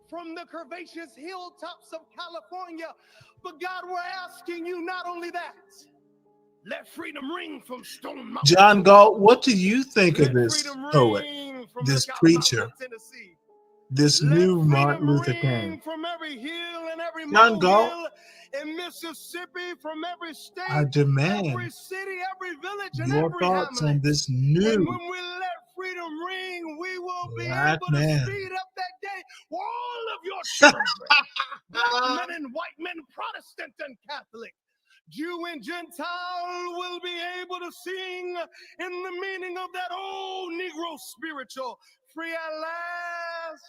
from the curvaceous hilltops of California. But God, we're asking you not only that, let freedom ring from Stone Mountain. John Galt, what do you think of Let this freedom poet, ring from this Lookout preacher, Mountain, Tennessee. this Let new Martin freedom Luther ring King? from every hill and every John Galt, molehill in Mississippi, from every state, I demand every city, every village, and your every thoughts on hamlet. this And new when we let freedom ring, we will be black able to man. speed up that day for all of your children, black men and white men, Protestant and Catholic, Jew and Gentile, will be able to sing in the meaning of that old Negro spiritual. Free at last,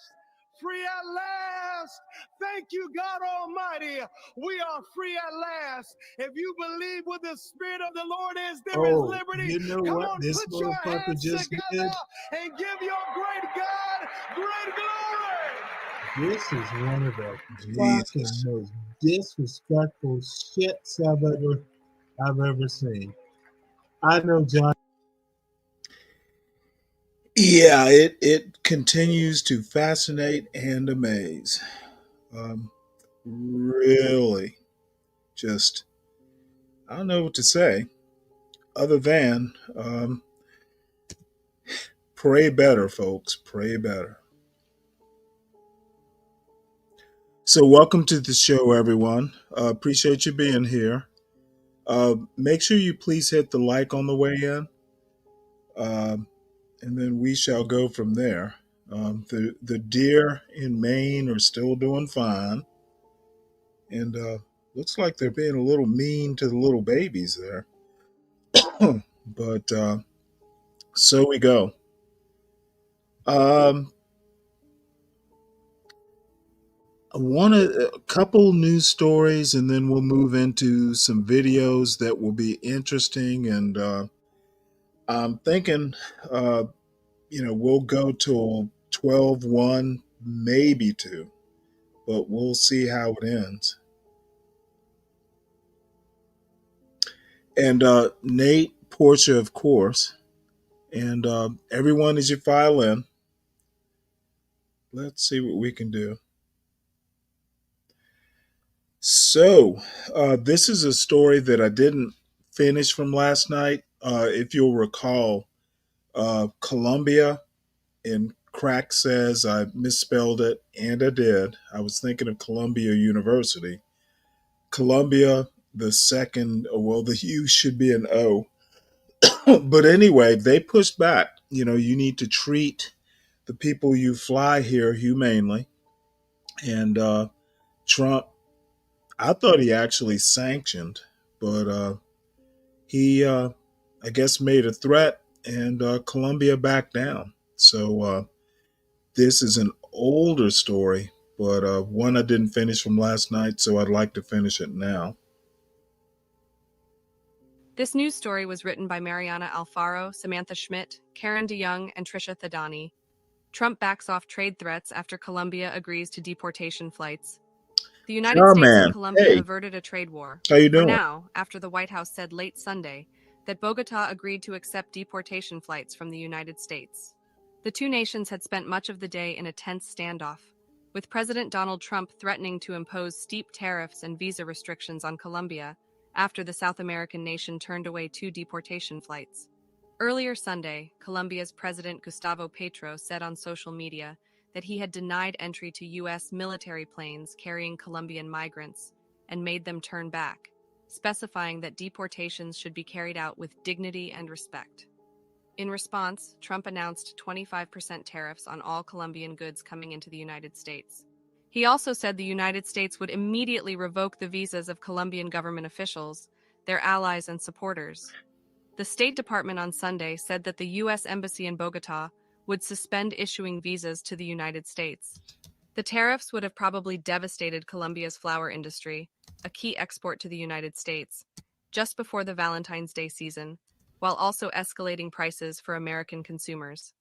free at last. Thank you, God Almighty. We are free at last. If you believe what the Spirit of the Lord is, there is liberty. You know Come what on, this put your motherfucker hands just together did? and give your great God great glory. This is one of the Jesus. fucking most disrespectful shits I've ever seen. I know, John. Yeah, it continues to fascinate and amaze. Really, just I don't know what to say other than pray better, folks. Pray better. So, welcome to the show, everyone. Appreciate you being here. Make sure you please hit the like on the way in, um, and then we shall go from there. The deer in Maine are still doing fine, and looks like they're being a little mean to the little babies there. But so we go. Um, a couple news stories, and then we'll move into some videos that will be interesting. And I'm thinking, uh, we'll go till 12:1, maybe 2, but we'll see how it ends. And Nate, Portia, of course, and everyone as you file in. Let's see what we can do. So, this is a story that I didn't finish from last night. If you'll recall, Columbia, and Crack says I misspelled it, and I did. I was thinking of Columbia University. Columbia, the second, well, the U should be an O. But anyway, they pushed back. You need to treat the people you fly here humanely. And Trump, I thought he actually sanctioned, but he, I guess, made a threat, and Colombia backed down. So this is an older story, but one I didn't finish from last night, so I'd like to finish it now. This news story was written by Mariana Alfaro, Samantha Schmidt, Karen DeYoung, and Trisha Thadani. Trump backs off trade threats after Colombia agrees to deportation flights. The United Oh States man, and Colombia hey, averted a trade war. how you For doing? now, after the White House said late Sunday that Bogota agreed to accept deportation flights from the United States. The two nations had spent much of the day in a tense standoff, with President Donald Trump threatening to impose steep tariffs and visa restrictions on Colombia after the South American nation turned away two deportation flights. Earlier Sunday, Colombia's President Gustavo Petro said on social media that he had denied entry to U.S. military planes carrying Colombian migrants and made them turn back, specifying that deportations should be carried out with dignity and respect. In response, Trump announced 25% tariffs on all Colombian goods coming into the United States. He also said the United States would immediately revoke the visas of Colombian government officials, their allies and supporters. The State Department on Sunday said that the U.S. Embassy in Bogota would suspend issuing visas to the United States. The tariffs would have probably devastated Colombia's flower industry, a key export to the United States, just before the Valentine's Day season, while also escalating prices for American consumers.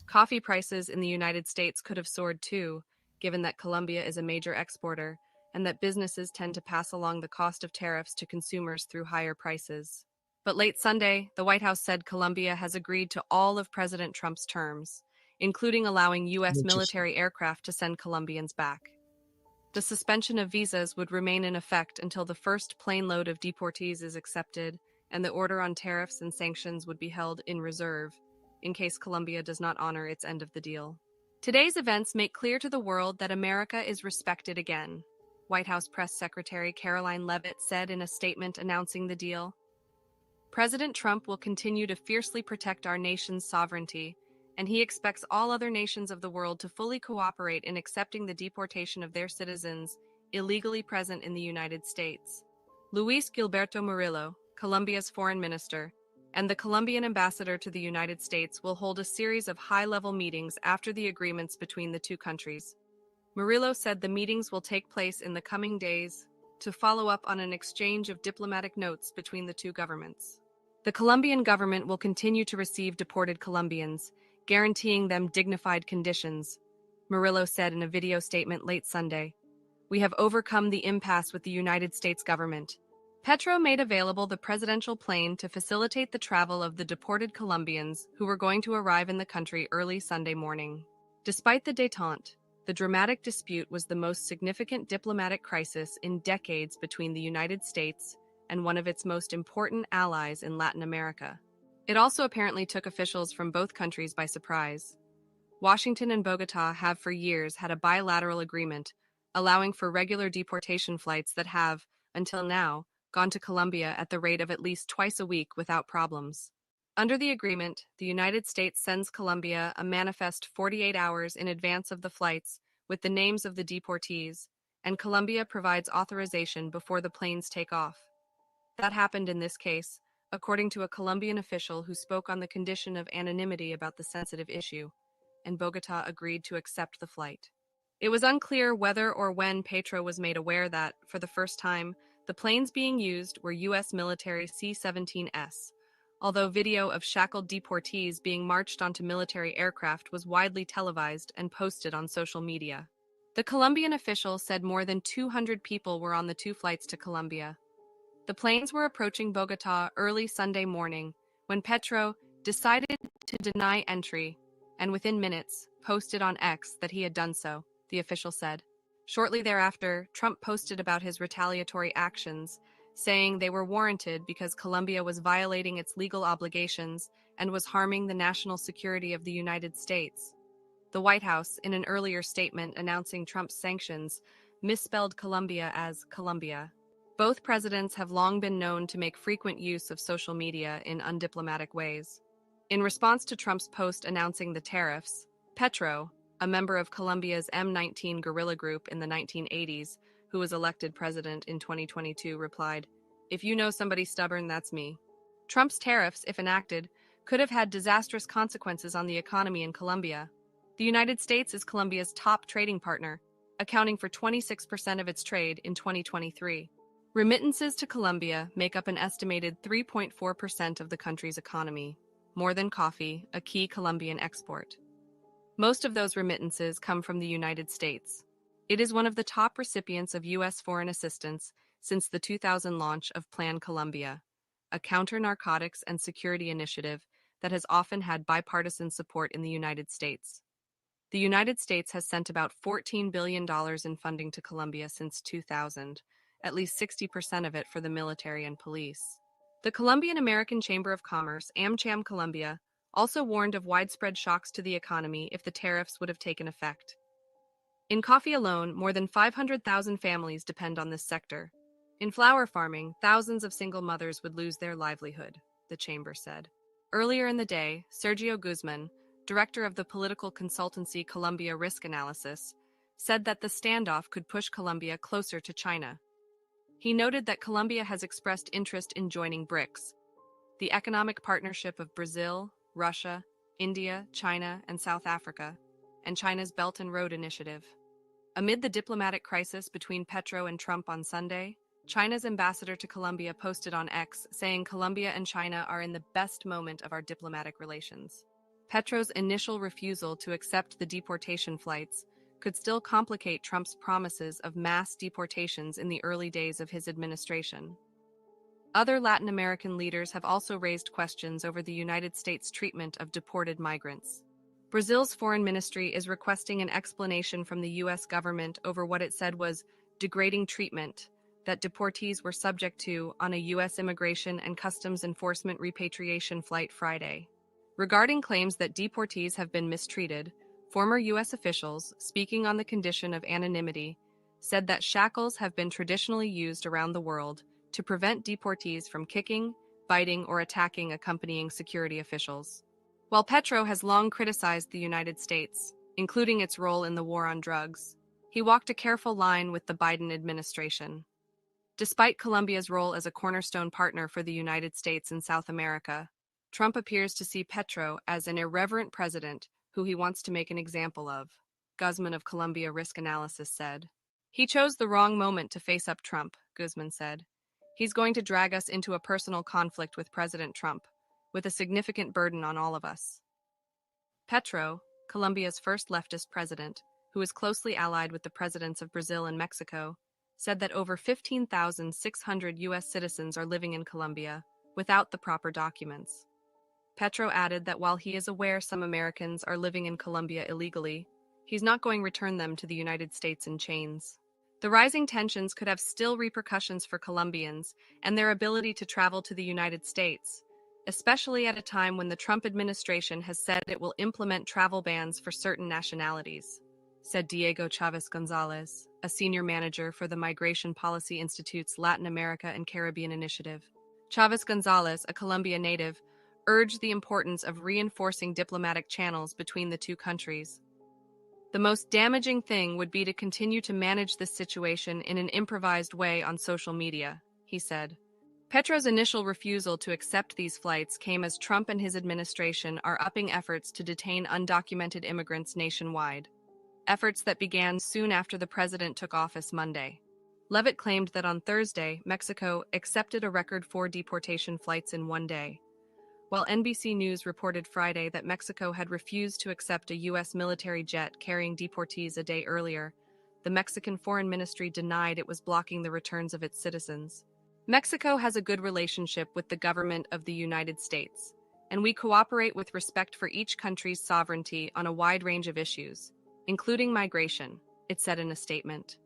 Coffee prices in the United States could have soared too, given that Colombia is a major exporter and that businesses tend to pass along the cost of tariffs to consumers through higher prices. But late Sunday, the White House said Colombia has agreed to all of President Trump's terms, including allowing U.S. Interesting. military aircraft to send Colombians back. The suspension of visas would remain in effect until the first plane load of deportees is accepted, and the order on tariffs and sanctions would be held in reserve in case Colombia does not honor its end of the deal. Today's events make clear to the world that America is respected again, White House Press Secretary Caroline Leavitt said in a statement announcing the deal. President Trump will continue to fiercely protect our nation's sovereignty, and he expects all other nations of the world to fully cooperate in accepting the deportation of their citizens illegally present in the United States. Luis Gilberto Murillo, Colombia's foreign minister, and the Colombian ambassador to the United States will hold a series of high-level meetings after the agreements between the two countries. Murillo said the meetings will take place in the coming days to follow up on an exchange of diplomatic notes between the two governments. The Colombian government will continue to receive deported Colombians, guaranteeing them dignified conditions, Murillo said in a video statement late Sunday. We have overcome the impasse with the United States government. Petro made available the presidential plane to facilitate the travel of the deported Colombians who were going to arrive in the country early Sunday morning. Despite the détente, the dramatic dispute was the most significant diplomatic crisis in decades between the United States and one of its most important allies in Latin America. It also apparently took officials from both countries by surprise. Washington and Bogotá have for years had a bilateral agreement allowing for regular deportation flights that have, until now, gone to Colombia at the rate of at least twice a week without problems. Under the agreement, the United States sends Colombia a manifest 48 hours in advance of the flights with the names of the deportees, and Colombia provides authorization before the planes take off. That happened in this case, according to a Colombian official who spoke on the condition of anonymity about the sensitive issue, and Bogotá agreed to accept the flight. It was unclear whether or when Petro was made aware that, for the first time, the planes being used were U.S. military C-17s, although video of shackled deportees being marched onto military aircraft was widely televised and posted on social media. The Colombian official said more than 200 people were on the two flights to Colombia. The planes were approaching Bogotá early Sunday morning when Petro decided to deny entry and within minutes posted on X that he had done so, the official said. Shortly thereafter, Trump posted about his retaliatory actions, saying they were warranted because Colombia was violating its legal obligations and was harming the national security of the United States. The White House, in an earlier statement announcing Trump's sanctions, misspelled Colombia as Colombia. Both presidents have long been known to make frequent use of social media in undiplomatic ways. In response to Trump's post announcing the tariffs, Petro, a member of Colombia's M19 guerrilla group in the 1980s, who was elected president in 2022, replied, "If you know somebody stubborn, that's me." Trump's tariffs, if enacted, could have had disastrous consequences on the economy in Colombia. The United States is Colombia's top trading partner, accounting for 26% of its trade in 2023. Remittances to Colombia make up an estimated 3.4% of the country's economy, more than coffee, a key Colombian export. Most of those remittances come from the United States. It is one of the top recipients of U.S. foreign assistance since the 2000 launch of Plan Colombia, a counter-narcotics and security initiative that has often had bipartisan support in the United States. The United States has sent about $14 billion in funding to Colombia since 2000, at least 60% of it for the military and police. The Colombian American Chamber of Commerce, AmCham Colombia, also warned of widespread shocks to the economy if the tariffs would have taken effect. In coffee alone, more than 500,000 families depend on this sector. In flower farming, thousands of single mothers would lose their livelihood, the chamber said. Earlier in the day, Sergio Guzman, director of the political consultancy Colombia Risk Analysis, said that the standoff could push Colombia closer to China. He noted that Colombia has expressed interest in joining BRICS, the economic partnership of Brazil, Russia, India, China, and South Africa, and China's Belt and Road Initiative. Amid the diplomatic crisis between Petro and Trump on Sunday, China's ambassador to Colombia posted on X saying Colombia and China are in the best moment of our diplomatic relations. Petro's initial refusal to accept the deportation flights could still complicate Trump's promises of mass deportations in the early days of his administration. Other Latin American leaders have also raised questions over the United States' treatment of deported migrants. Brazil's foreign ministry is requesting an explanation from the U.S. government over what it said was degrading treatment that deportees were subject to on a U.S. Immigration and Customs Enforcement repatriation flight Friday. Regarding claims that deportees have been mistreated, former U.S. officials, speaking on the condition of anonymity, said that shackles have been traditionally used around the world to prevent deportees from kicking, biting, or attacking accompanying security officials. While Petro has long criticized the United States, including its role in the war on drugs, he walked a careful line with the Biden administration. Despite Colombia's role as a cornerstone partner for the United States in South America, Trump appears to see Petro as an irreverent president who he wants to make an example of, Guzman of Colombia Risk Analysis said. He chose the wrong moment to face up Trump, Guzman said. He's going to drag us into a personal conflict with President Trump, with a significant burden on all of us. Petro, Colombia's first leftist president, who is closely allied with the presidents of Brazil and Mexico, said that over 15,600 U.S. citizens are living in Colombia without the proper documents. Petro added that while he is aware some Americans are living in Colombia illegally, he's not going to return them to the United States in chains. The rising tensions could have still repercussions for Colombians and their ability to travel to the United States, especially at a time when the Trump administration has said it will implement travel bans for certain nationalities, said Diego Chavez Gonzalez, a senior manager for the Migration Policy Institute's Latin America and Caribbean Initiative. Chavez Gonzalez, a Colombia native, urged the importance of reinforcing diplomatic channels between the two countries. The most damaging thing would be to continue to manage this situation in an improvised way on social media, he said. Petro's initial refusal to accept these flights came as Trump and his administration are upping efforts to detain undocumented immigrants nationwide, efforts that began soon after the president took office Monday. Levitt claimed that on Thursday, Mexico accepted a record 4 deportation flights in one day, while NBC News reported Friday that Mexico had refused to accept a U.S. military jet carrying deportees a day earlier. The Mexican Foreign Ministry denied it was blocking the returns of its citizens. Mexico has a good relationship with the government of the United States, and we cooperate with respect for each country's sovereignty on a wide range of issues, including migration, it said in a statement.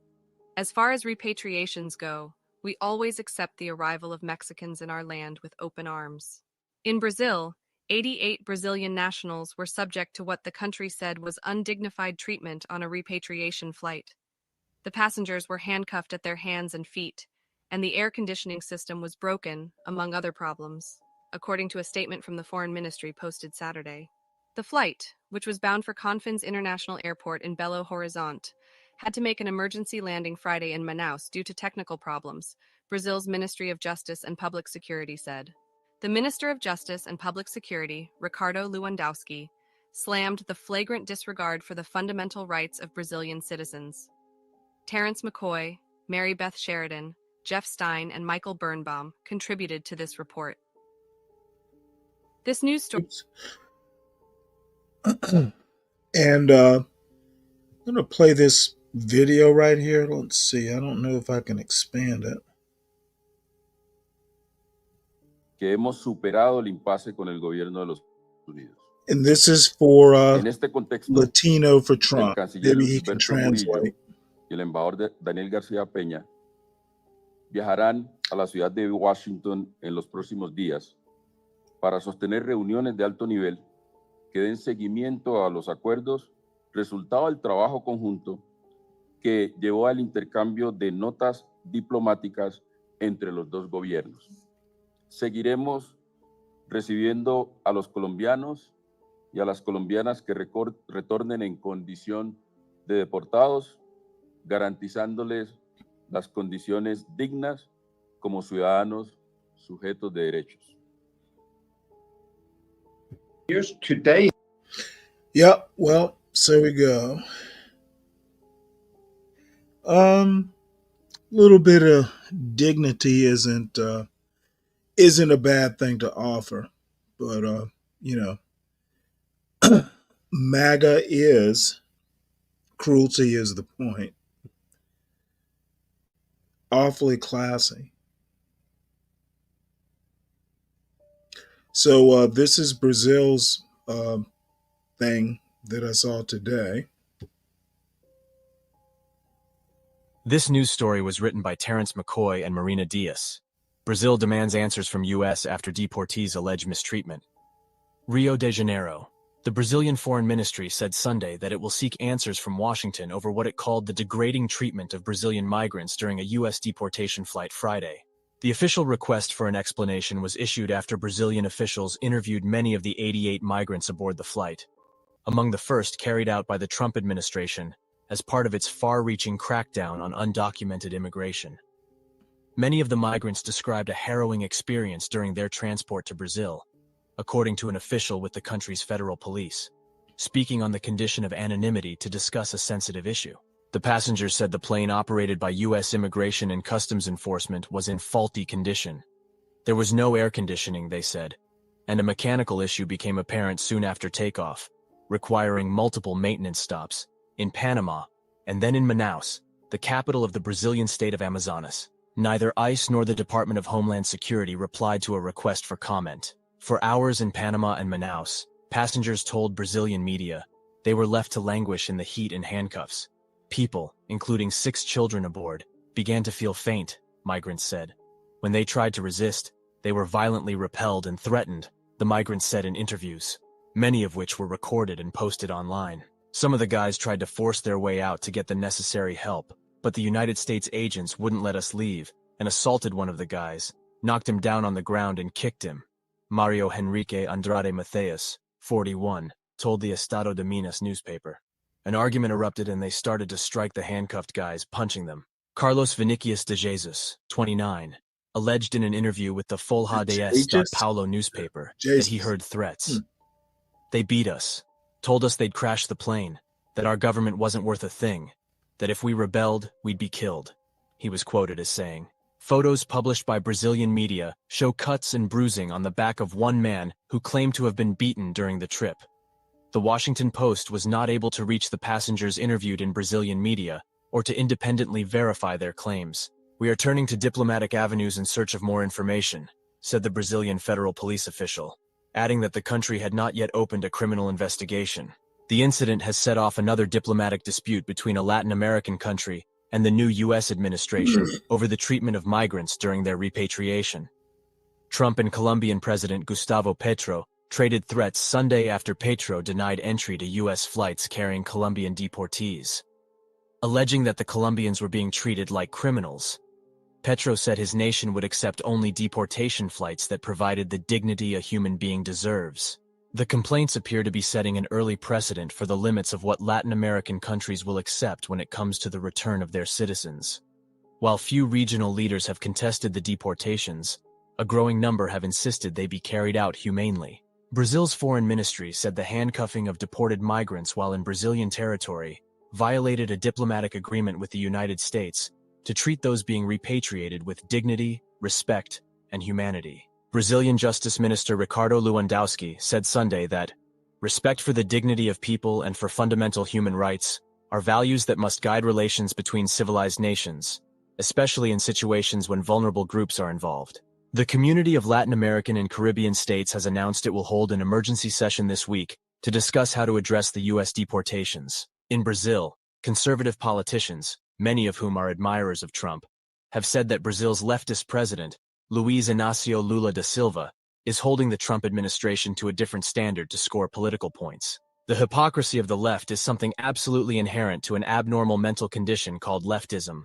As far as repatriations go, we always accept the arrival of Mexicans in our land with open arms. In Brazil, 88 Brazilian nationals were subject to what the country said was undignified treatment on a repatriation flight. The passengers were handcuffed at their hands and feet, and the air conditioning system was broken, among other problems, according to a statement from the Foreign Ministry posted Saturday. The flight, which was bound for Confins International Airport in Belo Horizonte, had to make an emergency landing Friday in Manaus due to technical problems, Brazil's Ministry of Justice and Public Security said. The Minister of Justice and Public Security, Ricardo Lewandowski, slammed the flagrant disregard for the fundamental rights of Brazilian citizens. Terrence McCoy, Mary Beth Sheridan, Jeff Stein, and Michael Birnbaum contributed to this report. This news story. And I'm going to play this video right here. Let's see. I don't know if I can expand it. Que hemos superado el impasse con el gobierno de los Estados Unidos. And this is for En este contexto, Latino for el Trump. canciller Maybe he can Humberto Murillo translate. y el embajador Daniel García Peña viajarán a la ciudad de Washington en los próximos días para sostener reuniones de alto nivel que den seguimiento a los acuerdos resultado del trabajo conjunto que llevó al intercambio de notas diplomáticas entre los dos gobiernos. Seguiremos recibiendo a los colombianos y a las colombianas que retornen en condición de deportados, garantizándoles las condiciones dignas como ciudadanos sujetos de derechos. Here's today. Yep, well, so we go. Little bit of dignity isn't a bad thing to offer, but MAGA is, cruelty is the point. Awfully classy. So this is Brazil's thing that I saw today. This news story was written by Terrence McCoy and Marina Diaz. Brazil demands answers from U.S. after deportees allege mistreatment. Rio de Janeiro. The Brazilian Foreign Ministry said Sunday that it will seek answers from Washington over what it called the degrading treatment of Brazilian migrants during a U.S. deportation flight Friday. The official request for an explanation was issued after Brazilian officials interviewed many of the 88 migrants aboard the flight, among the first carried out by the Trump administration as part of its far-reaching crackdown on undocumented immigration. Many of the migrants described a harrowing experience during their transport to Brazil, according to an official with the country's federal police, speaking on the condition of anonymity to discuss a sensitive issue. The passengers said the plane operated by U.S. Immigration and Customs Enforcement was in faulty condition. There was no air conditioning, they said, and a mechanical issue became apparent soon after takeoff, requiring multiple maintenance stops in Panama and then in Manaus, the capital of the Brazilian state of Amazonas. Neither ICE nor the Department of Homeland Security replied to a request for comment. For hours in Panama and Manaus, passengers told Brazilian media they were left to languish in the heat in handcuffs. People, including 6 children aboard, began to feel faint, migrants said. When they tried to resist, they were violently repelled and threatened, the migrants said in interviews, many of which were recorded and posted online. Some of the guys tried to force their way out to get the necessary help, but the United States agents wouldn't let us leave and assaulted one of the guys, knocked him down on the ground and kicked him. Mario Henrique Andrade Mateus, 41, told the Estado de Minas newspaper. An argument erupted and they started to strike the handcuffed guys, punching them. Carlos Vinicius de Jesus, 29, alleged in an interview with the Folha de São Paulo newspaper that he heard threats. They beat us, told us they'd crash the plane, that our government wasn't worth a thing, that if we rebelled, we'd be killed, he was quoted as saying. Photos published by Brazilian media show cuts and bruising on the back of one man who claimed to have been beaten during the trip. The Washington Post was not able to reach the passengers interviewed in Brazilian media or to independently verify their claims. We are turning to diplomatic avenues in search of more information, said the Brazilian federal police official, adding that the country had not yet opened a criminal investigation. The incident has set off another diplomatic dispute between a Latin American country and the new U.S. administration over the treatment of migrants during their repatriation. Trump and Colombian President Gustavo Petro traded threats Sunday after Petro denied entry to U.S. flights carrying Colombian deportees. Alleging that the Colombians were being treated like criminals, Petro said his nation would accept only deportation flights that provided the dignity a human being deserves. The complaints appear to be setting an early precedent for the limits of what Latin American countries will accept when it comes to the return of their citizens. While few regional leaders have contested the deportations, a growing number have insisted they be carried out humanely. Brazil's foreign ministry said the handcuffing of deported migrants while in Brazilian territory violated a diplomatic agreement with the United States to treat those being repatriated with dignity, respect, and humanity. Brazilian Justice Minister Ricardo Lewandowski said Sunday that respect for the dignity of people and for fundamental human rights are values that must guide relations between civilized nations, especially in situations when vulnerable groups are involved. The community of Latin American and Caribbean states has announced it will hold an emergency session this week to discuss how to address the U.S. deportations. In Brazil, conservative politicians, many of whom are admirers of Trump, have said that Brazil's leftist president, Luiz Inácio Lula da Silva, is holding the Trump administration to a different standard to score political points. The hypocrisy of the left is something absolutely inherent to an abnormal mental condition called leftism.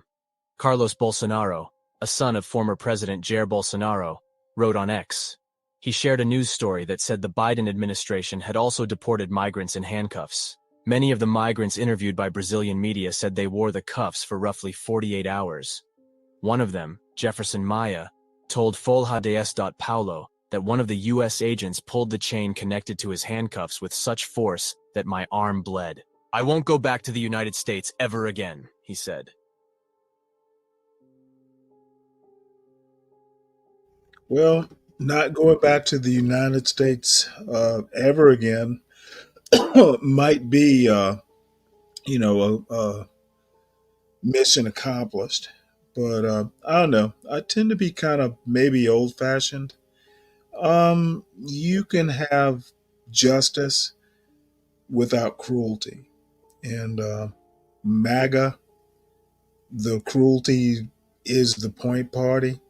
Carlos Bolsonaro, a son of former President Jair Bolsonaro, wrote on X. He shared a news story that said the Biden administration had also deported migrants in handcuffs. Many of the migrants interviewed by Brazilian media said they wore the cuffs for roughly 48 hours. One of them, Jefferson Maia, told Folha de São Paulo that one of the U.S. agents pulled the chain connected to his handcuffs with such force that my arm bled. I won't go back to the United States ever again, he said. Well, not going back to the United States ever again might be, a mission accomplished. But I don't know. I tend to be kind of maybe old fashioned. You can have justice without cruelty. And MAGA, the cruelty is the point party,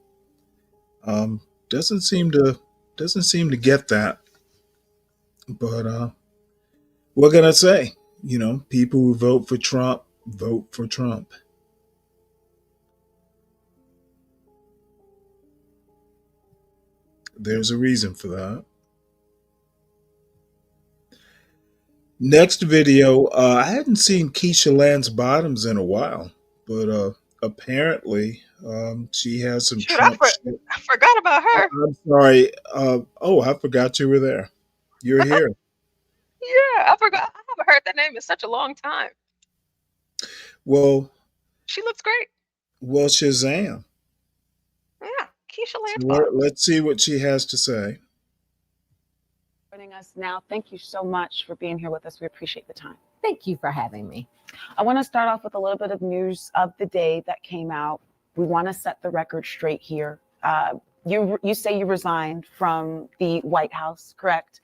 um, doesn't seem to get that. But what can I say? You know, people who vote for Trump vote for Trump. There's a reason for that. Next video, I hadn't seen Keisha Lance Bottoms in a while, but apparently she has some Shoot, Trump shit. I forgot about her. I'm sorry. Oh, I forgot you were there. You're here. Yeah, I forgot. I haven't heard that name in such a long time. Well, She looks great. well, Shazam. Yeah, Keisha Lance So Bottoms. let's see what she has to say. Joining us now. Thank you so much for being here with us. We appreciate the time. Thank you for having me. I want to start off with a little bit of news of the day that came out. We want to set the record straight here. You say you resigned from the White House, correct?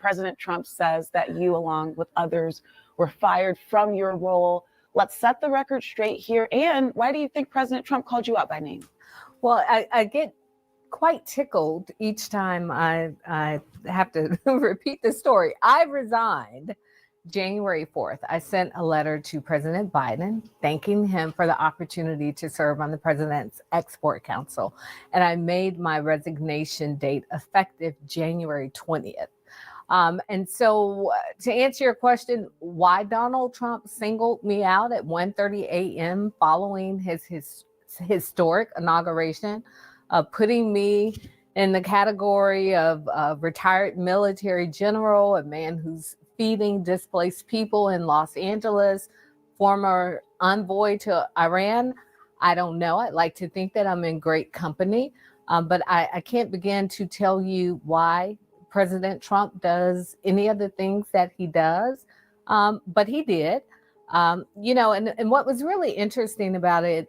President Trump says that you, along with others, were fired from your role. Let's set the record straight here. And why do you think President Trump called you out by name? Well, I get quite tickled each time I have to repeat the story. I resigned January 4th. I sent a letter to President Biden thanking him for the opportunity to serve on the President's Export Council. And I made my resignation date effective January 20th. And so to answer your question, why Donald Trump singled me out at 1:30 a.m. following his historic inauguration, putting me in the category of retired military general, a man who's feeding displaced people in Los Angeles, former envoy to Iran, I don't know. I'd like to think that I'm in great company, but I can't begin to tell you why President Trump does any of the things that he does, but he did. And what was really interesting about it,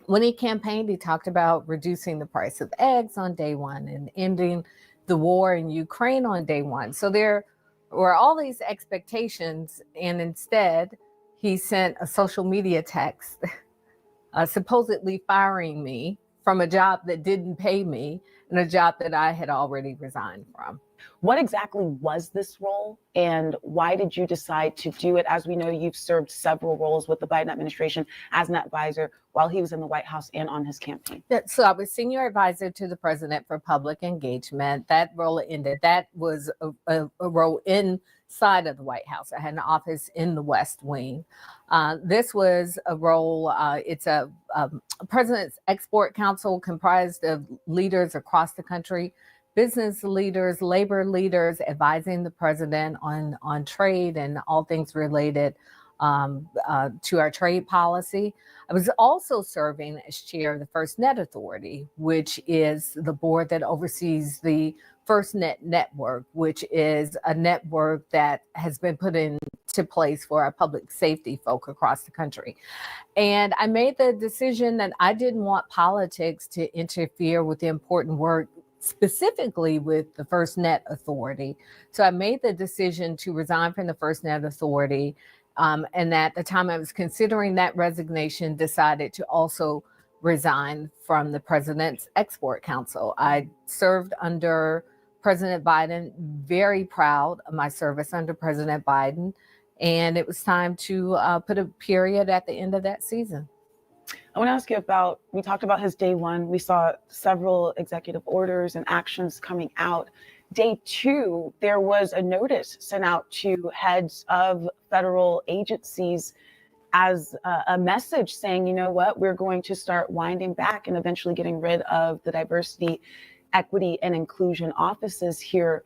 when he campaigned, he talked about reducing the price of eggs on day one and ending the war in Ukraine on day one. So there were all these expectations, and instead he sent a social media text supposedly firing me from a job that didn't pay me and a job that I had already resigned from. What exactly was this role, and why did you decide to do it? As we know, you've served several roles with the Biden administration as an advisor while he was in the White House and on his campaign. So I was senior advisor to the president for public engagement. That role ended. That was a role inside of the White House. I had an office in the West Wing. This was a role, it's a President's Export Council comprised of leaders across the country, business leaders, labor leaders, advising the president on trade and all things related to our trade policy. I was also serving as chair of the FirstNet Authority, which is the board that oversees the FirstNet network, which is a network that has been put into place for our public safety folk across the country. And I made the decision that I didn't want politics to interfere with the important work specifically with the FirstNet Authority. So I made the decision to resign from the FirstNet Authority. And at the time I was considering that resignation, decided to also resign from the President's Export Council. I served under President Biden, very proud of my service under President Biden. And it was time to put a period at the end of that season. I want to ask you about, we talked about his day one. We saw several executive orders and actions coming out. Day two, there was a notice sent out to heads of federal agencies as a message saying, you know what, we're going to start winding back and eventually getting rid of the diversity, equity, and inclusion offices here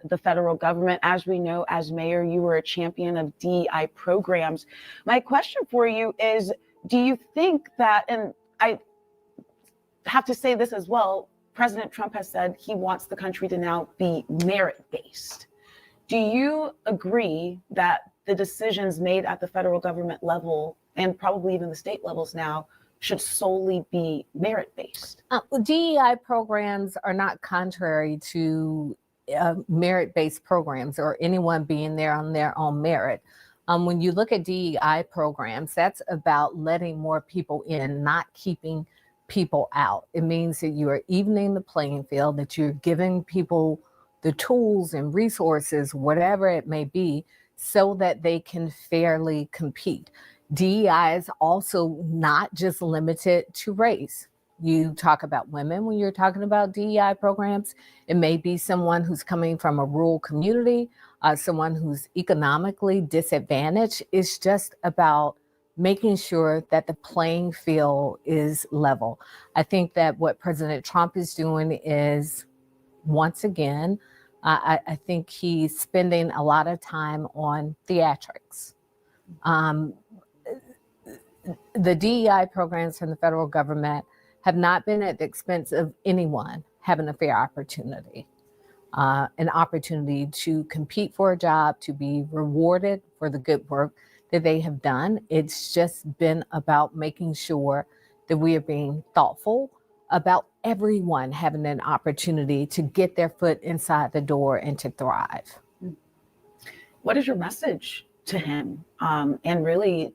at the federal government. As we know, as mayor, you were a champion of DEI programs. My question for you is, do you think that, and I have to say this as well, President Trump has said he wants the country to now be merit-based. Do you agree that the decisions made at the federal government level and probably even the state levels now should solely be merit-based? DEI programs are not contrary to merit-based programs or anyone being there on their own merit. When you look at DEI programs, that's about letting more people in, not keeping people out. It means that you are evening the playing field, that you're giving people the tools and resources, whatever it may be, so that they can fairly compete. DEI is also not just limited to race. You talk about women when you're talking about DEI programs. It may be someone who's coming from a rural community, someone who's economically disadvantaged. It's just about making sure that the playing field is level. I think that what President Trump is doing is, once again, I think he's spending a lot of time on theatrics. The DEI programs from the federal government have not been at the expense of anyone having a fair opportunity, an opportunity to compete for a job, to be rewarded for the good work that they have done. It's just been about making sure that we are being thoughtful about everyone having an opportunity to get their foot inside the door and to thrive. What is your message to him? And really,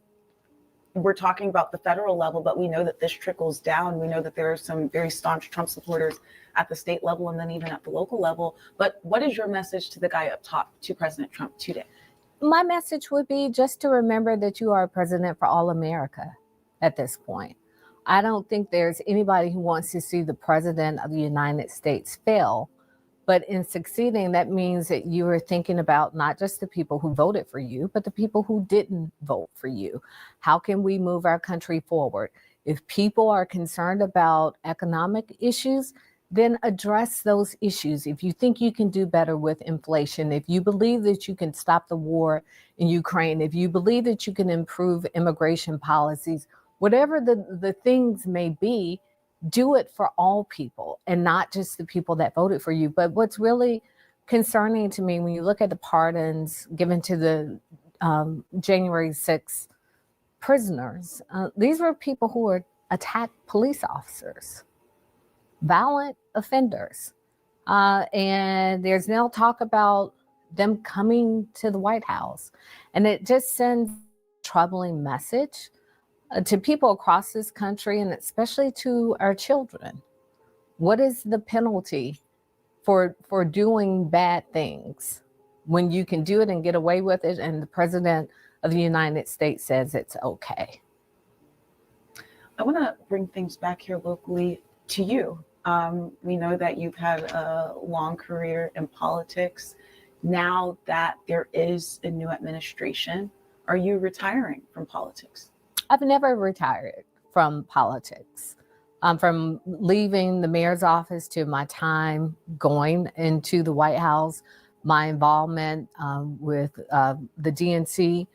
we're talking about the federal level, but we know that this trickles down. We know that there are some very staunch Trump supporters at the state level and then even at the local level. But what is your message to the guy up top, to President Trump today? My message would be just to remember that you are a president for all America at this point. I don't think there's anybody who wants to see the president of the United States fail. But in succeeding, that means that you are thinking about not just the people who voted for you, but the people who didn't vote for you. How can we move our country forward? If people are concerned about economic issues, then address those issues. If you think you can do better with inflation, if you believe that you can stop the war in Ukraine, if you believe that you can improve immigration policies, whatever the things may be, do it for all people and not just the people that voted for you. But what's really concerning to me when you look at the pardons given to the January 6th prisoners, these were people who were attacked police officers, violent offenders. And there's now talk about them coming to the White House. And it just sends a troubling message to people across this country and especially to our children. What is the penalty for doing bad things when you can do it and get away with it and the president of the United States says it's okay? I want to bring things back here locally to you. We know that you've had a long career in politics. Now that there is a new administration, are you retiring from politics? I've never retired from politics. From leaving the mayor's office to my time going into the White House, my involvement with the DNC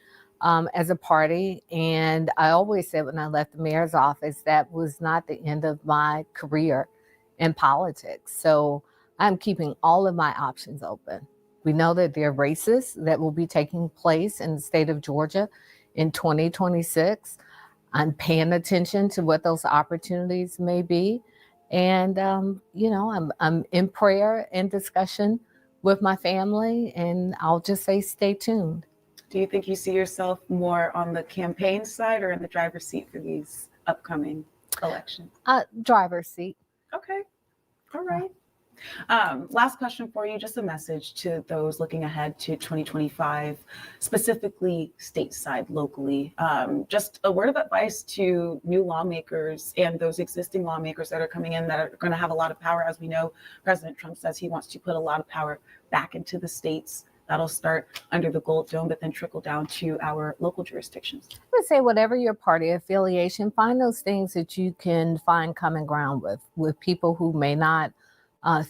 as a party. And I always said when I left the mayor's office, that was not the end of my career in politics. So I'm keeping all of my options open. We know that there are races that will be taking place in the state of Georgia in 2026. I'm paying attention to what those opportunities may be. And, I'm in prayer and discussion with my family, and I'll just say, stay tuned. Do you think you see yourself more on the campaign side or in the driver's seat for these upcoming elections? Driver's seat. Okay. All right. Last question for you, just a message to those looking ahead to 2025, specifically stateside, locally. Just a word of advice to new lawmakers and those existing lawmakers that are coming in that are going to have a lot of power. As we know, President Trump says he wants to put a lot of power back into the states. That'll start under the Gold Dome, but then trickle down to our local jurisdictions. I would say whatever your party affiliation, find those things that you can find common ground with people who may not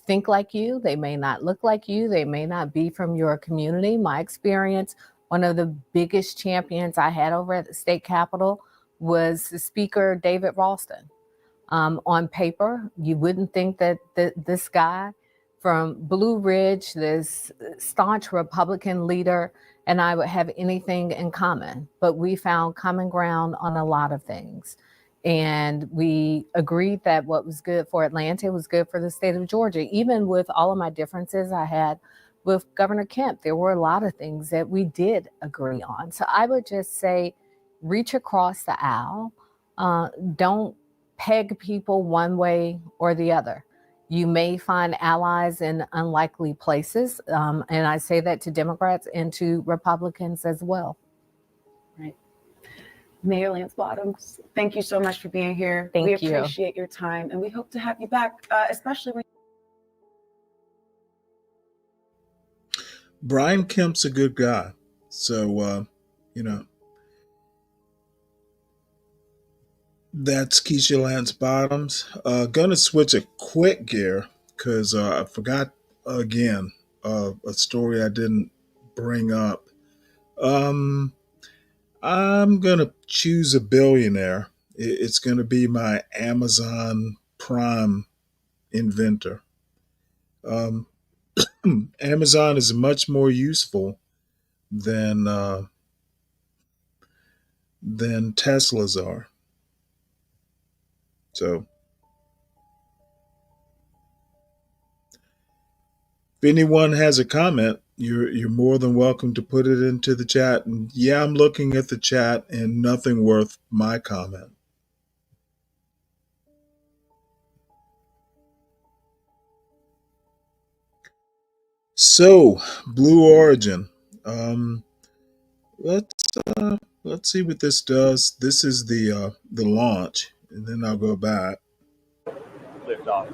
think like you, they may not look like you, they may not be from your community. My experience, one of the biggest champions I had over at the state capitol was the Speaker, David Ralston. On paper, you wouldn't think that this guy from Blue Ridge, this staunch Republican leader, and I would have anything in common, but we found common ground on a lot of things. And we agreed that what was good for Atlanta was good for the state of Georgia. Even with all of my differences I had with Governor Kemp, there were a lot of things that we did agree on. So I would just say, reach across the aisle. Don't peg people one way or the other. You may find allies in unlikely places. And I say that to Democrats and to Republicans as well. Right. Mayor Lance Bottoms, thank you so much for being here. Thank we you. appreciate your time, and we hope to have you back, especially when. Brian Kemp's a good guy. So, that's Keisha Lance Bottoms. Gonna switch a quick gear because I forgot again a story I didn't bring up. I'm gonna choose a billionaire. It's gonna be my Amazon Prime inventor. Um, Amazon is much more useful than Teslas are. So, if anyone has a comment, you're more than welcome to put it into the chat. And yeah, I'm looking at the chat, and nothing worth my comment. So, Blue Origin. Let's see what this does. This is the launch, and then I'll go back. Liftoff.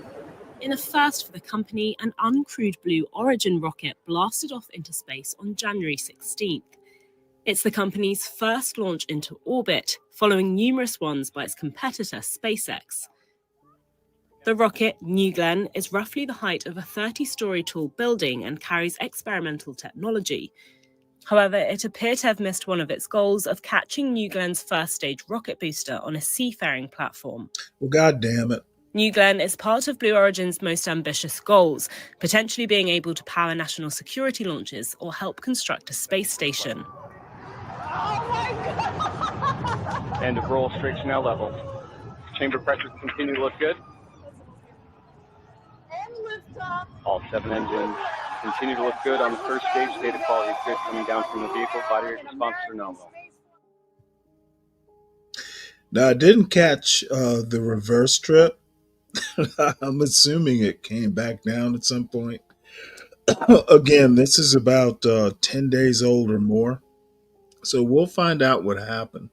In a first for the company, an uncrewed Blue Origin rocket blasted off into space on January 16th. It's the company's first launch into orbit, following numerous ones by its competitor SpaceX. The rocket, New Glenn, is roughly the height of a 30-story tall building and carries experimental technology. However, it appeared to have missed one of its goals of catching New Glenn's first stage rocket booster on a seafaring platform. Well, God damn it. New Glenn is part of Blue Origin's most ambitious goals, potentially being able to power national security launches or help construct a space station. Oh my God! End of roll, straight Chanel level. Chamber pressures continue to look good. And liftoff. All 7 engines continue to look good on the first stage. Data quality is good coming down from the vehicle. Body rate response are nominal. Now, I didn't catch the reverse trip. I'm assuming it came back down at some point. Again, this is about 10 days old or more. So we'll find out what happened.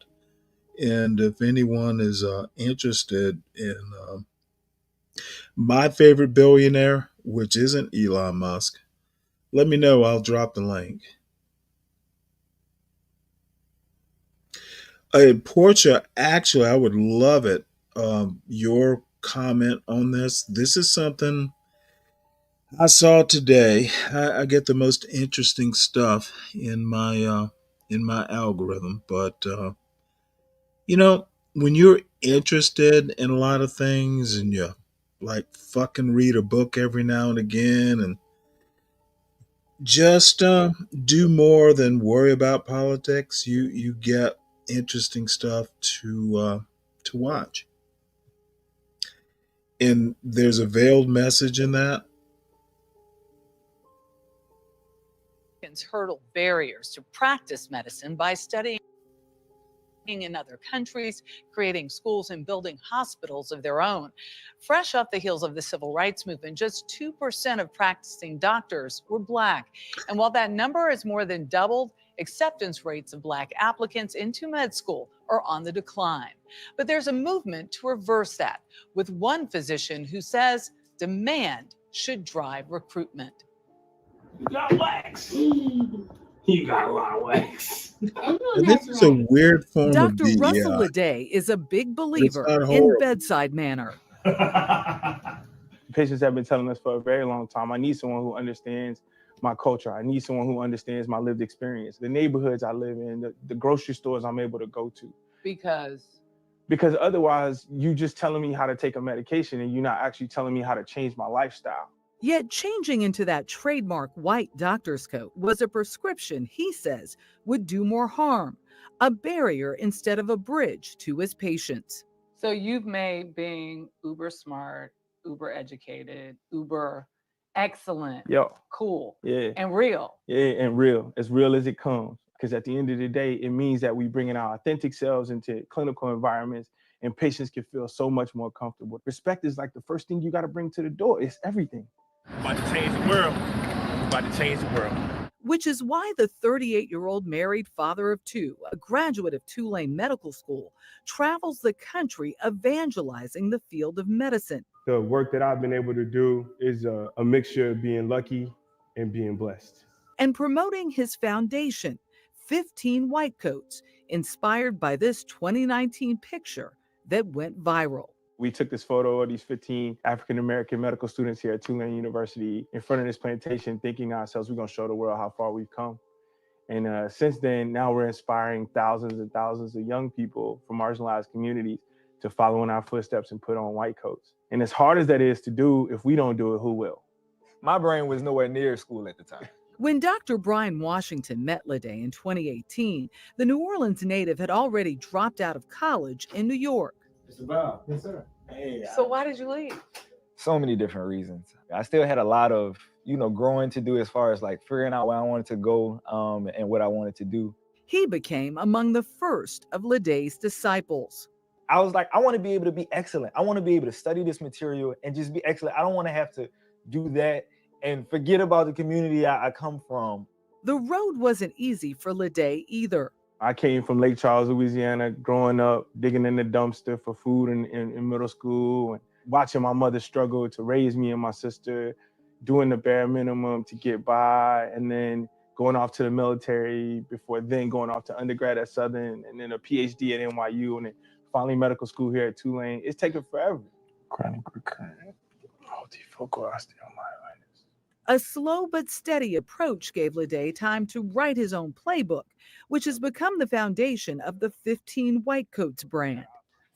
And if anyone is interested in my favorite billionaire, which isn't Elon Musk, let me know. I'll drop the link. Portia, actually, I would love it. Your comment on this. This is something I saw today. I get the most interesting stuff in my algorithm, but when you're interested in a lot of things and you like fucking read a book every now and again and just do more than worry about politics, you get interesting stuff to watch. And there's a veiled message in that. Hurdle barriers to practice medicine by studying in other countries, creating schools and building hospitals of their own. Fresh off the heels of the civil rights movement, just 2% of practicing doctors were Black. And while that number has more than doubled, acceptance rates of Black applicants into med school are on the decline. But there's a movement to reverse that, with one physician who says demand should drive recruitment. You got wax. You got a lot of wax. And this is a weird form Dr. of DEI. Russell Leday is a big believer not in horrible. bedside manner. Patients have been telling us for a very long time, I need someone who understands my culture. I need someone who understands my lived experience, the neighborhoods I live in, the grocery stores I'm able to go to. Because otherwise, you just telling me how to take a medication and you're not actually telling me how to change my lifestyle. Yet changing into that trademark white doctor's coat was a prescription he says would do more harm, a barrier instead of a bridge to his patients. So you've made being uber smart, uber educated, uber excellent, cool, and real. Yeah, and real, as real as it comes. Because at the end of the day, it means that we bring in our authentic selves into clinical environments and patients can feel so much more comfortable. Respect is like the first thing you got to bring to the door. It's everything. About to change the world. About to change the world. Which is why the 38-year-old married father of two, a graduate of Tulane Medical School, travels the country evangelizing the field of medicine. The work that I've been able to do is a mixture of being lucky and being blessed. And promoting his foundation, 15 White Coats, inspired by this 2019 picture that went viral. We took this photo of these 15 African-American medical students here at Tulane University in front of this plantation, thinking to ourselves, we're gonna show the world how far we've come. And since then, now we're inspiring thousands and thousands of young people from marginalized communities to follow in our footsteps and put on white coats. And as hard as that is to do, if we don't do it, who will? My brain was nowhere near school at the time. When Dr. Brian Washington met Lede in 2018, the New Orleans native had already dropped out of college in New York. Mr. Brown. Yes, sir. Hey, so why did you leave? So many different reasons. I still had a lot of, growing to do as far as like figuring out where I wanted to go and what I wanted to do. He became among the first of Lede's disciples. I was like, I want to be able to be excellent. I want to be able to study this material and just be excellent. I don't want to have to do that and forget about the community I come from. The road wasn't easy for Lede either. I came from Lake Charles, Louisiana, growing up, digging in the dumpster for food in middle school and watching my mother struggle to raise me and my sister, doing the bare minimum to get by, and then going off to the military before then going off to undergrad at Southern and then a PhD at NYU and then finally medical school here at Tulane. It's taken forever. Chronic recurrent multifocal osteomyelitis. A slow but steady approach gave Lede time to write his own playbook, which has become the foundation of the 15 White Coats brand.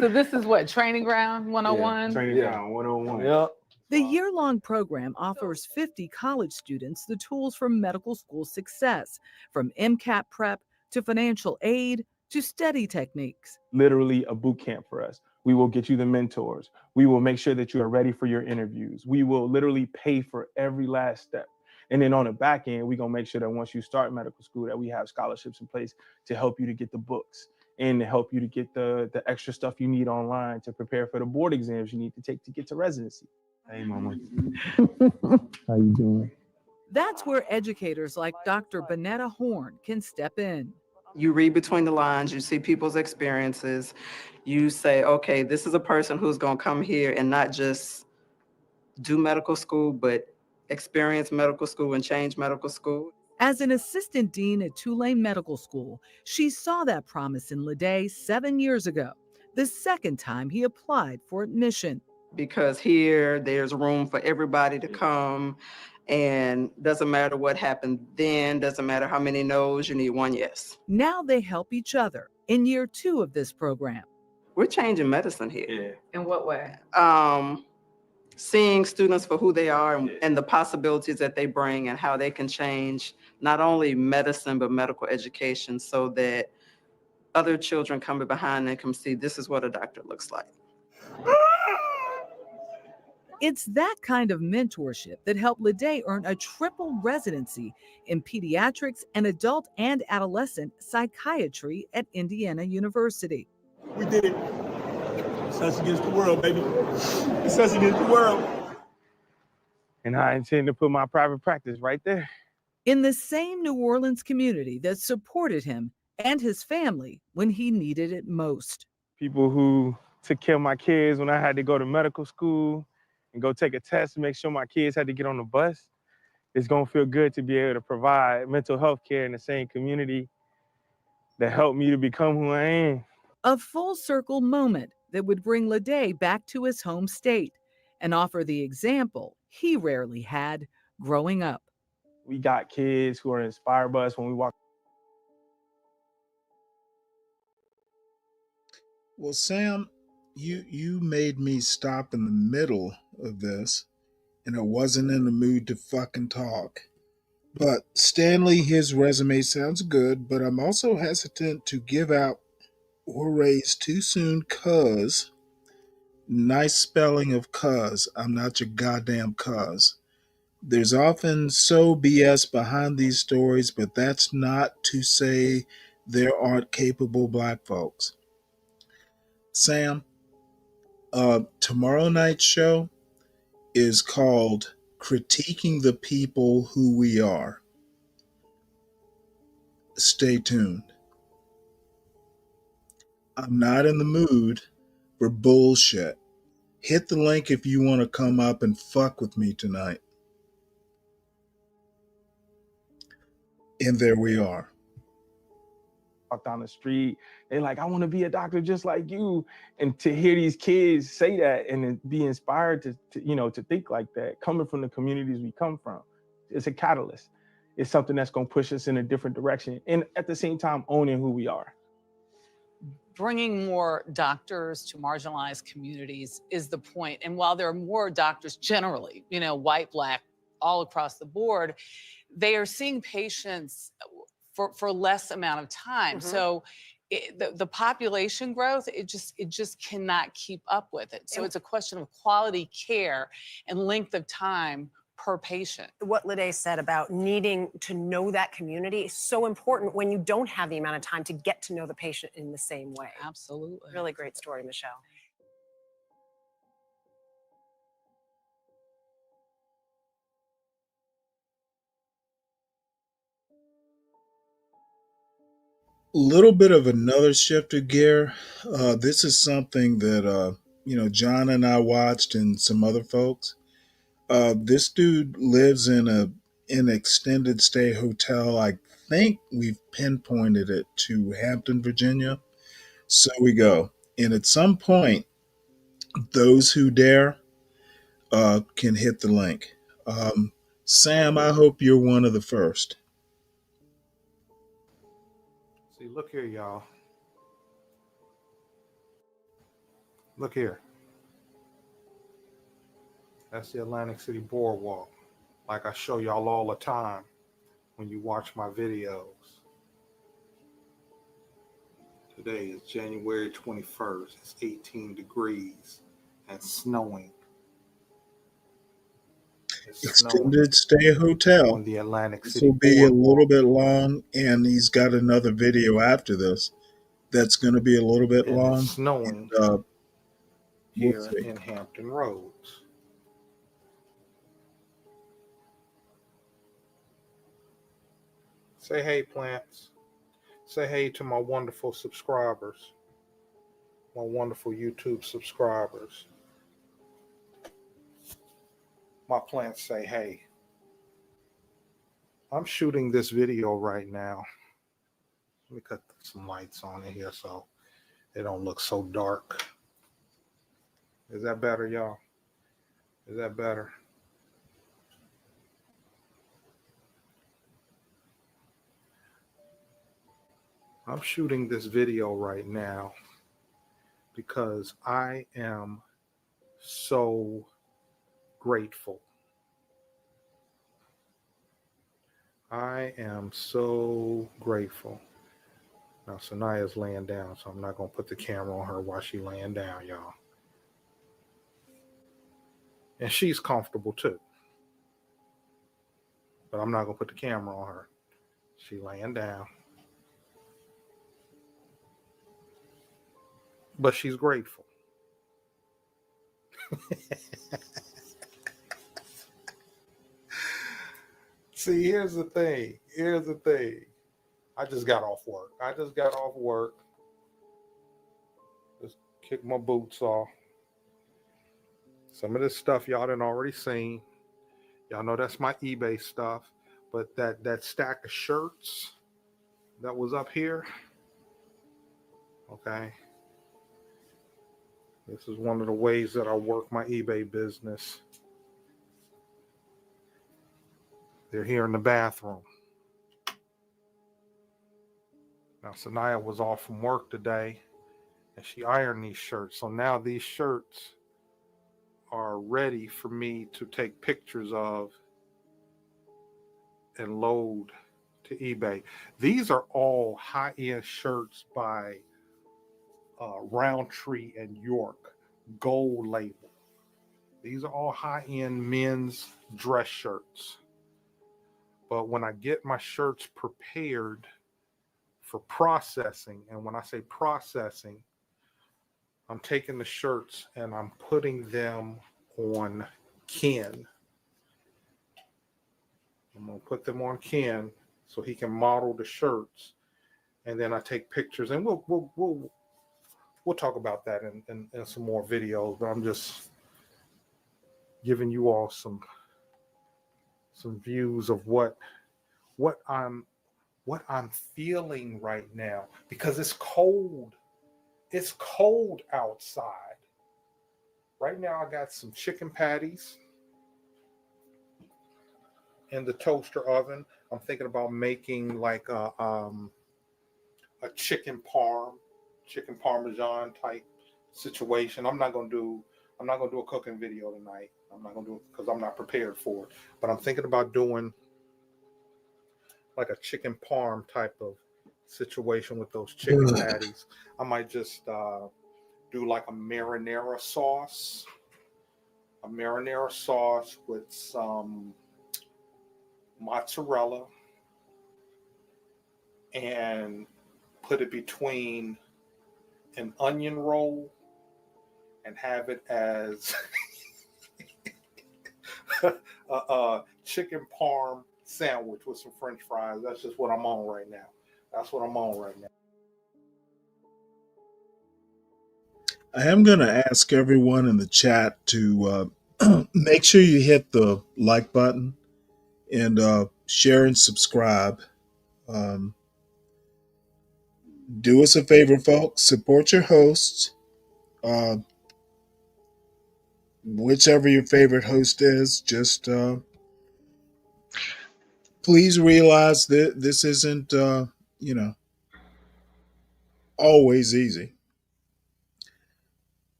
So this is what, Training Ground 101? Yeah, Training Ground 101. Yep. The year-long program offers 50 college students the tools for medical school success, from MCAT prep to financial aid to study techniques. Literally a boot camp for us. We will get you the mentors. We will make sure that you are ready for your interviews. We will literally pay for every last step. And then on the back end, we're gonna make sure that once you start medical school that we have scholarships in place to help you to get the books and to help you to get the extra stuff you need online to prepare for the board exams you need to take to get to residency. Hey, mama. How you doing? That's where educators like Dr. Bonetta Horn can step in. You read between the lines, you see people's experiences. You say, okay, this is a person who's going to come here and not just do medical school, but experience medical school and change medical school. As an assistant dean at Tulane Medical School, she saw that promise in Lede 7 years ago, the second time he applied for admission. Because here, there's room for everybody to come, and doesn't matter what happened then, doesn't matter how many no's, you need one yes. Now they help each other in year 2 of this program. We're changing medicine here. Yeah. In what way? Seeing students for who they are and the possibilities that they bring and how they can change not only medicine, but medical education so that other children coming behind them can see this is what a doctor looks like. It's that kind of mentorship that helped Lede earn a triple residency in pediatrics and adult and adolescent psychiatry at Indiana University. We did it. It's us against the world, baby. It's us against the world. And I intend to put my private practice right there. In the same New Orleans community that supported him and his family when he needed it most. People who took care of my kids when I had to go to medical school and go take a test to make sure my kids had to get on the bus. It's gonna feel good to be able to provide mental health care in the same community that helped me to become who I am. A full circle moment that would bring Lede back to his home state and offer the example he rarely had growing up. We got kids who are inspired by us when we walk. Well, Sam, you made me stop in the middle of this, and I wasn't in the mood to fucking talk. But Stanley, his resume sounds good, but I'm also hesitant to give out or raise too soon, cause Nice spelling of cuz. I'm not your goddamn cuz. There's often so BS behind these stories, but that's not to say there aren't capable black folks. Sam, tomorrow night's show is called Critiquing the People Who We Are. Stay tuned. I'm not in the mood for bullshit. Hit the link if you want to come up and fuck with me tonight. And there we are. Walk down the street, they're like, I want to be a doctor just like you. And to hear these kids say that and then be inspired to think like that, coming from the communities we come from, it's a catalyst. It's something that's going to push us in a different direction. And at the same time, owning who we are. Bringing more doctors to marginalized communities is the point. And while there are more doctors generally, white, black, all across the board, they are seeing patients for less amount of time. Mm-hmm. So the population growth, it just cannot keep up with it. So it's a question of quality care and length of time per patient. What Lede said about needing to know that community is so important when you don't have the amount of time to get to know the patient in the same way. Absolutely. Really great story, Michelle. Little bit of another shift of gear. This is something that John and I watched, and some other folks. This dude lives in an extended stay hotel. I think we've pinpointed it to Hampton, Virginia. So we go, and at some point, those who dare can hit the link. Sam, I hope you're one of the first. See, look here, y'all. Look here. That's the Atlantic City Boardwalk. Like I show y'all all the time when you watch my videos. Today is January 21st. It's 18 degrees and snowing. Extended stay hotel. On the Atlantic This City will be a Boardwalk. little bit long, and he's got another video after this that's going to be a little bit And long. it's snowing we'll here see. in Hampton Roads. Say hey, plants. Say hey to my wonderful subscribers, my wonderful YouTube subscribers. My plants say hey. I'm shooting this video right now. Let me cut some lights on in here so it don't look so dark. Is that better, y'all? Is that better? I'm shooting this video right now because I am so grateful. I am so grateful. Now, Sanaya's laying down, so I'm not going to put the camera on her while she's laying down, y'all. And she's comfortable too. But I'm not going to put the camera on her. She's laying down. But she's grateful. See, here's the thing. I just got off work. Just kicked my boots off. Some of this stuff y'all done already seen. Y'all know that's my eBay stuff. But that stack of shirts that was up here, okay? This is one of the ways that I work my eBay business. They're here in the bathroom. Now, Sanaya was off from work today, and she ironed these shirts. So now these shirts are ready for me to take pictures of and load to eBay. These are all high-end shirts by Roundtree and York. gold label. These are all high-end men's dress shirts. But when I get my shirts prepared for processing, and when I say processing, I'm taking the shirts and I'm putting them on Ken. I'm going to put them on Ken so he can model the shirts. And then I take pictures, and we'll talk about that in some more videos, but I'm just giving you all some views of what I'm feeling right now, because it's cold. It's cold outside. Right now I got some chicken patties in the toaster oven. I'm thinking about making like a chicken parmesan type situation. I'm not gonna do a cooking video tonight. I'm not gonna do it because I'm not prepared for it. But I'm thinking about doing like a chicken parm type of situation with those chicken patties. I might just do like a marinara sauce with some mozzarella, and put it between an onion roll and have it as a chicken parm sandwich with some French fries. That's just what I'm on right now. I am going to ask everyone in the chat to make sure you hit the like button and share and subscribe. Do us a favor, folks. Support your hosts. Whichever your favorite host is, just please realize that this isn't, always easy.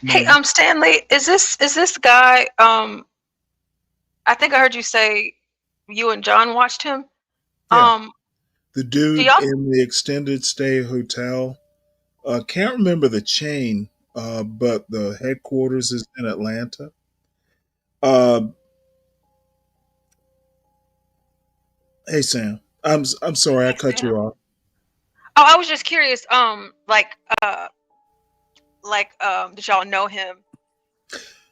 Hey, Stanley, is this guy? I think I heard you say you and John watched him. Yeah. The dude do y'all- in the extended stay hotel. Can't remember the chain, but the headquarters is in Atlanta. Hey Sam, I'm sorry I cut you off. Oh, I was just curious. Did y'all know him?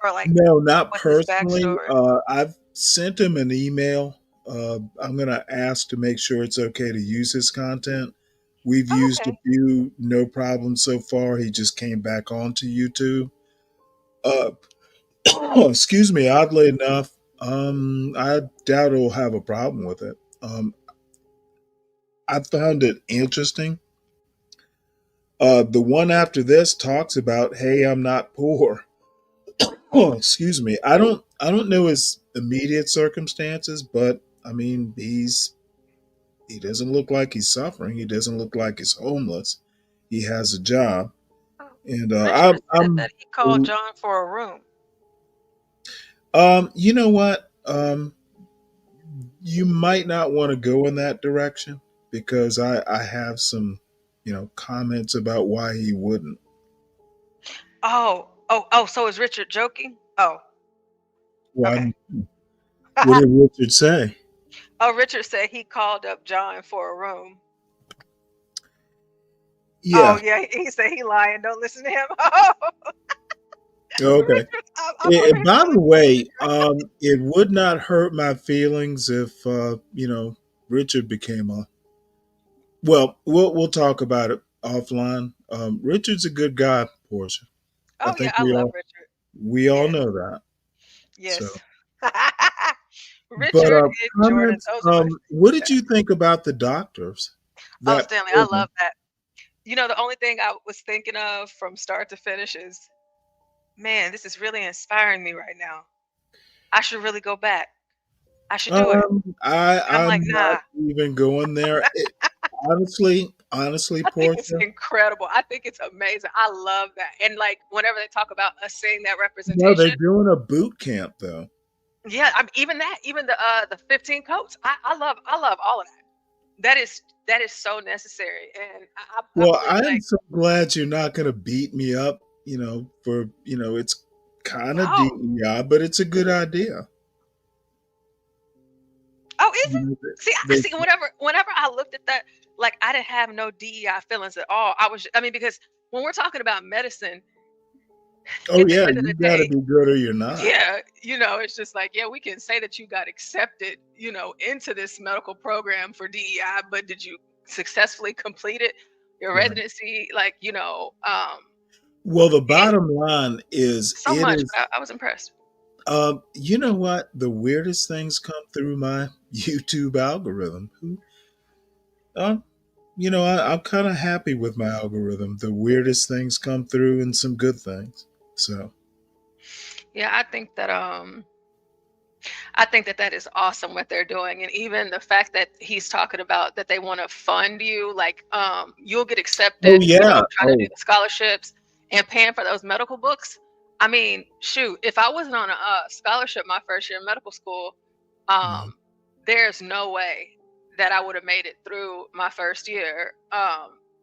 Or like, No, not what's his personally. backstory? I've sent him an email. I'm gonna ask to make sure it's okay to use his content. We've used a few, no problem so far. He just came back onto YouTube. Excuse me. Oddly enough, I doubt he'll have a problem with it. I found it interesting. The one after this talks about, "Hey, I'm not poor." Oh, excuse me. I don't know his immediate circumstances, but I mean, he doesn't look like he's suffering. He doesn't look like he's homeless. He has a job, and Richard said that he called John for a room. You know what? You might not want to go in that direction because I have some, comments about why he wouldn't. Oh, so is Richard joking? Oh. Okay. What did Richard say? Oh, Richard said he called up John for a room. Yeah. Oh, yeah. He said he lying. Don't listen to him. Okay. And by the way, it would not hurt my feelings if Richard became a. Well, we'll talk about it offline. Richard's a good guy, Portia. Oh, yeah, I love Richard. We all know that. Yes. So. Richard and Jordan. What did you think about the doctors? Stanley, I love that. The only thing I was thinking of from start to finish is, man, this is really inspiring me right now. I should really go back. I should do it. I'm like, nah. not even going there. Honestly, I think it's incredible. I think it's amazing. I love that. And like whenever they talk about us seeing that representation. No, they're doing a boot camp though. Yeah, even the 15 coats. I love all of that. That is so necessary. And I am so glad you're not going to beat me up for it's kind of Oh, DEI, but it's a good idea. oh, is You it? know, See, they, see. Whenever I looked at that, like I didn't have no DEI feelings at all. I mean, because when we're talking about medicine, oh at the yeah, end of you the got to day, be good or you're not. yeah, it's just like, yeah, we can say that you got accepted, into this medical program for DEI, but did you successfully complete it? Your Right. residency, Well, the and bottom line is so it much, is. but I was impressed. You know what? The weirdest things come through my YouTube algorithm. Um, I'm kind of happy with my algorithm. The weirdest things come through and some good things. So, Yeah, I think that that is awesome what they're doing, and even the fact that he's talking about that they want to fund you, like you'll get oh accepted, yeah, trying to do oh the scholarships and paying for those medical books. I mean, shoot, if I wasn't on a scholarship my first year in medical school, um, there's no way that I would have made it through my first year,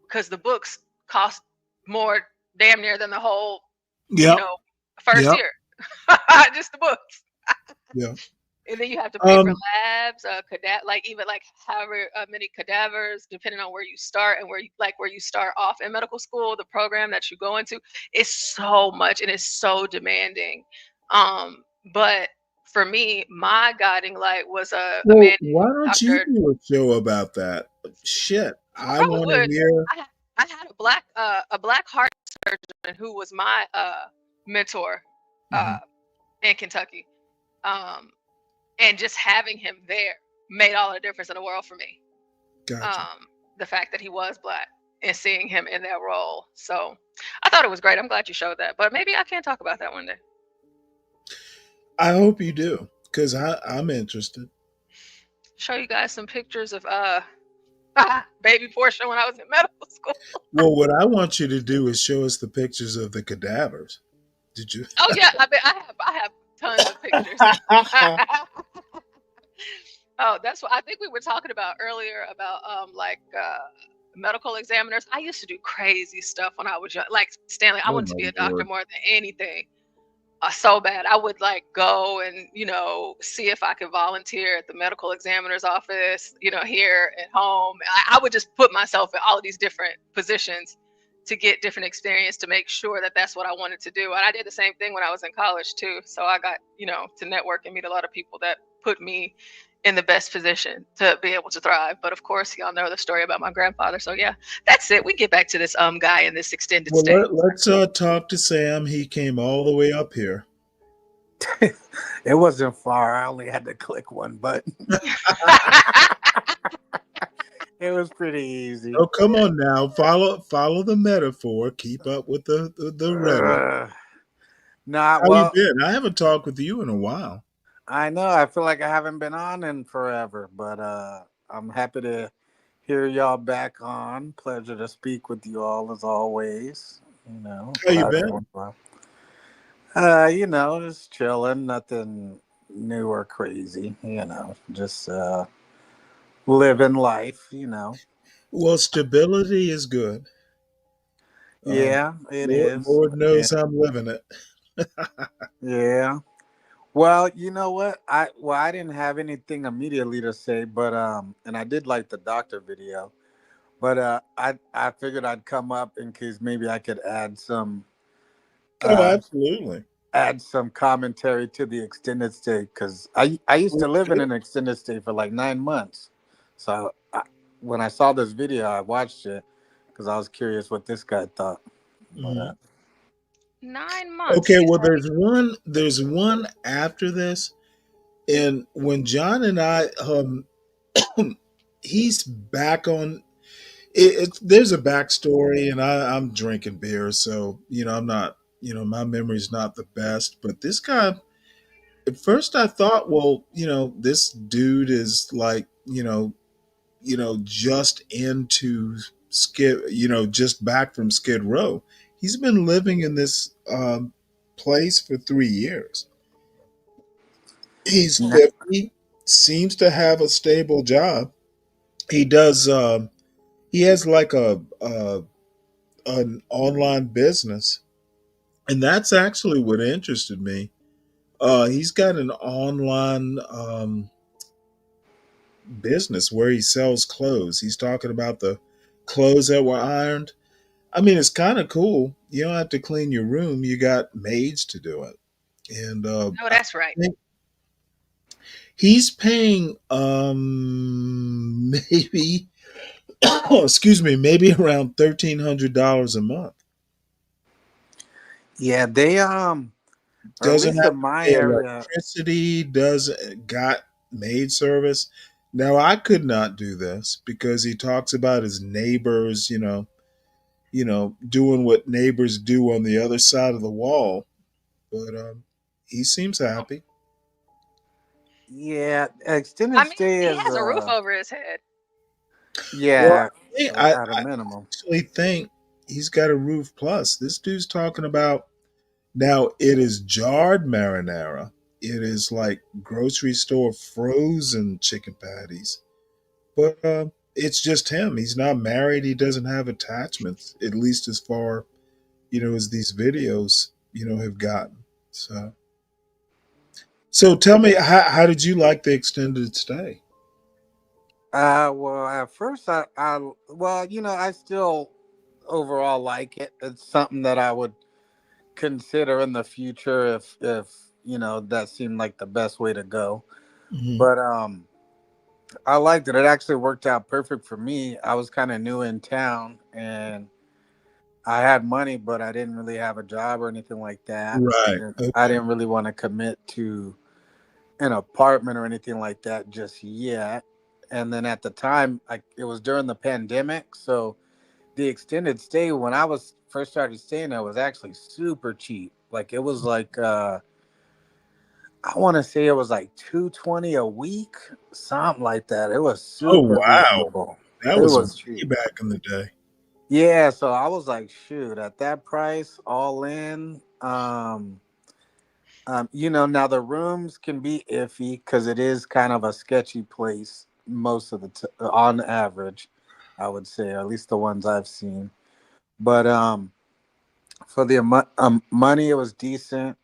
because the books cost more, damn near, than the whole, you yep, know, first yep, year, just the books. yep. And then you have to pay for Um, labs, like even like however many cadavers, depending on where you start and where you start off in medical school, the program that you go into is so much and it's so demanding. Um, but for me, my guiding light was a well, man why named don't you Dr. do a show about that? Shit, I I probably want to would. hear. I had a black heart surgeon who was my mentor uh, Mhm, in Kentucky. Um, and just having him there made all the difference in the world for me. gotcha. um the fact that he was black and seeing him in that role, so I thought it was great. I'm glad you showed that, but maybe I can talk about that one day. I hope you do because I'm interested. Show you guys some pictures of baby Portia when I was in medical school. Well, what I want you to do is show us the pictures of the cadavers. Did you? Oh yeah, I have tons of pictures. Oh, that's what I think we were talking about earlier about medical examiners. I used to do crazy stuff when I was young. Like Stanley, I Oh wanted to my be a doctor lord! more than anything. So bad. I would like go and see if I could volunteer at the medical examiner's office, here at home. I would just put myself in all of these different positions to get different experience to make sure that that's what I wanted to do. And I did the same thing when I was in college too. So I got to network and meet a lot of people that put me in the best position to be able to thrive. But of course, y'all know the story about my grandfather. So yeah, that's it. We get back to this guy in this extended Well, stay. let's talk to Sam. He came all the way up here. It wasn't far. I only had to click one button. It was pretty easy. Oh, come on now. Follow the metaphor. Keep up with the rhetoric. Nah, How you well, been? I haven't talked with you in a while. I know. I feel like I haven't been on in forever, but I'm happy to hear y'all back on. Pleasure to speak with you all as always. How you Glad been? everyone's well. Just chilling, nothing new or crazy. Just living life. Well, stability is good. Yeah, it is. Lord Yeah. knows I'm living it. Yeah. Well, you know what? I didn't have anything immediately to say, but and I did like the doctor video, but I figured I'd come up in case maybe I could Oh, uh absolutely. add some commentary to the extended stay because I used to Well, live in sure. an extended stay for like 9 months. So when I saw this video, I watched it because I was curious what this guy thought. But Mhm. 9 months, Okay, you well, say? there's one after this, and when John and I, he's back on. There's a backstory, and I'm drinking beer, so I'm not. My memory's not the best, but this guy. At first, I thought, well, this dude is like, just into Skid, just back from Skid Row. He's been living in this place for 3 years. He's nah, 50, seems to have a stable job. He does. He has like an online business, And that's actually what interested me. He's got an online business where he sells clothes. He's talking about the clothes that were ironed. I mean, it's kind of cool. You don't have to clean your room. You got maids to do it. And No, I that's right. think he's paying maybe excuse me, maybe around $1,300 a month. Yeah, they or at Doesn't least have in to my pay area. electricity, doesn't got maid service. Now I could not do this because he talks about his neighbors, doing what neighbors do on the other side of the wall. But he seems happy. Yeah, I extended mean, stay he is has a roof over his head. Well, yeah, I at a minimum. actually think he's got a roof plus. This dude's talking about now it is jarred marinara. It is like grocery store frozen chicken patties. But it's just him. He's not married. He doesn't have attachments, at least as far, as these videos, have gotten. So tell me, how did you like the extended stay? Well, at first, well, I still overall like it. It's something that I would consider in the future if that seemed like the best way to go. Mhm. But I liked it. It actually worked out perfect for me. I was kind of new in town and I had money, but I didn't really have a job or anything like that. Right. And I Okay. didn't really want to commit to an apartment or anything like that just yet. And then at the time, it was during the pandemic, so the extended stay when I was first started staying there was actually super cheap. Like it was like I want to say it was like 220 a week, something like that. It was Oh super wow, reasonable. that It was was way cheap. back in the day. Yeah, so I was like, shoot, at that price, all in. Now the rooms can be iffy because it is kind of a sketchy place most of on average, I would say, or at least the ones I've seen. But for the money, it was decent.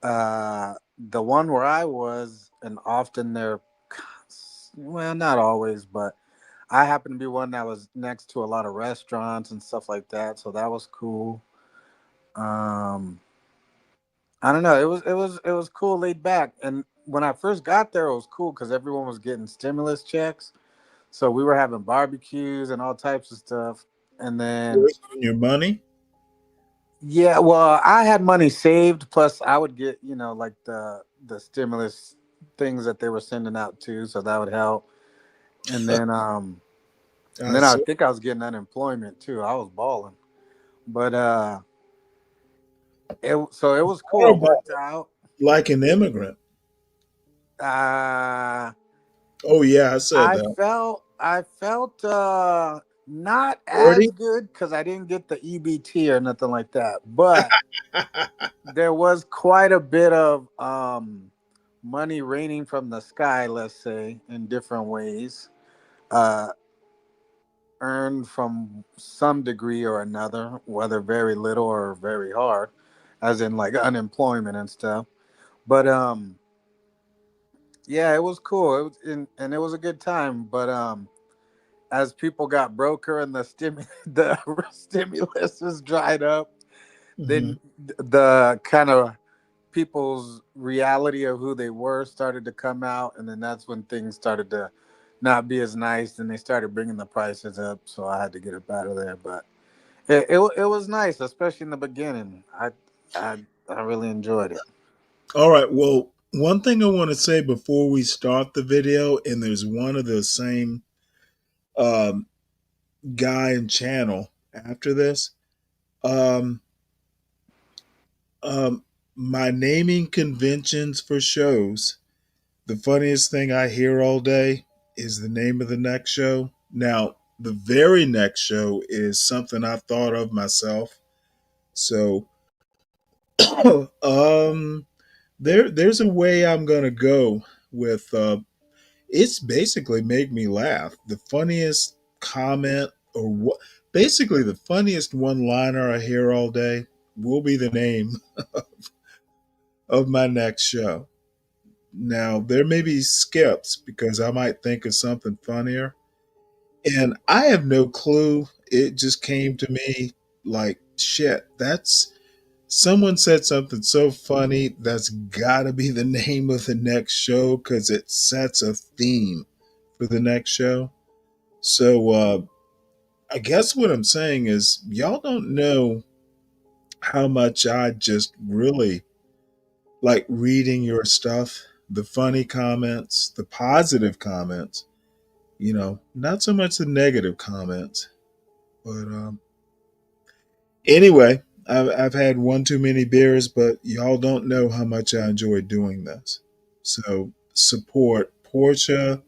The one where I was, and often they're, well, not always, but I happened to be one that was next to a lot of restaurants and stuff like that, so that was cool. Um, I don't know. It was cool, laid back. And when I first got there, it was cool because everyone was getting stimulus checks, so we were having barbecues and all types of stuff. And then, Wasting your money? yeah, well, I had money saved. Plus, I would get like the stimulus things that they were sending out too, so that would help. And then and I then I see. think I was getting unemployment too. I was balling, but it was cool. It Horrible, worked out. like an immigrant. Uh Oh yeah, I said that. I felt not as Dirty. good because I didn't get the EBT or nothing like that. But there was quite a bit of money raining from the sky, let's say, in different ways. Uh Earned from some degree or another, whether very little or very hard, as in like unemployment and stuff. But yeah, it was cool. It was and it was a good time. But as people got broker and the stimulus was dried up, then Mhm. the kind of people's reality of who they were started to come out, and then that's when things started to not be as nice, and they started bringing the prices up. So I had to get up out of there. But it was nice, especially in the beginning. I I really enjoyed it. All right. Well, one thing I want to say before we start the video, and there's one of the same um, guy and channel after this. Um, um, my naming conventions for shows. The funniest thing I hear all day is the name of the next show. Now, the very next show is something I thought of myself. So, um, there's a way I'm gonna go with. It's basically made me laugh. The funniest comment or what? Basically, the funniest one-liner I hear all day. will be the name of my next show. Now, there may be skips because I might think of something funnier. And I have no clue. It just came to me like, shit, that's someone said something so funny. That's got to be the name of the next show because it sets a theme for the next show. So, I guess what I'm saying is, y'all don't know how much I just really like reading your stuff, the funny comments, the positive comments, not so much the negative comments. But anyway, I've had one too many beers, but y'all don't know how much I enjoy doing this. So support Portia,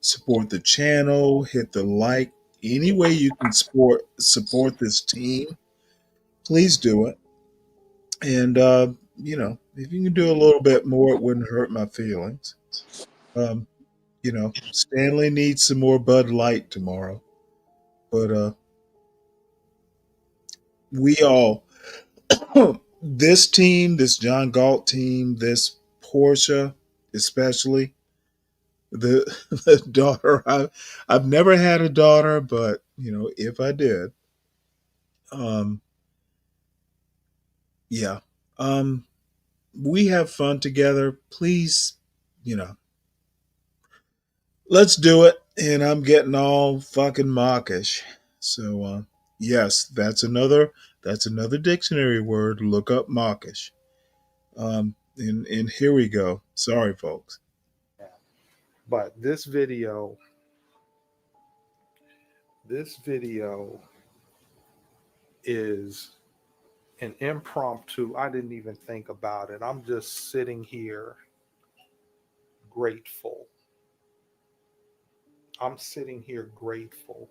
support the channel, hit the like. Any way you can support this team, please do it. And if you can do a little bit more, it wouldn't hurt my feelings. Um, Stanley needs some more Bud Light tomorrow. But we all this team, this John Galt team, this Portia, especially the the daughter. I've never had a daughter, but if I did, um, yeah, um, we have fun together. Please, you know, let's do it. And I'm getting all fucking mawkish. So, yes, that's another dictionary word. Look up mawkish. And here we go. Sorry, folks. But this video is an impromptu. I didn't even think about it. I'm just sitting here grateful. I'm sitting here grateful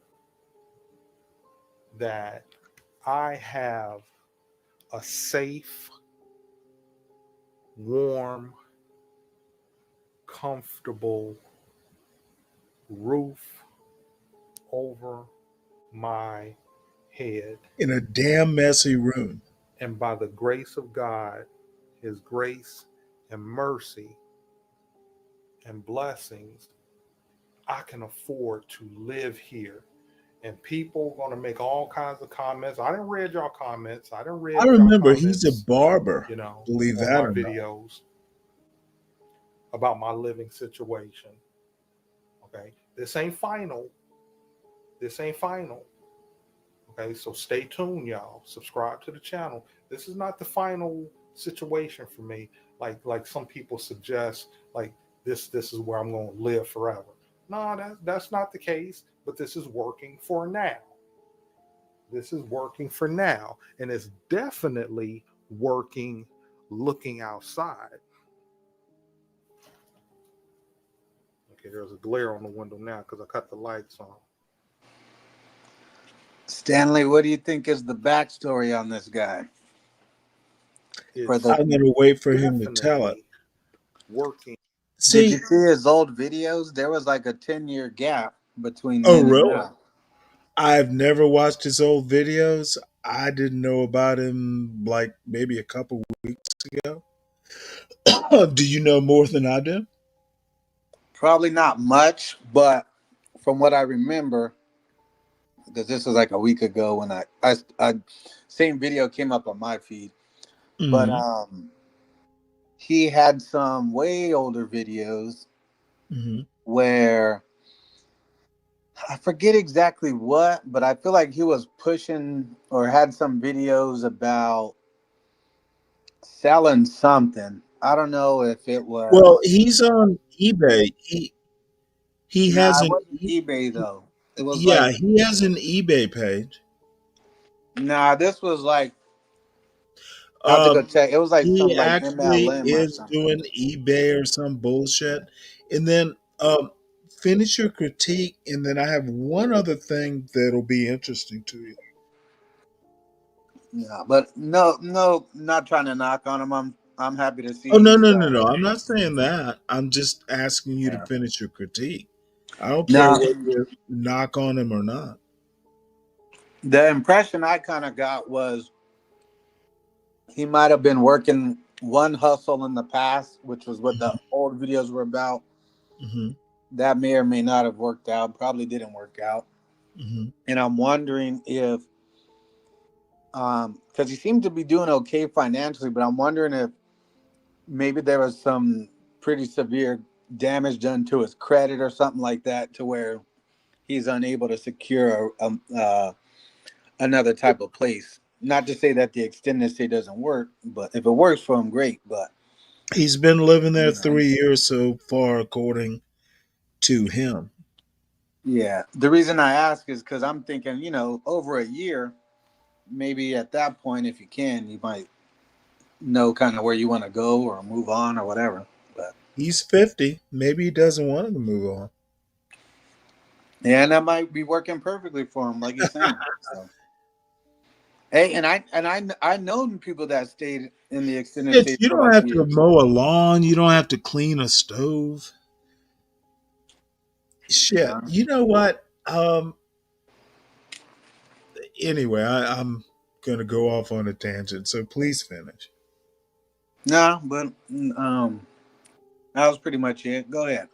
that I have a safe, warm, comfortable roof over my head. In a damn messy room. And by the grace of God, His grace and mercy and blessings, I can afford to live here. And people are going to make all kinds of comments. I didn't read y'all comments. I remember he's a barber. Believe on that my or not. videos about my living situation. Okay, this ain't final. Okay, so stay tuned, y'all. Subscribe to the channel. This is not the final situation for me. Like some people suggest, like this is where I'm going to live forever. No, that's not the case. But this is working for now. This is working for now, and it's definitely working looking outside. Okay, there's a glare on the window now because I cut the lights on. Stanley, what do you think is the backstory on this guy? I'm going to wait for him to tell it. Working. Did you see his old videos? There was like a 10-year gap between then and really? now. I've never watched his old videos. I didn't know about him like maybe a couple weeks ago. Do you know more than I do? Probably not much, but from what I remember, because this was like a week ago when I same video came up on my feed, but he had some way older videos where I forget exactly what, but I feel like he was pushing or had some videos about selling something. I don't know if it was. Well, he's on eBay. He has it an wasn't eBay though. It was yeah, like he has an eBay page. this was like I have to go check. It was like some He like actually MLM or is something. doing eBay or some bullshit. And then finish your critique, and then I have one other thing that'll be interesting to you. Yeah, but no, not trying to knock on him. I'm happy to see. Oh no! I'm not saying that. I'm just asking you to Yeah. finish your critique. I don't care No. whether you knock on him or not. The impression I kind of got was he might have been working one hustle in the past, which was what the old videos were about. Mm-hmm. That may or may not have worked out. Probably didn't work out. Mm-hmm. And I'm wondering if, because he seemed to be doing okay financially, but I'm wondering if maybe there was some pretty severe damage done to his credit or something like that, to where he's unable to secure another type of place. Not to say that the extended stay doesn't work, but if it works for him, great. But He's been living there you know, 3 years so far, according to him. yeah. The reason I ask is because I'm thinking, over a year, maybe at that point, if you can, you might know kind of where you want to go or move on or whatever. But He's 50. Maybe he doesn't want to move on. yeah, and that might be working perfectly for him, like he's saying. So. Hey, and I known people that stayed in the extended Shit, stay you for don't like have to years. mow a lawn. You don't have to clean a stove. Shit, you know what? Anyway, I'm going to go off on a tangent, so please finish. No, but that was pretty much it. Go ahead.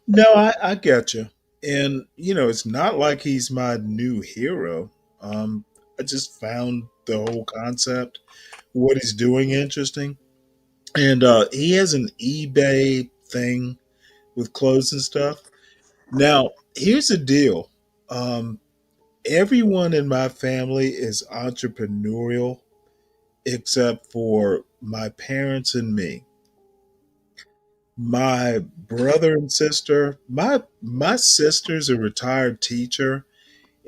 No, I get you. And, it's not like he's my new hero. I just found the whole concept, what he's doing, interesting. And he has an eBay thing with clothes and stuff. Now, here's the deal. Um, Everyone in my family is entrepreneurial except for my parents and me. My brother and sister, my sister's a retired teacher,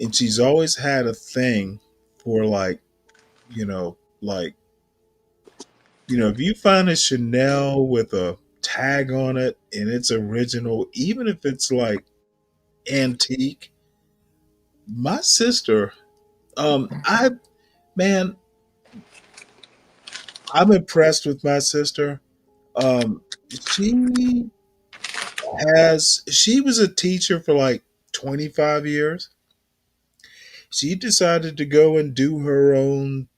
and she's always had a thing for like if you find a Chanel with a tag on it and it's original, even if it's like antique, my sister, I man, I'm impressed with my sister. She she was a teacher for like 25 years. She decided to go and do her own.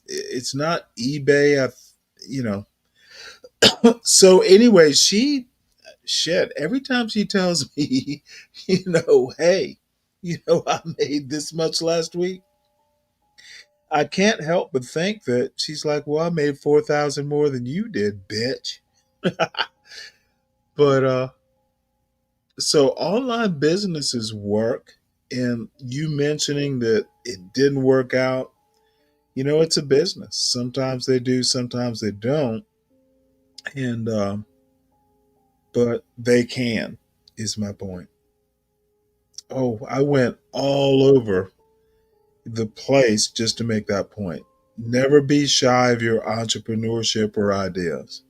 It's not eBay. You know. So anyway, she shit. Every time she tells me, hey, I made this much last week. I can't help but think that she's like, well, I made 4,000 more than you did, bitch. But so online businesses work, and you mentioning that it didn't work out, it's a business. Sometimes they do, sometimes they don't, and but they can, is my point. Oh, I went all over the place just to make that point. Never be shy of your entrepreneurship or ideas.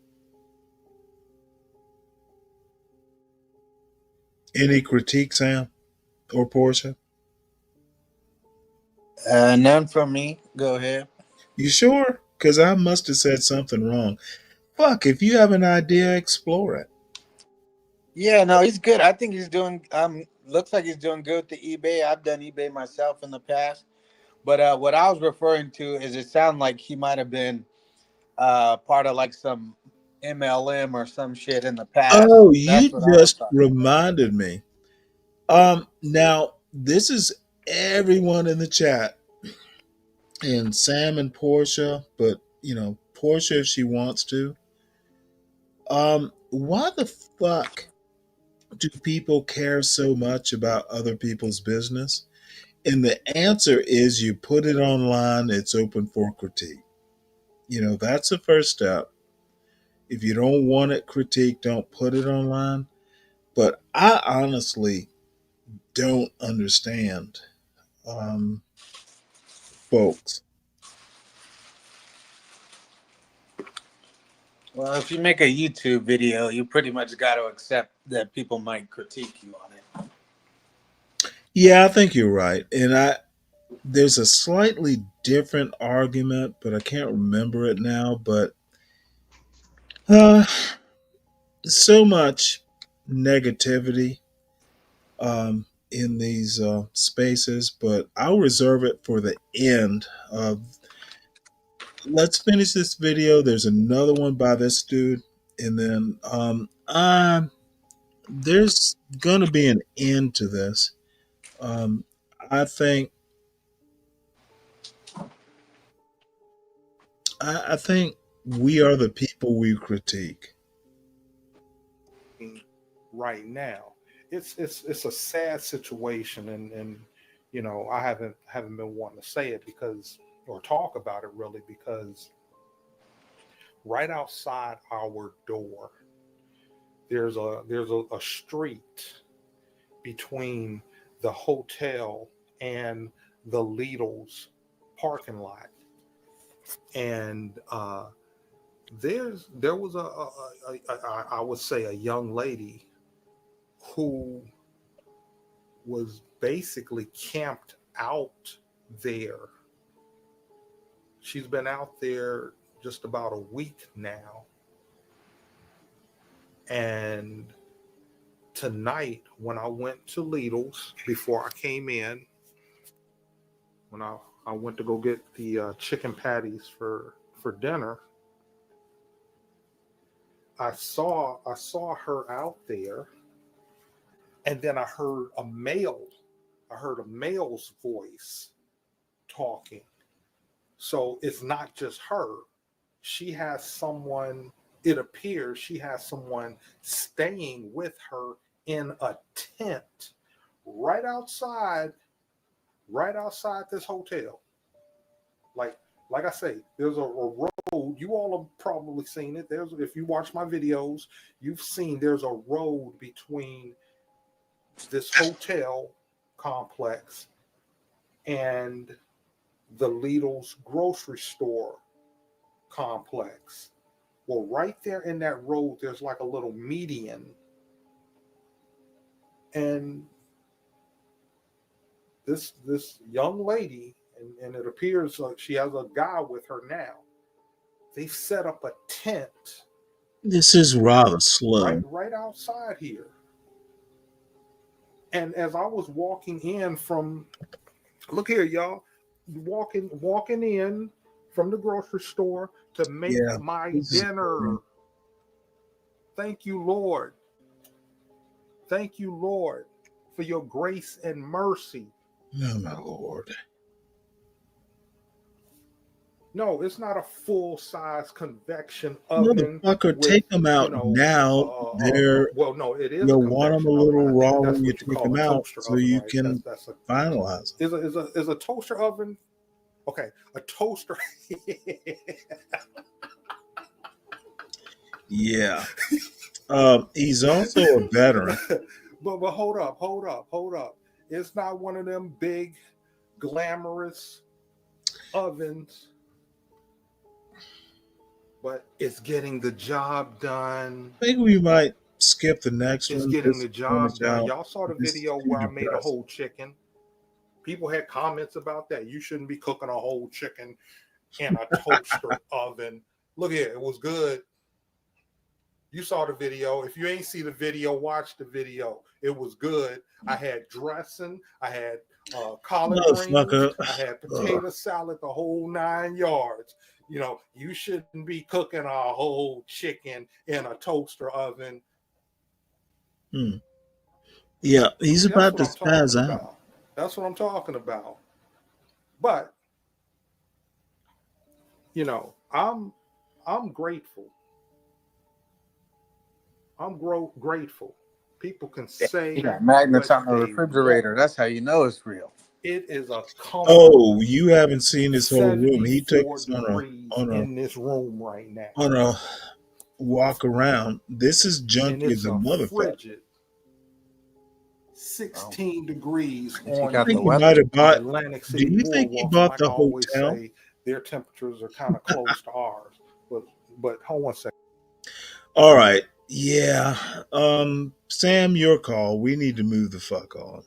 Any critique, Sam or Portia? None from me. Go ahead. You sure? Because I must have said something wrong. Fuck, if you have an idea, explore it. Yeah, no, he's good. I think he's doing. Looks like he's doing good with the eBay. I've done eBay myself in the past, but what I was referring to is it sounded like he might have been part of like some MLM or some shit in the past. Oh, you That's what I was just talking about. reminded me. Now this is everyone in the chat, and Sam and Portia, but Portia if she wants to. Why the fuck do people care so much about other people's business? And the answer is you put it online, it's open for critique. That's the first step. If you don't want it critiqued, don't put it online. But I honestly don't understand um, folks. Well, if you make a YouTube video, you pretty much got to accept that people might critique you on it. Yeah, I think you're right. And there's a slightly different argument, but I can't remember it now. But uh, so much negativity in these spaces, but I'll reserve it for the end of let's finish this video. There's another one by this dude, and then there's gonna be an end to this. Um, I think I think we are the people we critique. Right now, it's a sad situation, and you know, I haven't been wanting to say it because, or talk about it really, because right outside our door there's a street between the hotel and the Lidl's parking lot, and there was I would say a young lady who was basically camped out there. She's been out there just about a week now. And tonight, when I went to Lidl's before I came in, when I went to go get the chicken patties for dinner, I saw her out there, and then I heard a male's voice talking. So it's not just her. She has someone, it appears she has someone staying with her in a tent right outside this hotel. Like I say, there's a road. You all have probably seen it. If you watch my videos, you've seen there's a road between this hotel complex and the Lidl's grocery store complex. Well, right there in that road, there's like a little median. And this young lady, and it appears like she has a guy with her now, they've set up a tent This is rather slow. right outside here. And as I was walking in from, look here, y'all, walking in from the grocery store to make my dinner. Thank you, Lord. Thank you, Lord, for your grace and mercy. Oh, my Lord. No, it's not a full-size convection oven. Motherfucker, With, take them out now. They're well, no, it is a you'll want them a convection oven. little I raw think that's when you what you take call them a out, toaster so oven, you right? can That's a finalize them. is a toaster oven. Okay, a toaster. Yeah. He's also a veteran. but hold up. It's not one of them big, glamorous ovens, but it's getting the job done. I think we might skip the next It's one. getting This the is job done. out. Y'all saw the This is video too where I made a depressing. whole chicken. People had comments about that. You shouldn't be cooking a whole chicken in a toaster oven. Look here, it was good. You saw the video. If you ain't see the video, watch the video. It was good. I had dressing. I had collard greens. I had potato salad, the whole 9 yards. You know, you shouldn't be cooking a whole chicken in a toaster oven. Yeah, he's See, about to spaz out. about. That's what I'm talking about. But you know, I'm grateful. I'm grateful. People can say magnets what on the they refrigerator. want. That's how you know it's real. It is a comfort. Oh, you haven't seen his whole room. He took 74 us in this room right now. on a walk around. This is And junky it's as a a motherfucker. frigid 16 degrees on I think he might have bought. Atlantic Do City you think he boardwalk. bought Like the I always hotel? say, their temperatures are kind of close to ours. But hold on a second. All right. Yeah. Sam, your call. We need to move the fuck on.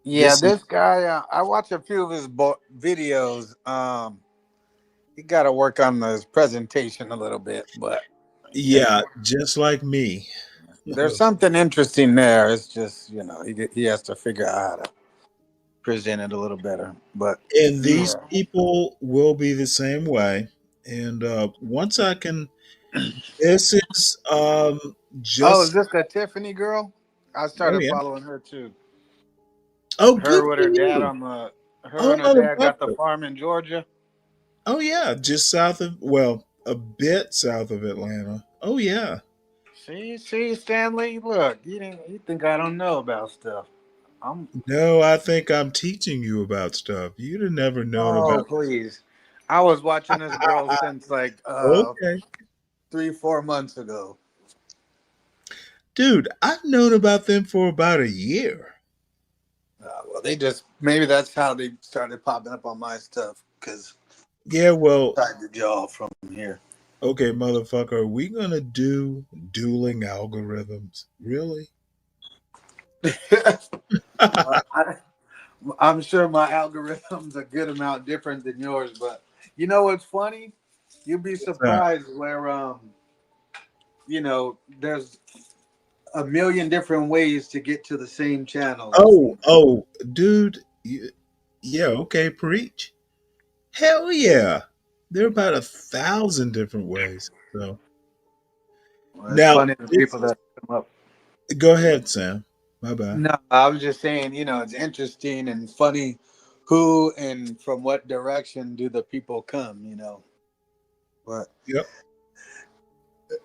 Yeah, this guy. I watch a few of his videos. He got to work on his presentation a little bit, but yeah, just like me. There's something interesting there. It's just he has to figure out how to presented a little better. But And these yeah. people will be the same way. And once I can, this is Oh, is just, this the Tiffany girl? I oh started yeah. following her too. Oh, good Her with for her dad you. on the. Her Oh, and her dad got the motherfucker. farm in Georgia. Oh yeah, just south of, well, a bit south of Atlanta. Oh yeah. See, Stanley. Look, you think I don't know about stuff? I'm. No, I think I'm teaching you about stuff you'd have never known Oh, about. please. I was watching this girl since like Okay. 3-4 months ago. Dude, I've known about them for about a year. Well, they just maybe that's how they started popping up on my stuff because Yeah, well, inside the jaw from here. okay, motherfucker, are we gonna do dueling algorithms? Really? I, I'm sure my algorithm's a good amount different than yours, but you know what's funny? You'd be What's that? surprised where there's a million different ways to get to the same channel. It Oh, seems. oh, dude. Yeah, okay, preach. Hell yeah. There are about 1,000 different ways. So Well, it's now funny the this people is, that come up. go ahead, Sam. My bad. No, I was just saying, it's interesting and funny who and from what direction do the people come. But Yep.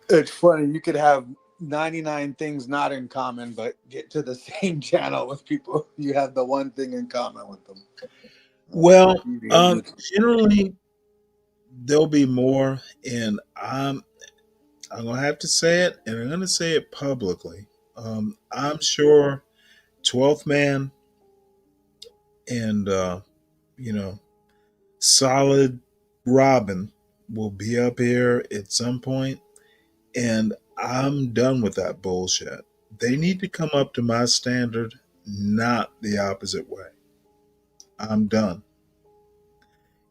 it's funny. You could have 99 things not in common, but get to the same channel with people. You have the one thing in common with them. Well, TV or YouTube. generally there'll be more, and I'm gonna have to say it, and I'm gonna say it publicly. I'm sure 12th Man and you know, Solid Robin will be up here at some point, and I'm done with that bullshit. They need to come up to my standard, not the opposite way. I'm done.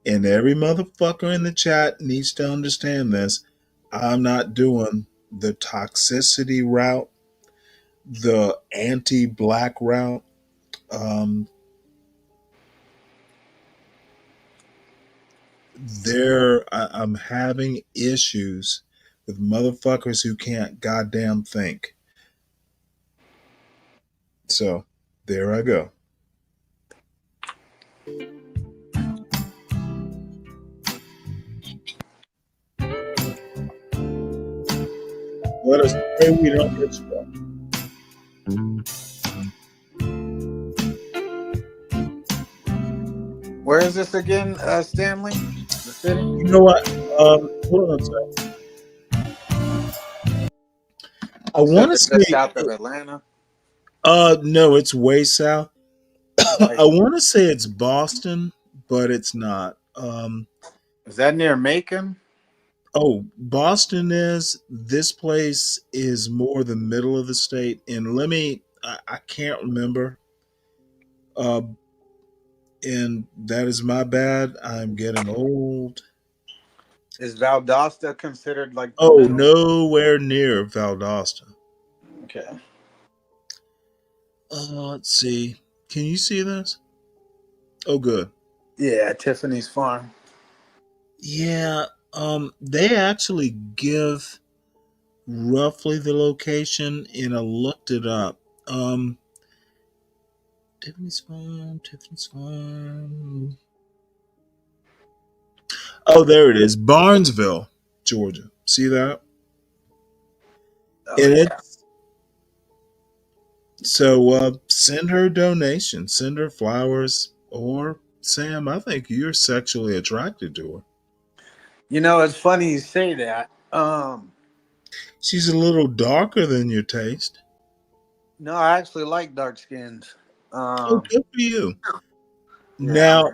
And every motherfucker in the chat needs to understand this. I'm not doing the toxicity route, the anti black route. Um, I'm having issues with motherfuckers who can't goddamn think. So there I go. Let us pray we don't get struck. Where is this again, Stanley? The city? You know what? Hold on a second. I You said want to it's just say, south of Atlanta. no, it's way south. I Like, want to say it's Boston, but it's not. is that near Macon? Oh, Boston is. This place is more the middle of the state, and I can't remember. Uh, and that is my bad. I'm getting old. Is Valdosta considered like the Oh, middle? nowhere near Valdosta. Okay. Let's see. Can you see this? Oh, good. Yeah, Tiffany's farm. Yeah. They actually give roughly the location, and I looked it up. Tiffany's Farm, Tiffany's Farm. Oh, there it is. Barnesville, Georgia. See that? Oh And yeah. it's so send her donations, send her flowers, or Sam, I think you're sexually attracted to her. It's funny you say that. She's a little darker than your taste. No, I actually like dark skins. Oh, good for you. Yeah.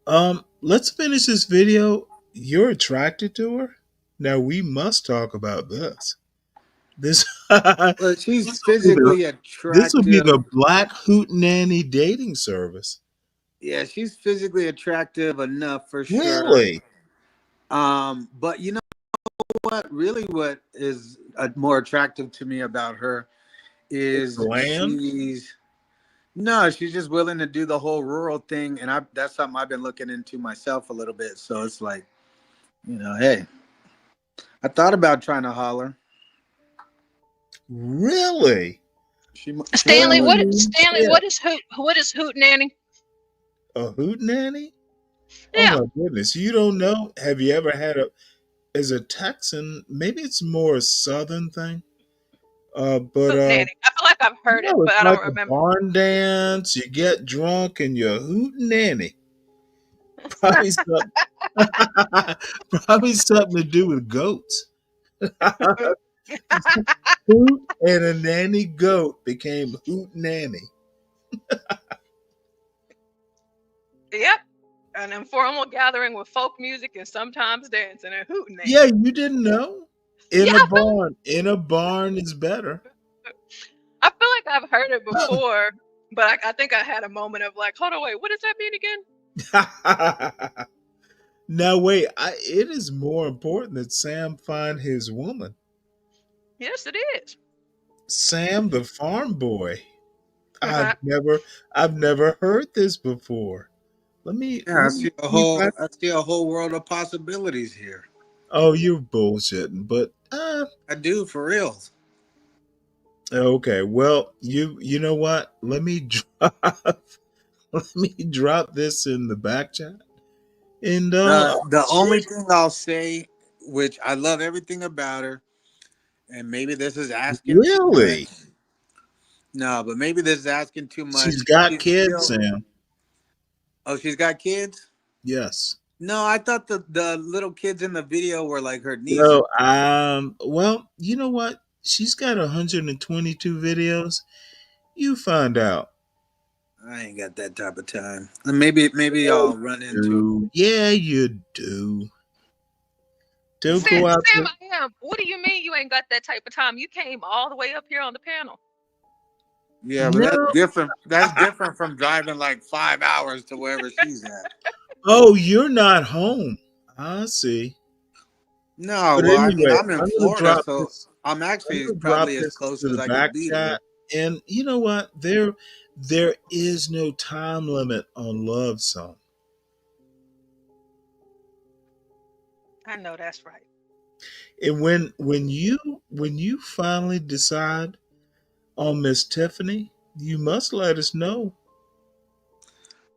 Now, let's finish this video. You're attracted to her? Now we must talk about this. This Well, she's will be the physically this will be the attractive. Black Hootenanny dating service. Yeah, she's physically attractive enough for sure. Really? But you know what? Really, what is more attractive to me about her It's is land? No, she's just willing to do the whole rural thing, and that's something I've been looking into myself a little bit. So it's like, hey, I thought about trying to holler. Really? She might Holy want. Stanley, shit. what is hoot nanny? A hoot nanny? Oh Yeah. my goodness. You don't know? Have you ever had as a Texan, maybe it's more a southern thing. But Hoot nanny. I feel like I've heard it, no, but it's I like don't a remember. barn dance, you get drunk and you're hooting nanny. Probably something probably something to do with goats. Hoot and a nanny goat became hoot nanny. Yep. An informal gathering with folk music and sometimes dancing and hooting. Yeah, you didn't know? Yeah, In a barn is better. I feel like I've heard it before, but I think I had a moment of like, hold on, wait, what does that mean again? Now wait, it is more important that Sam find his woman. Yes, it is. Sam the farm boy. I've Uh-huh. never heard this before. Yeah, Let me see if I, I see a whole world of possibilities here. oh, you're bullshitting, but I do for real. okay. Well, you know what? Let me drop let me drop this in the back chat. And The only thing I'll say, which I love everything about her, and maybe this is asking too really, much. No, but maybe this is asking too she's much. got She's kids, still. Sam. Oh, she's got kids. Yes. No, I thought the little kids in the video were like her nieces. So, well, you know what? She's got 122 videos. You find out. I ain't got that type of time. And maybe I'll run into it. Yeah, you do. Don't Sam, go out Sam, there. I am. What do you mean you ain't got that type of time? You came all the way up here on the panel. Yeah, but that's No. different. That's different from driving like 5 hours to wherever she's at. Oh, you're not home. I see. No, But well, I mean, anyway, I'm in I'm gonna Florida, drop so this. I'm I'm actually gonna drop probably as this close to as the I could back be to her. chat. And you know what? There is no time limit on love song. I know that's right. And when you finally decide on Miss Tiffany, you must let us know.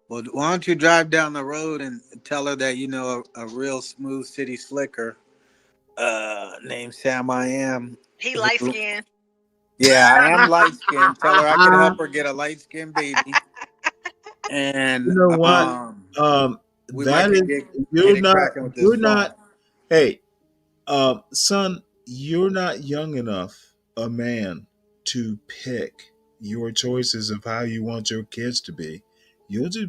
Well, why don't you drive down the road and tell her that you know a real smooth city slicker named Sam I am. He light skinned. Yeah, I am light skinned. Tell her I could help her get a light skinned baby. And You know what? we might That can is get it cracking with this you're farm. not hey, son, you're not young enough a man to pick your choices of how you want your kids to be. You'll just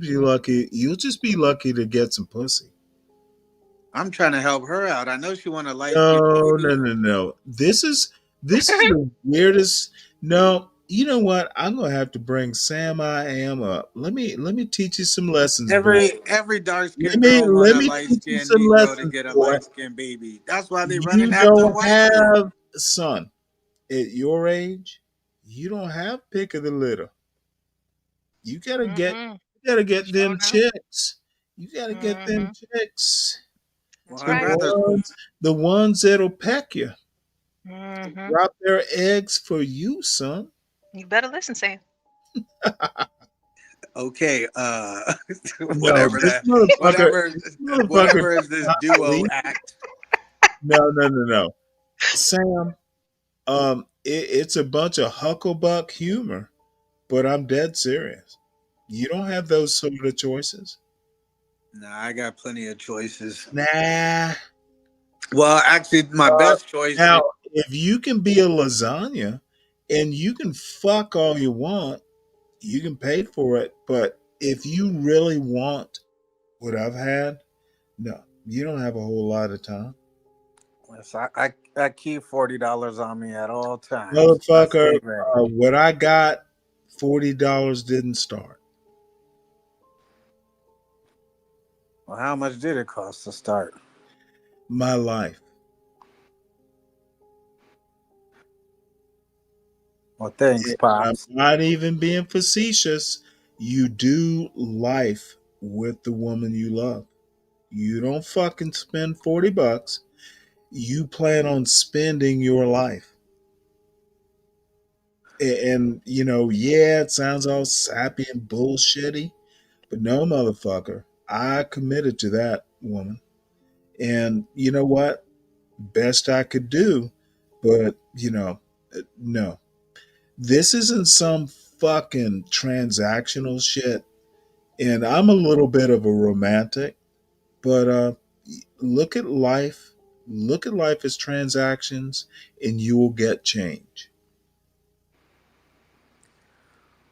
be lucky to get some pussy. I'm trying to help her out. I know she want a light skinned No, baby. no, no, no. This is the weirdest. No, you know what? I'm gonna have to bring Sam I am up. Let me teach you some lessons, boy. Every dark skinned girl want Let a me light teach you skinned some Negro to lessons, get a boy. light skinned baby. That's why they You running after don't white men. have son at your age. You don't have pick of the litter. You gotta get Sure them enough. chicks. You gotta get them chicks. Well, That's I'd right. rather. The ones that'll peck you. Mm-hmm. Drop their eggs for you, son. You better listen, Sam. Okay, No, whatever that, this motherfucker whatever is does this not duo believe. act. No, no, no, no. Sam, it's a bunch of hucklebuck humor, but I'm dead serious. You don't have those sort of choices. Nah, I got plenty of choices. Nah. Well, actually, my best choice Now, is if you can be a lasagna and you can fuck all you want, you can pay for it. But if you really want what I've had, no, you don't have a whole lot of time. yes, I keep $40 on me at all times. I Motherfucker, stay ready. what I got, $40 didn't start. Well, how much did it cost to start? My life. Well, thanks, And I'm Pops. not even being facetious. You do life with the woman you love. You don't fucking spend $40. You plan on spending your life. And you know, yeah, it sounds all sappy and bullshitty, but no, motherfucker, I committed to that woman. And you know what? Best I could do, but you know, no. This isn't some fucking transactional shit. And I'm a little bit of a romantic, but look at life, look at life as transactions, and you will get change.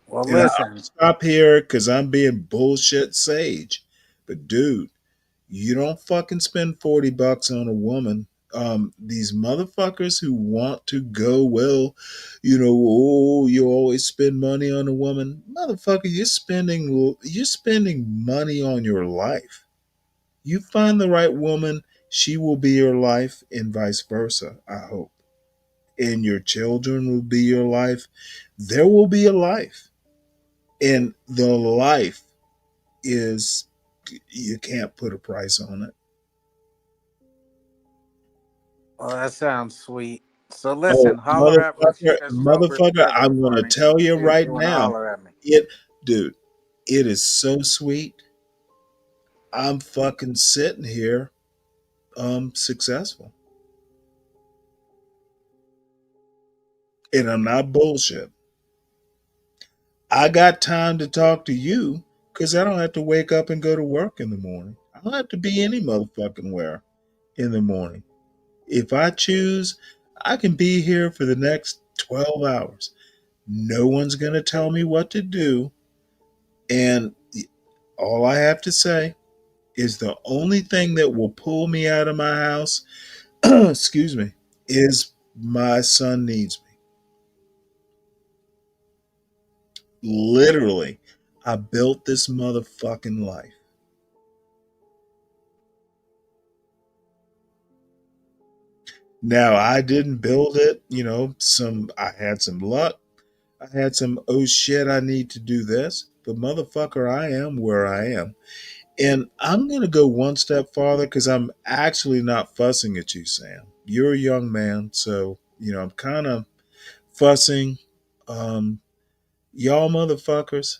Well, And I'll listen. stop here because I'm being bullshit sage. But dude, you don't fucking spend $40 on a woman. These motherfuckers who want to go, well, you know, oh, you always spend money on a woman. Motherfucker, you're spending money on your life. You find the right woman, she will be your life, and vice versa, I hope. And your children will be your life. There will be a life. And the life is, you can't put a price on it. Well, that sounds sweet. So Oh, listen, holler at me motherfucker, as sober as motherfucker, ever I'm for gonna me. tell you See if right you want to now, holler at me. it, dude, it is so sweet. I'm fucking sitting here, successful, and I'm not bullshit. I got time to talk to you because I don't have to wake up and go to work in the morning. I don't have to be any motherfucking where in the morning. If I choose, I can be here for the next 12 hours. No one's gonna tell me what to do, and all I have to say is the only thing that will pull me out of my house, excuse me, is my son needs me. Literally, I built this motherfucking life. Now, I didn't build it, you know, I had some luck. I had some, oh shit, I need to do this. But motherfucker, I am where I am. And I'm going to go one step farther because I'm actually not fussing at you, Sam. You're a young man, so, you know, I'm kind of fussing. Um, y'all motherfuckers,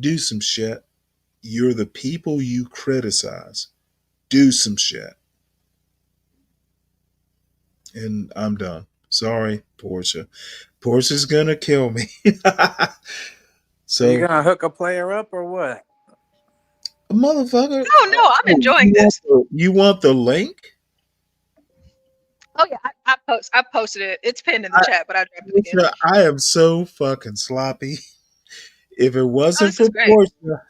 do some shit. You're the people you criticize. Do some shit. And I'm done. Sorry, Portia. Portia's gonna kill me. Are you So, gonna hook a player up or what? motherfucker, No, I'm oh, enjoying this. you want the link? Oh yeah, I posted it. It's pinned in the I, chat, but I dropped it again. Portia, I am so fucking sloppy. If it Oh, wasn't this is for great. Portia,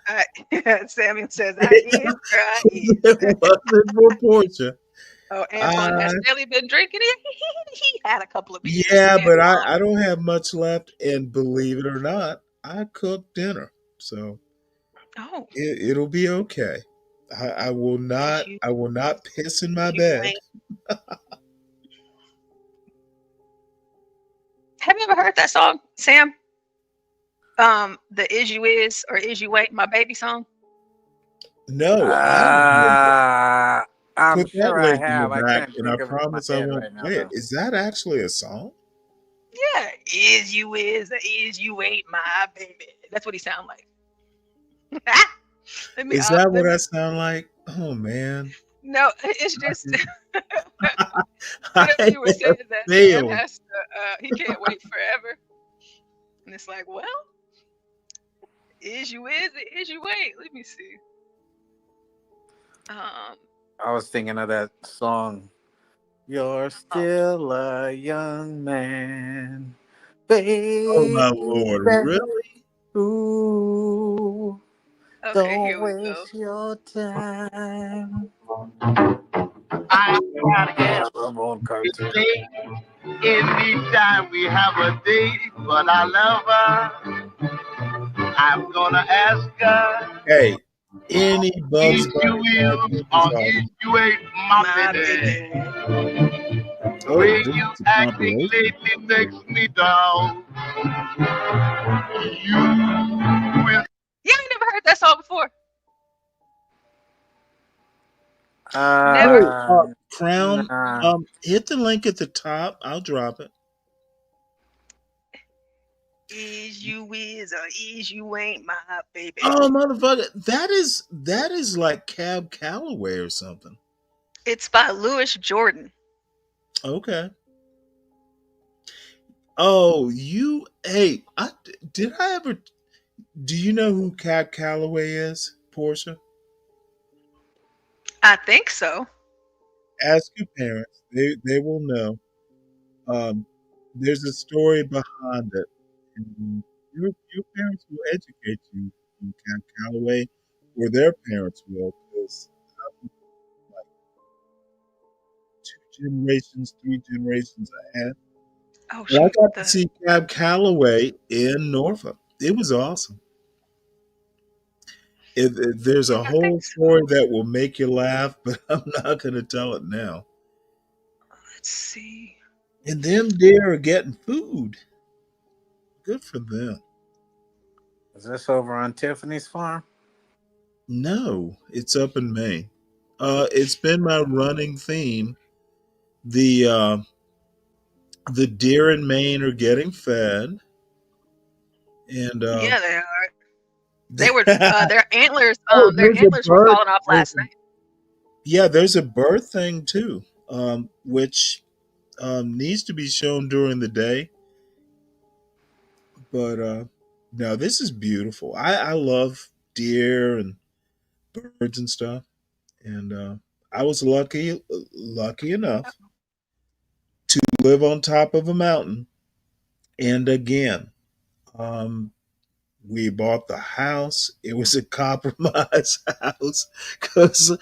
Samuel says, I is where I if is. it wasn't for Portia, Oh, Antoine I has barely been drinking. He had a couple of beers. yeah, but Antoine. I don't have much left, and believe it or not, I cooked dinner, so Oh, it'll be okay. is you I will not piss in my you bed. ain't. Have you ever heard that song, Sam? The Is You Is or Is You Wait, My Baby song? No, I haven't heard that. I'm Put that sure I link in the have. I back, can't and I think of it in my promise I head won't right now, play it. though. Is that actually a song? Yeah. Is you is or is you ain't my baby. That's what he sound like. let me Is that let what me I sound like? Oh man, no, it's just I whenever have you were saying that Sam failed. has to he can't wait forever. And it's like, well, is you is or is you ain't. Let me see. Um I was thinking of that song. You're still a young man, Oh baby. my lord, really? Ooh, okay, don't here we go. waste your time. I gotta get Some old cartoon. today. Anytime we have a date, but I love her. I'm gonna ask her, Hey, any Bugs is Bunny you will cartoon is or is awesome. you ain't my My baby. baby. Oh, way this you is a acting compilation. lately makes me down. You will. Yeah, I never heard that song before. Never. Oh, Uh, Crown. nah. Hit the link at the top. I'll drop it. Is you is or is you ain't my baby? Oh, motherfucker, that is like Cab Calloway or something. It's by Louis Jordan. Okay. Oh, hey, did I ever? Do you know who Cab Calloway is, Portia? I think so. Ask your parents; they will know. Um, there's a story behind it. And your parents will educate you on Cab Calloway, or their parents will, because like 2 generations, 3 generations ahead. Oh But I shoot. got to see Cab Calloway in Norfolk. It was awesome. There's a I whole think so. story that will make you laugh, but I'm not going to tell it now. Let's see. And them deer are getting food. Good for them. Is this over on Tiffany's farm? No, it's up in Maine. It's been my running theme. The deer in Maine are getting fed, and Yeah, they are. They were their antlers. oh, Their there's a antlers were bird. falling off last night. Yeah, there's a bird thing too, which needs to be shown during the day. But no, this is beautiful. I love deer and birds and stuff, and I was lucky enough to live on top of a mountain. And again, um, we bought the house. It was a compromise house because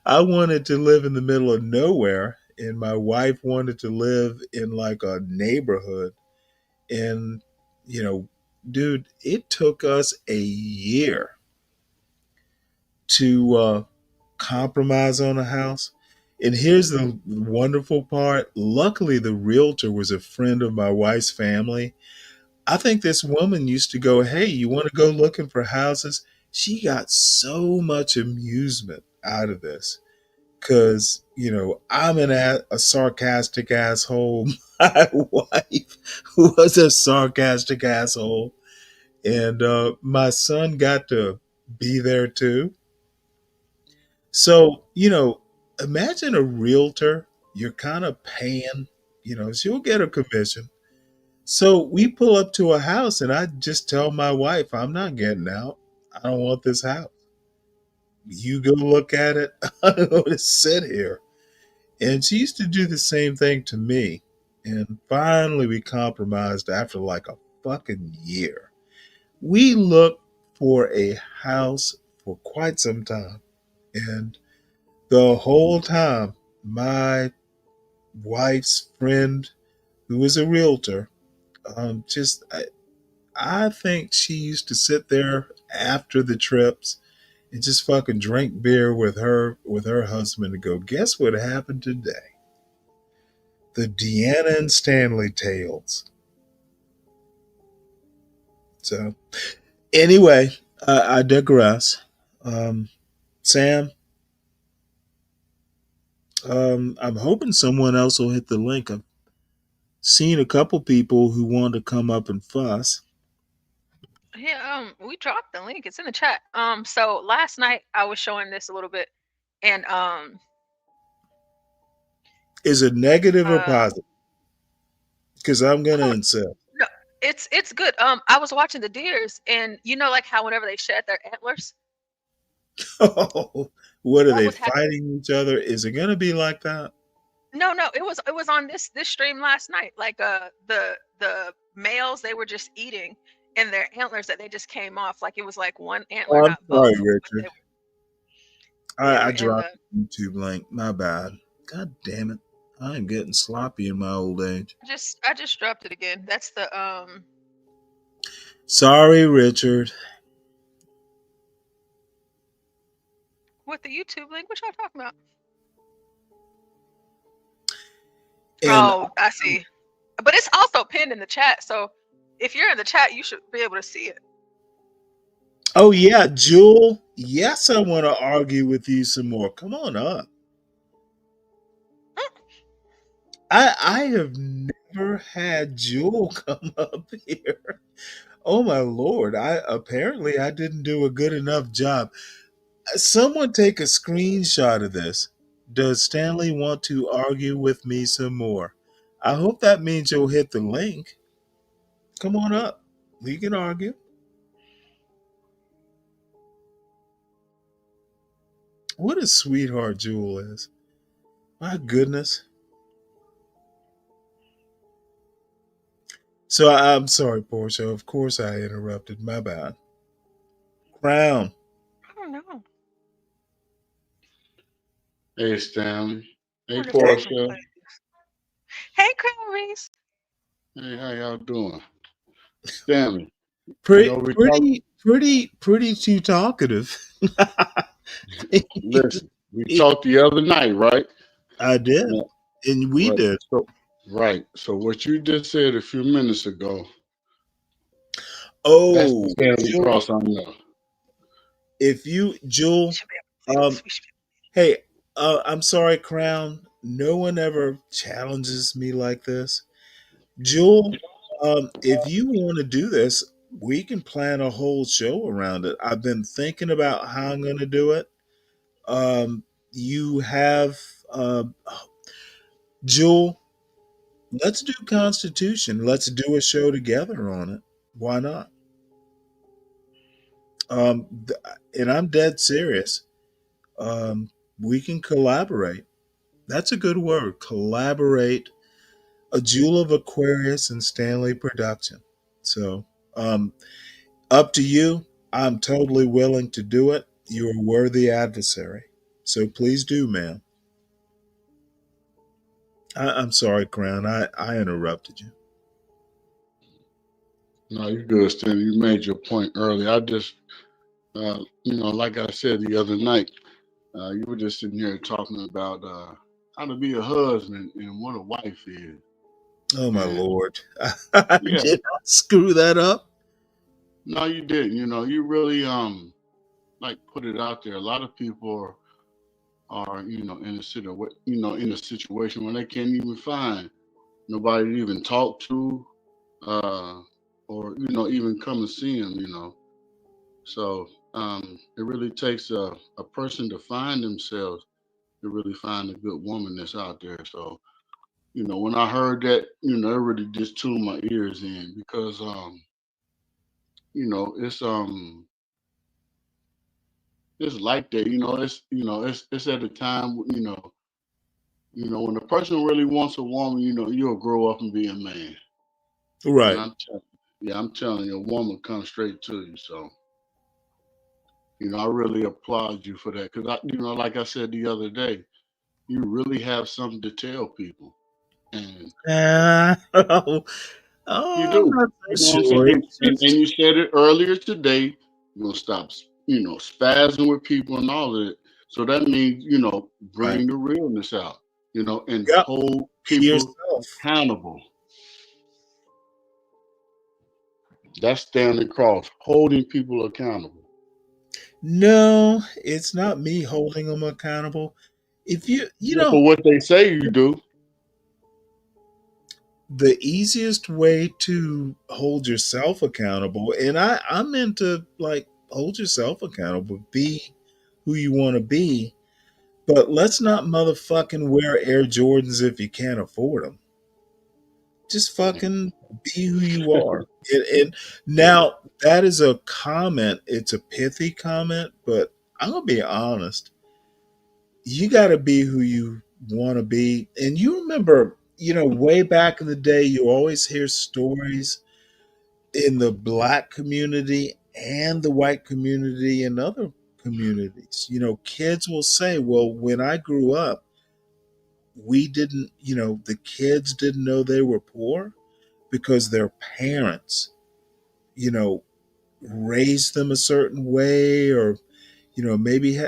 I wanted to live in the middle of nowhere, and my wife wanted to live in like a neighborhood. And dude, it took us a year to compromise on a house. And here's the wonderful part. Luckily, the realtor was a friend of my wife's family. I think this woman used to go, "Hey, you want to go looking for houses?" She got so much amusement out of this because, I'm a sarcastic asshole. My wife was a sarcastic asshole. And my son got to be there too. So, imagine a realtor, you're kind of paying, she'll get a commission. So we pull up to a house and I just tell my wife, I'm not getting out. I don't want this house. You go look at it. I don't want to sit here. And she used to do the same thing to me. And finally we compromised after like a fucking year. We looked for a house for quite some time. And the whole time, my wife's friend, who was a realtor, I think she used to sit there after the trips and just fucking drink beer with her husband and go, guess what happened today? The Deanna and Stanley tales. So anyway, I digress. Um, Sam, I'm hoping someone else will hit the link. I've seen a couple people who want to come up and fuss. Yeah, we dropped the link. It's in the chat. So last night I was showing this a little bit, and Is it negative or uh, positive? Because I'm gonna oh insist. no, it's good. I was watching the deers, and like how whenever they shed their antlers, What are what they was happening? fighting each other? Is it gonna be like that? No, it was on this stream last night. Like the males, they were just eating, and their antlers that they just came off. Like it was like one antler, Oh, I'm not both, sorry, but Richard. they I were in dropped the. the YouTube link. My bad. God damn it. I am getting sloppy in my old age. I just dropped it again. That's the Sorry, Richard. What the YouTube link? What y'all talking about? And Oh, I see. But it's also pinned in the chat. So if you're in the chat, you should be able to see it. oh yeah, Jewel. Yes, I want to argue with you some more. Come on up. I have never had Jewel come up here. Oh my lord! I didn't do a good enough job. Someone take a screenshot of this. Does Stanley want to argue with me some more? I hope that means you'll hit the link. Come on up. We can argue. What a sweetheart Jewel is. My goodness. So I'm sorry, Portia. Of course I interrupted. My bad. Crown. I don't know. Hey, Stanley. I Hey, wonder if I can Portia. play this. Hey, Clarice. Hey, how y'all doing? Stanley, Pretty, we talked. pretty, pretty too talkative. Listen, we talked the other night, right? I did, Yeah. and we Right. did. Right. So what you just said a few minutes ago, that's the Oh, Stanley Jewel, Cross I know. if you, Jewel, um, hey, I'm sorry, Crown. No one ever challenges me like this. Jewel, if you want to do this, we can plan a whole show around it. I've been thinking about how I'm going to do it. You have, Jewel, let's do Constitution. Let's do a show together on it. Why not? And I'm dead serious. We can collaborate. That's a good word. Collaborate. A Jewel of Aquarius and Stanley production. So, up to you. I'm totally willing to do it. You're a worthy adversary. So please do, ma'am. I'm sorry, Crown. I interrupted you. No, you're good, Stanley. You made your point earlier. I just, like I said the other night, you were just sitting here talking about how to be a husband and what a wife is. Oh my And lord! yeah, Did I screw that up? no, you didn't. You really like put it out there. A lot of people are in in a situation where they can't even find nobody to even talk to, uh, or even come and see them. So it really takes a person to find themselves to really find a good woman that's out there. So when I heard that, it really just tuned my ears in because it's like that. It's at a time when a person really wants a woman, you'll grow up and be a man. And Right. I'm telling you, a woman comes straight to you. So I really applaud you for that because like I said the other day, you really have something to tell people, and Oh, you I'm do. not You so know what I'm saying? sure. It's And just you said it earlier today. You're gonna stop, spazzing with people and all of it. So that means, right. bring the realness out, and Yep. hold Be people yourself. accountable. That's standing across, holding people accountable. No, it's not me holding them accountable. If you Yeah, know, for what they say you do. the easiest way to hold yourself accountable, and I'm into like hold yourself accountable, be who you want to be, but let's not motherfucking wear Air Jordans if you can't afford them. Just fucking be who you are. And now that is a comment. It's a pithy comment, but I'm gonna be honest. You got to be who you want to be. And you remember, way back in the day, you always hear stories in the black community and the white community and other communities. Kids will say, well, when I grew up, we didn't, the kids didn't know they were poor because their parents, you know, raised them a certain way or, maybe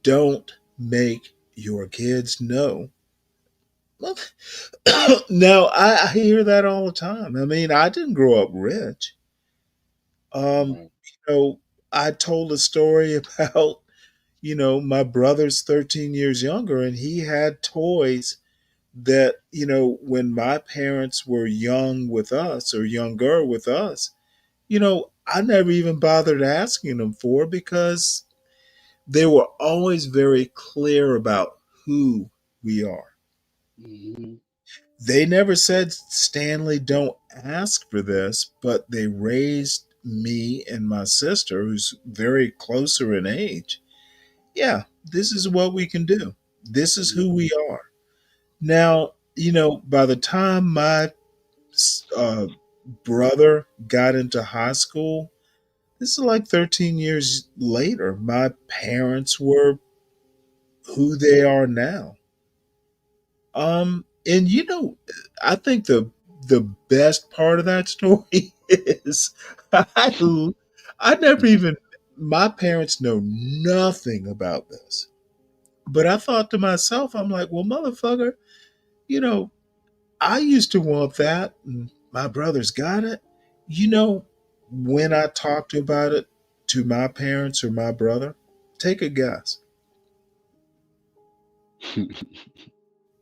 don't make your kids know Well, now I hear that all the time. I mean, I didn't grow up rich. Right. I told a story about, my brother's 13 years younger, and he had toys that, when my parents were young with us or younger with us, I never even bothered asking them for, because they were always very clear about who we are. Hmm. They never said, Stanley, don't ask for this, but they raised me and my sister, who's very closer in age. Yeah, this is what we can do. This is who we are. Now, by the time my uh, brother got into high school, this is like 13 years later, my parents were who they are now. And I think the best part of that story is I never even my parents know nothing about this. But I thought to myself, I'm like, well, motherfucker, you know, I used to want that, and my brothers got it. You know, when I talked about it to my parents or my brother, take a guess.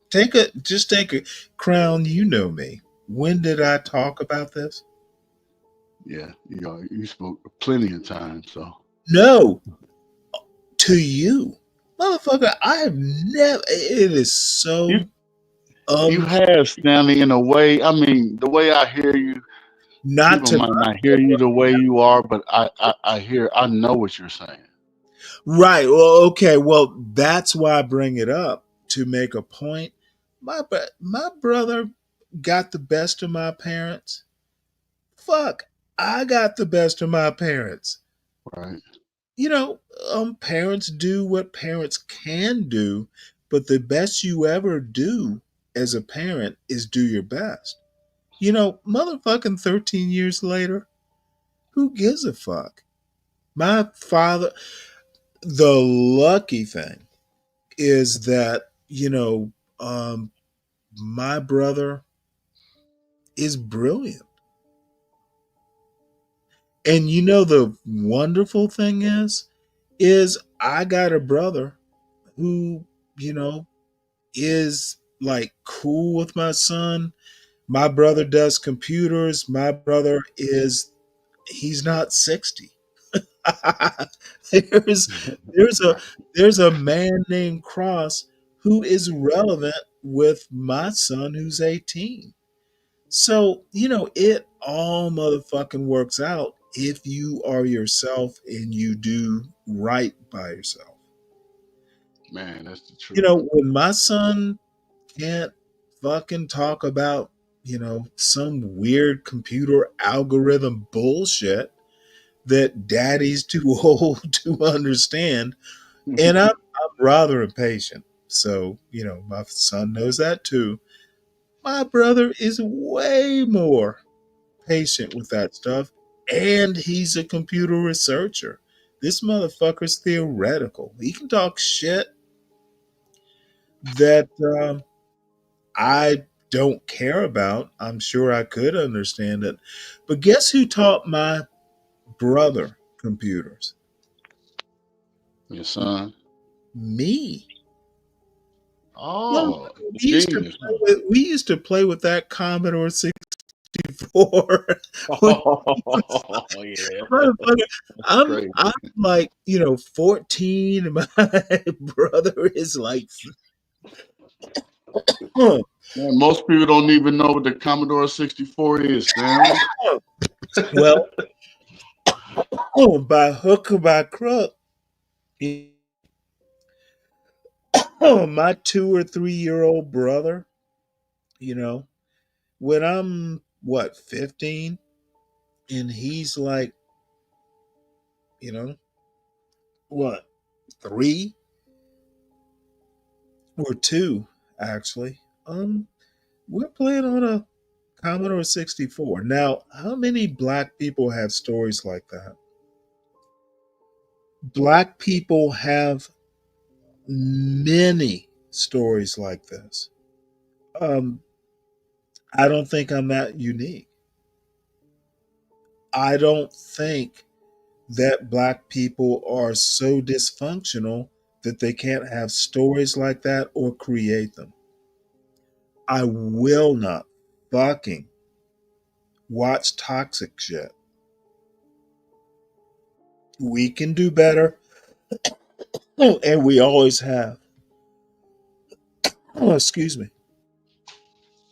Take a Crown, you know me. When did I talk about this? Yeah, you spoke plenty of times, so No, to you. Motherfucker, I have never it is you so you um have Stanley in a way. I mean, the way I hear you, not people to might not hear you the way you are, but I know what you're saying. right. Well, okay, well, that's why I bring it up to make a point. My brother got the best of my parents. Fuck, I got the best of my parents. Right. Parents do what parents can do, but the best you ever do as a parent is do your best. Motherfucking 13 years later, who gives a fuck? My father, the lucky thing is that, my brother is brilliant. And the wonderful thing is I got a brother who, you know, is like cool with my son. My brother does computers. My brother he's not 60. there's there's a there's a man named Cross who is relevant with my son who's 18. So, it all motherfucking works out if you are yourself and you do right by yourself. Man, that's the truth. When my son can't fucking talk about, some weird computer algorithm bullshit that daddy's too old to understand. And I'm rather impatient. So, my son knows that too. My brother is way more patient with that stuff. And he's a computer researcher. This motherfucker's theoretical. He can talk shit that I don't care about. I'm sure I could understand it. But guess who taught my brother computers? Your son. Me. Well, Oh, genius, huh? we used to play with that Commodore 64. when he was Oh, yeah. motherfucker, That's I'm crazy. I'm like, 14 and my brother is like Man, most people don't even know what the Commodore 64 is, Stanley. well, by hook or by crook, my 2 or 3 year old brother, you know, when I'm what 15 and he's like, you know, what 3 or 2 actually, we're playing on a Commodore 64. Now, how many black people have stories like that? Black people have many stories like this. I don't think I'm that unique. I don't think that black people are so dysfunctional that they can't have stories like that or create them. I will not fucking watch toxic shit. We can do better, and we always have. Oh, excuse me.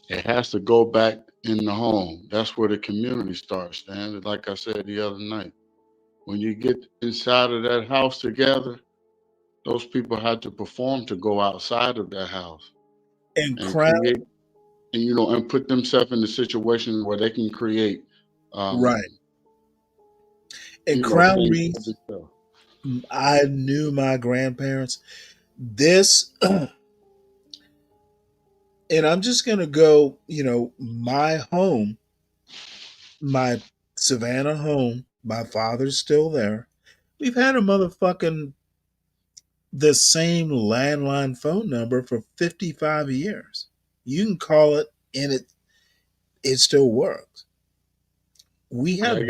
It has to go back in the home. That's where the community starts, Stan. Like I said the other night, when you get inside of that house together, those people had to perform to go outside of that house And and Crown, create, and and put themselves in a situation where they can create, um, right. And Crown things for Reef, themselves. I knew my grandparents. This, and I'm just going to go, my home, my Savannah home, my father's still there. We've had a motherfucking the same landline phone number for 55 years. You can call it and it still works. We Yeah, have I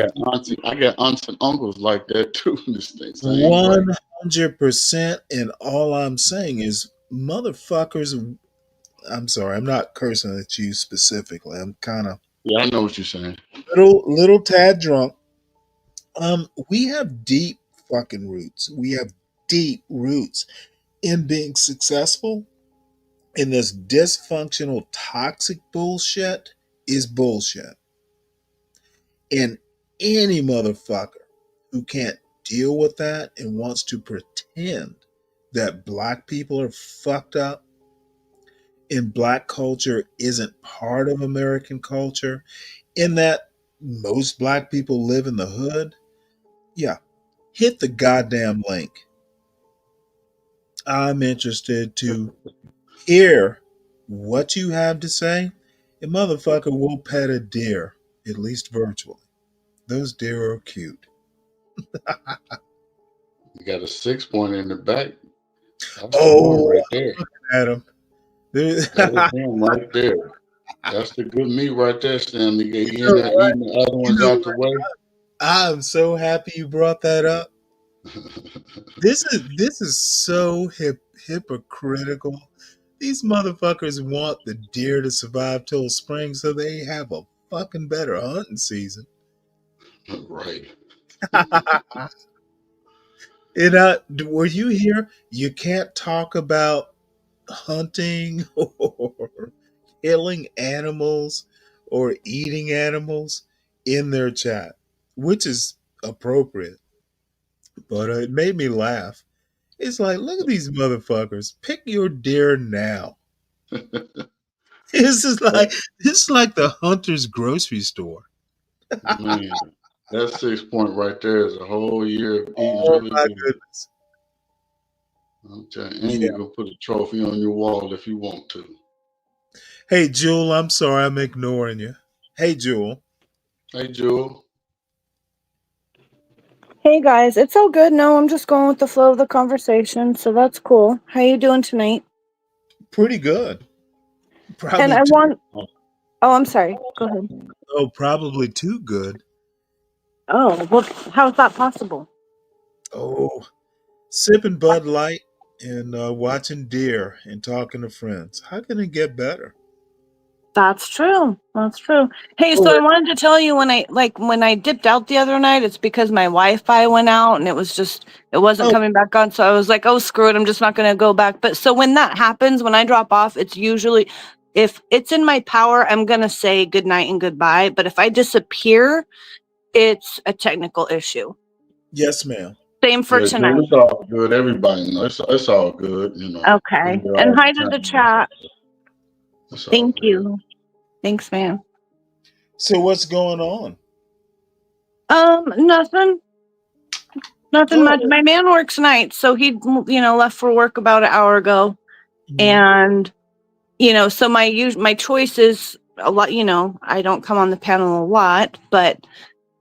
got aunts and uncles like that too in this thing, same way. 100%, and all I'm saying is motherfuckers. I'm sorry, I'm not cursing at you specifically. I'm kind of Yeah, I know what you're saying. little tad drunk. We have deep fucking roots. We have deep roots in being successful. And this dysfunctional, toxic bullshit is bullshit. And any motherfucker who can't deal with that and wants to pretend that black people are fucked up and black culture isn't part of American culture, in that most black people live in the hood, yeah, hit the goddamn link. I'm interested to hear what you have to say. A motherfucker will pet a deer, at least virtually. Those deer are cute. You got a 6 point in the back. That's the one Oh, right there. look at him. That is him right there. That's the good meat right there, Stan. He in know there what? eating the other You ones know out the what? way. I'm so happy you brought that up. This is so hypocritical. These motherfuckers want the deer to survive till spring so they have a fucking better hunting season. Right. Were you here? You can't talk about hunting or killing animals or eating animals in their chat, which is appropriate. But it made me laugh. It's like, look at these motherfuckers. Pick your deer now. This is like the hunter's grocery store. Man, that 6 point right there is a whole year of eating Oh really my good. goodness. I'm telling you, and Yeah. you can put a trophy on your wall if you want to. Hey Jewel, I'm sorry I'm ignoring you. Hey Jewel. Hey, Jewel. Hey guys, it's all good. No, I'm just going with the flow of the conversation, so that's cool. How you doing tonight? Pretty good. And Probably I too, want Oh, I'm sorry. Go ahead. probably too good. Oh, well, how is that possible? Oh, sipping Bud Light and watching deer and talking to friends. How can it get better? That's true. That's true. Hey, so I wanted to tell you when I dipped out the other night, it's because my Wi-Fi went out and it wasn't coming back on. So I was like, oh, screw it. I'm just not going to go back. But so when that happens, when I drop off, it's usually, if it's in my power, I'm going to say good night and goodbye. But if I disappear, it's a technical issue. Yes, ma'am. Same for Yeah, tonight. Jewel, it's all good. Everybody knows. It's all good, Okay. I'm here And all hi the to the time. chat. It's all Thank good. you. Thanks, man. So what's going on? Nothing. Nothing much. My man works nights, so he, left for work about an hour ago, and so my choice is a lot. I don't come on the panel a lot, but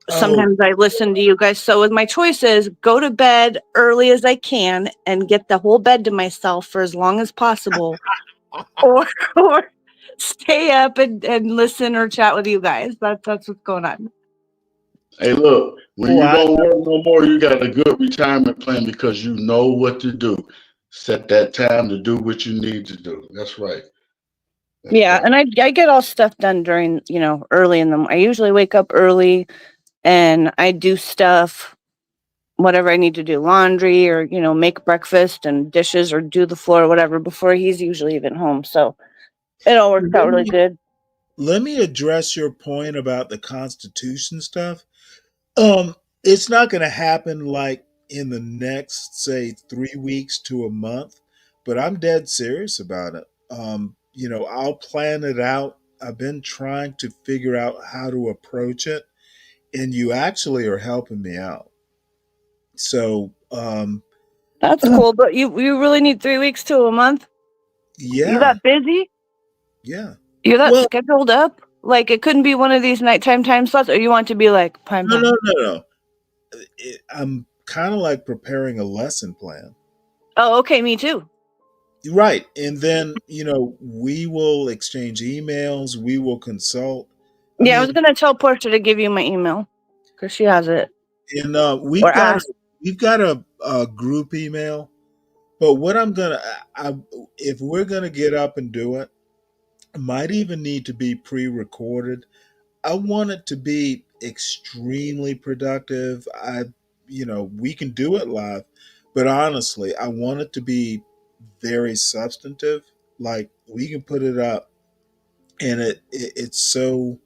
sometimes I listen to you guys. So with my choice is go to bed early as I can and get the whole bed to myself for as long as possible, or stay up and listen or chat with you guys. That's what's going on. Hey, look, when you Well, don't work no more, you got a good retirement plan because you know what to do. Set that time to do what you need to do. That's right. That's Yeah, right. and I get all stuff done during, early in the I usually wake up early and I do stuff, whatever I need to do, laundry or, make breakfast and dishes or do the floor or whatever before he's usually even home. So it all works out let really me, good. let me address your point about the Constitution stuff. Um, it's not going to happen like in the next, say, 3 weeks to a month, but I'm dead serious about it. I'll plan it out. I've been trying to figure out how to approach it, and you actually are helping me out. So, That's cool, but you really need 3 weeks to a month? You yeah, that busy? yeah. You're that Well, scheduled up? Like, it couldn't be one of these nighttime time slots, or you want to be like prime no, time? no, no, no. I'm kind of like preparing a lesson plan. Oh, okay, me too. Right. And then, we will exchange emails, we will consult. I Yeah, I mean, was gonna tell Portia to give you my email because she has it. and Or ask. we've got a group email, but what if we're gonna get up and do it, it might even need to be pre-recorded. I want it to be extremely productive. We can do it live, but honestly, I want it to be very substantive. Like we can put it up, and it's so.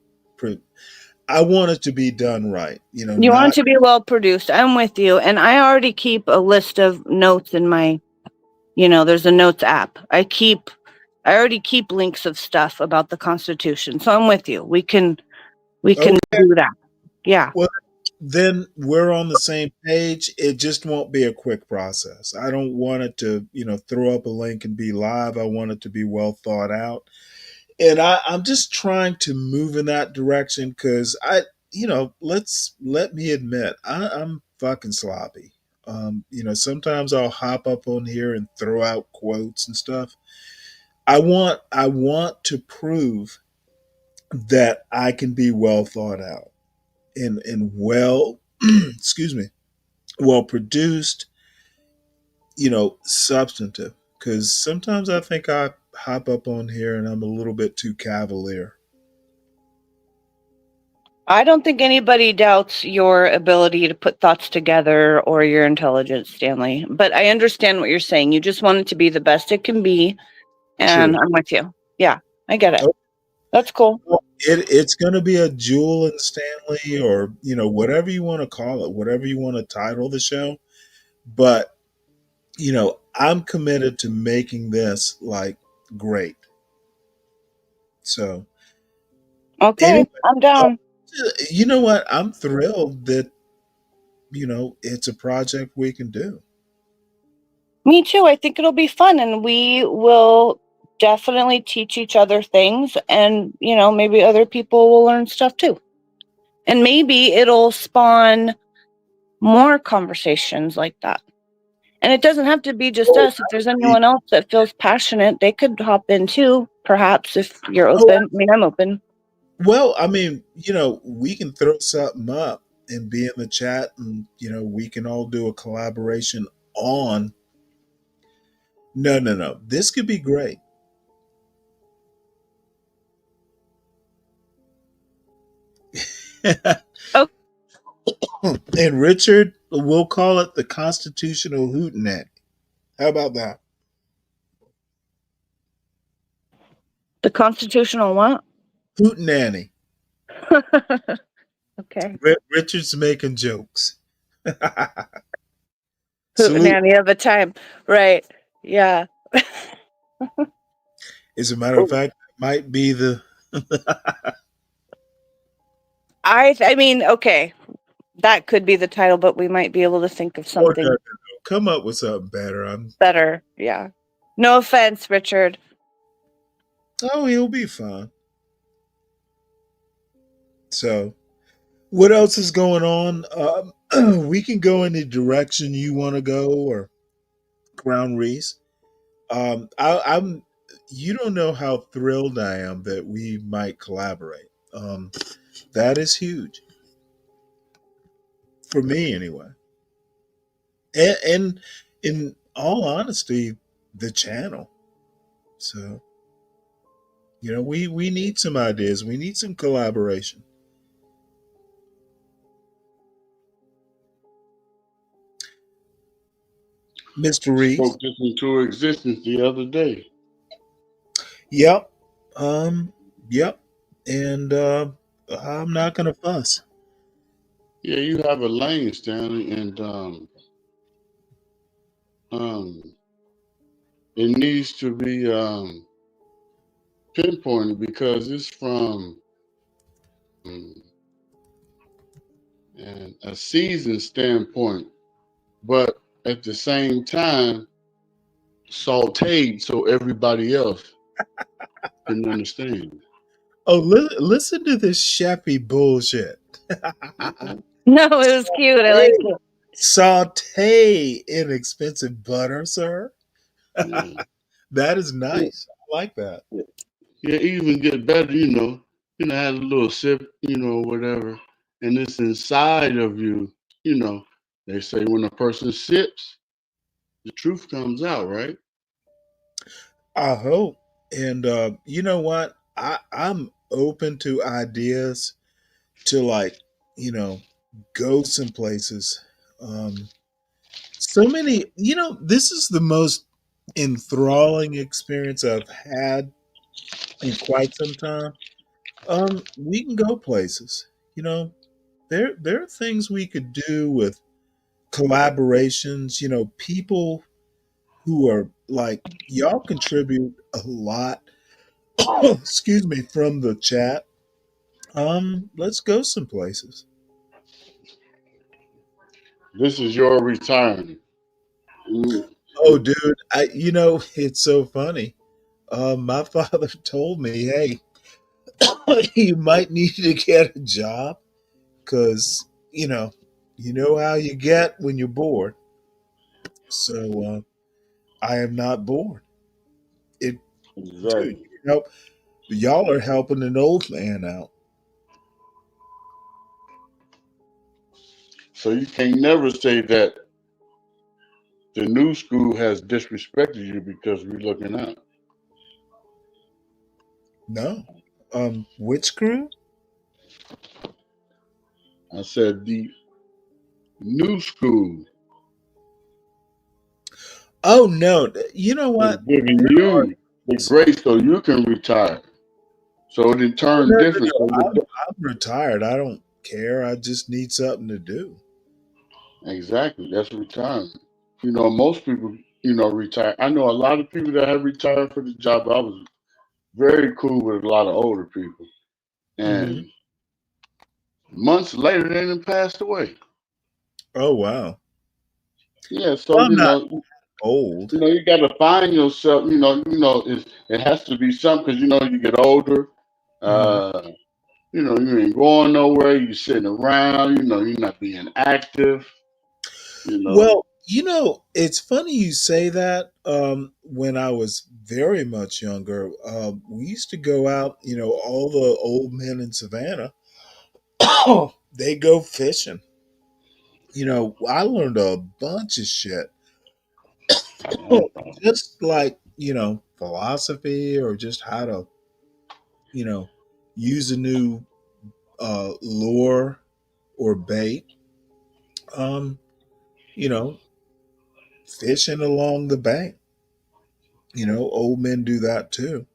I want it to be done right. You want Not it to be well produced. I'm with you, and I already keep a list of notes in my. There's a notes app. I already keep links of stuff about the Constitution, so I'm with you. We can okay. do that. Yeah. Well, then we're on the same page. It just won't be a quick process. I don't want it to, throw up a link and be live. I want it to be well thought out. And I'm just trying to move in that direction because let me admit, I'm fucking sloppy. Sometimes I'll hop up on here and throw out quotes and stuff. I want to prove that I can be well thought out and well, excuse me, well produced, substantive. Because sometimes I think I hop up on here and I'm a little bit too cavalier. I don't think anybody doubts your ability to put thoughts together or your intelligence, Stanley. But I understand what you're saying. You just want it to be the best it can be, and True. I'm with you. Yeah, I get it. Oh, That's cool. well, it's going to be a Jewel and Stanley, or whatever you want to call it, whatever you want to title the show. But I'm committed to making this like great. So Okay, anyway, I'm uh, down. you know what? I'm thrilled that it's a project we can do. Me too. I think it'll be fun, and we will definitely teach each other things, and maybe other people will learn stuff too. And maybe it'll spawn more conversations like that. And it doesn't have to be just Oh, us. If there's anyone else that feels passionate, they could hop in too, perhaps, if you're oh, open. I mean, I'm open. well, I mean, we can throw something up and be in the chat, and we can all do a collaboration on. No, no, no. This could be great. Oh, And Richard, we'll call it the Constitutional Hootenanny. How about that? the constitutional what? Hootenanny. Okay. Richard's making jokes. Salute. Hootenanny of a time. Right. Yeah. As a matter of fact, it might be the. I mean, okay. That could be the title, but we might be able to think of Oh, no, something no, no. Come up with something better. better. Yeah. No offense, Richard. Oh, he'll be fine. So, what else is going on? We can go in the direction you want to go, or Crown Reese. you don't know how thrilled I am that we might collaborate. That is huge for me, anyway. And in all honesty, the channel. So we need some ideas. We need some collaboration. Mr. Reeves. Spoke this into existence the other day. Yep. Yep. And I'm not gonna fuss. Yeah, you have a lane, Stanley, and it needs to be pinpointed because it's from and a season standpoint, but at the same time, sauteed so everybody else can understand. Oh, listen to this chefy bullshit. No, it was cute. I liked it. Saute inexpensive butter, sir. Yeah. That is nice. I like that. Yeah, even get better, have a little sip, whatever, and it's inside of you, They say when a person sips, the truth comes out, right? I hope. And you know what? I'm open to ideas to go some places. So many, this is the most enthralling experience I've had in quite some time. We can go places. There are things we could do with collaborations. People who are like y'all contribute a lot. Excuse me, from the chat. Let's go some places. This is your retirement. Oh, dude, it's so funny. My father told me, "Hey, you might need to get a job because you know how you get when you're bored." So I am not bored. It, dude, Exactly. y'all are helping an old man out. So you can't never say that the new school has disrespected you because we're looking out. No, which crew? I said the new school Oh no, you know is what? giving There are. you the grace so you can retire. So it Oh, turned no, different. no, So no. I'm retired. I don't care. I just need something to do. exactly, that's retirement. Most people, retire. I know a lot of people that have retired for the job. I was very cool with a lot of older people, Hmm. and months later, they done passed away. Oh wow. Yeah, so Well, I'm not old. you got to find yourself. It has to be something because you get older. Hmm. Uh, you ain't going nowhere. You sitting around. You're not being active. Well, it's funny you say that. When I was very much younger, we used to go out. All the old men in Savannah, they go fishing. I learned a bunch of shit, just like philosophy or just how to you know use a new lure or bait. Um, you know, fishing along the bank. Old men do that too.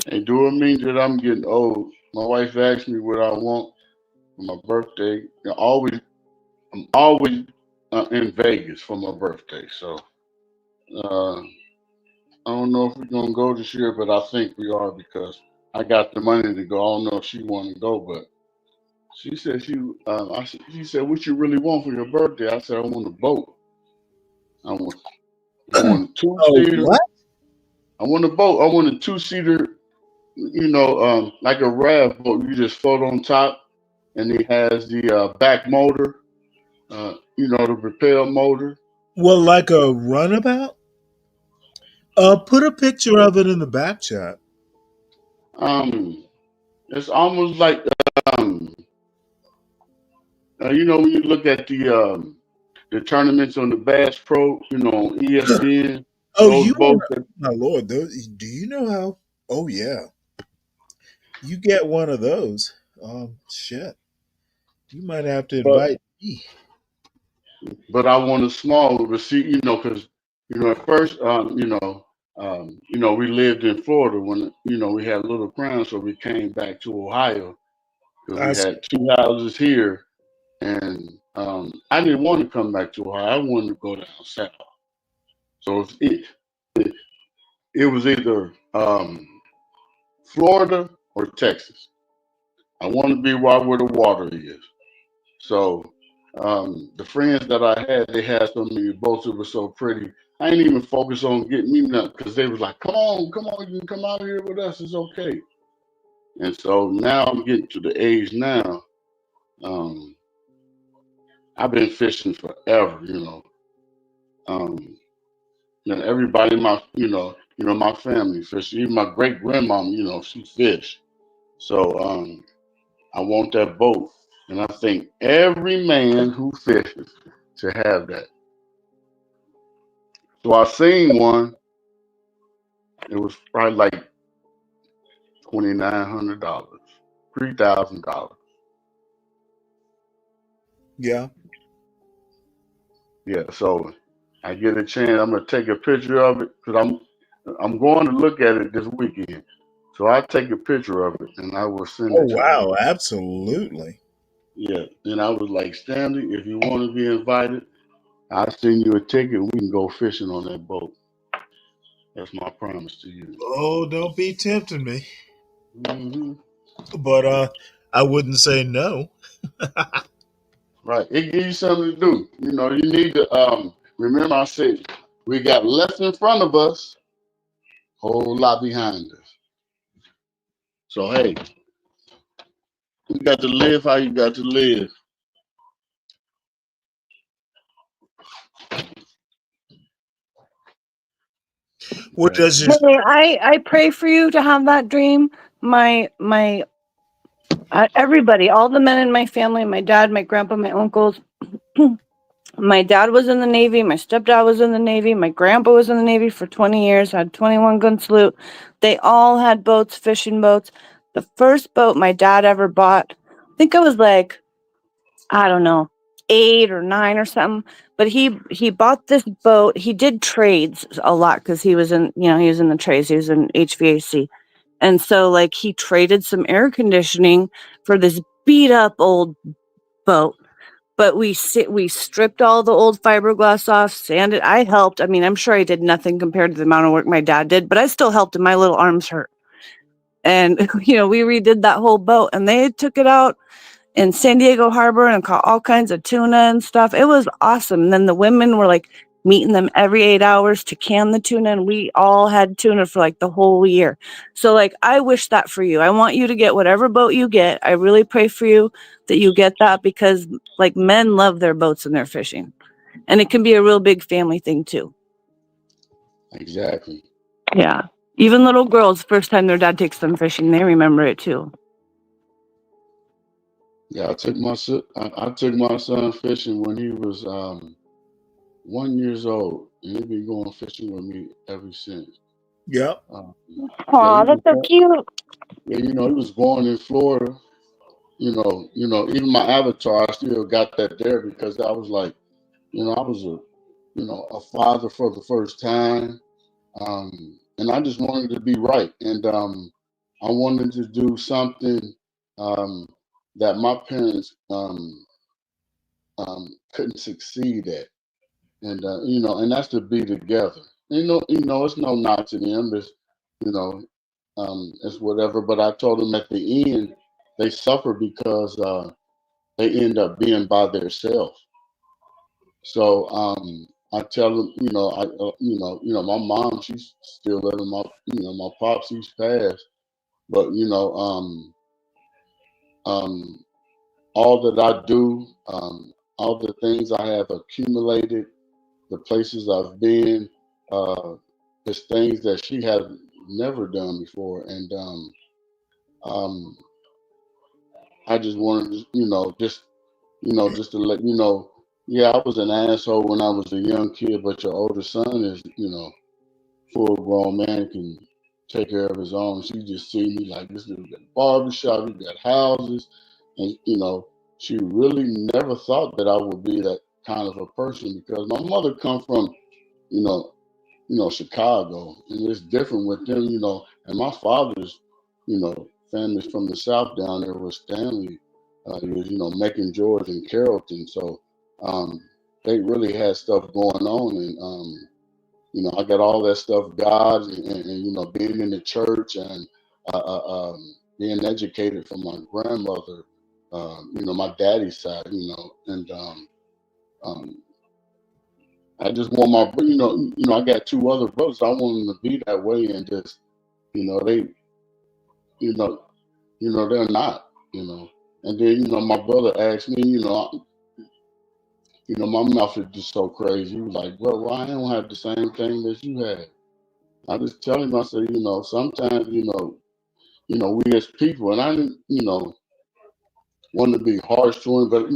And do it mean that I'm getting old? My wife asked me what I want for my birthday. I'm always in Vegas for my birthday. So I don't know if we're gonna go this year, but I think we are because I got the money to go. I don't know if she want to go, but she said she said, "What you really want for your birthday?" I said, "I want a boat. I want a two Oh, seater. what? I want a boat. I want a two-seater. Like a raft boat. You just float on top, and it has the back motor. The propel motor. Well, like a runabout? Put a picture of it in the back chat. It's almost like you know, when you look at the tournaments on the Bass Pro, you know, on ESPN, Oh, those boats. my lord! Those, do you know how? Oh yeah, you get one of those. Shit, you might have to But invite me. but I want a small receipt, you know, because you know at first, you know, we lived in Florida when you know we had Little Crown, so we came back to Ohio because I we see. had two houses here, and I didn't want to come back to Ohio. I wanted to go down south. So it was either Florida or Texas. I want to be right where the water is. So the friends that I had, they had so many boats that were so pretty. I ain't even focused on getting me nothing because they was like, come on, you can come out here with us. It's okay. And so now I'm getting to the age now. Um, I've been fishing forever, you know. You know, everybody in my, my family fish. Even my great grandmom, you know, she fished. So I want that boat, and I think every man who fishes should have that. So I seen one. It was probably like $2,900, $3,000. Yeah. Yeah. So I get a chance. I'm gonna take a picture of it because I'm going to look at it this weekend. So I'll take a picture of it and I will send Oh it to you. wow, absolutely. Yeah. And I was like, Stanley, if you want to be invited, I'll send you a ticket and we can go fishing on that boat. That's my promise to you. Oh, don't be tempting me. Hmm. But I wouldn't say no. Right. It gives you something to do. You know, you need to remember I said we got less in front of us, whole lot behind us. So hey, you got to live how you got to live. What does your Hey, I pray for you to have that dream. My everybody, all the men in my family, my dad, my grandpa, my uncles. My dad was in the Navy. My stepdad was in the Navy. My grandpa was in the Navy for 20 years. Had 21 gun salute. They all had boats, fishing boats. The first boat my dad ever bought, I think I was like, I don't know, 8 or 9 or something. But he bought this boat. He did trades a lot because he was in, he was in the trades. He was in HVAC. And so like he traded some air conditioning for this beat up old boat. But we stripped all the old fiberglass off, sanded. I helped. I mean, I'm sure I did nothing compared to the amount of work my dad did, but I still helped and my little arms hurt. And we redid that whole boat and they took it out in San Diego Harbor and caught all kinds of tuna and stuff. It was awesome. And then the women were like meeting them every 8 hours to can the tuna, and we all had tuna for like the whole year. So like I wish that for you. I want you to get whatever boat you get. I really pray for you that you get that, because like men love their boats and their fishing. And it can be a real big family thing too. Exactly. Yeah. Even little girls, first time their dad takes them fishing, they remember it too. Yeah, I took my son fishing when he was 1 years old, and he's been going fishing with me ever since. Yeah. Yeah, Aw, that's so cute. yeah, he was born in Florida. Even my avatar, I still got that there because I was like, I was a father for the first time, and I just wanted to be right, and I wanted to do something um, that my parents couldn't succeed at, and and that's to be together. It's no knock to them. You know, it's whatever. But I told them at the end, they suffer because they end up being by themselves. So I tell them, my mom, she's still living. My pops, he's passed. But all that I do, all the things I have accumulated, the places I've been, uh, it's things that she had never done before, and um, I just wanted to, just to let you know, yeah, I was an asshole when I was a young kid, but your older son is, full grown man, can take care of his own. She just see me like this dude got a barbershop, he got houses, and she really never thought that I would be that kind of a person because my mother come from, you know, Chicago, and it's different with them, and my father's, family's from the South down there with Stanley. He was, Macon, George, and Carrollton. So um, they really had stuff going on, and I got all that stuff, God, and being in the church and being educated from my grandmother, my daddy's side, and um, I just want my, I got two other brothers. I want them to be that way, and just, they, you know, they're not, And then, my brother asked me, my mouth is just so crazy. He was like, bro, why I don't have the same thing that you had? I just tell him, I said, sometimes, we as people, and I didn't, want to be harsh to him, but,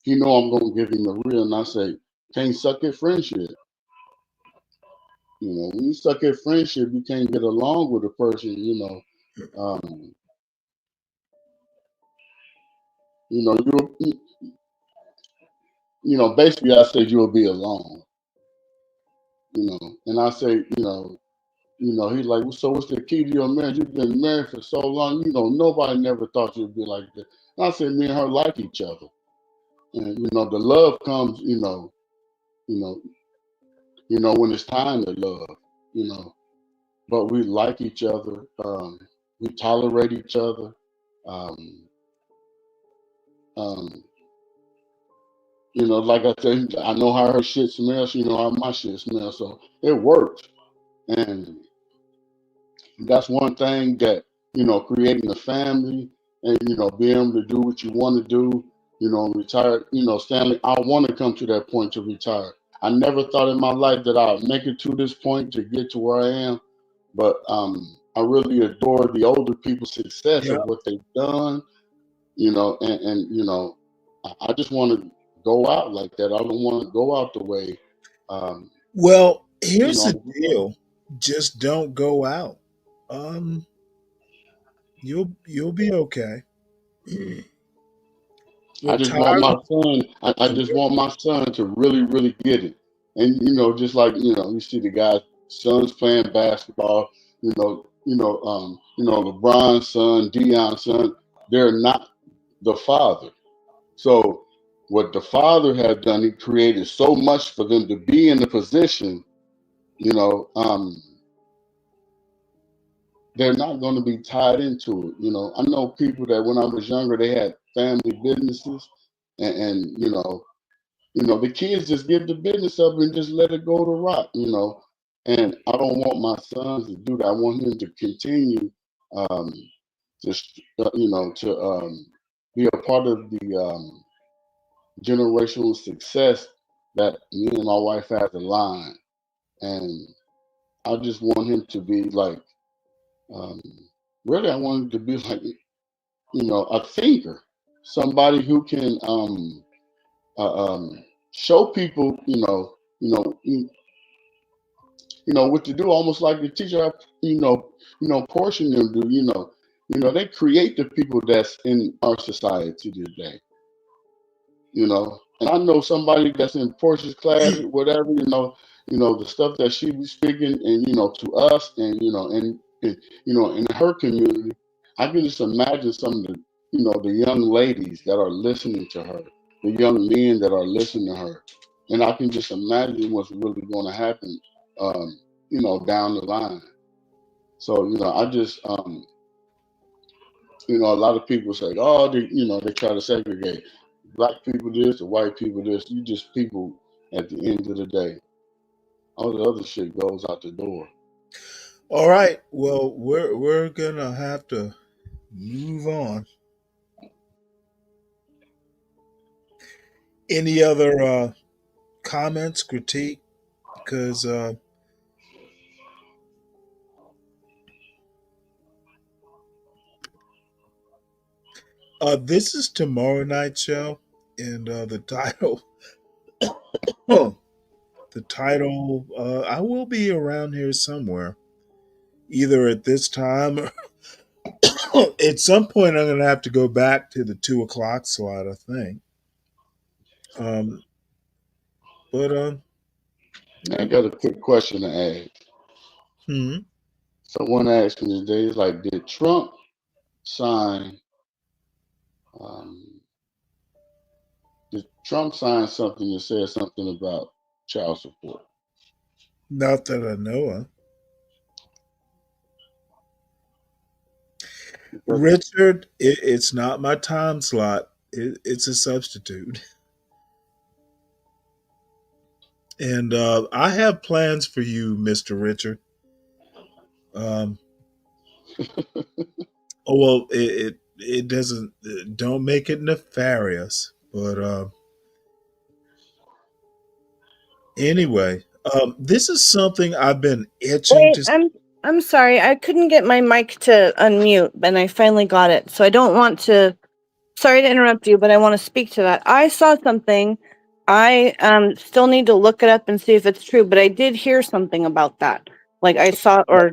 he know I'm going to give him the real, and I say, can't suck at friendship. When you suck at friendship, you can't get along with a person, um, basically I said you'll be alone, and I say, he's like, well, so what's the key to your marriage? You've been married for so long, nobody never thought you'd be like that. And I said, me and her like each other. And, the love comes, you know, when it's time to love, but we like each other. We tolerate each other. Um, um, like I said, I know how her shit smells. She know how my shit smells. So it works. And that's one thing that, creating a family and, being able to do what you want to do, retire, Stanley, I want to come to that point to retire. I never thought in my life that I'd make it to this point to get to where I am. But I really adore the older people's success of what they've done, and I just want to go out like that. I don't want to go out the way. Um, Well, here's the I'm deal. Just don't go out. You'll be okay. I Look, just want my Tyler. son. I just want my son to really, really get it. And just like you see the guys, sons playing basketball. LeBron's son, Dion's son. They're not the father. So what the father had done, he created so much for them to be in the position. You know, um, they're not going to be tied into it. I know people that when I was younger, they had family businesses, and the kids just give the business up and just let it go to rot. And I don't want my sons to do that. I want him to continue um, to be a part of the generational success that me and my wife has aligned. And I just want him to be like, um, really, I want him to be like, a thinker, somebody who can show people, what to do, almost like the teacher, portion them do, they create the people that's in our society today, and I know somebody that's in Portia's class, whatever, the stuff that she was speaking, and to us, and in her community, I can just imagine some of the, the young ladies that are listening to her, the young men that are listening to her, and I can just imagine what's really going to happen, down the line. So I just a lot of people say, oh, they try to segregate black people this, or white people this. You just people at the end of the day. All the other shit goes out the door. All right. Well, we're gonna have to move on. Any other comments, critique? Because This is tomorrow night's show, and the title, the title, I will be around here somewhere, either at this time or at some point. I'm going to have to go back to the 2 o'clock slot, I think. Um, but I got a quick question to ask. hmm. Someone asked me today, it's like, did Trump sign? Um, did Trump sign something that said something about child support? Not that I know of. Richard, it's not my time slot. It's a substitute. And I have plans for you, Mr. Richard. Um, oh well, it doesn't. Don't make it nefarious. But anyway, this is something I've been itching Wait, to. I'm sorry. I couldn't get my mic to unmute, and I finally got it. So I don't want to. Sorry to interrupt you, but I want to speak to that. I saw something. I still need to look it up and see if it's true, but I did hear something about that. Like I saw, or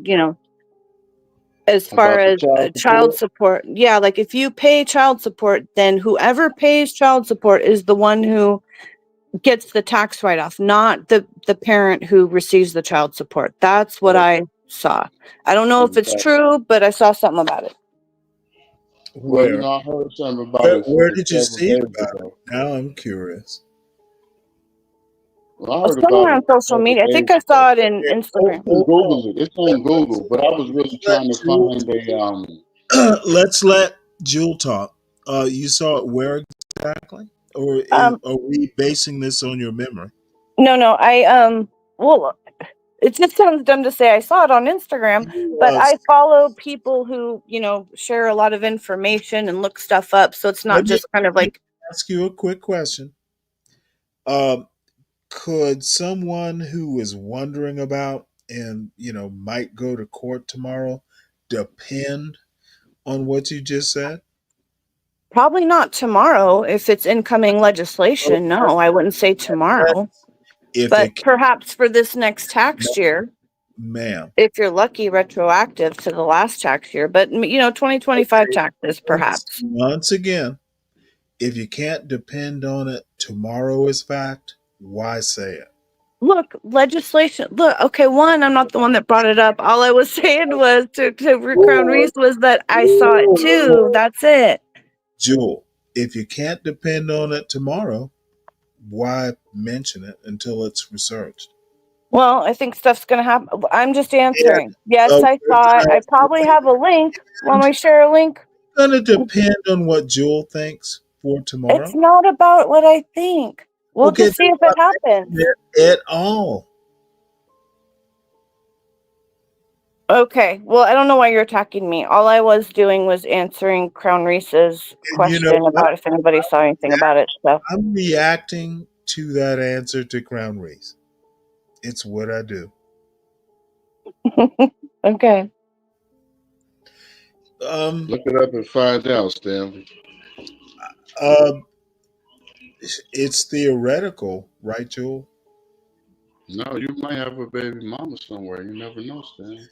as far About the as child child support? support, yeah, like if you pay child support, then whoever pays child support is the one who gets the tax write-off, not the parent who receives the child support. That's what I saw. I don't know if it's Exactly. true, but I saw something about it. Well, you Where? know, I heard something about it Where did you several see it days about it? ago. Now I'm curious. Well, I heard about Somewhere it on social several media. I days think I ago. saw it in Hold, Instagram. You can hold on. Google it. It's on Google, but I was really Let trying to Jewel find a let's let Jewel talk. You saw it where exactly, or Um, are we basing this on your memory? no, well, it just sounds dumb to say I saw it on Instagram, but Uh, I follow people who, share a lot of information and look stuff up. So it's not let me just kind of like, ask you a quick question. Um, could someone who is wondering about and might go to court tomorrow depend on what you just said? probably not tomorrow if it's incoming legislation. No, I wouldn't say tomorrow, If but it, perhaps for this next tax year, ma'am. if you're lucky, retroactive to the last tax year. But 2025 taxes, perhaps. Once again, if you can't depend on it tomorrow as fact, why say it? Look, legislation. Look, okay. One, I'm not the one that brought it up. All I was saying was to Crown Reese was that I saw it too. That's it. Jewel, if you can't depend on it tomorrow, why mention it until it's researched? Well, I think stuff's gonna happen. I'm just Yeah, answering. Yes, I saw it. I probably have a link. Want me to share a link? Going to depend on what Jewel thinks for It's tomorrow. not about what I think. We'll Okay, just see that's if it happens. not it at all. Okay. Well, I don't know why you're attacking me. All I was doing was answering Crown Reese's And you know question what? about if anybody saw anything about it. So, I'm reacting to that answer to Crown Reese. It's what I do. okay. look it up and find out, Stanley. Um, it's theoretical, right, Jewel? No, you might have a baby mama somewhere. You never know, Stanley.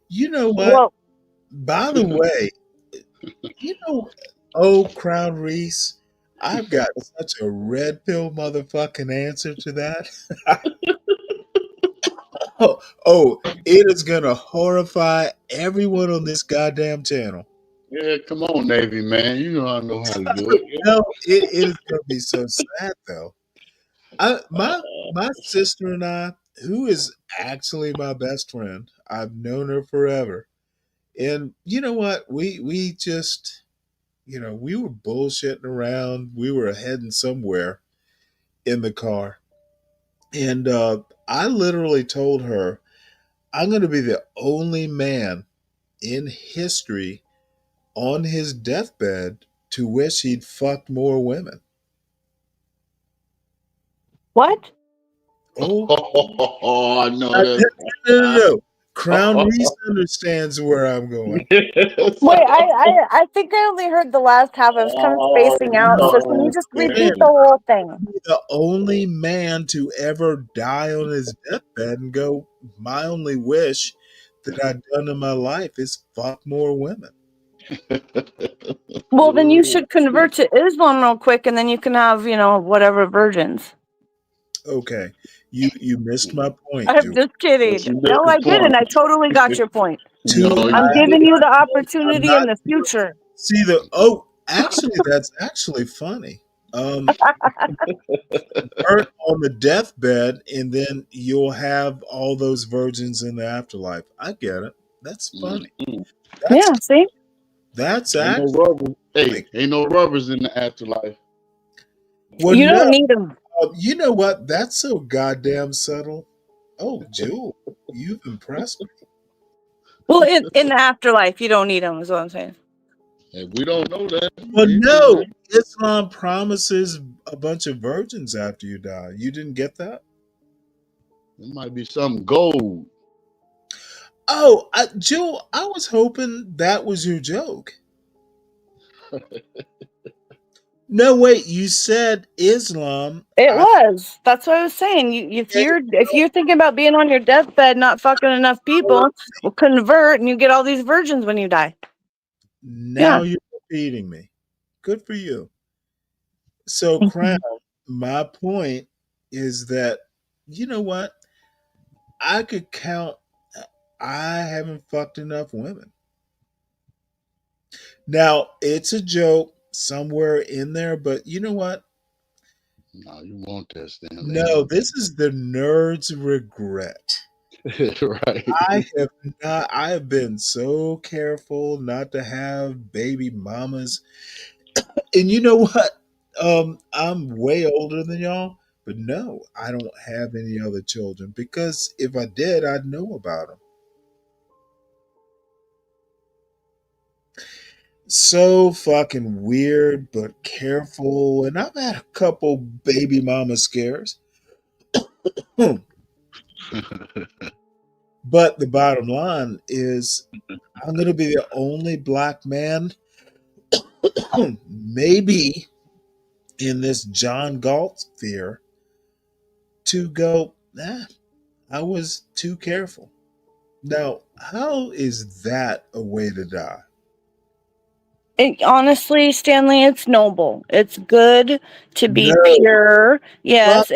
You know what? Well, By the way, you know, oh, Crown Reese, I've got such a red pill motherfucking answer to that. It is gonna horrify everyone on this goddamn channel. Yeah, come on, Navy man. You know I know how to do it. No, it is gonna be so sad though. My sister and I, who is actually my best friend, I've known her forever. And you know what? We just we were bullshitting around. We were heading somewhere in the car. And I literally told her, I'm going to be the only man in history on his deathbed to wish he'd fucked more women. what? Oh, I know No, that. no, no, no. Crown Reese understands where I'm going. Wait, I think I only heard the last half. I was kind of spacing out. So can you just repeat the whole thing? Be the only man to ever die on his deathbed and go, my only wish that I've done in my life is fuck more women. Well, then you should convert to Islam real quick, and then you can have, whatever virgins. Okay, you missed my point. I'm just kidding. No, I didn't. I totally got your point. I'm giving you the opportunity in the future. See actually, that's actually funny. Burnt on the deathbed, and then you'll have all those virgins in the afterlife. I get it. That's funny. Yeah, see? That's ain't actually. no rubbers. Hey, ain't no rubbers in the afterlife. Well, you don't need them. You know what? That's so goddamn subtle. Oh, Jewel, you've impressed me. Well, in the afterlife, you don't need them, is what I'm saying. Hey, we don't know that. Well, no, Islam promises a bunch of virgins after you die. You didn't get that? It might be some gold. Oh, Jewel, I was hoping that was your joke. No, wait, you said Islam. It was. That's what I was saying. If you're thinking about being on your deathbed, not fucking enough people, will convert, and you get all these virgins when you die. Now you're repeating me. Good for you. So, Crown, my point is that, you know what? I could count. I haven't fucked enough women. Now, it's a joke somewhere in there, but you know what? No, you want that, Stanley. No, this is the nerd's regret. Right. I have been so careful not to have baby mamas. And you know what? I'm way older than y'all, but no, I don't have any other children because if I did, I'd know about them. So fucking weird, but careful. And I've had a couple baby mama scares. But the bottom line is, I'm going to be the only black man, maybe in this John Galt sphere, to go, I was too careful. Now, how is that a way to die? Honestly, Stanley, it's noble. It's good to be pure. Yes.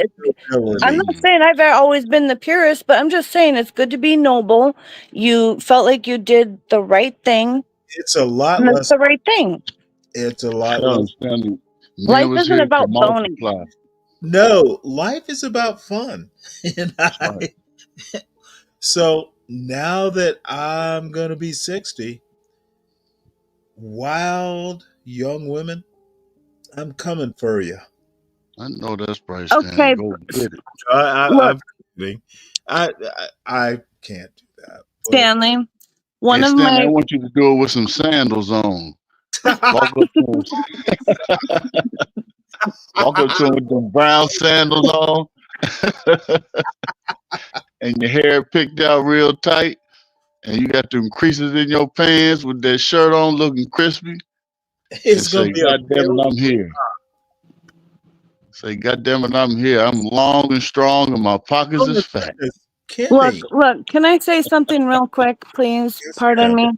I'm not saying I've always been the purest, but I'm just saying it's good to be noble. You felt like you did the right thing. It's a lot That's less. the right thing. It's a lot less. Life isn't about boning. No, life is about fun. And so now that I'm going to be 60, wild young women, I'm coming for you. I know that's right, Stanley. Okay. Go get it. I'm kidding. I can't do that. But... Stanley, I want you to do it with some sandals on. Walk up to him. Walk up to him with them brown sandals on. And your hair picked out real tight. And you got them creases in your pants with that shirt on looking crispy. It's going to be God damn it, I'm here. Say, God damn it, I'm here. I'm long and strong and my pockets is fat. Look, can I say something real quick, please? Pardon me.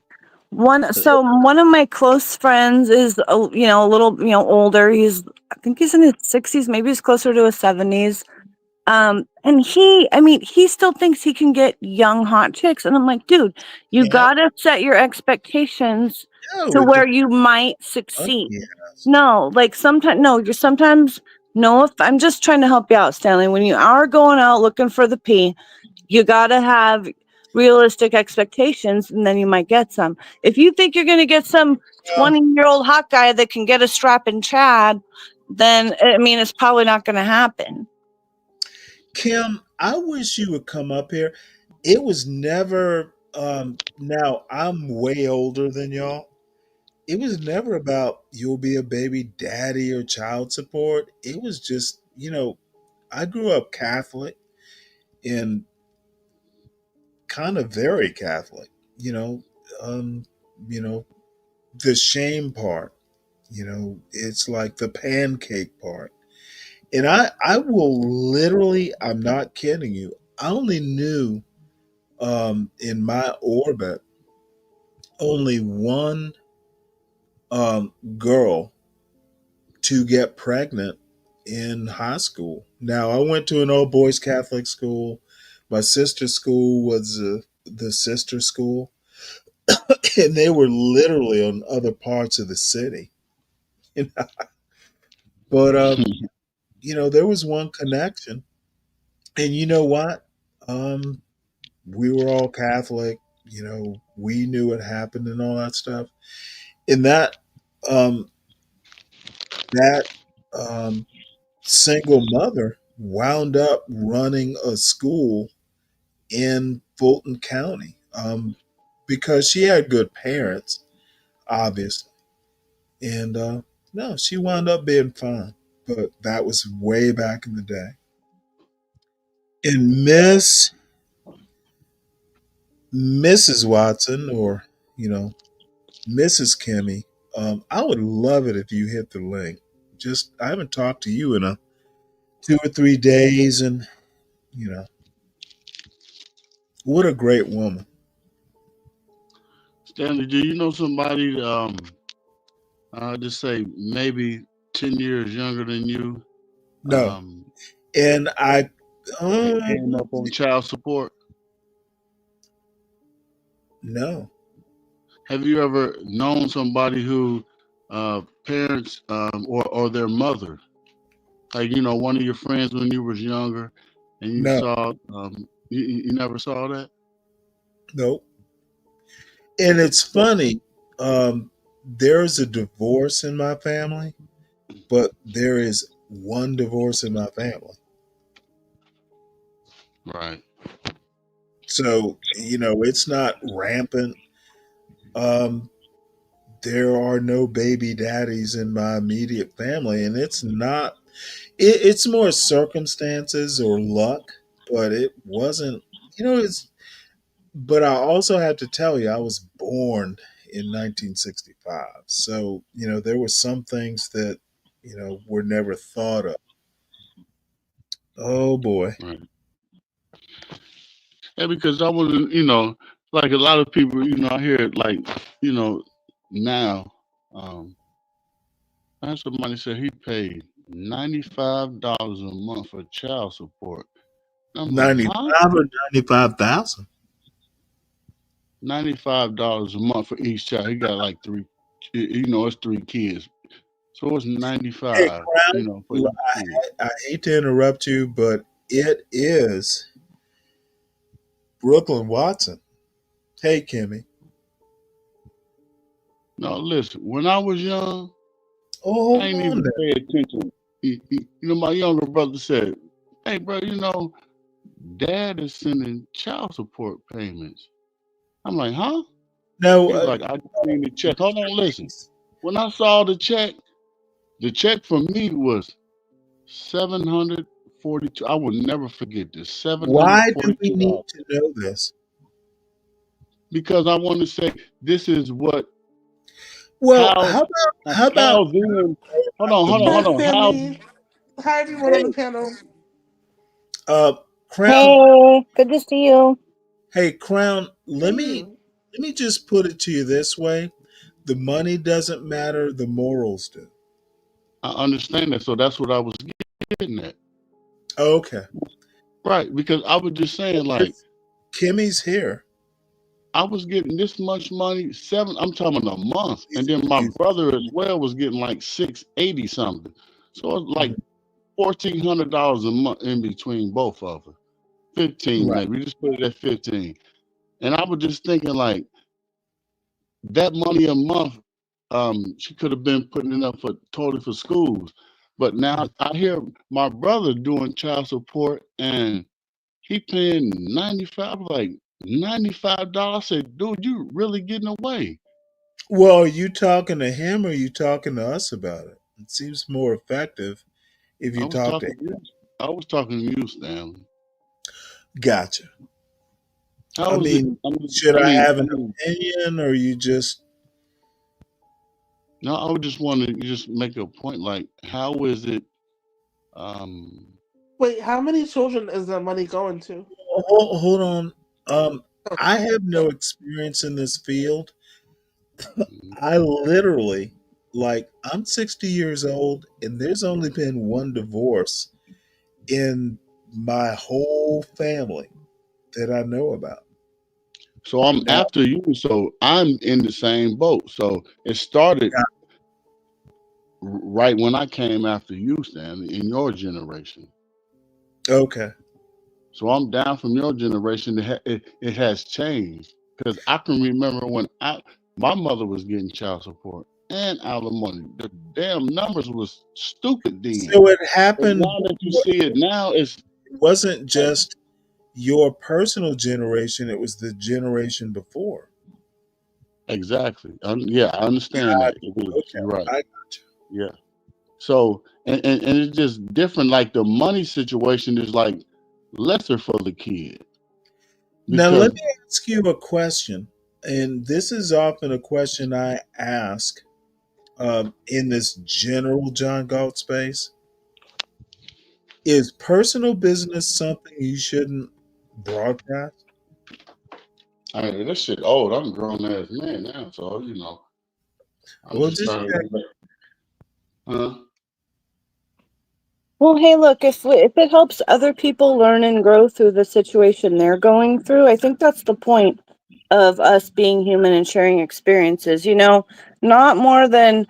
One of my close friends is a little older. I think he's in his 60s, maybe he's closer to his 70s. And he still thinks he can get young hot chicks, and I'm like, dude, you gotta set your expectations to where you might succeed. I'm just trying to help you out, Stanley. When you are going out looking for the pee, you gotta have realistic expectations, and then you might get some. If you think you're gonna get some 20-year-old hot guy that can get a strapping Chad, then it's probably not gonna happen. Kim, I wish you would come up here. It was never now I'm way older than y'all. It was never about you'll be a baby daddy or child support. It was just, I grew up Catholic, and kind of very Catholic. You know, um, you know, the shame part. You know, it's like the pancake part. And I will literally, I'm not kidding you. I only knew in my orbit only one girl to get pregnant in high school. Now, I went to an all boys Catholic school. My sister's school was the sister school, and they were literally on other parts of the city. But there was one connection, and you know what? Um, we were all Catholic. We knew what happened and all that stuff. And um, that um, single mother wound up running a school in Fulton County because she had good parents, obviously. And no, she wound up being fine. But that was way back in the day. And Mrs. Watson, or Mrs. Kimmy, I would love it if you hit the link. Just I haven't talked to you in 2 or 3 days, and you know what a great woman. Stanley, do you know somebody? I'll just say maybe 10 years younger than you. No, and I Came up on child support. no. Have you ever known somebody who parents or their mother, like one of your friends when you was younger, and you No, saw you never saw that? nope. And it's funny. There's a divorce in my family, but there is one divorce in my family. Right. So it's not rampant. Um, there are no baby daddies in my immediate family, and it's not. It's more circumstances or luck, but it wasn't. It's. But I also have to tell you, I was born in 1965, so there were some things that were never thought of. Oh boy. Right. Yeah, because I wasn't, like a lot of people, I hear it like, you know, now. Um, I had somebody said he paid $95 a month for child support. I'm like, huh? 95 or 95,000? $95 a month for each child. He got like three, it's three kids. So it's Hey, 95, Crown, for each kid. I hate to interrupt you, but it is Brooklyn Watson. Hey, Kimmy. No, listen, when I was young, Oh, I hold ain't on even there. pay attention. My younger brother said, hey, bro, dad is sending child support payments. I'm like, huh? No, He's like, I just seen the check. Hold on, listen. When I saw the check for me was 742. I will never forget this. why do we need $742. to know this? Because I want to say this is what Well, how how about how then the hold on. How Hi, everyone on the hey, panel. uh, Crown? Hey, good to see you. Hey, Crown. Let me Hey. let me just put it to you this way: the money doesn't matter; the morals do. I understand that. So that's what I was getting at. Okay, Right. Because I was just saying, like, because Kimmy's here. I was getting this much money, I'm talking a month. And then my He's- brother as well was getting like 680 something. So it's like $1,400 a month in between both of them. 15 right. maybe. Just put it at 15. And I was just thinking like that money a month, she could have been putting it up for totally for schools. But now I hear my brother doing child support and he paying 95, like $95. I said, dude, you really getting away. Well, are you talking to him or are you talking to us about it? It seems more effective if I you was talk to talking him. to you. I was talking to you, Stanley. Gotcha. How I is it? mean, should I I mean, have an opinion, or you just? no. I would just want to just make a point. Like, how is it? Um, Wait, how many children is the money going to? Hold on. I have no experience in this field. I literally, like, I'm 60 years old, and there's only been one divorce in my whole family that I know about. so I'm Now, after you. So I'm in the same boat. So it started right when I came after you, Stanley, in your generation. okay. So I'm down from your generation. It has changed because I can remember when my mother was getting child support and alimony. The damn numbers was stupid then. So it But happened now that you before. see it now, it's It wasn't just your personal generation, it was the generation before. exactly. Yeah, I understand that. It is. Okay, You're right. I got Yeah. So and it's just different. Like the money situation is like lesser for the kid you. Now, let because me ask you a question. And this is often a question I ask in this general John Galt space. Is personal business something you shouldn't broadcast? I mean this shit old. I'm a grown ass man now, so I'm Well, just just trying to check. go back. Huh? Well, hey, look, if it helps other people learn and grow through the situation they're going through, I think that's the point of us being human and sharing experiences. Not more than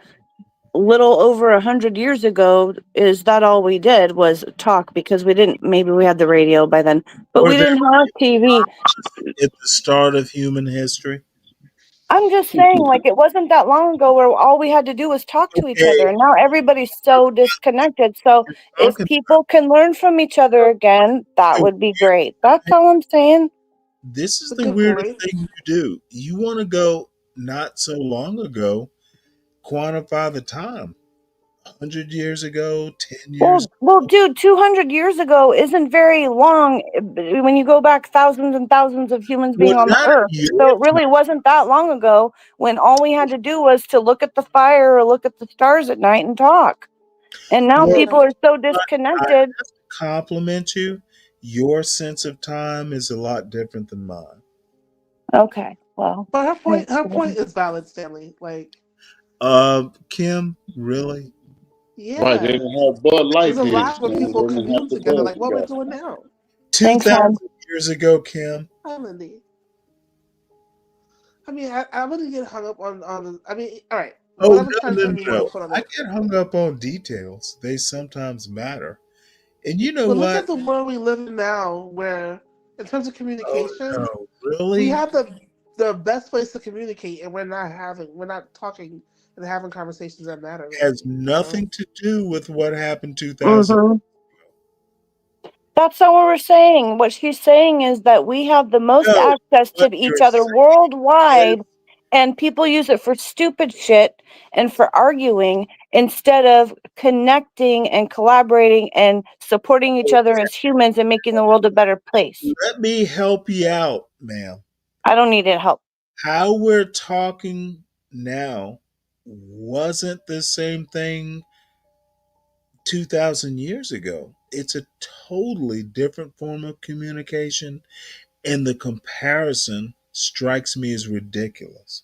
a little over 100 years ago is that all we did was talk, because maybe we had the radio by then, but Were we there didn't have TV. at the start of human history? I'm just saying, like, it wasn't that long ago where all we had to do was talk to each other, Okay, and now everybody's so disconnected. So we're if talking people can learn from each other again, that about would be great. That's all I'm saying. this is It's a the good weirdest point. thing you do. You want to go not so long ago, quantify the time. 100 years ago, 10 years. Well, dude, 200 years ago isn't very long when you go back thousands and thousands of humans Well, being on the not earth. in So your it really wasn't that long ago when all we had to do was to look at the fire or look at the stars at night and talk. And now Well, people are so I disconnected. have to compliment you. Your sense of time is a lot different than mine. Okay, well, But thanks. her point is valid, Stanley. Like, Kim, really? Right, they yeah, didn't have Bud there's Light a then, lot where Stanley. people They didn't have commune the together, Bud like what we're together. doing now. Thanks, hon. 2,000 years ago, Kim. Hi, Lindy. I mean, I wouldn't get hung up on the. I mean, all right. Oh, Whatever time frame you want to no. put on I it. get hung up on details. They sometimes matter. And you know But look what? at the world we live in now, where in terms of Oh, communication, no. we Really? have the best place to communicate, and we're not talking and having conversations that matter. Really, Has nothing to do with what happened 2,000. Mm-hmm. That's not what we're saying. What she's saying is that we have the most No, access to what each you're other saying is worldwide, and people use it for stupid shit and for arguing instead of connecting and collaborating and supporting each other as humans and making the world a better place. let me help you out, ma'am. I don't need help. How we're talking now wasn't the same thing 2,000 years ago. It's a totally different form of communication, and the comparison strikes me as ridiculous.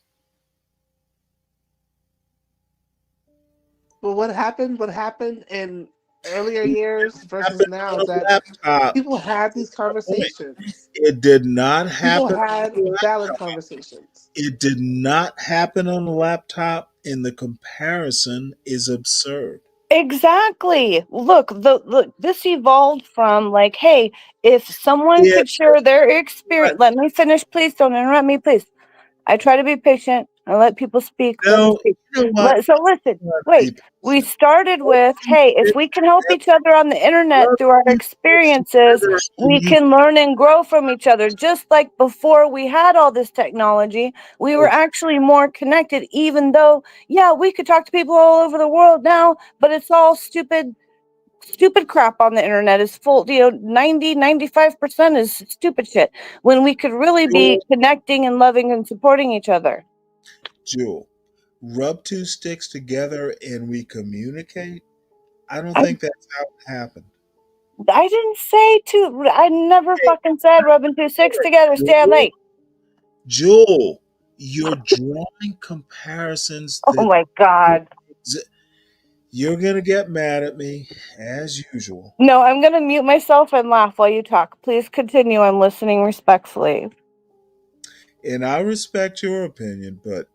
but what happened? What happened in earlier years versus Happened now on is a that laptop. people had these Point. conversations. It did not People happen had on a valid laptop. conversations. It did not happen on a laptop, and the comparison is absurd. Exactly. Look, this evolved from like, hey, if someone Yeah, could share their but experience, let me finish, please don't interrupt me, please. I try to be patient and let people speak. Let me no, speak. you know what? So listen, wait. We started with, hey, if we can help each other on the internet through our experiences, we can learn and grow from each other. Just like before we had all this technology, we were actually more connected, even though, yeah, we could talk to people all over the world now, but it's all stupid stupid crap on the internet is full, 95% is stupid shit, when we could really be connecting and loving and supporting each other. Jewel, rub two sticks together and we communicate? I don't think that's how it happened. I didn't say to. I never fucking said rubbing two sticks together, Stanley. Jewel, you're drawing comparisons that. Oh my God. You're going to get mad at me, as usual. No, I'm going to mute myself and laugh while you talk. Please continue. I'm listening respectfully. And I respect your opinion, but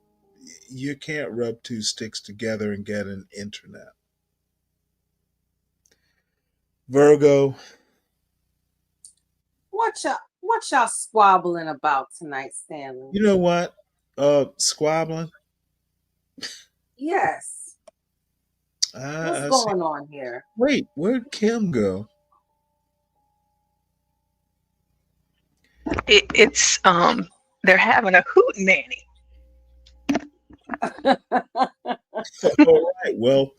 you can't rub two sticks together and get an internet. Virgo. What y'all squabbling about tonight, Stanley? You know what? Squabbling? Yes. What's going on here? Wait, where'd Kim go? It's they're having a hoot nanny. All right, well,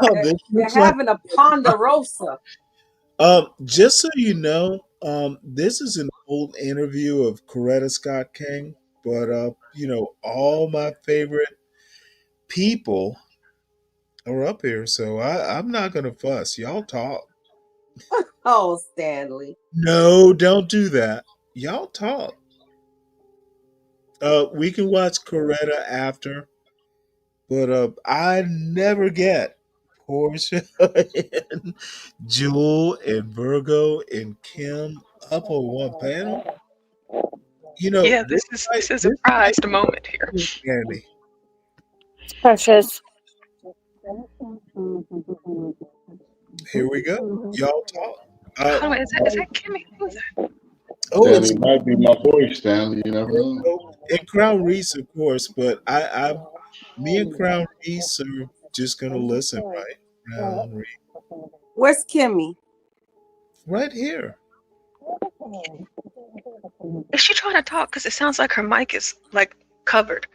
they're having a ponderosa. Just so you know, this is an old interview of Coretta Scott King, but all my favorite people are up here, so I'm not gonna fuss. Y'all talk. Oh, Stanley. No, don't do that. Y'all talk. We can watch Coretta after, but I never get Portia and Jewel and Virgo and Kim up on one panel. Yeah, this is a prized moment here. Andy. Precious. Here we go. Y'all talk. Is that Kimmy? Who's that? Oh, Stanley might be my boy, Stanley. You never know. And Crown Reese, of course, but me and Crown Reese are just gonna listen, right? Crown Reese. Where's Kimmy? Right here. Is she trying to talk? Because it sounds like her mic is like covered.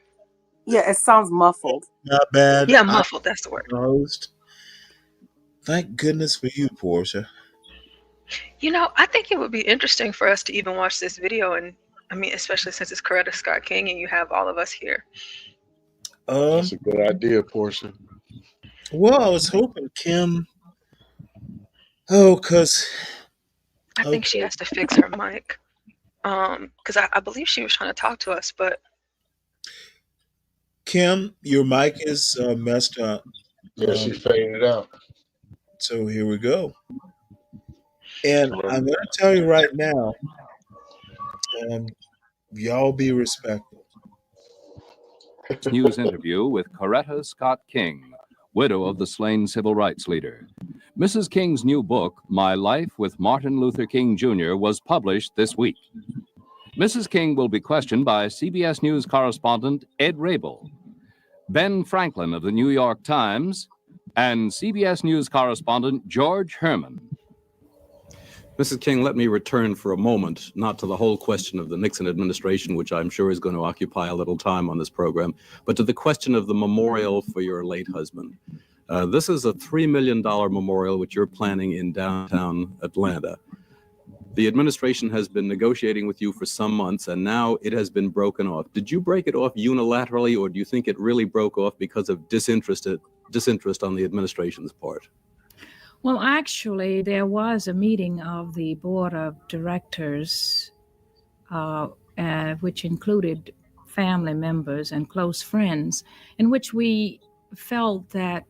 Yeah, it sounds muffled. Not bad. Yeah, muffled. That's the word. Host. Thank goodness for you, Portia. I think it would be interesting for us to even watch this video, and I mean, especially since it's Coretta Scott King and you have all of us here. That's a good idea, Portia. Well, I was hoping Kim. Oh, because I think she has to fix her mic. Because I believe she was trying to talk to us, but Kim, your mic is messed up. Yeah, she faded out. So here we go. And I'm going to tell you right now, y'all be respectful. News interview with Coretta Scott King, widow of the slain civil rights leader. Mrs. King's new book, My Life with Martin Luther King Jr., was published this week. Mrs. King will be questioned by CBS News correspondent Ed Rabel, Ben Franklin of the New York Times, and CBS News correspondent George Herman. Mrs. King, let me return for a moment, not to the whole question of the Nixon administration, which I'm sure is going to occupy a little time on this program, but to the question of the memorial for your late husband. This is a $3 million memorial which you're planning in downtown Atlanta. The administration has been negotiating with you for some months, and now it has been broken off. Did you break it off unilaterally, or do you think it really broke off because of disinterest on the administration's part? Well, actually, there was a meeting of the board of directors, which included family members and close friends, in which we felt that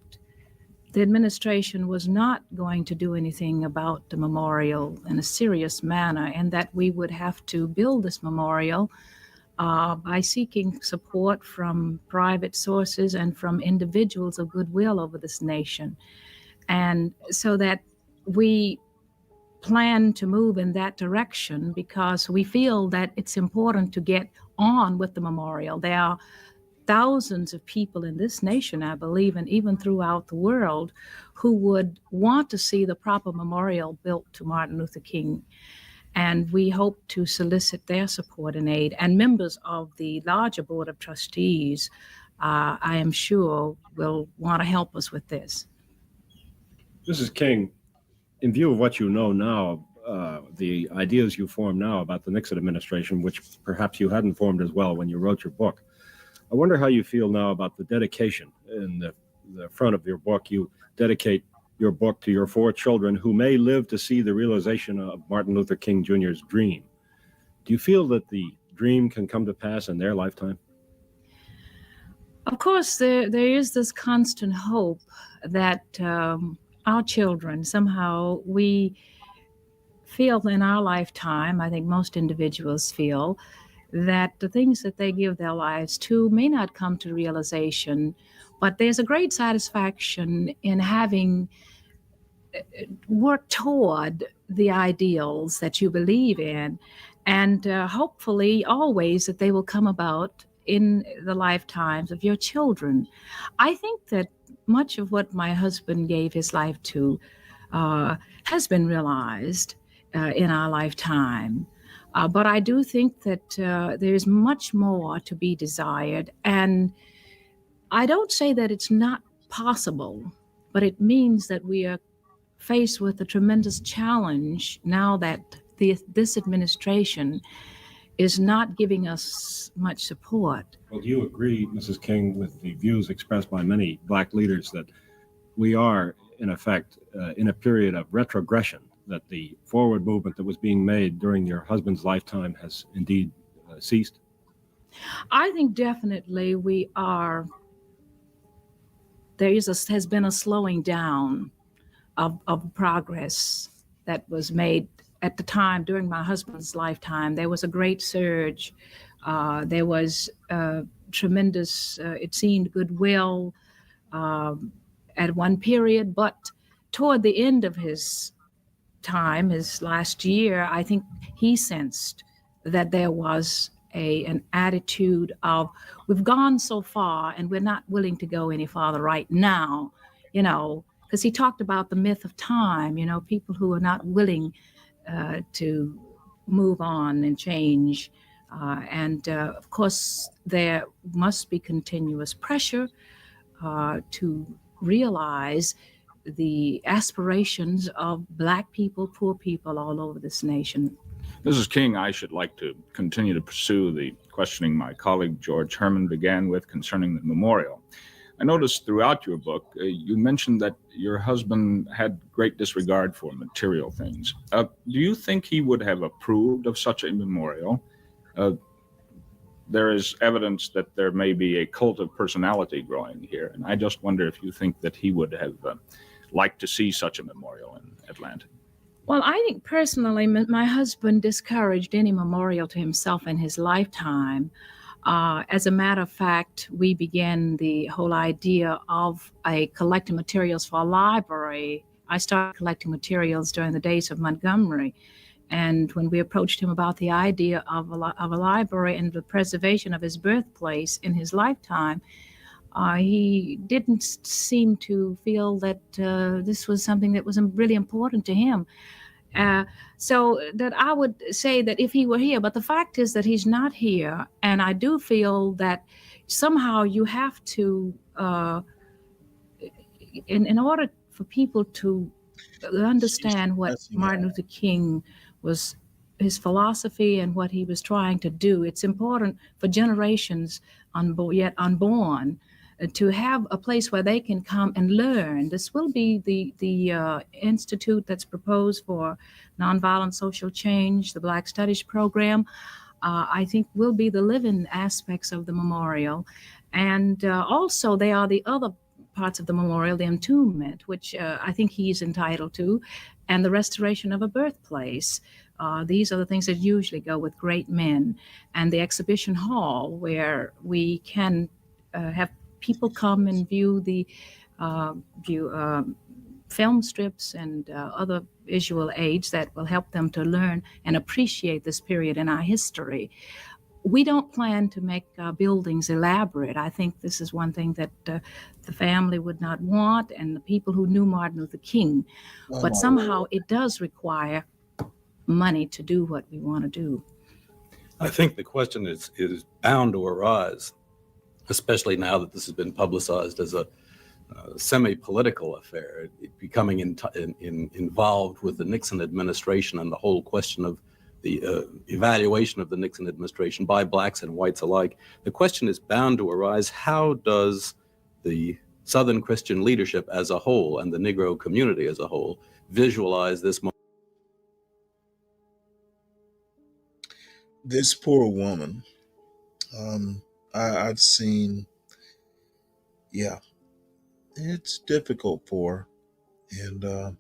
the administration was not going to do anything about the memorial in a serious manner, and that we would have to build this memorial by seeking support from private sources and from individuals of goodwill over this nation. And so that we plan to move in that direction because we feel that it's important to get on with the memorial. There are thousands of people in this nation, I believe, and even throughout the world, who would want to see the proper memorial built to Martin Luther King. And we hope to solicit their support and aid. And members of the larger board of trustees, I am sure, will want to help us with this. Mrs. King, in view of what you know now, the ideas you form now about the Nixon administration, which perhaps you hadn't formed as well when you wrote your book, I wonder how you feel now about the dedication. In the front of your book, you dedicate your book to your 4 children who may live to see the realization of Martin Luther King Jr.'s dream. Do you feel that the dream can come to pass in their lifetime? Of course, there is this constant hope that our children, somehow we feel in our lifetime, I think most individuals feel, that the things that they give their lives to may not come to realization, but there's a great satisfaction in having worked toward the ideals that you believe in, and hopefully always that they will come about in the lifetimes of your children. I think that much of what my husband gave his life to has been realized in our lifetime. But I do think that there's much more to be desired. And I don't say that it's not possible, but it means that we are faced with a tremendous challenge now that this administration is not giving us much support. Well, do you agree, Mrs. King, with the views expressed by many Black leaders that we are, in effect, in a period of retrogression, that the forward movement that was being made during your husband's lifetime has indeed ceased? I think definitely we are. Has been a slowing down of progress that was made at the time during my husband's lifetime. There was a great surge. There was tremendous, it seemed, goodwill at one period, but toward the end of his time, his last year, I think he sensed that there was an attitude of, we've gone so far and we're not willing to go any farther right now, because he talked about the myth of time, people who are not willing to move on and change. And of course, there must be continuous pressure to realize the aspirations of Black people, poor people all over this nation. Mrs. King, I should like to continue to pursue the questioning my colleague George Herman began with concerning the memorial. I noticed throughout your book, you mentioned that your husband had great disregard for material things. Do you think he would have approved of such a memorial? There is evidence that there may be a cult of personality growing here, and I just wonder if you think that he would have liked to see such a memorial in Atlanta. Well, I think personally, my husband discouraged any memorial to himself in his lifetime. As a matter of fact, we began the whole idea of collecting materials for a library. I started collecting materials during the days of Montgomery. And when we approached him about the idea of a library and the preservation of his birthplace in his lifetime, he didn't seem to feel that this was something that was really important to him. So that I would say that if he were here, but the fact is that he's not here. And I do feel that somehow you have to, in order for people to understand what Martin Luther King was, his philosophy and what he was trying to do, it's important for generations yet unborn to have a place where they can come and learn. This will be the institute that's proposed for nonviolent social change, the Black Studies program. I think will be the living aspects of the memorial. And also there are the other parts of the memorial, the entombment, which I think he's entitled to, and the restoration of a birthplace. These are the things that usually go with great men. And the exhibition hall, where we can have people come and view the film strips and other visual aids that will help them to learn and appreciate this period in our history. We don't plan to make buildings elaborate. I think this is one thing that the family would not want, and the people who knew Martin Luther King. But somehow it does require money to do what we want to do. I think the question is bound to arise, especially now that this has been publicized as a semi-political affair, becoming involved with the Nixon administration and the whole question of the evaluation of the Nixon administration by blacks and whites alike, the question is bound to arise: how does the Southern Christian leadership as a whole and the Negro community as a whole visualize this moment? This poor woman, I've seen, yeah, it's difficult for her. And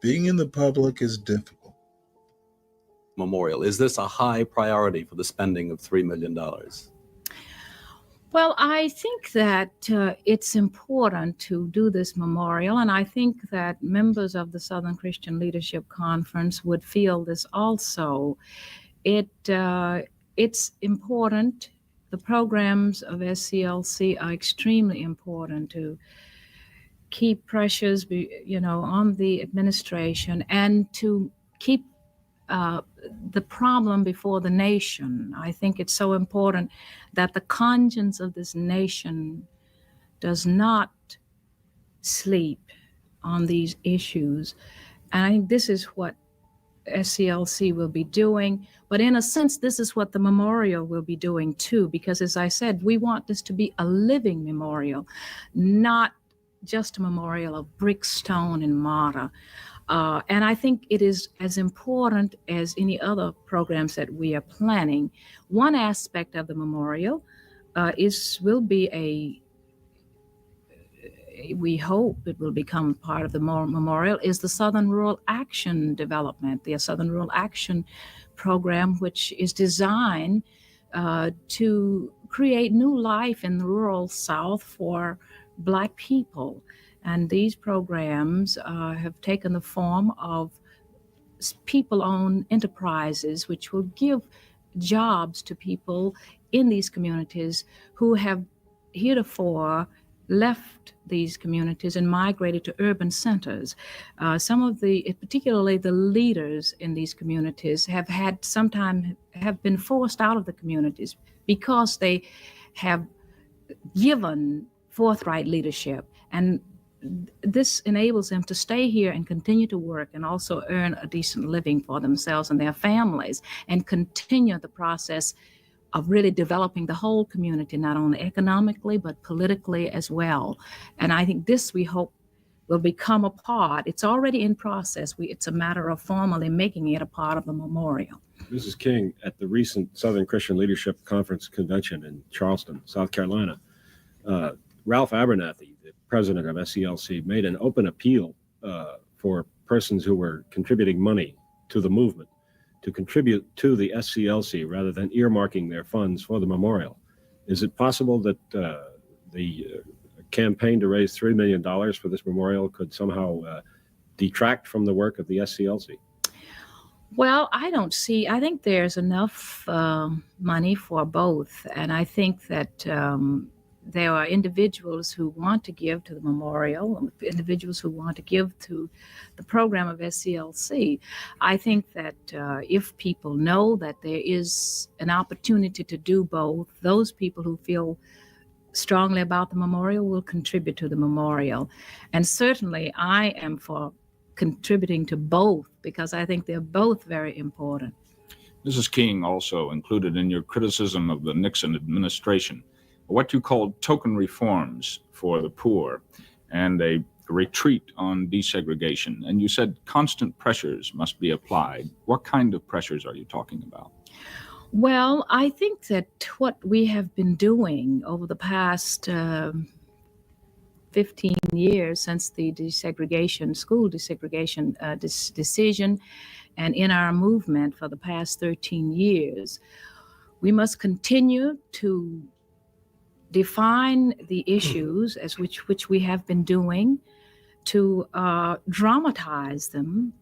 being in the public is difficult. Memorial, is this a high priority for the spending of $3 million? Well, I think that it's important to do this memorial, and I think that members of the Southern Christian Leadership Conference would feel this also. It's important. The programs of SCLC are extremely important to keep pressures, on the administration and to keep the problem before the nation. I think it's so important that the conscience of this nation does not sleep on these issues. And I think this is what SCLC will be doing. But in a sense, this is what the memorial will be doing too, because as I said, we want this to be a living memorial, not just a memorial of brick, stone, and mortar. And I think it is as important as any other programs that we are planning. One aspect of the memorial we hope it will become part of the memorial, is the Southern Rural Action Development, the Southern Rural Action Program, which is designed to create new life in the rural South for Black people. And these programs have taken the form of people-owned enterprises, which will give jobs to people in these communities who have heretofore left these communities and migrated to urban centers. Some of particularly the leaders in these communities sometimes have been forced out of the communities because they have given forthright leadership. And this enables them to stay here and continue to work and also earn a decent living for themselves and their families and continue the process of really developing the whole community, not only economically, but politically as well. And I think this, we hope, will become a part. It's already in process. It's a matter of formally making it a part of the memorial. Mrs. King, at the recent Southern Christian Leadership Conference convention in Charleston, South Carolina, Ralph Abernathy, the president of SCLC, made an open appeal for persons who were contributing money to the movement to contribute to the SCLC rather than earmarking their funds for the memorial. Is it possible that the campaign to raise $3 million for this memorial could somehow detract from the work of the SCLC? Well, I think there's enough money for both. And I think that there are individuals who want to give to the memorial, individuals who want to give to the program of SCLC. I think that if people know that there is an opportunity to do both, those people who feel strongly about the memorial will contribute to the memorial. And certainly I am for contributing to both because I think they're both very important. Mrs. King also included in your criticism of the Nixon administration what you called token reforms for the poor and a retreat on desegregation. And you said constant pressures must be applied. What kind of pressures are you talking about? Well, I think that what we have been doing over the past 15 years since the school desegregation decision, and in our movement for the past 13 years, we must continue to define the issues as which we have been doing, to dramatize them.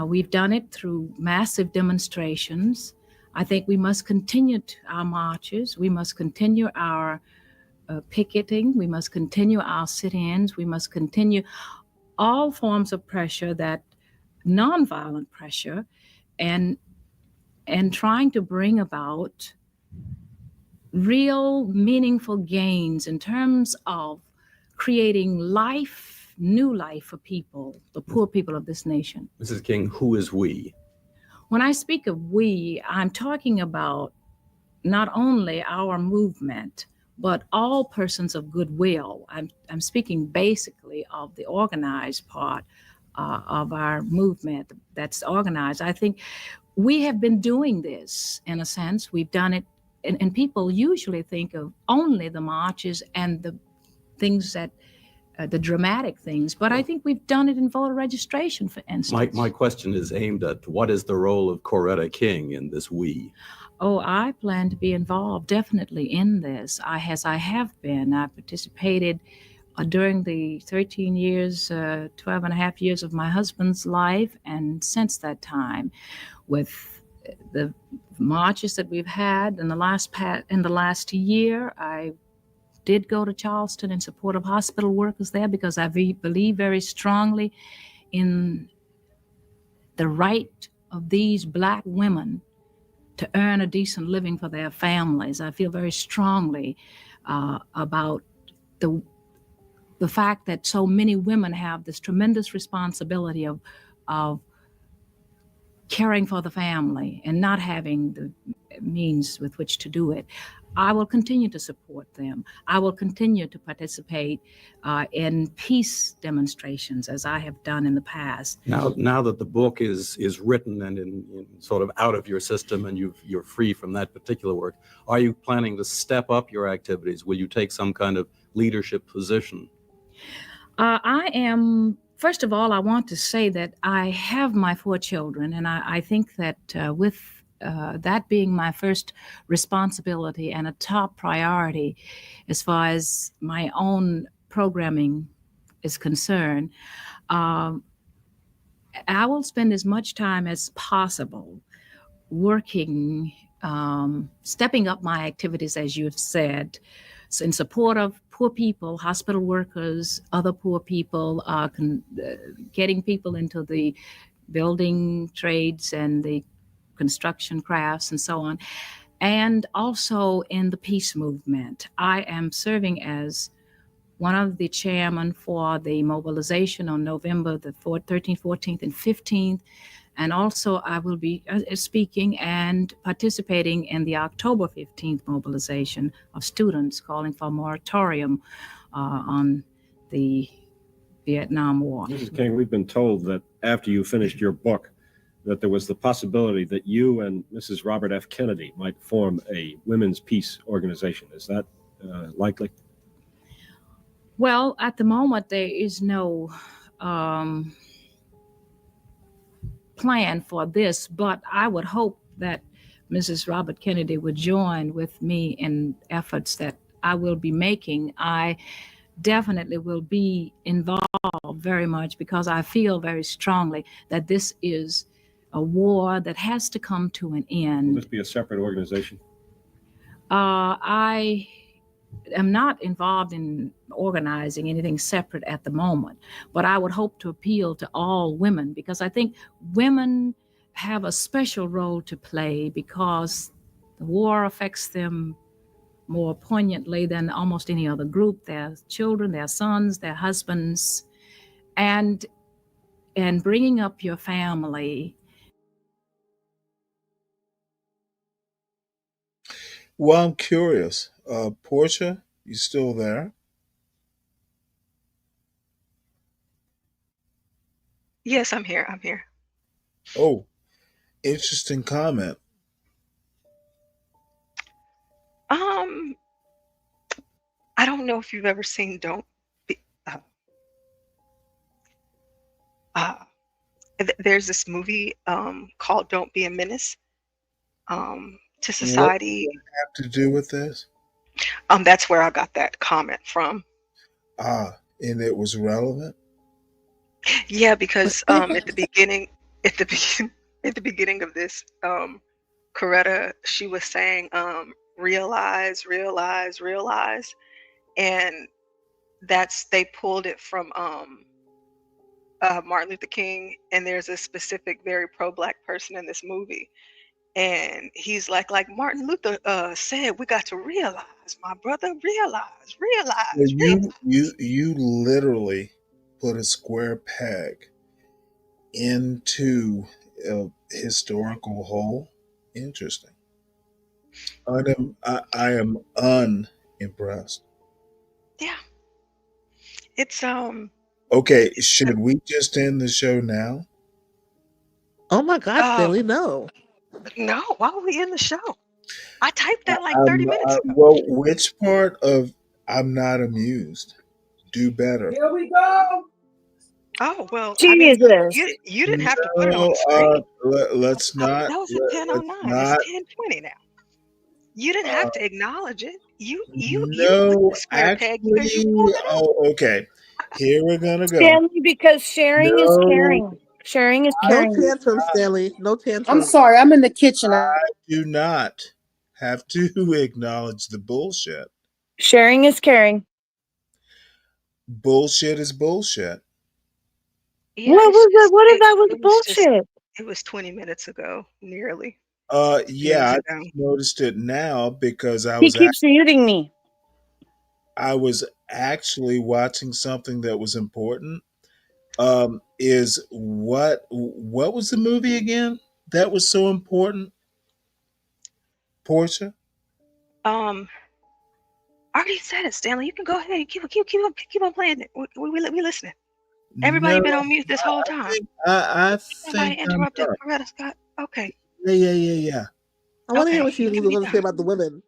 We've done it through massive demonstrations. I think we must continue our marches. We must continue our picketing. We must continue our sit-ins. We must continue all forms of pressure, that nonviolent pressure, and trying to bring about real meaningful gains in terms of creating life, new life for people, the poor people of this nation. Mrs. King, who is we? When I speak of we, I'm talking about not only our movement, but all persons of goodwill. I'm speaking basically of the organized part of our movement that's organized. I think we have been doing this in a sense. We've done it, and people usually think of only the marches and the things that the dramatic things, but I think we've done it in voter registration, for instance. My question is aimed at what is the role of Coretta King in this we? Oh, I plan to be involved definitely in this, as I have been. I participated during the 13 years, 12 and a half years of my husband's life, and since that time, with the marches that we've had in the last year, I did go to Charleston in support of hospital workers there because I believe very strongly in the right of these Black women to earn a decent living for their families. I feel very strongly about the fact that so many women have this tremendous responsibility of caring for the family and not having the means with which to do it. I will continue to support them. I will continue to participate in peace demonstrations as I have done in the past. Now that the book is written and in sort of out of your system and you're free from that particular work, are you planning to step up your activities? Will you take some kind of leadership position? I am, first of all, I want to say that I have my 4 children, and I think that with that being my first responsibility and a top priority as far as my own programming is concerned, I will spend as much time as possible working, stepping up my activities, as you've said, so in support of poor people, hospital workers, other poor people, getting people into the building trades and the construction crafts and so on, and also in the peace movement. I am serving as one of the chairmen for the mobilization on November the 13th, 14th, and 15th. And also I will be speaking and participating in the October 15th mobilization of students calling for a moratorium on the Vietnam War. Mrs. King, we've been told that after you finished your book, that there was the possibility that you and Mrs. Robert F. Kennedy might form a women's peace organization. Is that likely? Well, at the moment, there is no plan for this, but I would hope that Mrs. Robert Kennedy would join with me in efforts that I will be making. I definitely will be involved very much because I feel very strongly that this is a war that has to come to an end. Will this be a separate organization? I am not involved in organizing anything separate at the moment, but I would hope to appeal to all women because I think women have a special role to play because the war affects them more poignantly than almost any other group. Their children, their sons, their husbands, and bringing up your family. Well, I'm curious. Portia, you still there? Yes, I'm here. I'm here. Oh, interesting comment. I don't know if you've ever seen Don't Be. There's this movie called Don't Be a Menace to What Society. does that have to do with this? That's where I got that comment from. And it was relevant? Yeah, because at the beginning, at the beginning of this, Coretta, she was saying, realize, realize, realize, and they pulled it from Martin Luther King, and there's a specific very pro-Black person in this movie, And he's like Martin Luther said, we got to realize, my brother, So realize. you literally put a square peg into a historical hole. Interesting. I am unimpressed. Yeah. It's Okay, should we just end the show now? Oh my God, um Stanley, no. no, why were we in the show? I typed that like 30 minutes ago. Well, which part of I'm not amused? Do better. Here we go. Oh well, I mean, Jesus. you didn't have to put it on No, the screen. let's not. That was at Let's 10:09. It's not. 10:20 now. You didn't have to acknowledge it. You put No, the square peg because you actually. pulled it up. Oh, okay. Here we're gonna go. Stanley, because sharing is No, caring. Sharing is No caring. tantrum, Stanley. No tantrum. I'm sorry, I'm in the kitchen. I do not have to acknowledge the bullshit. Sharing is caring. Bullshit is bullshit. Yeah, What it's was it? just What if that was it was just bullshit? it was 20 minutes ago, nearly Yeah, minutes I ago. just noticed it now because He keeps muting me. I was actually watching something that was important. Is what was the movie again that was so important? Portia? I already said it, Stanley. You can go ahead. Keep on playing it. We listening. Everybody No, been on mute this whole time. I Nobody think I'm interrupted done. Coretta Scott. Okay. Yeah. I want to hear Okay. what she was going to say about the women.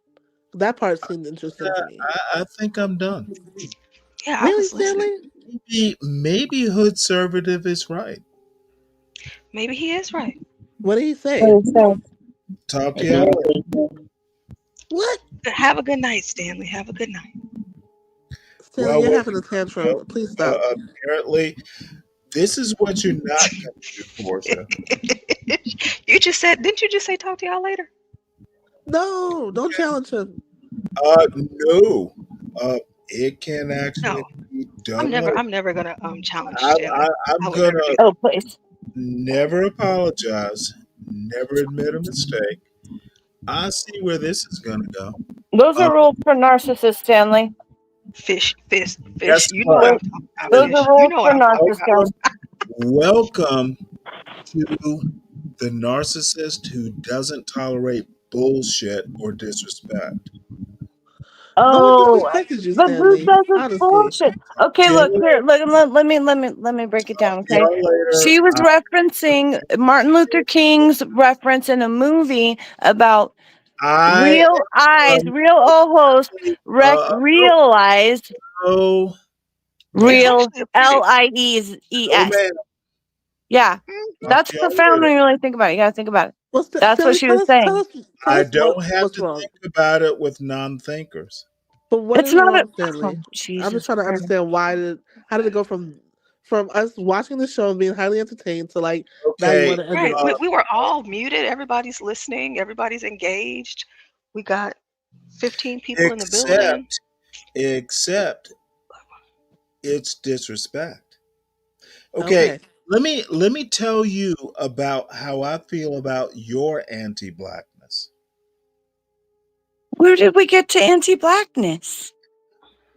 That part seemed interesting to me. I think I'm done. Yeah, I Really, was listening. Stanley? Maybe Hood Conservative is right. Maybe he is right. What did he say? Talk to you later. What? Have a good night, Stanley. Have a good night. Stanley, you're having a tantrum. Please stop. Apparently, this is what you're not going to do, Portia. You just said, didn't you just say talk to y'all later? No, don't challenge him. No. It can actually be done. I'm never gonna challenge I, Stanley. I'm I would never gonna do Oh, please. never apologize, never admit a mistake. I see where this is gonna go. Those are rules for narcissists, Stanley. Fish. Guess You know what I'm talking about. Those Fish. are You rules know for what I'm talking about. Welcome to the narcissist who doesn't tolerate bullshit or disrespect. No one Oh, disrespected you, but who Stanley. says it's Honestly. bullshit? Okay, look Till here. Let me break it down. Okay, y'all later. she was referencing Martin Luther King's reference in a movie about I real eyes, real ojos, realized, no, It's ma'am. real actually a pretty. LIES. ma'am. Yeah, Talk that's to y'all profound when later. you really think about it. You gotta think about it. Well, That's what Stanley, she was saying. tell I us don't have what's to wrong. think about it with non-thinkers. But what It's is not a. wrong, Stanley? Oh, I'm Jesus just trying to Christ. understand how did it go from us watching the show and being highly entertained to like now you Okay. want to end Right. it? We were all muted. Everybody's listening. Everybody's engaged. We got 15 people in the building. Except it's disrespect. Okay. Let me tell you about how I feel about your anti-blackness. Where did we get to anti-blackness?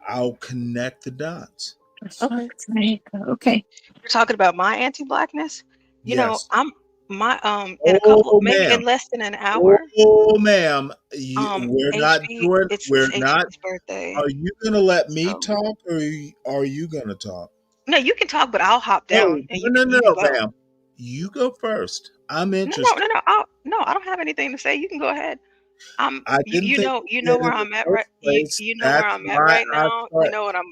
I'll connect the dots. Okay. Okay. You're talking about my anti-blackness. You know, Yes. I'm my in a couple, maybe ma'am. in less than an hour. Oh, ma'am. We're not HB, doing. it's We're not. HB's birthday. Are you gonna let me So talk, or are you gonna talk? no, you can talk, but I'll hop No, down and you can go. ma'am. You go first. I'm No, interested. I don't have anything to say. You can go ahead. I didn't think You you know did where in the I'm at right. first place. You know where That's I'm at why right I now. You thought, know what I'm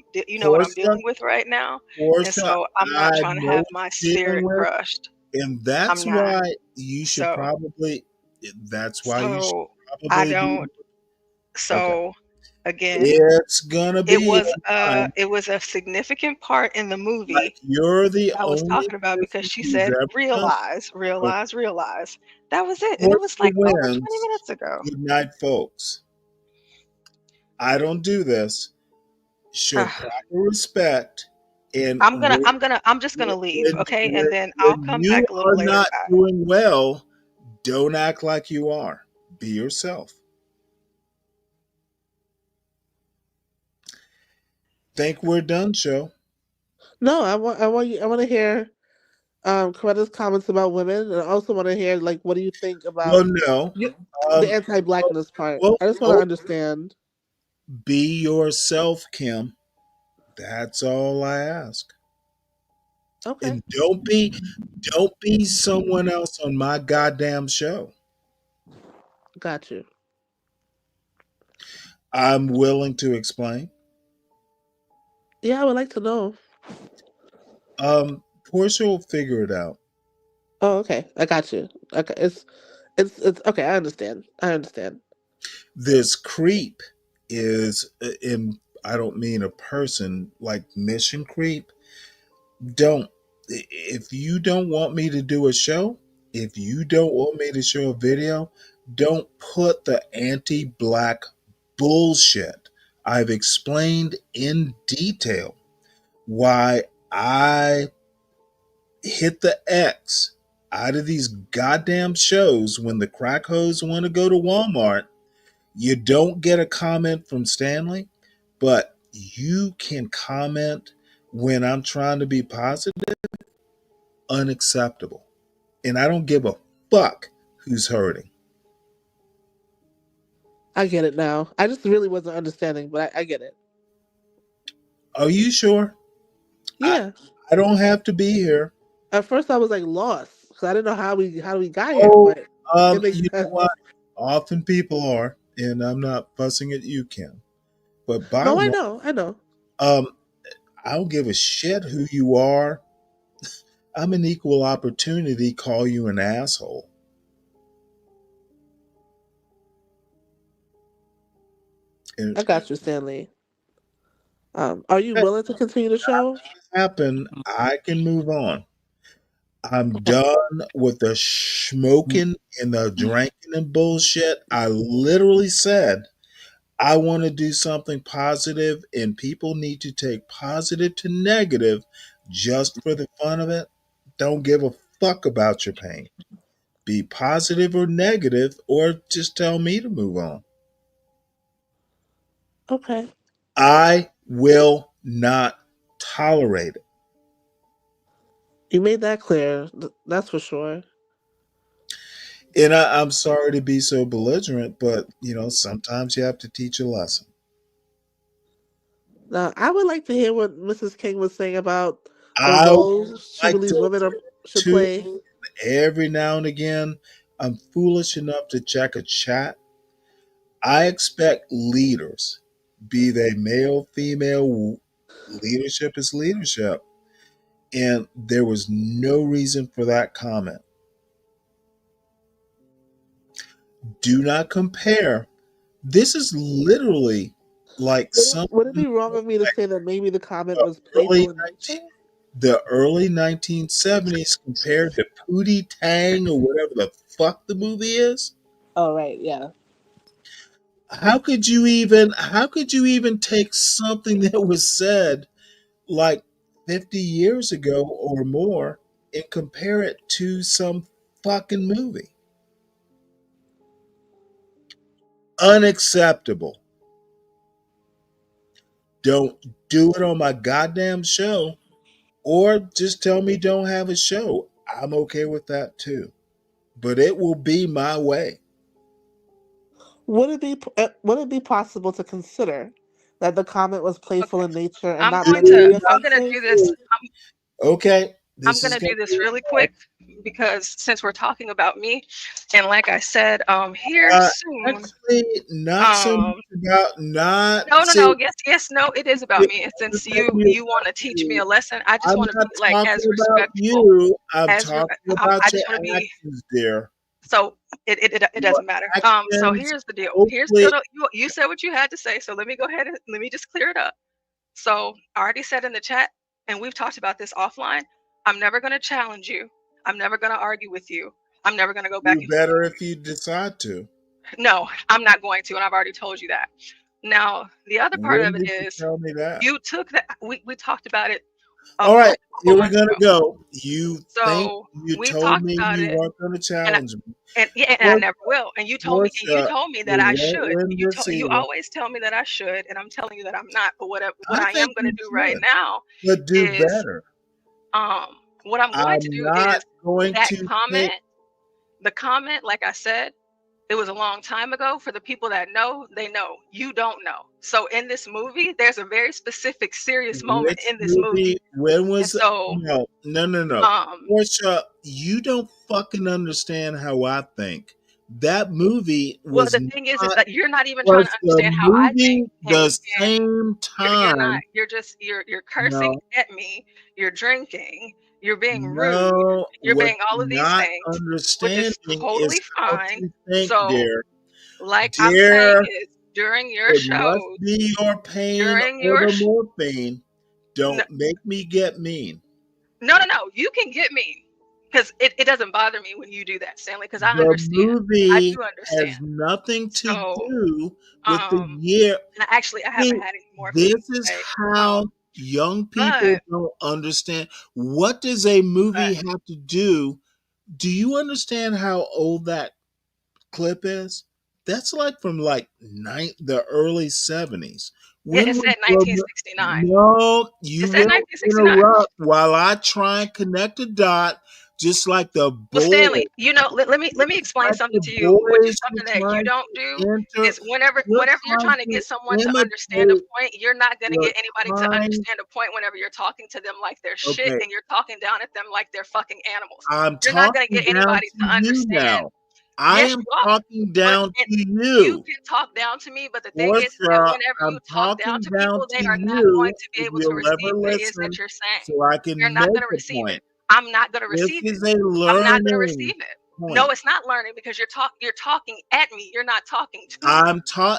Portia, dealing with right now, and so I'm not I trying to know have what my you're dealing spirit with, crushed. and I'm that's not. why you should So probably. That's why you should so I probably do. don't. Okay. So again, It's gonna be fine. it was a significant part in the movie Like you're the I was only talking about because person she who's said ever done. Okay. realize. That was it, and it was Portia like over 20 wins. minutes ago. Good night, folks. I don't do this. Show proper respect, and I'm just gonna leave, okay, and then I'll when come you back a little are later. not doing well, Don't act like you are. Be yourself. Think we're done, show. No, I want to hear Coretta's comments about women, and I also want to hear like what do you think about Well, no. the Um, anti-blackness part. well, I just want to well, understand. be yourself, Kim. That's all I ask. Okay, And don't be someone else on my goddamn show. got you. I'm willing to explain. Yeah, I would like to know. Portia will figure it out. Oh, okay, I got you. Okay, it's okay. I understand. I understand. This creep is in I don't mean a person like mission creep. Don't if you don't want me to do a show, if you don't want me to show a video, don't put the anti-black bullshit. I've explained in detail why I hit the X out of these goddamn shows when the crack hoes want to go to Walmart. You don't get a comment from Stanley, but you can comment when I'm trying to be positive. Unacceptable. And I don't give a fuck who's hurting. I get it now. I just really wasn't understanding, but I get it. Are you sure? Yeah. I don't have to be here. At first, I was like lost because I didn't know how we got here, Oh, but it makes you know sense. what? Often people are, and I'm not fussing at you, Kim. But No, bottom I line, know. I know. um, I don't give a shit who you are. I'm an equal opportunity. Call you an asshole. And I got you, Stanley. Are you willing to continue the show? happen, I can move on. I'm done with the smoking and the drinking and bullshit. I literally said I want to do something positive, and people need to take positive to negative just for the fun of it. Don't give a fuck about your pain. Be positive or negative, or just tell me to move on. Okay. I will not tolerate it. You made that clear. That's for sure. And I'm sorry to be so belligerent, but sometimes you have to teach a lesson. Now, I would like to hear what Mrs. King was saying about the I would roles she like believes to women should tune play. every now and again. I'm foolish enough to check a chat. I expect leaders, be they male, female, leadership is leadership. And there was no reason for that comment. Do not compare. This is literally like Would it something be wrong of me to say that maybe the comment the was early playful in 19, nature? the early 1970s compared to Pootie Tang or whatever the fuck the movie is. Oh, right. Yeah. How could you even take something that was said like 50 years ago or more and compare it to some fucking movie? Unacceptable. Don't do it on my goddamn show, or just tell me don't have a show. I'm okay with that too. But it will be my way. Would it be possible to consider that the comment was playful Okay. in nature and I'm not going meant to to be I'm gonna offensive? do this. Okay, I'm this is gonna gonna do this be really right. quick because since we're talking about me, and like I said, here Uh, soon. actually, not so much Um, about not no, no, see. no. Yes, yes, no. It is about me. And since you want to teach me a lesson, I just I'm want to not be like as talking about respectful you. I'm as talking I about your just want to be. actions, dear. So it Your doesn't matter. So actions. here's the deal. Here's Hopefully, the you said what you had to say. So let me go ahead and let me just clear it up. So I already said in the chat, and we've talked about this offline. I'm never going to challenge you. I'm never going to argue with you. I'm never going to go back do and forth. better if you decide to. No, I'm not going to, and I've already told you that. Now, the other part of When it did you is tell me that? you took that we talked about it a All right, couple here we're months gonna ago. go. You think So you we told talked me about you it, weren't gonna and challenge me. yeah, and I never will. And you Portia, told me that you I won't should. win this You either. always tell me that I should, and I'm telling you that I'm not. But what I I am think going to you do right should, now but do is better. what I'm going to I'm do not is going that to comment. take. The comment, like I said, it was a long time ago. For the people that know, they know. You don't know. So in this movie, there's a very specific, serious moment Which in this movie, movie? When and was? so No. um, Portia, you don't fucking understand how I think. That movie well, was the thing is not. that you're not even trying to Was the understand how I think, movie and the same you're not. time? You're cursing No, at me. You're drinking. You're being rude. no. You're What being all you're of these not things, which is understanding is totally how fine. to think, So, dear. like I'm saying, Dear, is during your it must shows, be your pain during or your the morphine. no, Don't make me get mean. no. You can get me because it doesn't bother me when you do that, Stanley. Because I The understand. I movie do understand. has nothing to So, do with the um, year. and actually, I haven't See, had any morphine this is today. how young people But don't understand. What does a movie but have to do? Do you understand how old that clip is? That's like from like the early 70s. it When was said the 1969. no, It you said won't 1969. interrupt while I try and connect a dot, just like the Well, boys, Stanley, let me explain like something the to you, which is boys were something that you trying don't to do. enter. Is You're whenever you're trying trying to to get someone to understand a imitate. point, you're not going to You're get anybody to trying. understand a point whenever you're talking to them like they're shit Okay, and you're talking down at them like they're fucking animals. I'm You're not going to talking get down anybody to to you understand. now. I Yes, am you are. talking But down to you you. can talk down to me, but the thing is that Portia, whenever you I'm talk down talking to down people, to they are not going you to be if able to you'll receive ever what it is that listen you're saying. so I You're can not make going to a receive it. point. I'm not going to This receive it. is a I'm not going to learning receive it. No, point. it's not learning because you're talking at me. You're not talking to me.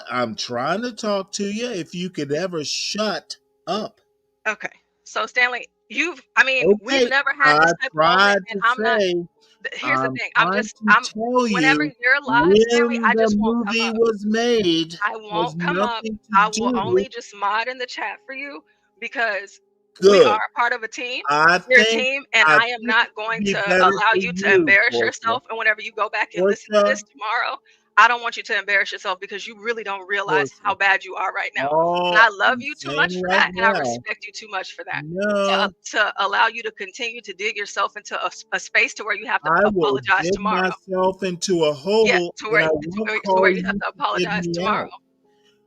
I'm trying to talk to you if you could ever shut up. Okay. So Stanley, we've Okay, never had I this type of moment, tried and to I'm not. say Here's the I'm thing. trying to I'm. tell Whenever you you're live, Stanley, when I the just won't come movie up. was made I has won't come up. nothing to I will do. only just mod in the chat for you because we are Good. a part of a team. I We're a think team, and I I am think not it'd going be to better allow for you to you, embarrass Portia. yourself. And whenever you go back and listen to Portia, this tomorrow, I don't want you to embarrass yourself because you really don't realize Portia. how bad you are right now. And All I love I'm you too much saying for right that, and I now, respect you too much for that. no, To allow you to continue to dig yourself into a space to where you have to I will apologize dig tomorrow. myself into a Yeah, hole to and where I to won't where, to where call you have you to to dig apologize me tomorrow. out.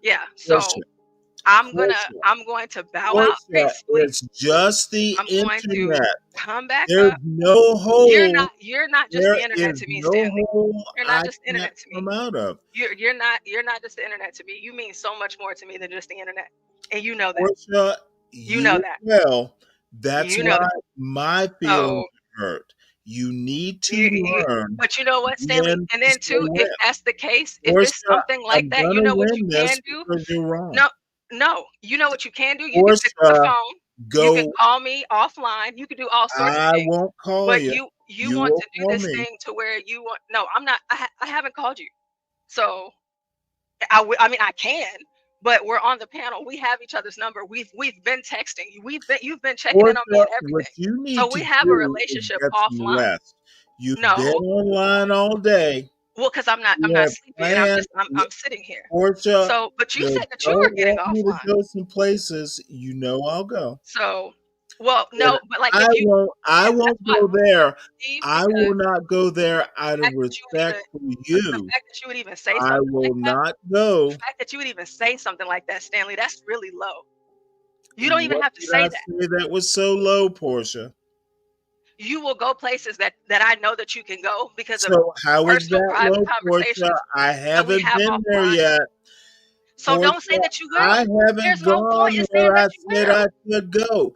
Yeah. So Portia, Portia, I'm going to bow out Portia, gracefully. it's just the I'm going to internet. come back There's up. no hole. You're not just There the internet is to me, no Stanley. hole You're not I just the can't internet to me. come out of. You're not just the internet to me. You mean so much more to me than just the internet. And you know that. Portia, You know you that. well. That's You know why that. my So feelings hurt. You need to you learn but you know what, Stanley? when And to then say too, if when. that's the case, if it's Portia, something like I'm that, you gonna know what you win can this do? because you're wrong. No, no. You know what you can do? You can pick up the Portia, phone. You can go. call me offline. You can do all sorts of I things. won't call But you. you You want will to do call this me. thing to where you want. No, I'm not. I haven't called you. So I can, but we're on the panel. We have each other's number. We've been texting. You've been checking in on me Portia, and what everything. you So need we to have a do is relationship get some offline. rest. You've been No, online all day. well, because I'm You not have sleepy and planned. I'm sitting here. Portia, So, but you you said that you don't were getting want me to offline. go some places. You know I'll go. So, well, And no, but like if you, I and that's won't why go there. Steve, I because will not go there out the of fact that you would even respect for the you. fact that you would even say I something like will that, not the go. fact that you would even say something like that, Stanley, that's really low. You don't even What have to did say I that. say that was so low, Portia? You will go places that I know that you can go because of So how is personal that private low, Portia? conversations I that we haven't have been there offline. yet. So don't say Portia, that you I will. haven't There's no gone point in saying where that I you said will. I could go.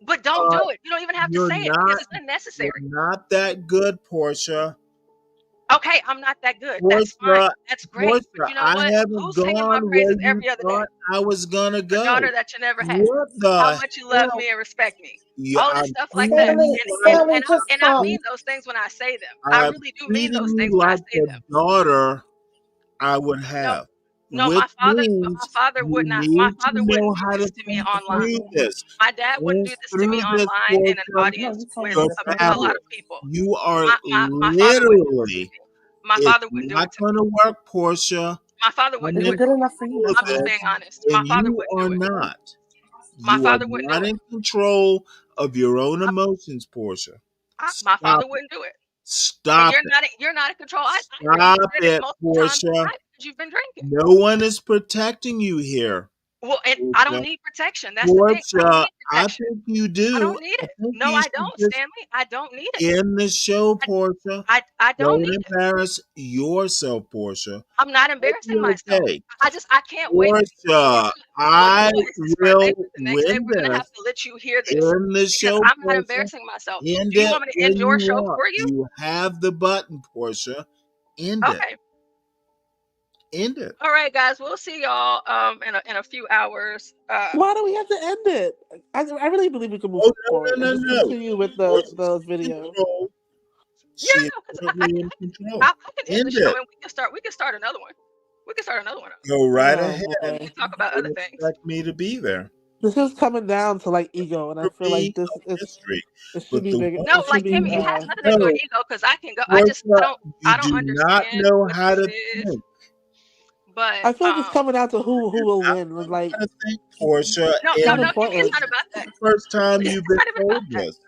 But don't Uh, do it. You don't even have to you're say it because not it's unnecessary. you're not that good, Portia. Okay, I'm not that good. That's fine. Portia, That's great. But Portia, you know I what? haven't Who's singing my gone where praises you every other day? thought I was gonna The daughter go. that you never had. What How the much you love hell? me and respect me. Yeah, All this I'm stuff like treating that. you Stanley, like just And I call. mean those things when I say them. I I'm really do mean treating those you things when I like say the them. daughter I would No, have. No, which my means father you would not. My need to father know wouldn't do how to this to me think online. through this. My dad wouldn't do Think this to me through this, online in an Portia. audience with Go a back. lot of people. You are My father wouldn't do this to literally, me. My it's father wouldn't do not it to going me. to work, Portia. My father I'm wouldn't do in it to me. control of I'm just it, being honest. My and father you wouldn't are do it. not. My You are father wouldn't do not it. in control of your own emotions, Portia. My Stop father it. wouldn't do it. And Stop it. you're not in control. I hear you Stop said it it, multiple times Portia. tonight because you've been drinking. No one is protecting you here. Well, and I don't Portia. need protection. That's the thing. I don't Portia, need I protection. think you I do. don't need I it. think No, you I should don't, just Stanley. I don't need it. end the show, Portia. I don't Don't need it. embarrass yourself, Portia. I'm not embarrassing myself. Okay. I can't wait. Portia, What I is this will Friday? The next day win we're gonna this. have to let you hear this End the because show, I'm not Portia. embarrassing myself. End Do you it want me to end when your you show want. for you? You have the button, Portia. End it. Okay. End it. All right, guys. We'll see y'all in a few hours. Why do we have to end it? I really believe we can move Oh, forward and just no. continue with Portia's those in videos. control. Yeah, She is no, because totally in control. I can end the End show it. and we can start another one. We can start another one. Go right Oh ahead. boy. We can talk about Don't other things. expect me to be there. This is coming down to like ego, and I feel like Me this of is history. it should But be the bigger. one No, It should like thing be Kimmy, it you has nothing to do with know, ego because I can go. Portia, you I don't do not understand know what how this to is, think. but I feel like it's coming down to who will win. Like How to think, Portia, no, it's not and Kimmy, it's important. not about this that. is the first time you've It's been not even told about that. this.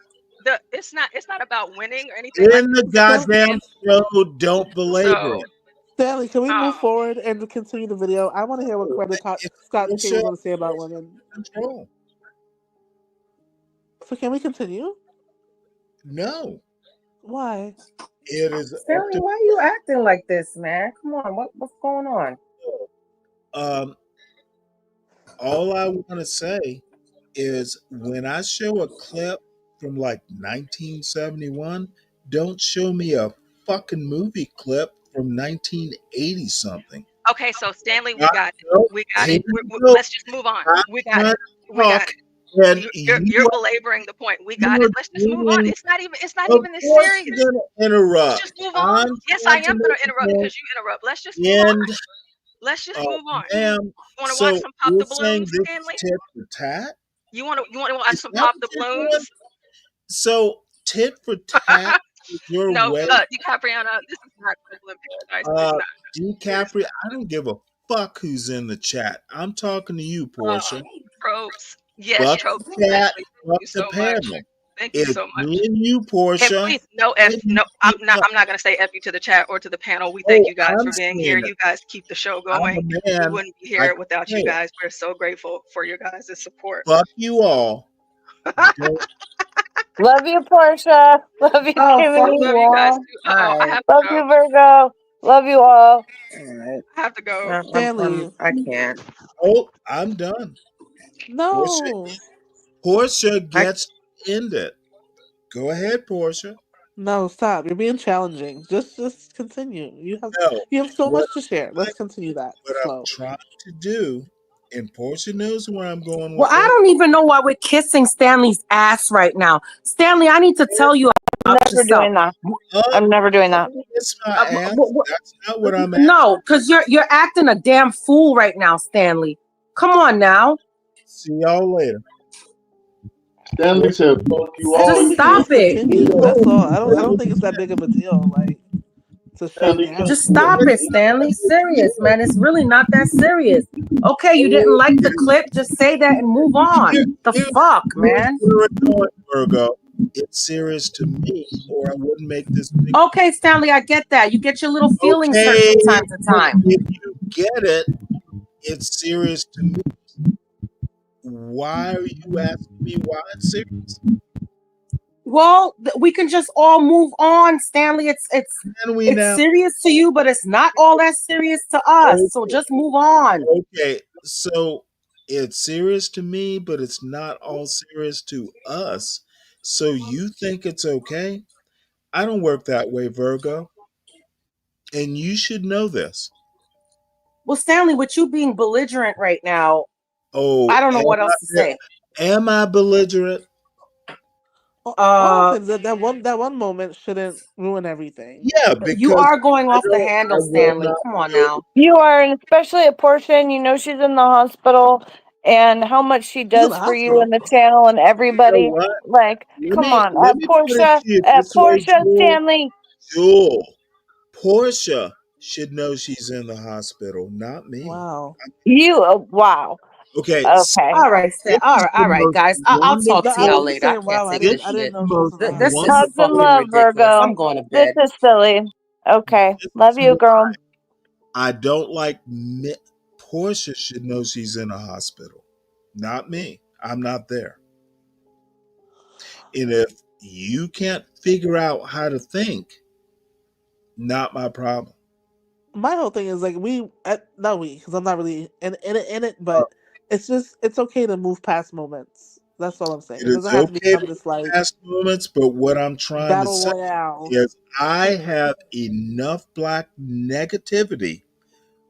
It's not about winning or anything like In that. the It's about goddamn show, don't belabor so it. Stanley, can we move forward and continue the video? I want to hear what It's Scott King was Portia going to say about women. control. So can we continue? No. Why? It is up Stanley, to why are you acting like this, man? Come on, what's going on? um all I want to say is when I show a clip from like 1971, don't show me a fucking movie clip from 1980 something. okay. So Stanley, we Not, got it. no, We got here it. you go. Let's just move on. I'm We got trying it. to We got talk, it. and You're you belaboring the point. We got are it. Let's just move on. doing. It's not Of even this course, serious. you're gonna Let's interrupt. just move on. I'm Yes, I trying am to gonna make a interrupt point. because you interrupt. Let's just move on. And Let's just move on. ma'am, You want to so watch some Pop you're the saying Balloons, this is Stanley? tit for tat? You want to watch Is some that Pop what the you're doing? Balloons? So tit for tat is your No, way. DiCapriana, this is not Trouble in Paradise. It's Uh, not. It's DiCaprio, I don't give a fuck who's in the chat. I'm talking to you, Portia. tropes. Yes, Fuck tropes. the chat, Exactly. Thank fuck you the so much. panel. Thank you It's so me much. and you, And Portia. please, no And F. you No, keep up. I'm not gonna say F you to the chat or to the panel. We thank Oh, you guys I'm for being saying here. it. You guys keep the show I'm going. a We man. wouldn't be I here can without say you it. guys. We're so grateful for your guys' support. Fuck you all. Don't Love you, Portia. Love you, Oh, fuck Kimmy. you Love you guys all. too. All I right. have to Love go. you, Virgo. Love you all. All right. I have to go. Stanley, I can't. Oh, I'm done. Portia, no, Portia I gets to end it. Go ahead, Portia. no, stop! You're being challenging. Just continue. No, You have so what much to share. Let's continue that what I'm flow. trying to do, and Portia knows where I'm going Well, with I this. don't even know why we're kissing Stanley's ass right now. Stanley, I need to tell you about Never yourself. doing that. Uh, I'm never doing that. it's my Uh, ass. wh- wh- That's not what I'm asking. no, because you're acting a damn fool right now, Stanley. Come on now. See y'all later. Stanley said, "Fuck you I all." think Just You we can can't. stop just it. continue. That's all. I don't think it's that big of a deal. Like to shut Stanley down. can't. Just stop it, Stanley. Serious, man. It's really not that serious. Okay, you didn't like the clip. Just say that and move on. The fuck, man. Where it's going, Virgo. It's serious to me, or I wouldn't make this big. Okay, Stanley, I get that. You get your little feelings hurt Okay, from time to time. if you get it, it's serious to me. Why are you asking me why it's serious? Well, we can just all move on, Stanley. Can we now? Serious to you, but it's not all that serious to us. So Okay. just move on. Okay, so it's serious to me, but it's not all serious to us. So you think it's okay? I don't work that way, Virgo. And you should know this. Well, Stanley, with you being belligerent right now, Oh, I don't know what else to say. am I belligerent? All I'm saying is that one moment shouldn't ruin everything. Yeah, You because are going I off the don't, I handle, will Stanley. not Come on go. now. You are, and especially at Portia, and you know she's in the hospital, and how much she She's in does the for you hospital. and the channel and You know everybody. what? Like, come on, Let me put it to you At this way, Portia, Jewel. Stanley. Jewel, Portia should know she's in the hospital, not me. Wow. Wow. Okay, Okay. All right, this is the all right, most guys. I'll talk No, to I y'all was wonderful. just later. I saying can't wow. take This this I didn't shit. know she was most in the This hospital. is Hugs and fucking wonderful. love, ridiculous. I'm Virgo. going to This bed. is silly. Okay. This Love is you, girl. I don't like. Portia should know she's in a hospital, not me. I'm not there. And if you can't figure out how to think, not my problem. My whole thing is like not we, because I'm not really in it, but it's okay to move past moments. That's all I'm saying. It It is doesn't have to okay become to this like pass moments, but what I'm trying to battle say royale. is I have enough black negativity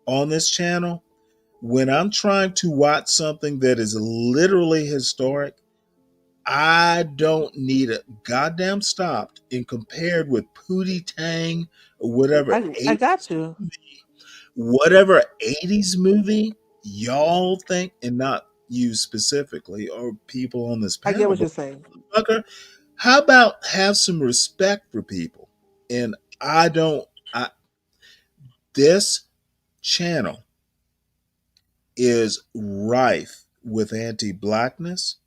on this channel. When I'm trying to watch something that is literally historic, I don't need it goddamn stopped and compared with Pootie Tang or I got you. whatever 80s movie y'all think, and not you specifically or people on this I get panel, what but you're saying. motherfucker, how about have some respect for people? And I don't I this channel is rife with anti-blackness.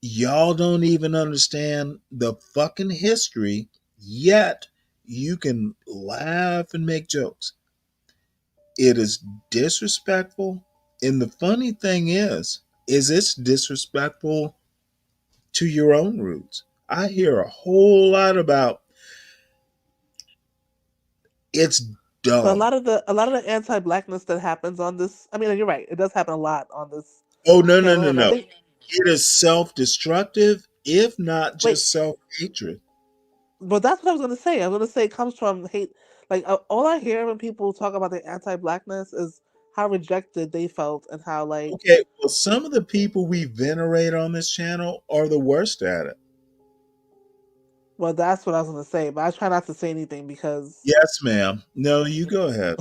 Y'all don't even understand the fucking history, yet you can laugh and make jokes. It is disrespectful. And the funny thing is it's disrespectful to your own roots. I hear a whole lot about it's But dumb. a lot of the anti-blackness that happens on this, I mean, you're right. It does happen a lot on this Oh no, no, channel, no, and I no. think It is self-destructive, if not wait, just self-hatred. but that's what I was gonna say. I was gonna say it comes from hate. Like all I hear when people talk about the anti-blackness is how rejected they felt and how like. Okay, well, some of the people we venerate on this channel are the worst at it. Well, that's what I was gonna say, but I try not to say anything because. Yes, ma'am. No, you go ahead.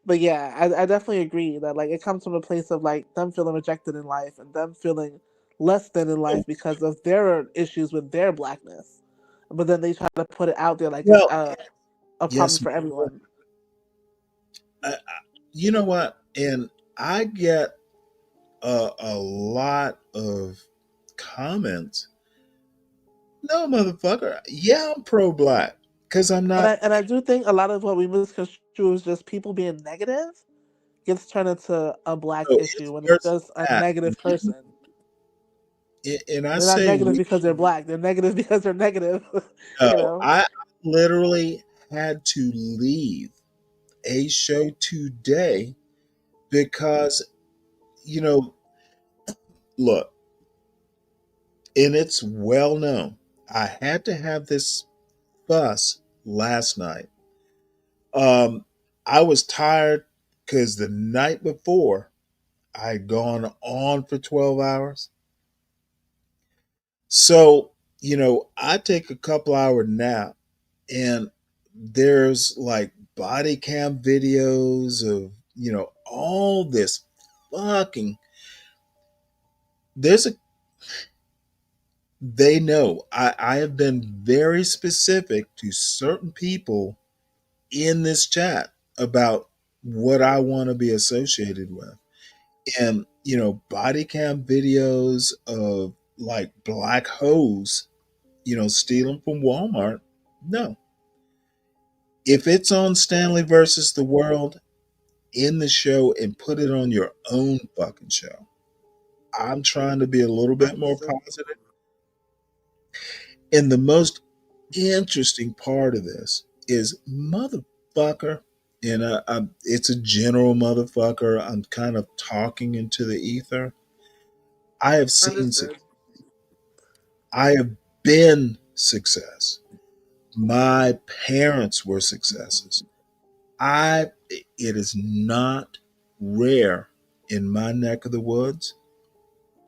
But yeah, I definitely agree that like it comes from a place of like them feeling rejected in life and them feeling less than in life because of their issues with their blackness. But then they try to put it out there like it's Well, a problem yes, for ma'am. everyone. You know what? And I get a lot of comments. No, motherfucker. Yeah, I'm pro-black because I'm And not. I do think a lot of what we misconstrue is just people being negative gets turned into a black No, issue it's when it's worse just a than that. negative person. And I They're not say negative we. because they're black. They're negative because they're negative. No, you know. I literally had to leave a show today because you know, look, and it's well known. I had to have this fuss last night. Um, I was tired because the night before I'd gone on for 12 hours. So, I take a couple hour nap and there's like body cam videos of, all this fucking there's a they know I have been very specific to certain people in this chat about what I want to be associated with. And, body cam videos of like black hoes, stealing from Walmart. No. If it's on Stanley versus the World, in the show and put it on your own fucking show. I'm trying to be a little bit more Understood. positive. And the most interesting part of this is motherfucker, and it's a general motherfucker. I'm kind of talking into the ether. I have seen success. Understood. I have been success. My parents were successes. It is not rare in my neck of the woods.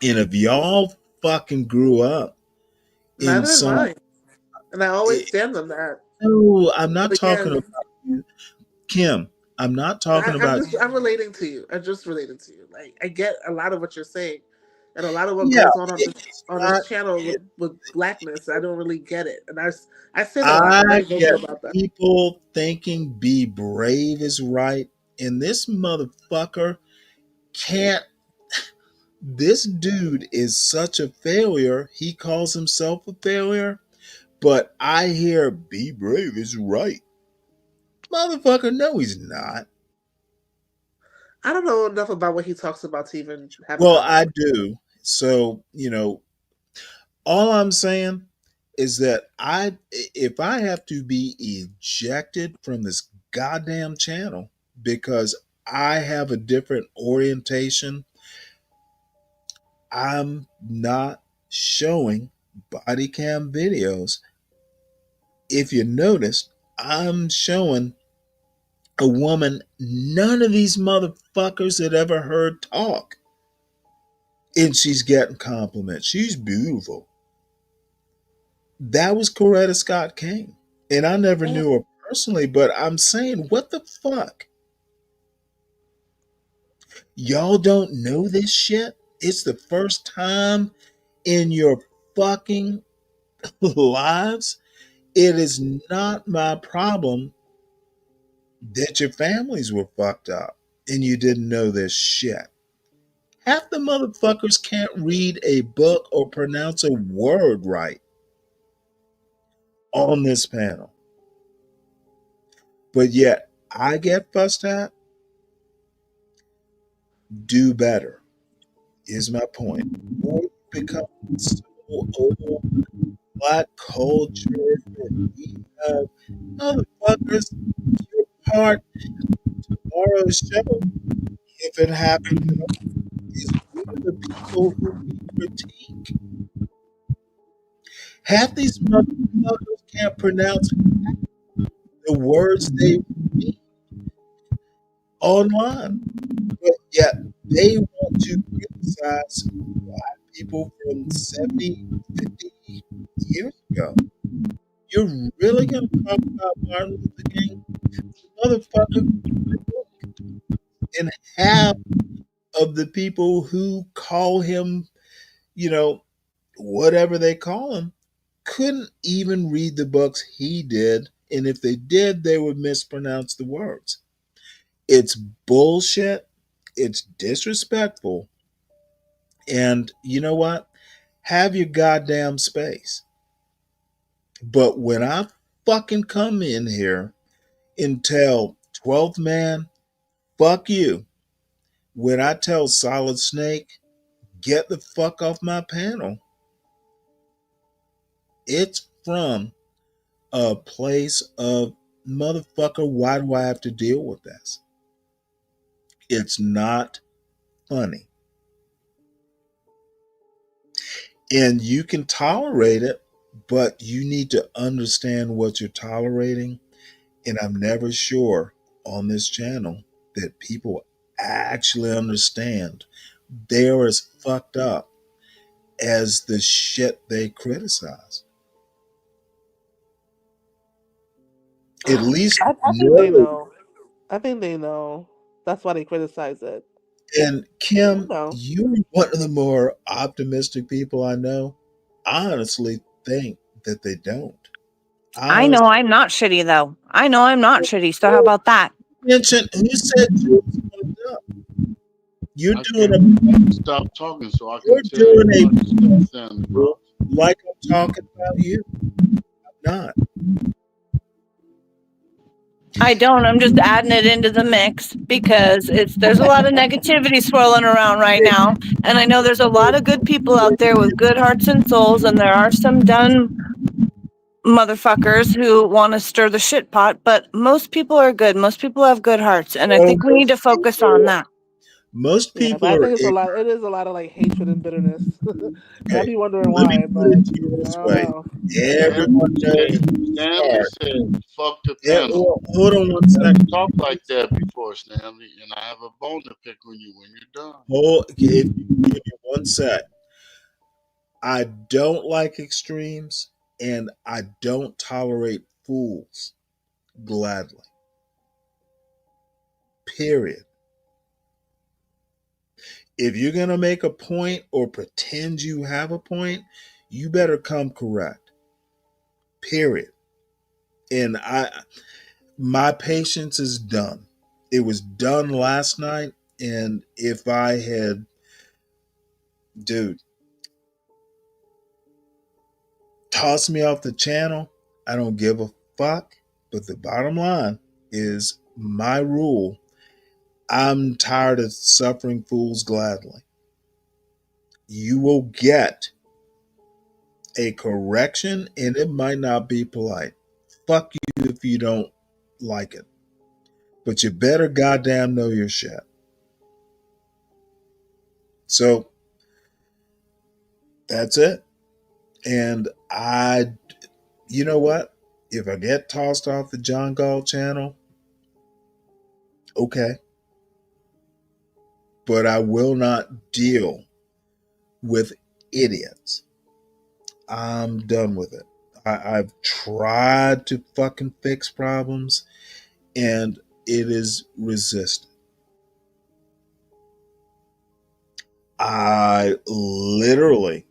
And if y'all fucking grew up in Neither am some. I, and I always stand on that. No, I'm not But talking again, about you, Kim. I'm not talking about. I'm relating to you. I'm just relating to you. Like I get a lot of what you're saying, and a lot of what Yeah, goes on it's on not. this channel with blackness. I don't really get it, and I say that a lot. I'm I very vocal get about that. people thinking be brave is right, and this motherfucker can't. This dude is such a failure. He calls himself a failure, but I hear be brave is right. Motherfucker, no, he's not. I don't know enough about what he talks about to even have a Well, I conversation. do. So, all I'm saying is that if I have to be ejected from this goddamn channel because I have a different orientation, I'm not showing body cam videos. If you noticed, I'm showing a woman none of these motherfuckers had ever heard talk. And she's getting compliments. She's beautiful. That was Coretta Scott King. And I never knew her personally, but I'm saying, what the fuck? Y'all don't know this shit? It's the first time in your fucking lives. It is not my problem that your families were fucked up and you didn't know this shit. Half the motherfuckers can't read a book or pronounce a word right on this panel. But yet, I get fussed at. Do better, is my point. Or you become so old, black culture, and we have motherfuckers, you're part of tomorrow's show, if it happens at all, is we are the people who we critique. Half these motherfuckers can't pronounce the words they read online, but yet they want to criticize black people from 70, 50 years ago. You're really going to talk about Martin Luther King? Motherfucker, and half of the people who call him, you know, whatever they call him, couldn't even read the books he did. And if they did, they would mispronounce the words. It's bullshit. It's disrespectful. And you know what? Have your goddamn space. But when I fucking come in here and tell 12th man, fuck you. When I tell Solid Snake, get the fuck off my panel, it's from a place of motherfucker, why do I have to deal with this? It's not funny. And you can tolerate it, but you need to understand what you're tolerating. And I'm never sure on this channel that people actually understand they're as fucked up as the shit they criticize. At least I think they know. know. I think they know. That's why they criticize it. And Kim, No. you're one of the more optimistic people I know. I honestly think that they don't. I I know honestly I'm not shitty though. I know I'm not shitty. So how about that? mentioned who said you was fucked up? You're I doing can't a wait till you stop talking so I can you're tell doing you a understand, bro. like I'm talking about you. I'm not. I don't. I'm just adding it into the mix because there's a lot of negativity swirling around right now. And I know there's a lot of good people out there with good hearts and souls, and there are some dumb motherfuckers who want to stir the shit pot, but most people are good. Most people have good hearts, and I Well, think we need to focus on that. most Yeah, but people I are think it's a ignorant. lot. It is a lot of like hatred and bitterness, and I Okay, be wondering let me why. put it But to you I this don't way. know. Everyone knows Stanley start. said, fuck the Yeah, panel. well, hold on one Never second. talked like that before, Stanley, and I have a bone to pick on you when you're done. Hold, if you give me one sec. I don't like extremes, and I don't tolerate fools gladly. Period. If you're going to make a point or pretend you have a point, you better come correct. Period. And my patience is done. It was done last night, and if I had, dude, tossed me off the channel, I don't give a fuck. But the bottom line is my rule. I'm tired of suffering fools gladly. You will get a correction, and it might not be polite. Fuck you if you don't like it. But you better goddamn know your shit. So that's it. And you know what? If I get tossed off the John Gall channel, okay. But I will not deal with idiots. I'm done with it. I've tried to fucking fix problems, and it is resistant. I literally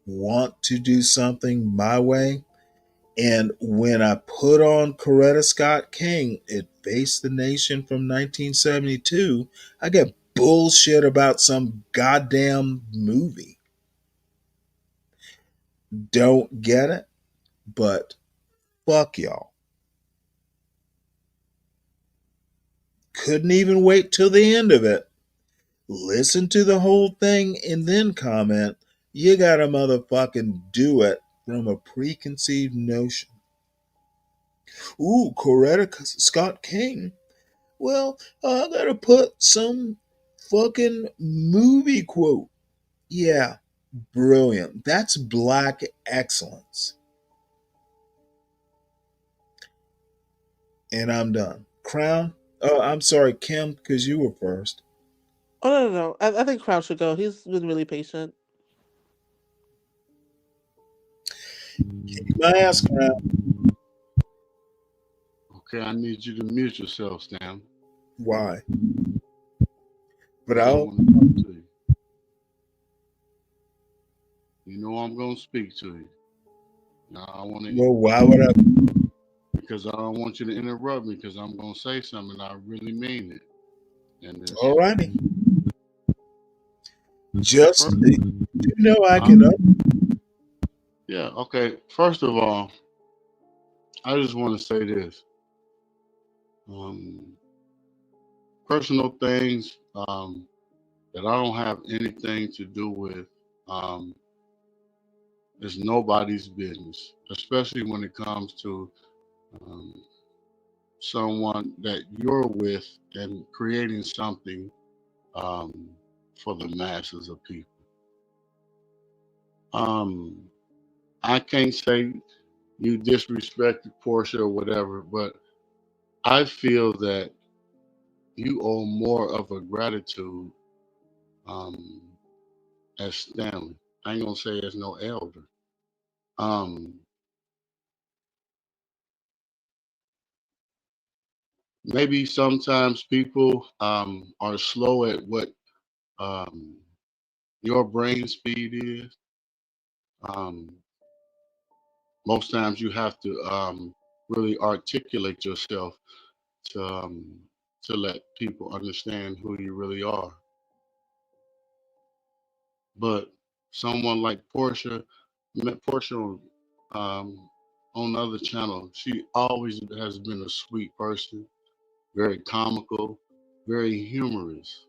want to do something my way. And when I put on Coretta Scott King, It Faced the Nation from 1972, I get bullshit about some goddamn movie. Don't get it, but fuck y'all. Couldn't even wait till the end of it. Listen to the whole thing and then comment. You gotta motherfucking do it from a preconceived notion. Ooh, Coretta Scott King. Well, I gotta put some fucking movie quote. Yeah, brilliant. That's black excellence. And I'm done. Crown? Oh, I'm sorry, Kim, because you were first. Oh no. I think Crown should go. He's been really patient. Kick my ass, Crown. Okay, I need you to mute yourself, Stan. Why? But I don't I'll. want to talk to you. You know I'm gonna speak to you. Now I want to. Well, why would I? Because I don't want you to interrupt me. Because I'm gonna say something. I really mean it. And this. Alrighty. Just First, you know I can. yeah. Okay. First of all, I just want to say this. Um, Personal things that I don't have anything to do with. Um, It's nobody's business, especially when it comes to um, someone that you're with and creating something um, for the masses of people. Um, I can't say you disrespected Portia or whatever, but I feel that you owe more of a gratitude um, as Stanley. I ain't gonna say as no elder. Um, Maybe sometimes people are slow at what um, your brain speed is. Um, Most times you have to really articulate yourself to um, to let people understand who you really are. But someone like Portia, met Portia on the other channel. She always has been a sweet person, very comical, very humorous,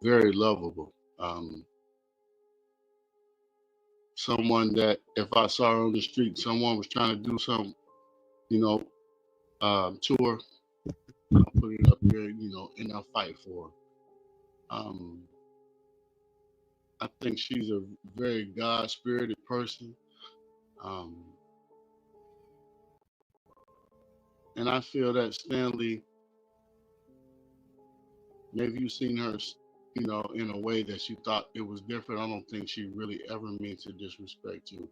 very lovable. Someone that if I saw her on the street, someone was trying to do some, you know, to her, I'll put it up there, and I'll fight for her. I think she's a very God spirited person. Um, and I feel that Stanley, maybe you've seen her you know, in a way that she thought it was different. I don't think she really ever meant to disrespect you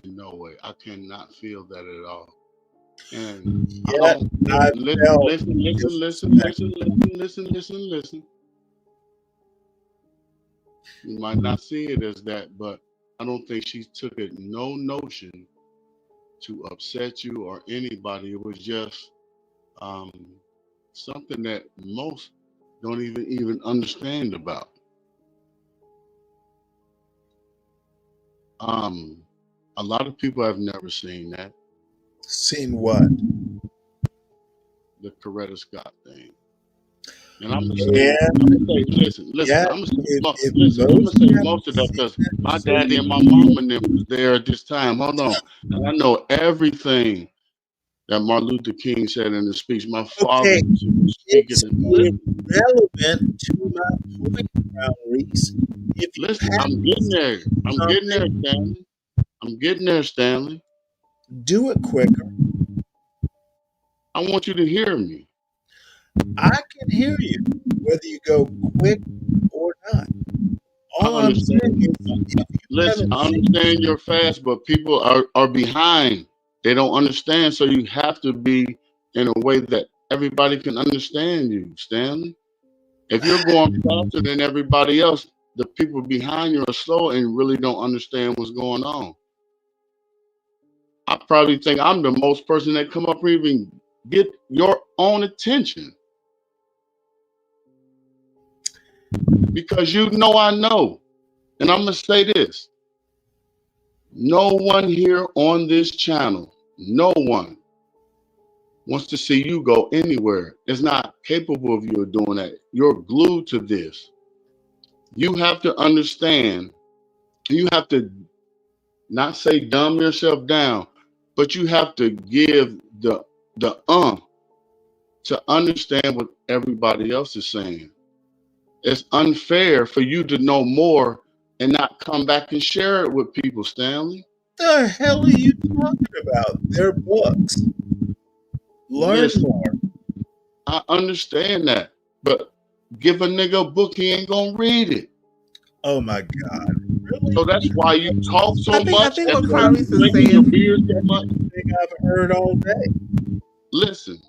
in no way. I cannot feel that at all. And I Yet don't I listen, felt listen, listen, listen, disrespect. listen, listen, listen, listen, listen. You might not see it as that, but I don't think she took it no notion to upset you or anybody. It was just um, something that most don't even understand about. Um, a lot of people have never seen that, Seen what? the Coretta Scott thing. And I'm gonna Yeah, say, listen. yeah. If I'm gonna most say haven't most of that seen because that, my so daddy you and my can. mom and them was there at this time. Hold on, and I know everything that Martin Luther King said in his speech. My father Okay, was speaking. it's irrelevant to my point, Brown Reese. If you Listen, I'm haven't getting there. seen I'm getting there, something, Stanley. I'm getting there, Stanley. do it quicker. I want you to hear me. I can hear you, whether you go quick or not. I All I'm saying understand. is, if you Listen, haven't I seen understand you're something, fast, but people are behind. They don't understand, so you have to be in a way that everybody can understand you, Stanley. If you're going faster than everybody else, the people behind you are slow and really don't understand what's going on. I probably think I'm the most person that come up here even get your own attention because you know I know. And I'm gonna say this: no one here on this channel, no one wants to see you go anywhere. Is not capable of you doing that. You're glued to this. You have to understand. You have to not say dumb yourself down, but you have to give the to understand what everybody else is saying. It's unfair for you to know more and not come back and share it with people, Stanley. the hell are you talking about? They're books. Learn Listen, more. I understand that, but give a nigga a book, he ain't gonna read it. Oh my God. So that's why you talk so I much think and what why you Clarice is drinking your saying. beer so much. Thing I've heard all day. Listen,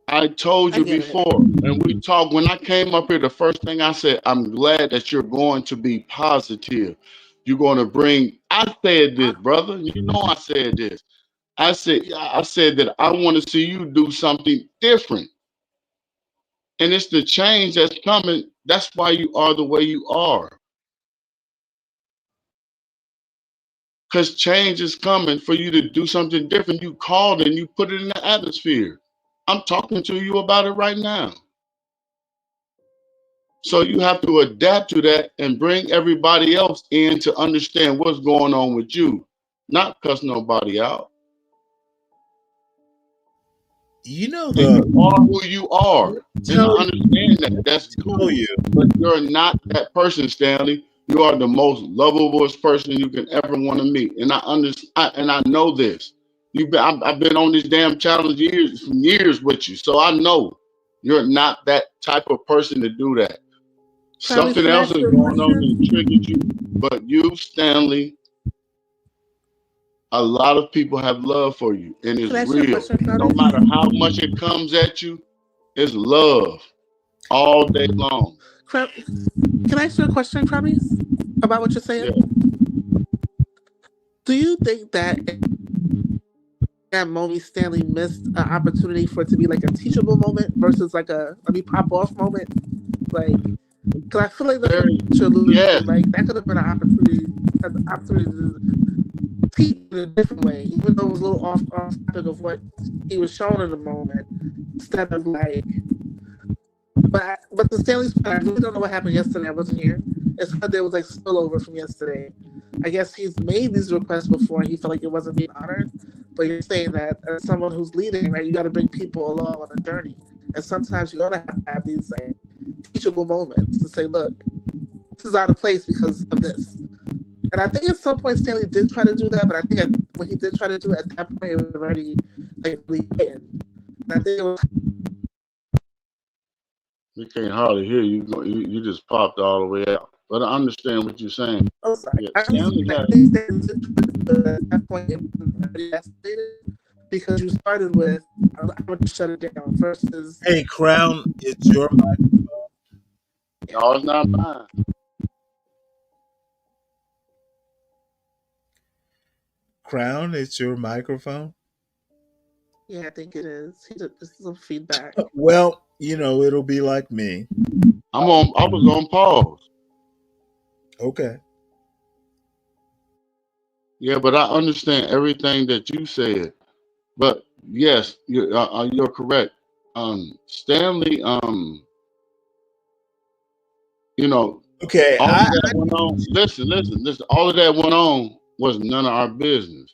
I told I you get it. before, and we talked. When I came up here, the first thing I said, I'm glad that you're going to be positive. You're going to bring. I said this, brother. You know I said this. I said that I want to see you do something different, and it's the change that's coming. That's why you are the way you are, because change is coming for you to do something different. You called and you put it in the atmosphere. I'm talking to you about it right now. So you have to adapt to that and bring everybody else in to understand what's going on with you, not cuss nobody out. You know And the you are who you are. And I tell understand that. That's tell cool. you. But you're not that person, Stanley. You are the most lovablest person you can ever want to meet. And I understand, and I know this. I've been on this damn challenge years with you. So I know you're not that type of person to do that. Clarice, Something can I else ask is you a going on question? and triggered you. But you, Stanley, a lot of people have love for you and it's Can I ask you a real. question, No Clarice? matter how much it comes at you, it's love all day long. Can I ask you a question, Clarice, about what you're Yeah. saying? Do you think that in that moment Stanley missed an opportunity for it to be like a teachable moment versus like a let me pop off moment? Like, because I feel like that's what Very, you're alluding to. yes. Like, that could have been an opportunity to teach in a different way, even though it was a little off topic of what he was shown in the moment, instead of like. But to Stanley's point, I really don't know what happened yesterday. I wasn't here. It's because there was like spillover from yesterday. I guess he's made these requests before and he felt like it wasn't being honored. But you're saying that as someone who's leading, right, you got to bring people along on a journey. And sometimes you're going to have these like teachable moments to say, look, this is out of place because of this. And I think at some point Stanley did try to do that, but I think when he did try to do it, at that point it was already like really hidden. And I think it was We can't hardly hear you. You just popped all the way out. But I understand what you're saying. Oh, sorry. Yeah, I Stanley understand had. that at that point it was already escalated because you started with I would shut it down versus. Hey, Crown, it's your microphone. No, it's not mine. Crown, it's your microphone. Yeah, I think it is. This is some feedback. Well, it'll be like me. I was on pause. Okay. Yeah, but I understand everything that you said. But yes, you're correct. Stanley, you know, Okay. all of that went on. Listen. All of that went on was none of our business.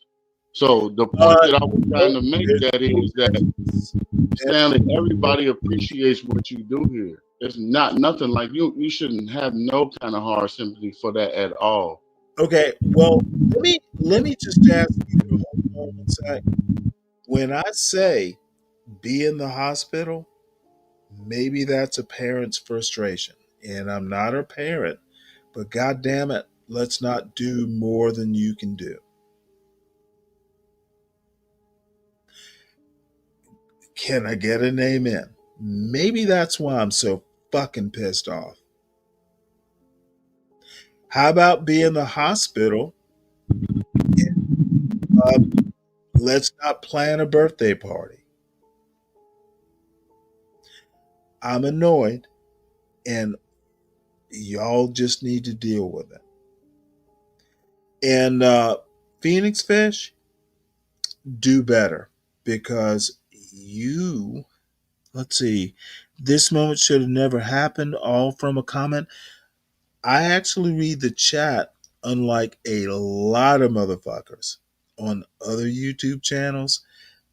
So the point that I was trying to make that is that Stanley, everybody appreciates what you do here. It's not nothing like you. You shouldn't have no kind of hard sympathy for that at all. Okay. Well, let me just ask you to hold on 1 sec. When I say be in the hospital, maybe that's a parent's frustration, and I'm not a parent, but God damn it, let's not do more than you can do. Can I get an amen? Maybe that's why I'm so fucking pissed off. How about be in the hospital? Let's not plan a birthday party. I'm annoyed, and y'all just need to deal with it. And Phoenix Fish, do better because let's see, this moment should have never happened, all from a comment. I actually read the chat, unlike a lot of motherfuckers on other YouTube channels.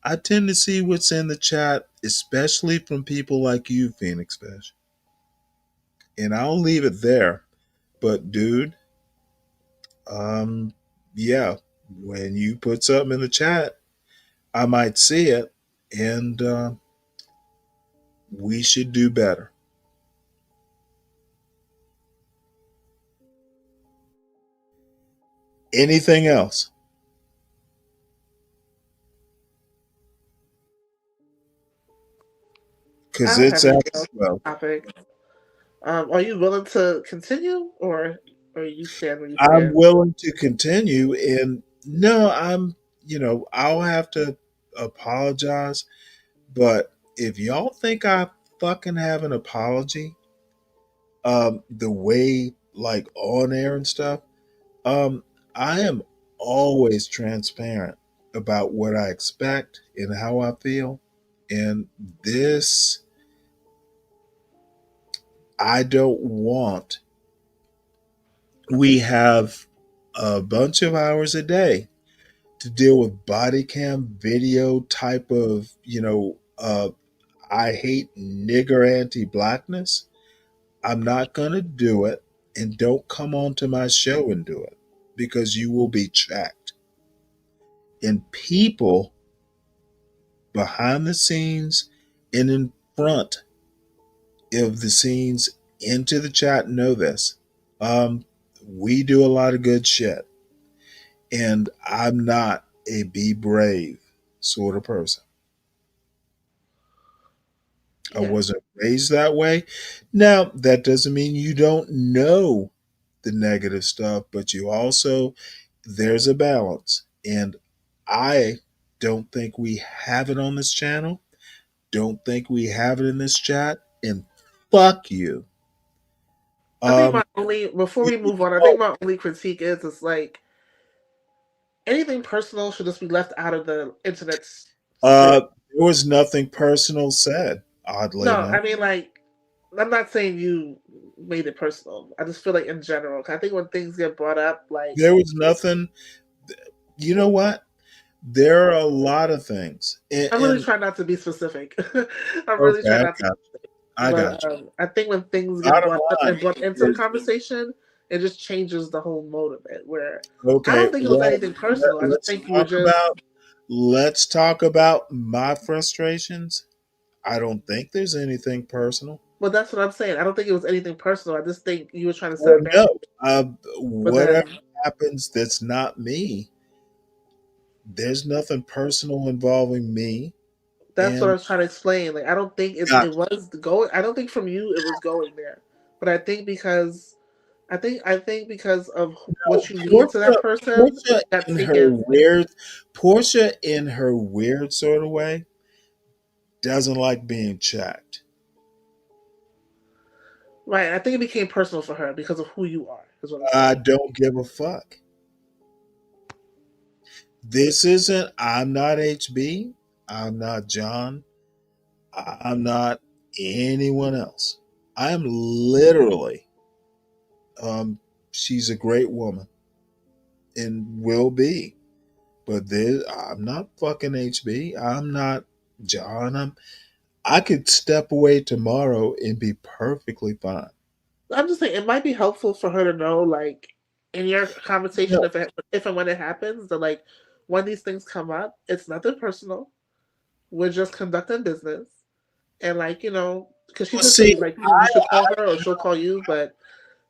I tend to see what's in the chat, especially from people like you, Phoenix Fish. And I'll leave it there. But dude, yeah, when you put something in the chat, I might see it, and we should do better. Anything else? I Because don't it's have anything after else 12. on the topic. Are you willing to continue, or you stand where you I'm stand? willing to continue, and no, I'll have to apologize. But if y'all think I fucking have an apology, the way like on air and stuff, um, I am always transparent about what I expect and how I feel. And this, I don't want. We have a bunch of hours a day to deal with body cam video type of, I hate nigger anti blackness. I'm not going to do it. And don't come onto my show and do it because you will be checked. And people behind the scenes and in front of the scenes into the chat know this. We do a lot of good shit. And I'm not a be brave sort of person. I Yeah. wasn't raised that way. Now, that doesn't mean you don't know the negative stuff, but there's a balance. And I don't think we have it on this channel. Don't think we have it in this chat. And fuck you. I think my only before we move on, I think my only critique is like anything personal should just be left out of the internet's sphere. There was nothing personal said, oddly No, enough. I mean like I'm not saying you made it personal. I just feel like in general, 'cause I think when things get brought up, like There was nothing. You know what? There are a lot of things. I'm really And trying not to be specific. I'm really okay, trying not to. I got But you. I think when things get Bottom brought up line and brought into the is, conversation, it just changes the whole mode of it. Where I okay, don't think it was well, anything personal. I just think you were just let's talk about my frustrations. I don't think there's anything personal. Well, that's what I'm saying. I don't think it was anything personal. I just think you were trying to Well, set no. boundaries. But Whatever then happens that's not me, there's nothing personal involving me. that's what I And was trying to explain. Like I don't think yeah, it was going. I don't think from you it was going there. But I think because I think because of no, what you mean to that person, Portia it got in her taken. weird, Portia in her weird sort of way doesn't like being checked. Right. I think it became personal for her because of who you are. Is what I'm I saying. don't give a fuck. This isn't. I'm not HB. I'm not John. I'm not anyone else. I am literally. Um, she's a great woman and will be. But this, I'm not fucking HB. I'm not John. I could step away tomorrow and be perfectly fine. I'm just saying it might be helpful for her to know, like, in your conversation, No, if and when it happens, that like when these things come up, it's nothing personal. We're just conducting business, and like because she well, did see, say like you should call her or she'll call you, but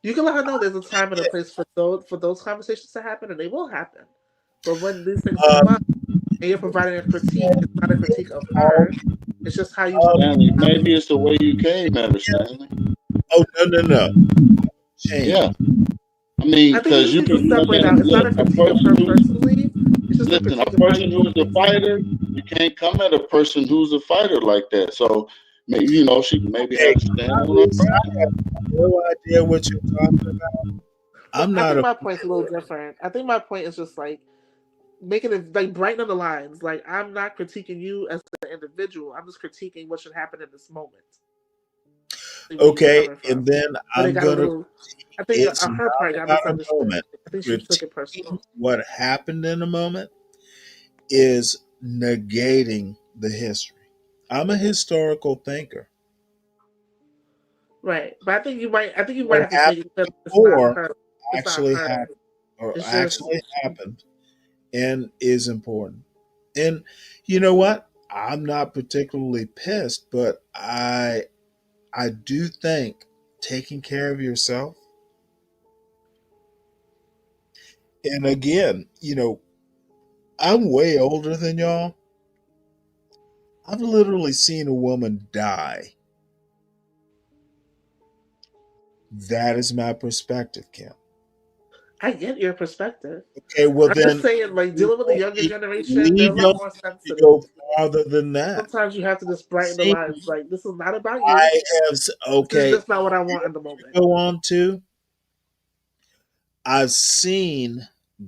you can let her know there's a time and a place for those conversations to happen, and they will happen. But when these things come up and you're providing a critique, it's not a critique of her. It's just how you. Stanley, maybe it's the way you came at her, Stanley. oh no, change. Yeah, I mean, I think you because just you need to can separate out. It's not look a a critique of person her who personally. It's just a listen a critique of how person you who's do a things. fighter. You can't come at a person who's a fighter like that. So maybe she maybe Okay, had to stand on her listen, ground. I have no idea what you're talking about. Well, I'm I not think a. my point's a little different. I think my point is just like making it like brighten the lines. Like I'm not critiquing you as an individual. I'm just critiquing what should happen in this moment. Where you're Okay, coming from, and then but it I'm got a gonna. little. I think It's her not part got about a misunderstood. moment. I think she took it Critiquing personal. what happened in a moment is negating the history. I'm a historical thinker. Right, but I think you might. I think you might What have to make happened it clear it's not before her. It's not actually her. happened, or It's just actually happened, and is important. And you know what? I'm not particularly pissed, but I do think taking care of yourself. And again, I'm way older than y'all. I've literally seen a woman die. That is my perspective, Kim. I get your perspective. Okay, well I'm just then saying, like we dealing with the don't younger need, generation, we they're a lot don't more need to sensitive. go farther than that. Sometimes you have to just brighten the See, lines. Like this is not about you. I have This is okay. just not what I You want in the want moment. to go on to? I've seen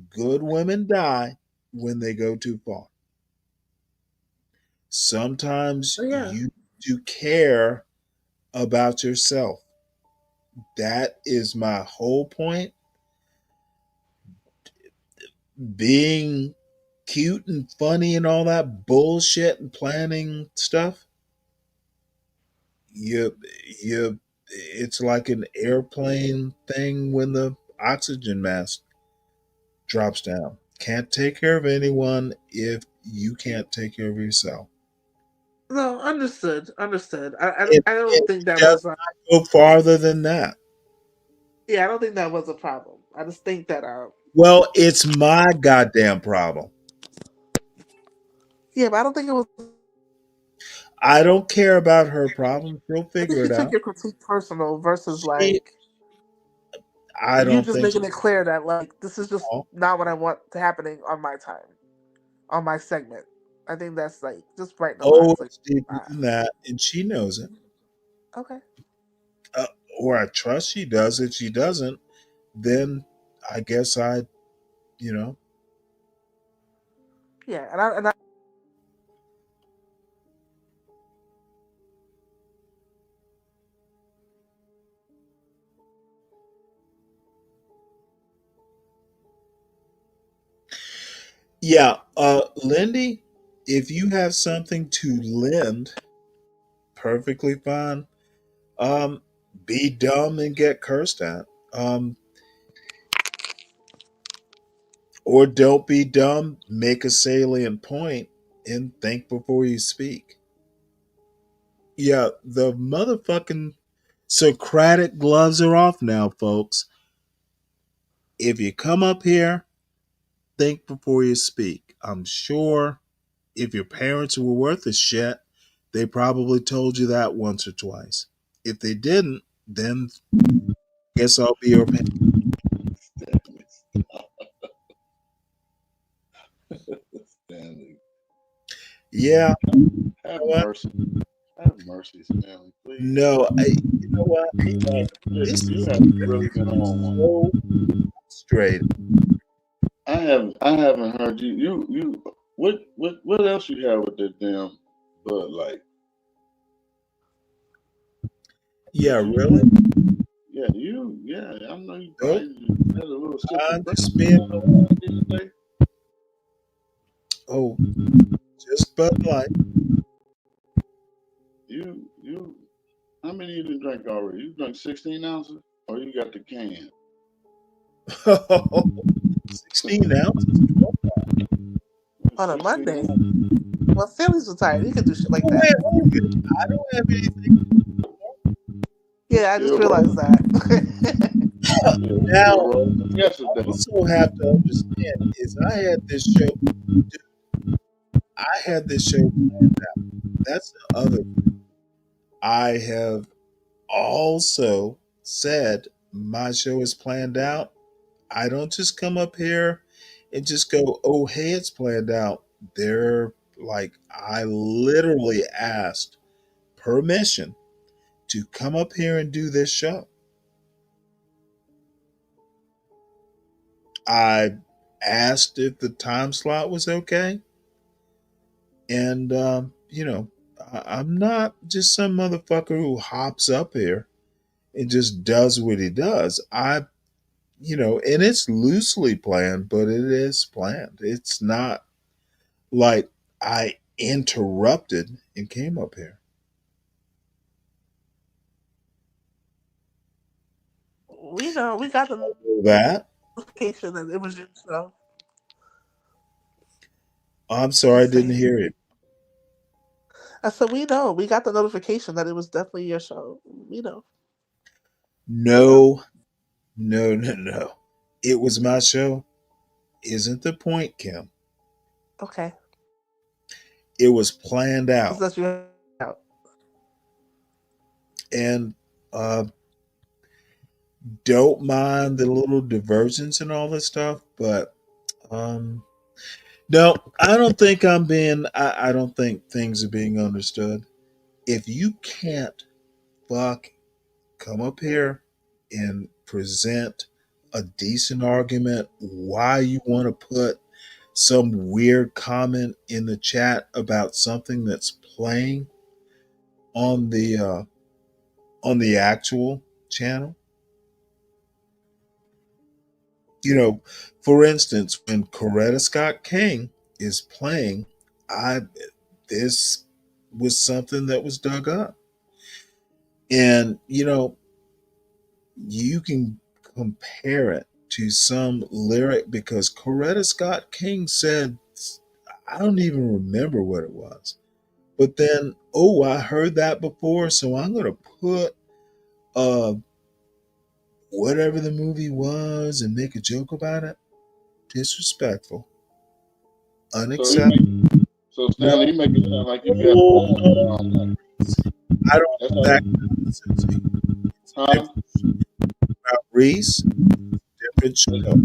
good women die when they go too far. Sometimes Oh yeah. you do care about yourself. That is my whole point. Being cute and funny and all that bullshit and planning stuff, you you it's like an airplane thing when the oxygen mask drops down. Can't take care of anyone if you can't take care of yourself. No, understood. Understood. I don't It think that does was not go farther than that. yeah, I don't think that was a problem. I just think that Well, it's my goddamn problem. yeah, but I don't think it was I don't care about her problem. She'll I think figure she it took out. your critique personal versus She, like I you don't just think making it clear that like this is just so. not what I want to happening on my time, on my segment. I think that's like just brighten the Oh, lines. Like it's deeper than that, and she knows it. okay. Uh, or I trust she does. If she doesn't, then I guess you know, Yeah, and I yeah. Lindy, if you have something to lend, perfectly fine. Um, be dumb and get cursed at. Or don't be dumb. Make a salient point and think before you speak. Yeah, the motherfucking Socratic gloves are off now, folks. If you come up here, think before you speak. I'm sure if your parents were worth a shit, they probably told you that once or twice. If they didn't, then guess I'll be your parent. Stanley. Yeah. Have You know what? mercy. Have mercy, Stanley, please. No, you know what? This You is have really been on one. so frustrating. I haven't heard you. What else you have with that damn Bud Light? Yeah, You, really? yeah. I know you Nope. probably had a little sip of I'm just brandy being. or something the other day. Oh, just Bud Light. You. How many you done drank already? You drank 16 ounces, or you got the can? 16 ounces. On a 16 Monday. ounces. Well, Philly's retired. He can do shit like Oh, that. wait, hold it. I don't have anything. You Yeah, I just still realized rolling? that. You Now, still rolling from I yesterday? also have to understand is I had this show planned out. That's the other. I have also said my show is planned out. I don't just come up here and just go, oh, hey, it's planned out. They're like, I literally asked permission to come up here and do this show. I asked if the time slot was okay. And, I'm not just some motherfucker who hops up here and just does what he does. And it's loosely planned, but it is planned. It's not like I interrupted and came up here. We know. We got the That notification that it was your show. I'm sorry, I Just didn't saying. hear it. I said we know. We got the notification that it was definitely your show. We know. No, no, no, no. It was my show. Isn't the point, Kim? Okay. It was planned So out. that's your out. And don't mind the little diversions and all this stuff, but um no, I don't think I don't think things are being understood. If you can't fuck come up here and present a decent argument why you want to put some weird comment in the chat about something that's playing on the actual channel. You know, for instance, when Coretta Scott King is playing, I this was something that was dug up. And you can compare it to some lyric because Coretta Scott King said, I don't even remember what it was. But then, oh, I heard that before, so I'm going to put uh, whatever the movie was and make a joke about it. Disrespectful. So he Unacceptable. make, so No, Stanley, you make it sound like you got no, arms no, around that. I don't That's have how, that kind of sense. It's a huh? different about Reese, different show.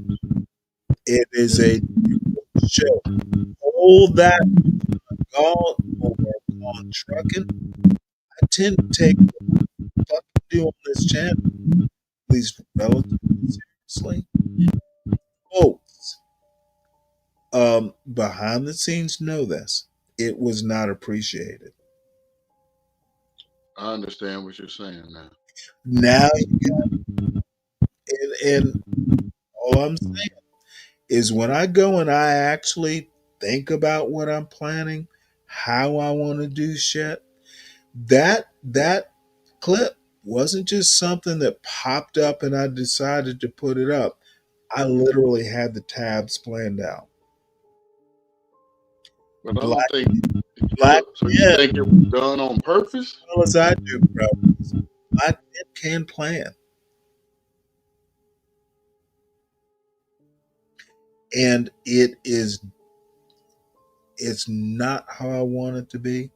It is a different show. All that gone or gone trucking, I tend to take what I fucking do on this channel, at least relatively seriously. Folks, behind the scenes know this. It was not appreciated. I understand what you're saying now. Now you got and all I'm saying is when I go and I actually think about what I'm planning, how I want to do shit, that clip wasn't just something that popped up and I decided to put it up. I literally had the tabs planned out. But I Black don't think. black So you men, think it was done on purpose? as well as I do, bro. Black men can plan. And it's not how I want it to be.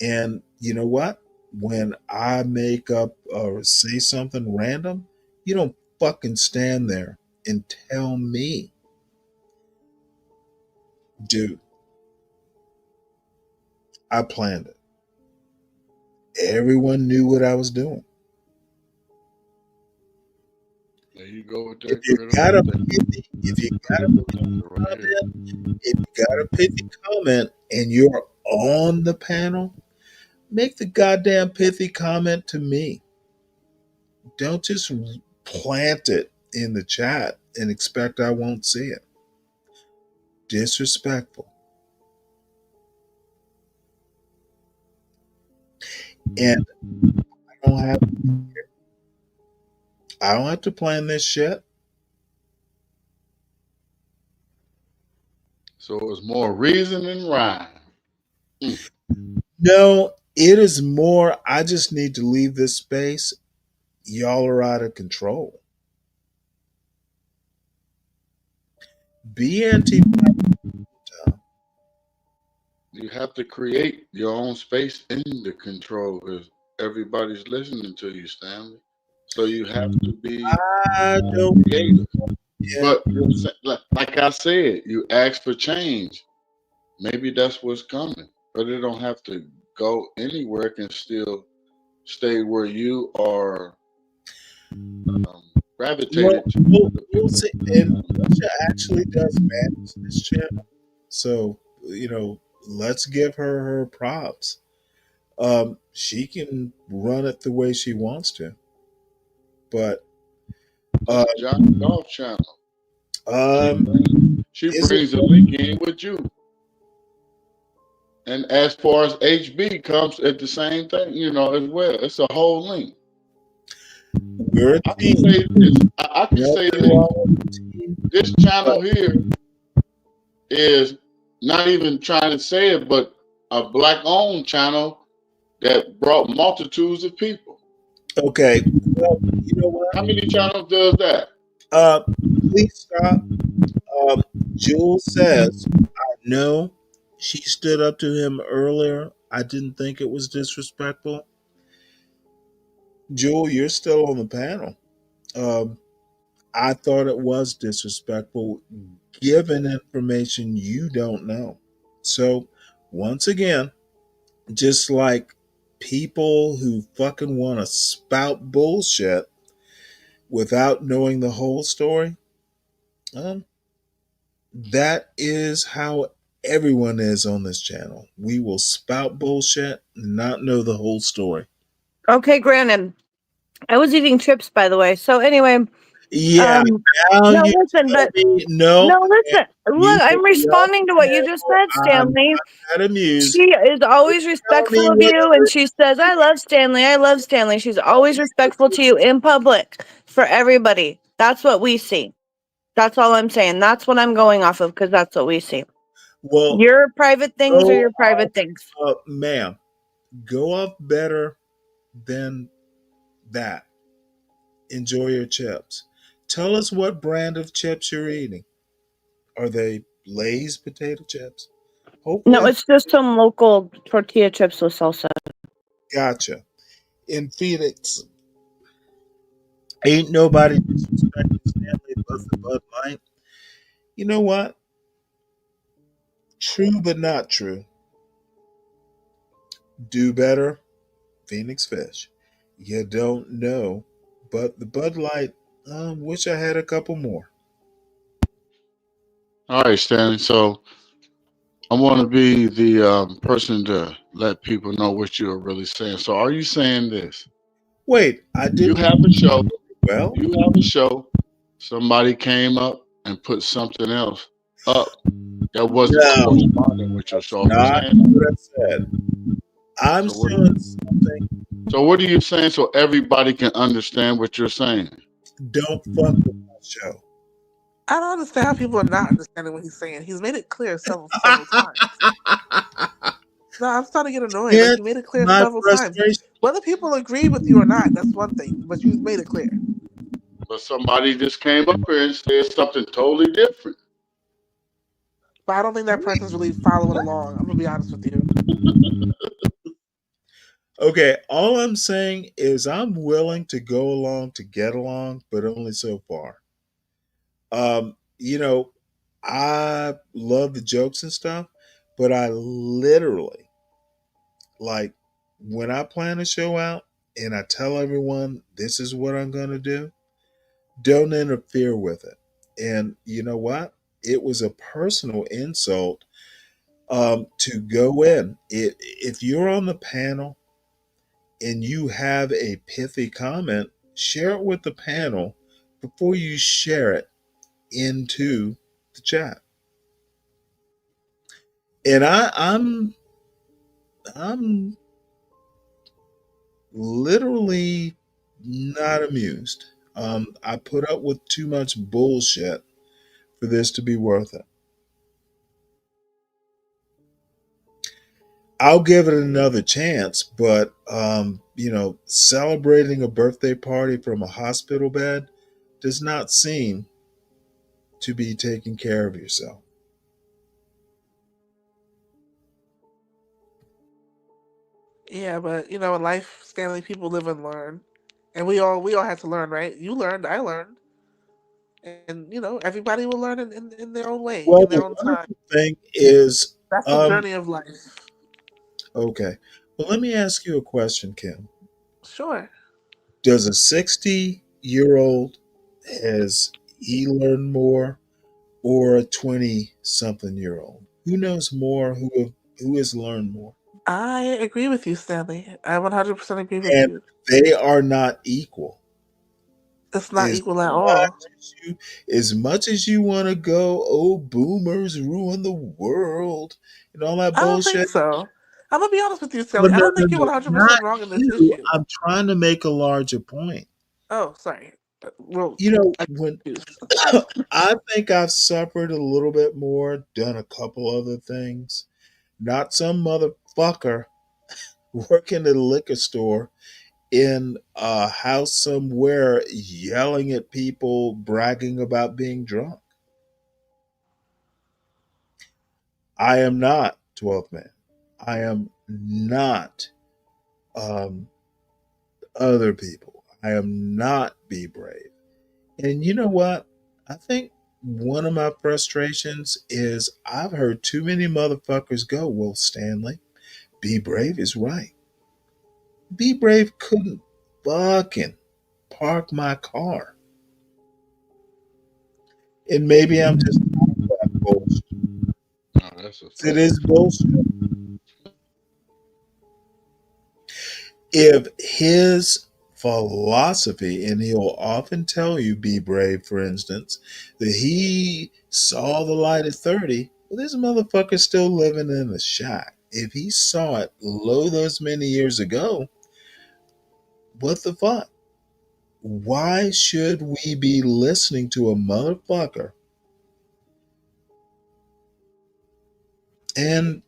And you know what? When I make up or say something random, you don't fucking stand there and tell me, dude, I planned it. Everyone knew what I was doing. There you go with If that you critical got a thinking. pithy, if you got a pithy Right here. comment, if you got a pithy comment and you're on the panel, make the goddamn pithy comment to me. Don't just plant it in the chat and expect I won't see it. Disrespectful. And I don't have to plan this shit. So it was more reason than rhyme. No, it is more I just need to leave this space. Y'all are out of control. Be anti. You have to create your own space in the control because everybody's listening to you, Stanley. So you have to be I don't creative. Yeah. But like I said, you ask for change. Maybe that's what's coming. But it don't have to go anywhere. It can still stay where you are gravitated to. We'll see. And Russia actually does manage this channel. So, let's give her props. She can run it the way she wants to. But John Golf channel. She brings a link in with you. And as far as HB comes at the same thing, as well. It's a whole link. We're I can say this. I can say this. This channel here is not even trying to say it, but a black-owned channel that brought multitudes of people. Okay. Well, you know what? How many channels does that? Please stop. Jules says, I know she stood up to him earlier. I didn't think it was disrespectful. Jewel, you're still on the panel. I thought it was disrespectful given information you don't know. So, once again, just like people who fucking want to spout bullshit without knowing the whole story, that is how everyone is on this channel. We will spout bullshit and not know the whole story. Okay, granted. I was eating chips, by the way. So anyway, Yeah. no, listen, but no, listen. Look, I'm responding to what you just said, Stanley. I'm not amused. She is always respectful of you, and she says, "I love Stanley. I love Stanley." She's always respectful to you in public for everybody. That's what we see. That's all I'm saying. That's what I'm going off of because that's what we see. Well, your private things are your private things. Ma'am, go off better than that. Enjoy your chips. Tell us what brand of chips you're eating. Are they Lay's potato chips? No, it's just some local tortilla chips with salsa. Gotcha. In Phoenix, ain't nobody disrespecting Stanley but the Bud Light. You know what? True but not true. Do better, Phoenix Fish. You don't know, but the Bud Light, wish I had a couple more. All right, Stanley. So I want to be the person to let people know what you are really saying. So are you saying this? Wait, I did. You have a show. Well, you have a show. Somebody came up and put something else up that wasn't corresponding with your show. Not what I said. I'm showing something. So what are you saying so everybody can understand what you're saying? Don't fuck with my show. I don't understand how people are not understanding what he's saying. He's made it clear several times. No, I'm starting to get annoyed. Like, you made Hence it clear my several times. frustration. Whether people agree with you or not, that's one thing. But you've made it clear. But somebody just came up here and said something totally different. But I don't think that person's really following along. I'm gonna be honest with you. Okay, all I'm saying is I'm willing to go along to get along, but only so far. You know, I love the jokes and stuff, but I literally like when I plan a show out and I tell everyone this is what I'm going to do, don't interfere with it. And you know what? It was a personal insult to go in. If you're on the panel and you have a pithy comment, share it with the panel before you share it into the chat. And I'm literally not amused. I put up with too much bullshit for this to be worth it. I'll give it another chance, but celebrating a birthday party from a hospital bed does not seem to be taking care of yourself. Yeah, but in life, Stanley, people live and learn, and we all had to learn, right? You learned, I learned, and everybody will learn in their own way, in Well, their the own time. wonderful thing is, That's the journey of life. okay. Well, let me ask you a question, Kim. Sure. Does a 60-year-old has he learned more, or a 20-something-year-old? Who knows more? Who has learned more? I agree with you, Stanley. I 100% agree with And you. they are not equal. It's not As equal at much all. as you want to go, oh, boomers ruin the world and all that I don't think bullshit. so. I'm gonna be honest with you, No, Stanley. I no, don't no, think you're no, not 100% wrong in this you. issue. I'm trying to make a larger point. Oh, sorry. Well, When I think I've suffered a little bit more, done a couple other things. Not some motherfucker working at a liquor store in a house somewhere yelling at people, bragging about being drunk. I am not 12th man. I am not um, other people. I am not Be Brave. And you know what? I think one of my frustrations is I've heard too many motherfuckers go, well, Stanley, Be Brave is right. Be Brave couldn't fucking park my car. And maybe I'm just that bullshit. No, that's a It fact. is bullshit. If his philosophy, and he'll often tell you, Be Brave, for instance, that he saw the light at 30, well, this motherfucker's still living in a shack. If he saw it low those many years ago, what the fuck? Why should we be listening to a motherfucker? And,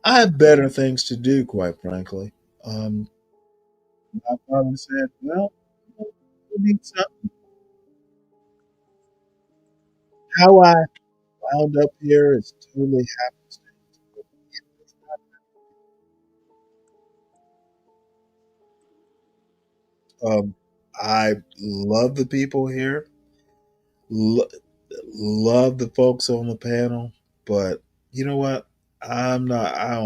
I have better things to do, quite frankly. Um, my father said, well, you need something. How I wound up here is totally happenstance. Um, I love the people here, lo- love the folks on the panel, but you know what? I don't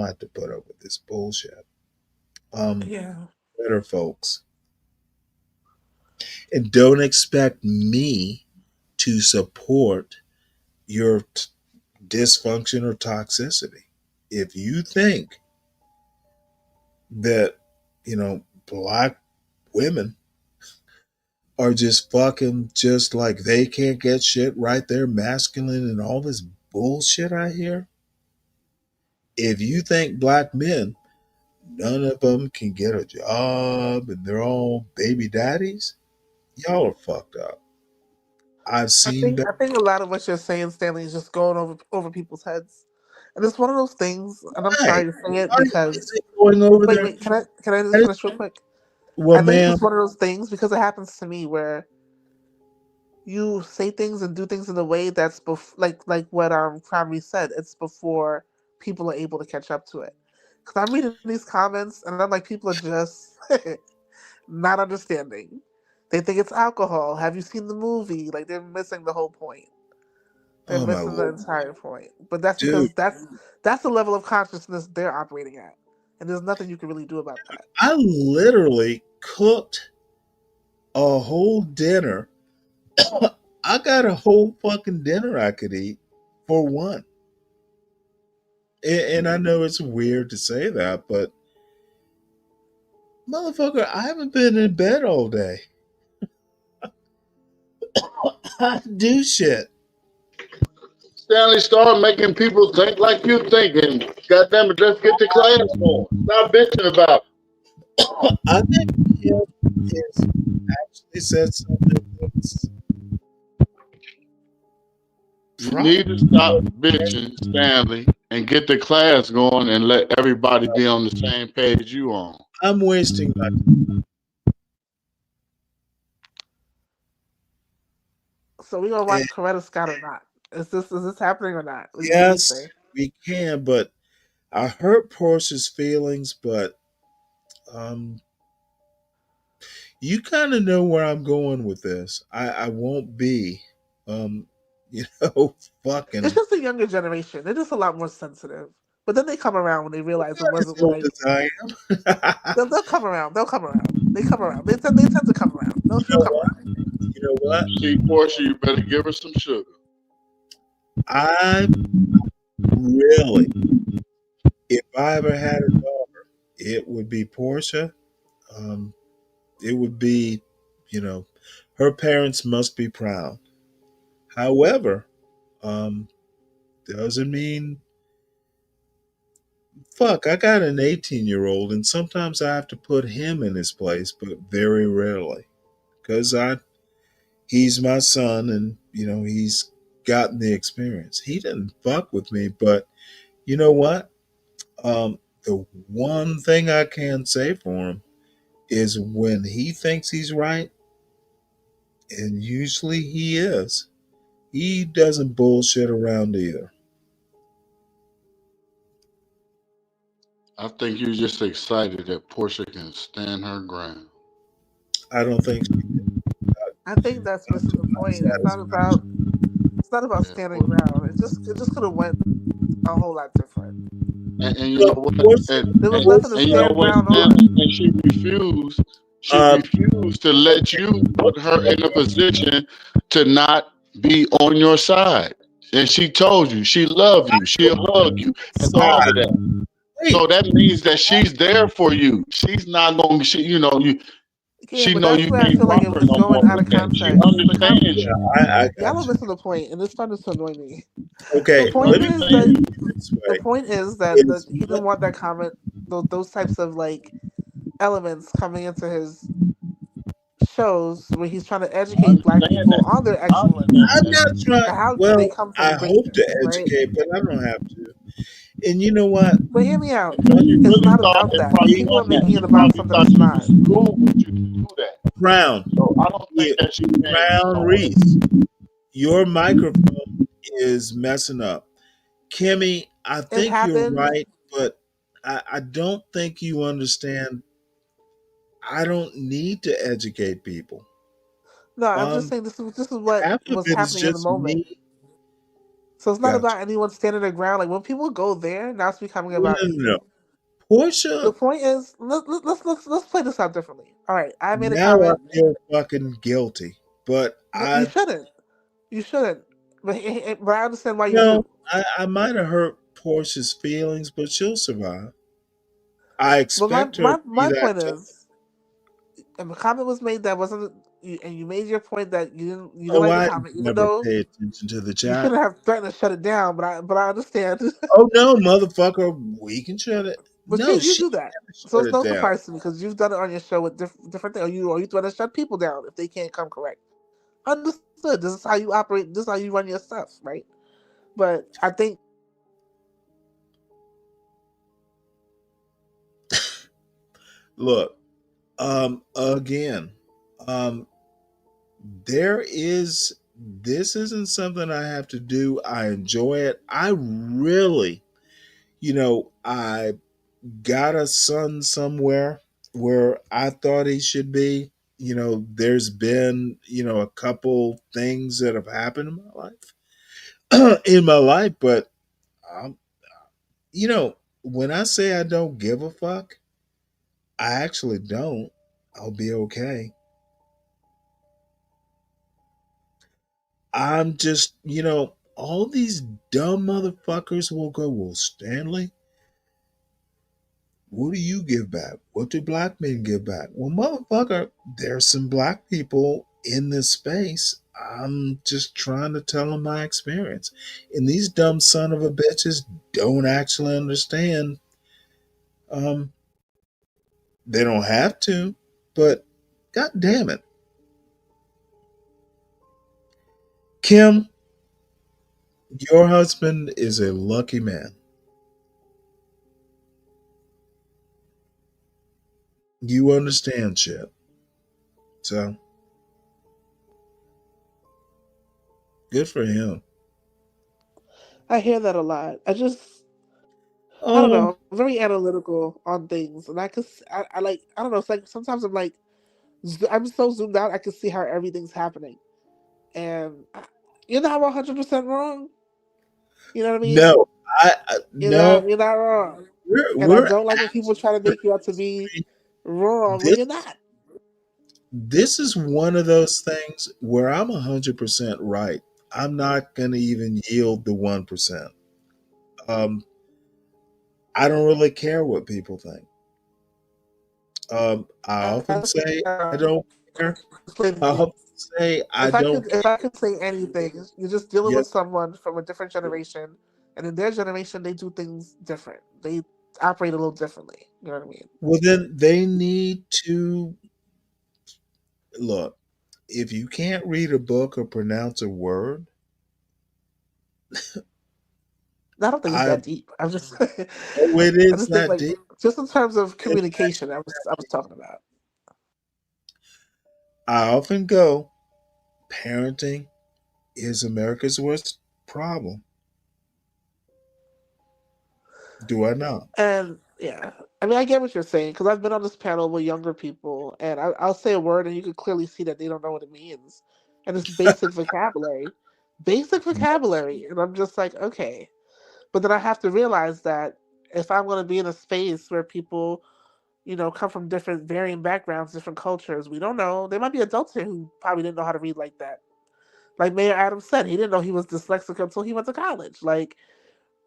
have to put up with this bullshit. Um, Yeah. Better folks. And don't expect me to support your dysfunction or toxicity. If you think that, black women are just fucking just like they can't get shit right, they're masculine and all this bullshit I hear. If you think black men, none of them can get a job and they're all baby daddies, y'all are fucked up. I've I seen think better. I think a lot of what you're saying, Stanley, is just going over people's heads, And it's one of those things, and I'm Right. sorry to say it Why because is it going over wait, there? wait, can I I just just, finish real quick? well, I think it's ma'am, just one of those things because it happens to me where you say things and do things in a way that's like what Primary said. It's before people are able to catch up to it. Because I'm reading these comments and I'm like, people are just not understanding. They think it's alcohol. Have you seen the movie? Like they're missing the whole point. They're oh my missing the lord, entire point. But that's dude, because that's the level of consciousness they're operating at, and there's nothing you can really do about that. I literally cooked a whole dinner. I got a whole fucking dinner I could eat for one. And I know it's weird to say that, but motherfucker, I haven't been in bed all day. I do shit. Stanley, start making people think like you thinking. God damn it, let's get the class going. Stop bitching about I think him is actually said something that's it. You need to stop bitching, Stanley, and get the class going and let everybody be on the same page you on. I'm wasting my So we gonna time. watch Coretta Scott or not? Is this happening or not? What do you Yes, say? we can, but I hurt Portia's feelings, but um you kind of know where I'm going with this. I won't be um you know It's fucking just a younger generation. They're just a lot more sensitive. But then they come around when they realize it not as wasn't old like as I am. they'll come around. They'll come around. They come around. They tend to come around. They'll You know come what? around. You know what? See, Portia, you better give her some sugar. I really, if I ever had a daughter, it would be Portia. Um, it would be, you know, her parents must be proud. However, um, doesn't mean fuck. I got an 18-year-old, and sometimes I have to put him in his place, but very rarely, because he's my son, and he's gotten the experience. He didn't fuck with me, but you know what? The one thing I can say for him is when he thinks he's right, and usually he is, he doesn't bullshit around either. I think you're just excited that Portia can stand her ground. I don't think she I think that's got missing to the my point. satisfaction. It's not about Yeah, standing ground. It just could have went a whole lot different. and you know Well, what? Portia, There was nothing to And you know stand Portia, what, ground Stanley? on. And she refused. She uh, refused to let okay, you put her in a position to not be on your side. And she told you she loved you, she'll hug you, and all of side. that. So Wait, that means that she's there for you. She's not going. Yeah, She but know that's you where I can't feel like rock it her was no more going out with of that. She context. understands yeah, you. I Y'all are got you. missing the point, and it's starting to annoy me. The Okay, point let me is put that it this the way: point is that is he didn't what want that comment, those types of like elements coming into his shows where he's trying to I educate black understand people that. on their I excellence understand I'm that. not trying. and how they Well, come I from hope greatness, to right? educate, but I don't have to. And you know what? But hear me out. Because she It's really not thought about it that. probably People are wasn't. making She it about probably something thought it's she not. was cool with you to do that. Crown, So I don't think that she changed Crown no way. Reese, your microphone is messing up. Kimmy, I It think you're happened. right, but I don't think you understand. I don't need to educate people. No, I'm just Um, saying this is what Half of was it is happening in the just moment. me. So it's not Gotcha. about anyone standing their ground. Like when people go there, now it's becoming No, about no, no, no. you. The Portia, point is, let's play this out differently. All right, I made a now I comment. feel fucking guilty, but You I shouldn't. You shouldn't. But I understand why you no, do. I might have hurt Portia's feelings, but she'll survive. I But my expect her my to be my that point tough. is, if a comment was made that wasn't, and you made your point that you didn't Oh, like the I comment, even never though pay attention to the you chat. shouldn't have threatened to shut it down. But I understand. Oh no, motherfucker, we can shut it. But No, you she do that, can so shut it's it no down. surprise to me because you've done it on your show with different things. Or you threaten to shut people down if they can't come correct. Understood. This is how you operate. This is how you run your stuff, right? But I think Look, again, um, there is this isn't something I have to do. I enjoy it. I really, I got a son somewhere where I thought he should be. There's been, a couple things that have happened in my life, but um, when I say I don't give a fuck, I actually don't. I'll be okay. I'm just, all these dumb motherfuckers will go, well, Stanley, what do you give back? What do black men give back? Well, motherfucker, there's some black people in this space. I'm just trying to tell them my experience. And these dumb son of a bitches don't actually understand. Um, they don't have to, but god damn it. Kim, your husband is a lucky man. You understand shit. So good for him. I hear that a lot. I don't Um, know. I'm very analytical on things, and I like. I don't know. It's like sometimes I'm like, I'm so zoomed out. I can see how everything's happening, and you're not 100% wrong. You know what I mean? no, no. You're not wrong. And I We're don't like when people try to make you out to be wrong when this you're not. this is one of those things where I'm 100% right. I'm not going to even yield the 1%. Um, I don't really care what people think. I often say I don't care. I often say I don't If care. I could say anything, you're just dealing with Yes. someone from a different generation, and in their generation, they do things different. They operate a little differently. You know what I mean? Well, then they need to look. If you can't read a book or pronounce a word, I don't think it's I that deep. I'm just, oh, it I is just think that like deep. just in terms of It's communication, I was talking about. I often go, parenting is America's worst problem. Do I not? And yeah, I mean, I get what you're saying because I've been on this panel with younger people, and I'll say a word, and you can clearly see that they don't know what it means, and it's basic vocabulary, and I'm just like, okay, but then I have to realize that if I'm going to be in a space where people, come from different, varying backgrounds, different cultures, we don't know. There might be adults here who probably didn't know how to read like that. Like Mayor Adams said, he didn't know he was dyslexic until he went to college. Like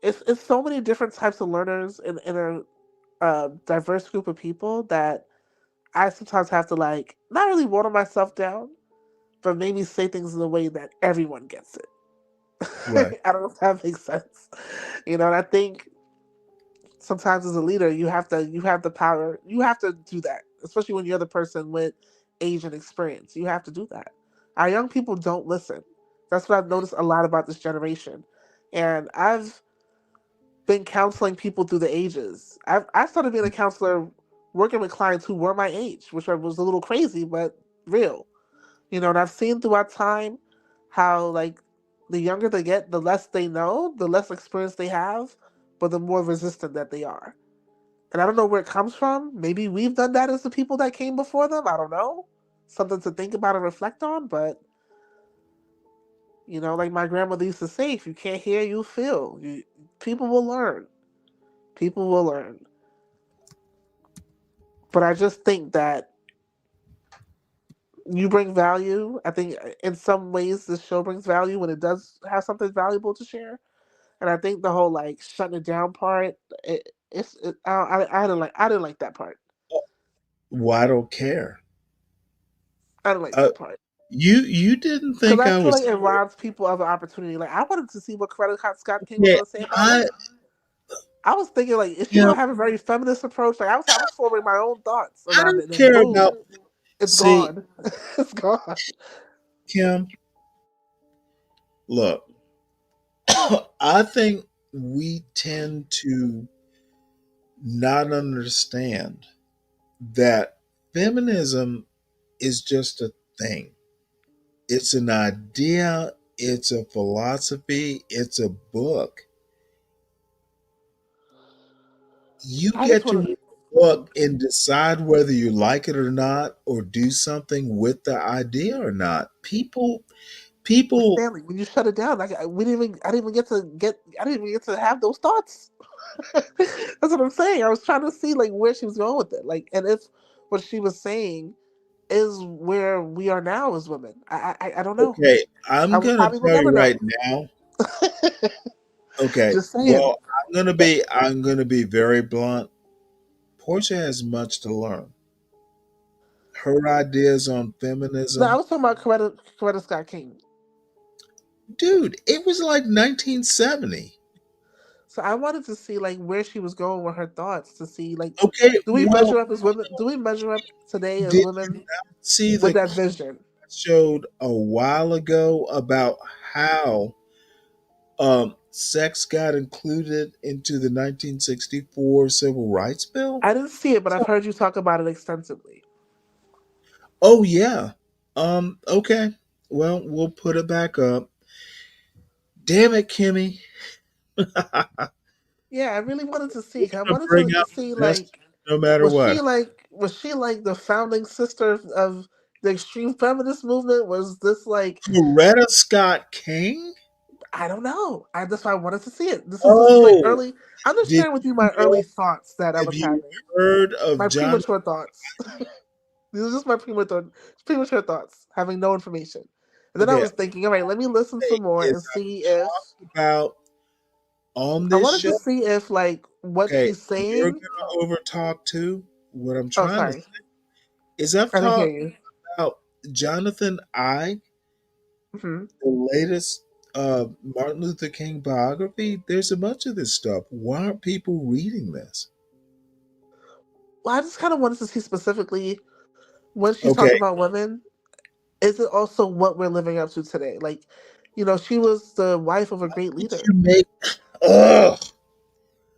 it's so many different types of learners in a diverse group of people that I sometimes have to like not really water myself down, but maybe say things in a way that everyone gets it. Right. I don't know if that makes sense. And I think sometimes as a leader you have the power, you have to do that, especially when you're the person with age and experience. You have to do that. Our young people don't listen. That's what I've noticed a lot about this generation. And I've been counseling people through the ages. I started being a counselor working with clients who were my age, which was a little crazy, but real. And I've seen throughout time how, like, the younger they get, the less they know, the less experience they have, but the more resistant that they are. And I don't know where it comes from. Maybe we've done that as the people that came before them. I don't know. Something to think about and reflect on, but like my grandmother used to say, if you can't hear, you feel. People will learn. People will learn. But I just think that you bring value. I think in some ways this show brings value when it does have something valuable to share. And I think the whole like shutting it down part, I didn't like that part. Well, I don't care. I didn't like Uh, that part you didn't because think I I feel was like it robs people of an opportunity. Like I wanted to see what Coretta Scott King was yeah, going to say about I women. I was thinking like, is she you going know, to have a very feminist approach? Like I was forming my own thoughts I around it, don't and then care boom, about it's see, gone. It's gone. Kim, look, I think we tend to not understand that feminism is just a thing. It's an idea, it's a philosophy, it's a book. You I just get to want read a book and decide whether you like it or not, or do something with the idea or not. People, Stanley, when you shut it down, we didn't even. I didn't even get to have those thoughts. That's what I'm saying. I was trying to see like where she was going with it, like, and if what she was saying is where we are now as women. I don't know. okay, I'm We gonna probably will tell you never right know. now. Okay, Just saying. well, I'm gonna be very blunt. Portia has much to learn. Her ideas on No, I feminism, was talking about Coretta Scott King. dude, it was like 1970. So I wanted to see like where she was going with her thoughts to see like, Okay, do we well, measure up as women? Do we measure up today as did you women not see with the that clip vision? I showed a while ago about how sex got included into the 1964 Civil Rights Bill? I didn't see it, but I've heard you talk about it extensively. Oh yeah. Okay. Well, we'll put it back up. Damn it, Kimmy. Yeah, I really wanted to see. I To wanted bring to out see the best like, no matter what. was she like the founding sister of the extreme feminist movement? Was this like, Coretta Scott King? I don't know. That's why I wanted to see it. This is just my Oh, early. I'm just did sharing with you you my know? early thoughts that I Have was you having. heard of My John? premature thoughts. These are just my premature thoughts, having no information. And then I Okay, was thinking, all right, let me listen some more if and I see if about on I this wanted to show, see if like what okay, she's you're saying. gonna overtalk too. What I'm Oh, trying to sorry, say is I've I didn't hear talked you. about Jonathan I, Hmm. the latest Martin Luther King biography. There's a bunch of this stuff. Why aren't people reading this? Well, I just kind of wanted to see specifically when she's Okay, talking about women. Is it also what we're living up to today? Like, she was the wife of a great did leader. you make? Ugh.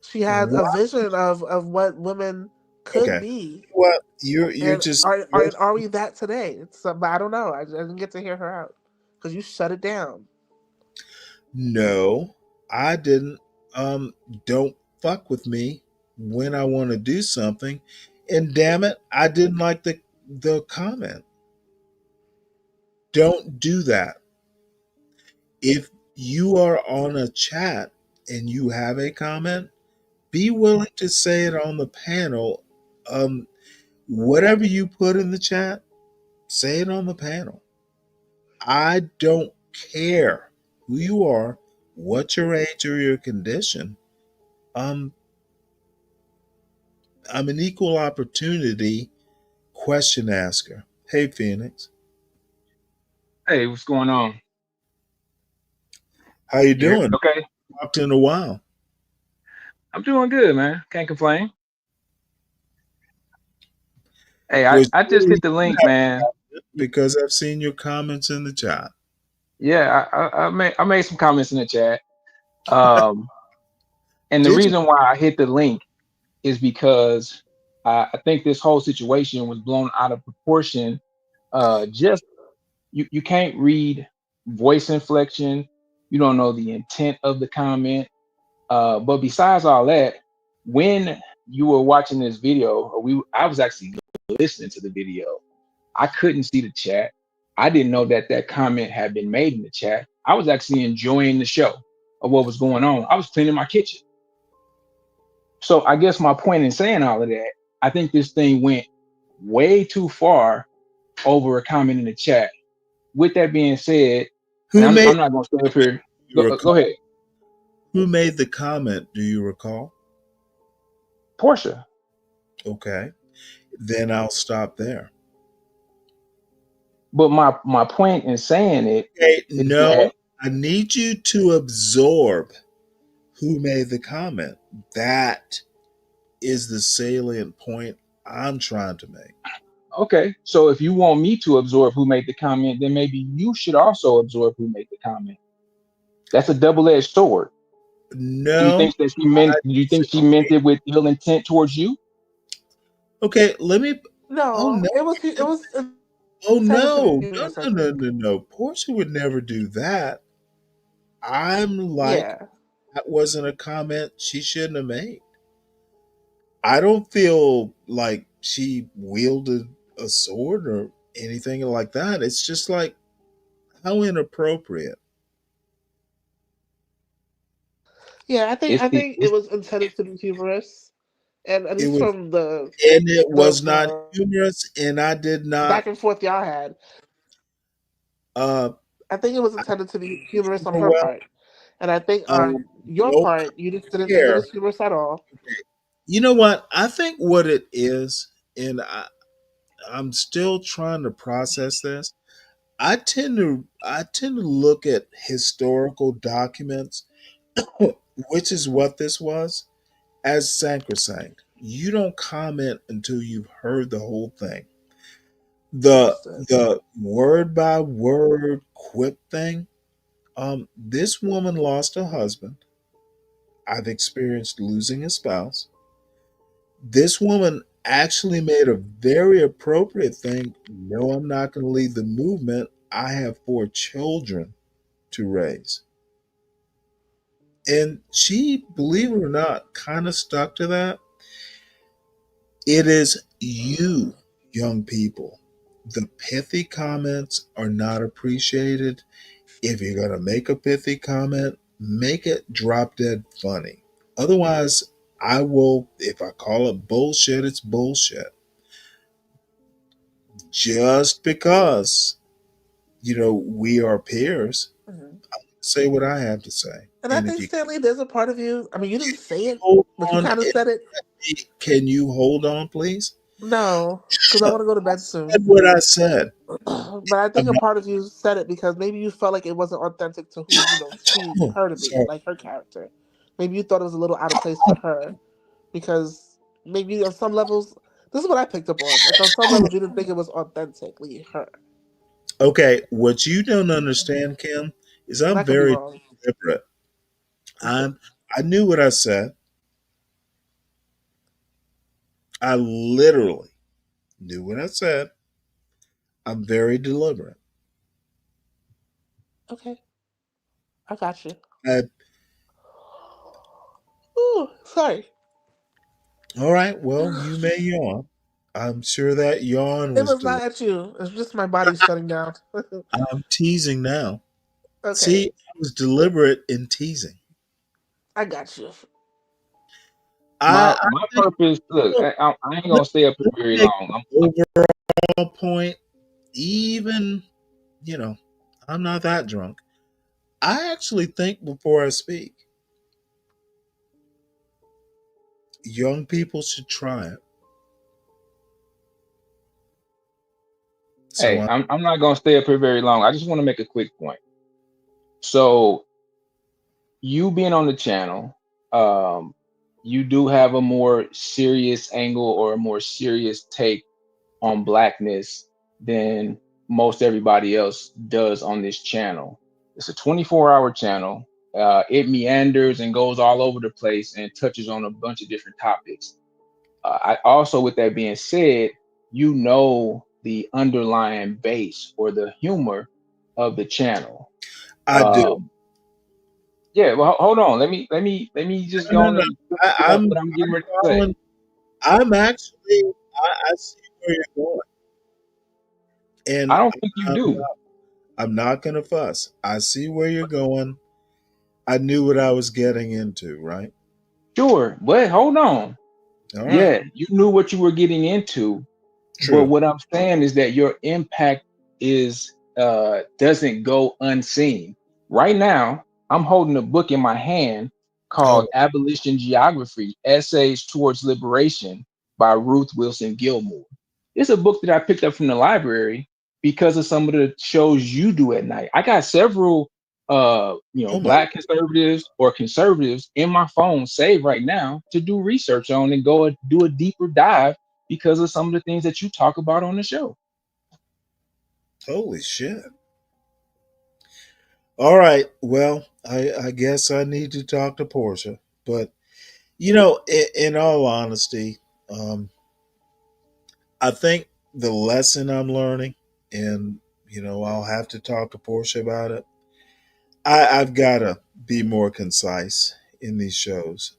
She had a What? vision of what women could Okay. be. Well, you're And just are we that today? But I don't know. I didn't get to hear her out because you shut it down. no. I didn't. Don't fuck with me when I want to do something. And damn it, I didn't like the comment. Don't do that. If you are on a chat and you have a comment, be willing to say it on the panel. Um, whatever you put in the chat, say it on the panel. I don't care who you are, what your age or your condition. Um, I'm an equal opportunity question asker. Hey, Phoenix, Hey, what's going on? how you You hear me doing? okay? Talked in a while. I'm doing good, man. Can't complain. Hey, I, Was I just hit the link, man. because I've seen your comments in the chat. Yeah, I made some comments in the chat. Um, and the Did you? reason why I hit the link is because I think this whole situation was blown out of proportion. Just you can't read voice inflection. You don't know the intent of the comment. But besides all that, when you were watching this video, I was actually listening to the video. I couldn't see the chat. I didn't know that comment had been made in the chat. I was actually enjoying the show of what was going on. I was cleaning my kitchen. So I guess my point in saying all of that, I think this thing went way too far over a comment in the chat. With that being said, and Who I'm made? not gonna stay up here. You Go recall? ahead, Who made the comment? Do you recall? Portia. Okay, then I'll stop there. But my point in saying it Okay, is no, that I need you to absorb who made the comment. That is the salient point I'm trying to make. okay. So if you want me to absorb who made the comment, then maybe you should also absorb who made the comment. That's a double-edged sword. Do you No, think that she meant? I Do you think she meant disagree. it with ill intent towards you? Okay, let me. Oh No, no! it was intended to be Oh humorous, I no! think. No! Portia would never do that. I'm like, Yeah. that wasn't a comment she shouldn't have made. I don't feel like she wielded a sword or anything like that. It's just like, how inappropriate. Yeah, It's I the think it it's was intended to be humorous, and at It least was, from and it was not the humorous, and I did not. back and forth y'all had, Uh, I think it was intended to be humorous on her well, part, and I think um, on your no part, you just didn't think it care. was humorous at all. You know what? I think what it is, and I'm still trying to process this. I tend to look at historical documents, which is what this was, as sacrosanct. You don't comment until you've heard the whole thing. The Understood. the word by word quip thing. This woman lost a husband. I've experienced losing a spouse. This woman actually made a very appropriate thing. No, I'm not going to lead the movement. I have 4 children to raise. And she, believe it or not, kind of stuck to that. It is you, young people. The pithy comments are not appreciated. If you're going to make a pithy comment, make it drop dead funny. Otherwise, I will, if I call it bullshit, it's bullshit. Just because, we are peers, Mhm. say what I have to say. And I And if think you Stanley, there's a part of you. I mean, you didn't say it, hold but you on, kind of said it. can you hold on, please? No, because I want to go to I bed soon. said what I said. But I think I'm a not, part of you said it because maybe you felt like it wasn't authentic to who she her to be, sorry. like her character. Maybe you thought it was a little out of place for her because maybe on some levels, this is what I picked up on. Like on some levels, you didn't think it was authentically her, Okay, what you don't understand, Kim, is and I'm I could be very wrong. deliberate. I knew what I said. I literally knew what I said. I'm very deliberate. Okay, I got you. I, Ooh, sorry. all right, well, you may yawn. I'm sure that yawn It was was not deliberate. at you. It's just my body shutting down. I'm teasing now. Okay, See, I was deliberate in teasing. I got you. I my purpose. Look, let I ain't me gonna stay up here very make long. an overall point. Even, you know, I'm not that drunk. I actually think before I speak. Young people should try it. So Hey, I'm not gonna stay up here very long. I just want to make a quick point. So you being on the channel, um, you do have a more serious angle or a more serious take on blackness than most everybody else does on this channel. It's a 24-hour channel. It meanders and goes all over the place and touches on a bunch of different topics. I also, with that being said, you know the underlying base or the humor of the channel. I do. Um, yeah, well, hold on. Let me just No, go no, on no. and I, what, I, I'm what I'm getting I'm ready to say. following. I'm actually. I see where you're going, and I don't think you I'm do. I'm not gonna fuss. I see where you're going. I knew what I was getting into. Right. Sure, but hold on. All right. Yeah, you knew what you were getting into, but True. what I'm saying is that your impact is doesn't go unseen. Right now, I'm holding a book in my hand called Oh, Abolition Geography: Essays Towards Liberation by Ruth Wilson Gilmore. It's a book that I picked up from the library because of some of the shows you do at night. I got several oh my. black conservatives or conservatives in my phone saved right now to do research on and go and do a deeper dive because of some of the things that you talk about on the show. Holy shit. All right. Well, I guess I need to talk to Portia, but in all honesty, um, I think the lesson I'm learning, and I'll have to talk to Portia about it. I've got to be more concise in these shows.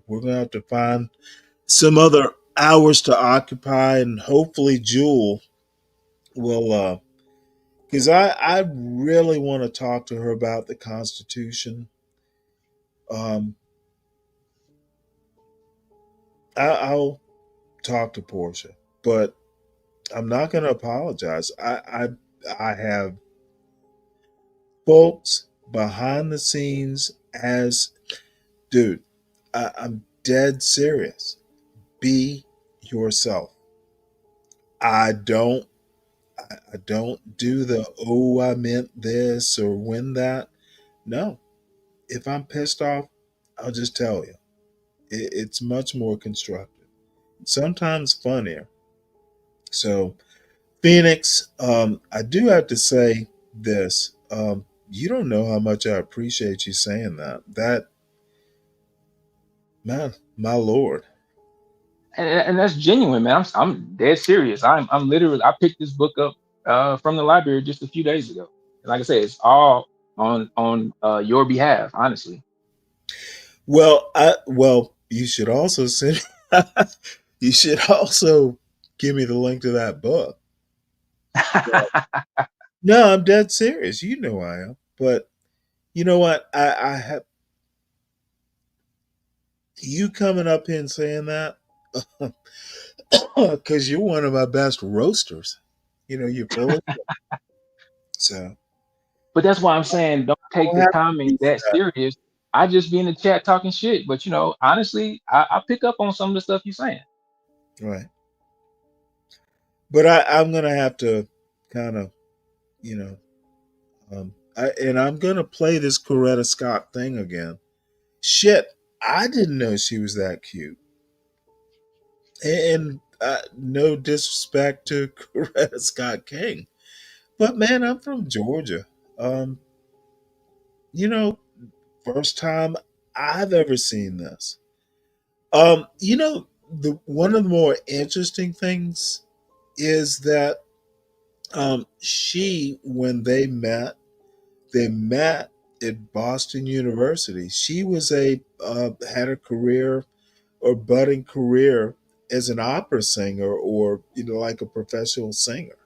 We're gonna have to find some other hours to occupy, and hopefully Jewel will, because I really want to talk to her about the Constitution. Um, I'll talk to Portia, but I'm not going to apologize. I have folks behind the scenes as dude. I'm dead serious. Be yourself. I don't I don't do the oh I meant this or when that. No. If I'm pissed off, I'll just tell you. It's much more constructive. Sometimes funnier. So Phoenix, I do have to say this. You don't know how much I appreciate you saying that. That man, my lord. And that's genuine, man. I'm dead serious. I'm literally I picked this book up from the library just a few days ago. And like I said, it's all on your behalf, honestly. Well, you should also send. You should also give me the link to that book. No, I'm dead serious. You know I am. But you know what? I have you coming up here and saying that because you're one of my best roasters. You're really so. But that's why I'm saying don't take I'll the have to comments use that that. serious. I just be in the chat talking shit. But honestly, I pick up on some of the stuff you're saying. Right. But I'm gonna have to kind of, you know, and I'm gonna play this Coretta Scott thing again. Shit, I didn't know she was that cute. And no disrespect to Coretta Scott King, but man, I'm from Georgia. Um, you know, first time I've ever seen this. The one of the more interesting things is that she, when they met at Boston University. She was had a career or budding career as an opera singer or like a professional singer.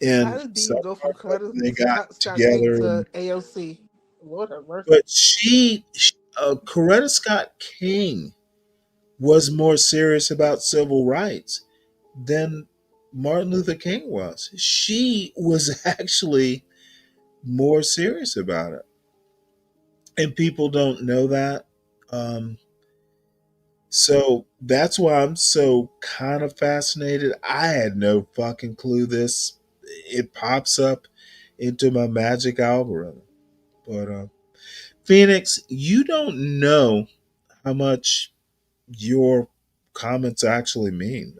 How And did so Dean go from Coretta they got Scott King together, to AOC? Lord have mercy. but Coretta Scott King was more serious about civil rights than Martin Luther King was. She was actually more serious about it, and people don't know that. Um, so that's why I'm so kind of fascinated. I had no fucking clue this. It pops up into my magic algorithm. But Phoenix, you don't know how much your comments actually mean.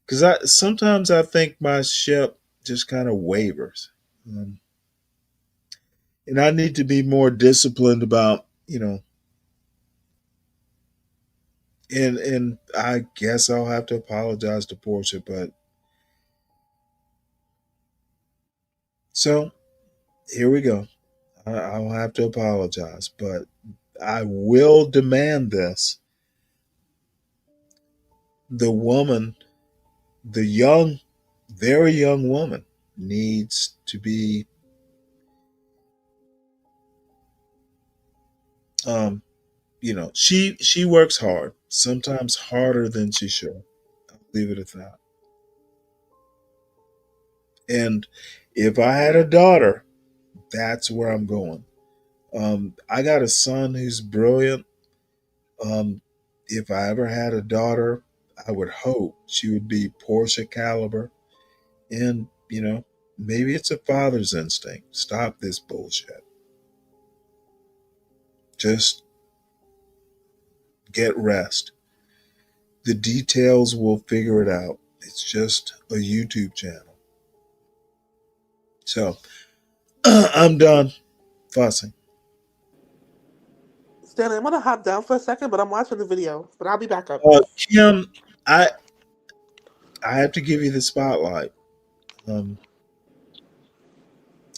Because I sometimes I think my ship just kind of wavers, um, and I need to be more disciplined about and I guess I'll have to apologize to Portia, but so here we go. I'll have to apologize, but I will demand this. The woman, the young, very young woman, needs to be um, she works hard, sometimes harder than she should. I'll leave it at that. And if I had a daughter, that's where I'm going. I got a son who's brilliant. If I ever had a daughter, I would hope she would be Portia caliber. And, maybe it's a father's instinct. Stop this bullshit. Just get rest. The details will figure it out. It's just a YouTube channel. So I'm done fussing. Stanley, I'm gonna hop down for a second, but I'm watching the video. But I'll be back up. Kim, I have to give you the spotlight.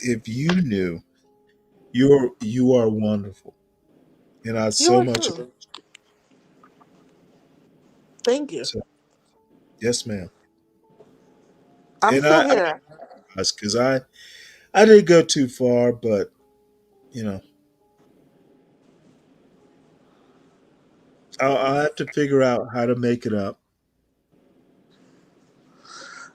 If you knew, you are wonderful, and I You so are much. too. Thank you. So, yes, ma'am. I'm And still here. because I didn't go too far, but you know, I'll have to figure out how to make it up.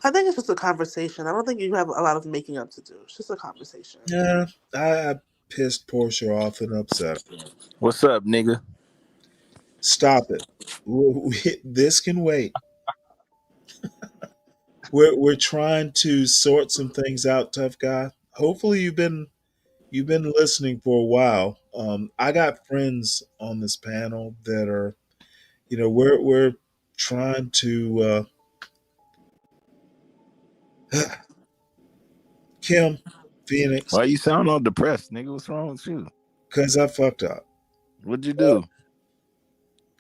I think it's just a conversation. I don't think you have a lot of making up to do. It's just a conversation. Yeah, I pissed Portia off and upset her. What's up, nigga? Stop it. This can wait. We're trying to sort some things out, tough guy. Hopefully you've been listening for a while. I got friends on this panel that are, we're trying to. Kim, Phoenix, Why you sound all depressed, nigga? What's wrong with you? because I fucked up. What'd you do?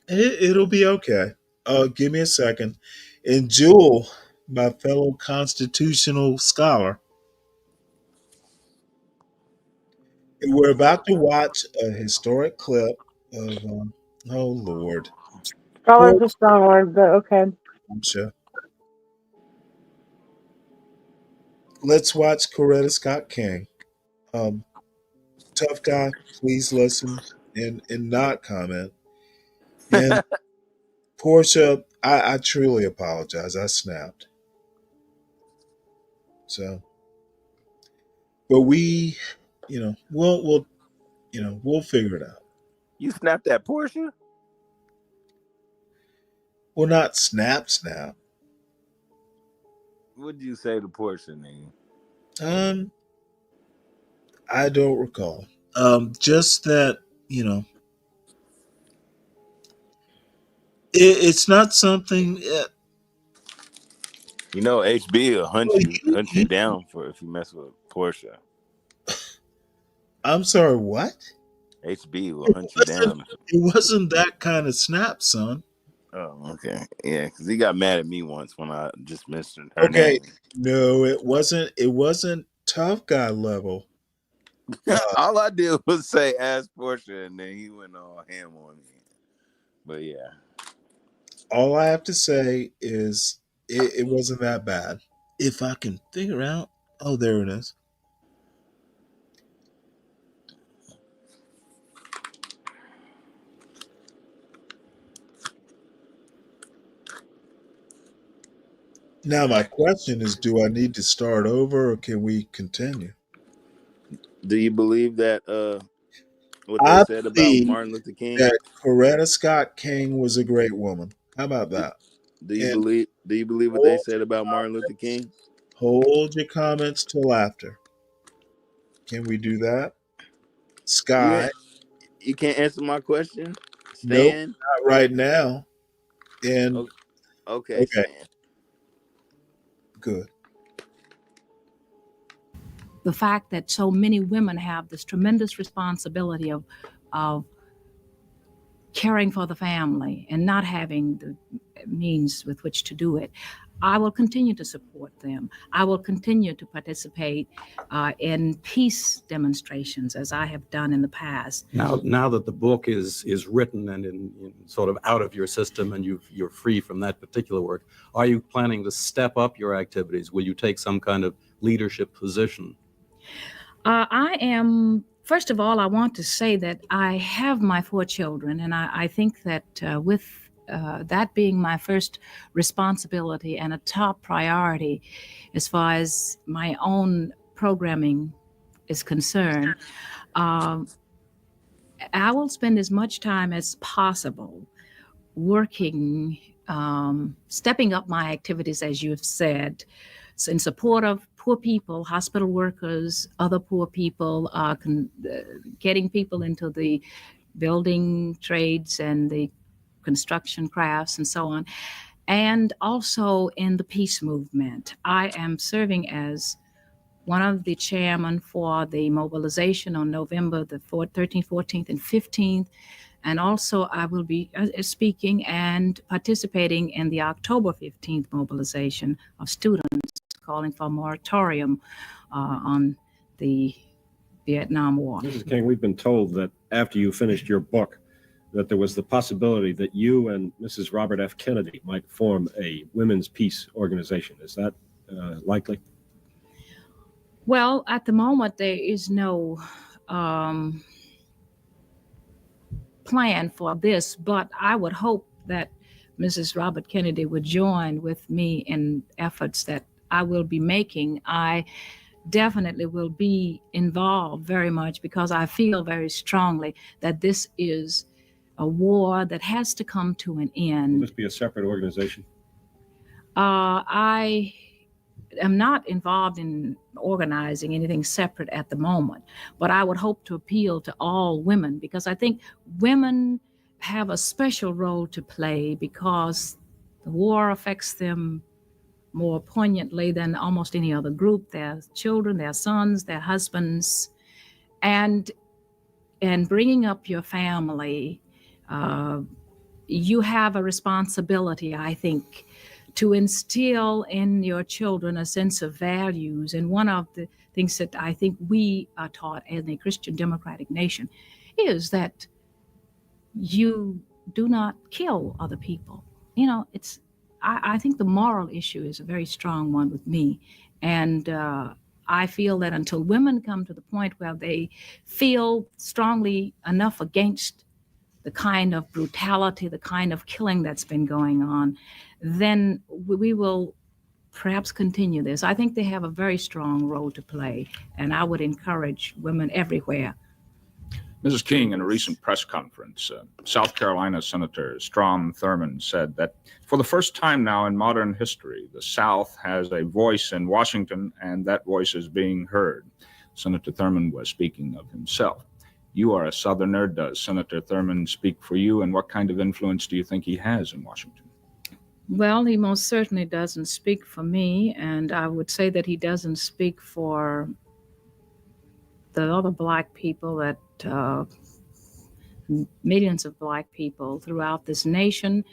It'll be okay. Give me a second. And Jewel, my fellow constitutional scholar, we're about to watch a historic clip of, oh Lord, Scholar's poor a strong word, but okay. Portia. Let's watch Coretta Scott King. Um, Tough guy, please listen and not comment. And Portia, I truly apologize. I snapped. So, but we'll figure it out. You snapped that Porsche? Well, not snap. What'd you say to Porsche, nigga? Um, I don't recall. Just that you know, it's not something. You know HB will Well, hunt you down for if you mess with Porsche. I'm sorry. What? HB will It hunt you wasn't. down. It wasn't that kind of snap, son. Oh, okay. Yeah, because he got mad at me once when I just mentioned her Okay. name. No, it wasn't. It wasn't tough guy level. All I did was say ask Porsche, and then he went all ham on me. But yeah. All I have to say is it wasn't that bad. If I can figure out. Oh, there it is. Now my question is, do I need to start over or can we continue? Do you believe that what they I said about believe Martin Luther King? that Coretta Scott King was a great woman. How about that? Do you And believe what they hold said your about Martin Luther comments, King? hold your comments till after. Can we do that? You Sky? you can't answer my question, Nope, Stan. not right now. And Okay, okay, Stan. good. The fact that so many women have this tremendous responsibility of caring for the family and not having the means with which to do it. I will continue to support them. I will continue to participate in peace demonstrations as I have done in the past. Now that the book is written and in sort of out of your system and you're free from that particular work, are you planning to step up your activities? Will you take some kind of leadership position? I am, first of all, I want to say that I have my 4 children, and I think that with that being my first responsibility and a top priority as far as my own programming is concerned, I will spend as much time as possible working, stepping up my activities, as you've said, in support of poor people, hospital workers, other poor people, getting people into the building trades and the construction crafts and so on, and also in the peace movement. I am serving as one of the chairmen for the mobilization on November the 13th, 14th, and 15th And also, I will be speaking and participating in the October 15th mobilization of students calling for a moratorium on the Vietnam War. Mrs. King, we've been told that after you finished your book, that there was the possibility that you and Mrs. Robert F. Kennedy might form a women's peace organization. Is that likely? Well, at the moment, there is no plan for this, but I would hope that Mrs. Robert Kennedy would join with me in efforts that I will be making. I definitely will be involved very much because I feel very strongly that this is a war that has to come to an end. Will this be a separate organization? I am not involved in organizing anything separate at the moment, but I would hope to appeal to all women because I think women have a special role to play because the war affects them more poignantly than almost any other group. Their children, their sons, their husbands, and bringing up your family, you have a responsibility, I think, to instill in your children a sense of values. And one of the things that I think we are taught in a Christian democratic nation is that you do not kill other people. You know, I think the moral issue is a very strong one with me. And I feel that until women come to the point where they feel strongly enough against the kind of brutality, the kind of killing that's been going on, then we will perhaps continue this. I think they have a very strong role to play, and I would encourage women everywhere. Mrs. King, in a recent press conference, South Carolina Senator Strom Thurmond said that for the first time now in modern history, the South has a voice in Washington, and that voice is being heard. Senator Thurmond was speaking of himself. You are a Southerner. Does Senator Thurmond speak for you, and what kind of influence do you think he has in Washington? Well, he most certainly doesn't speak for me, and I would say that he doesn't speak for the other Black people that millions of Black people throughout this nation.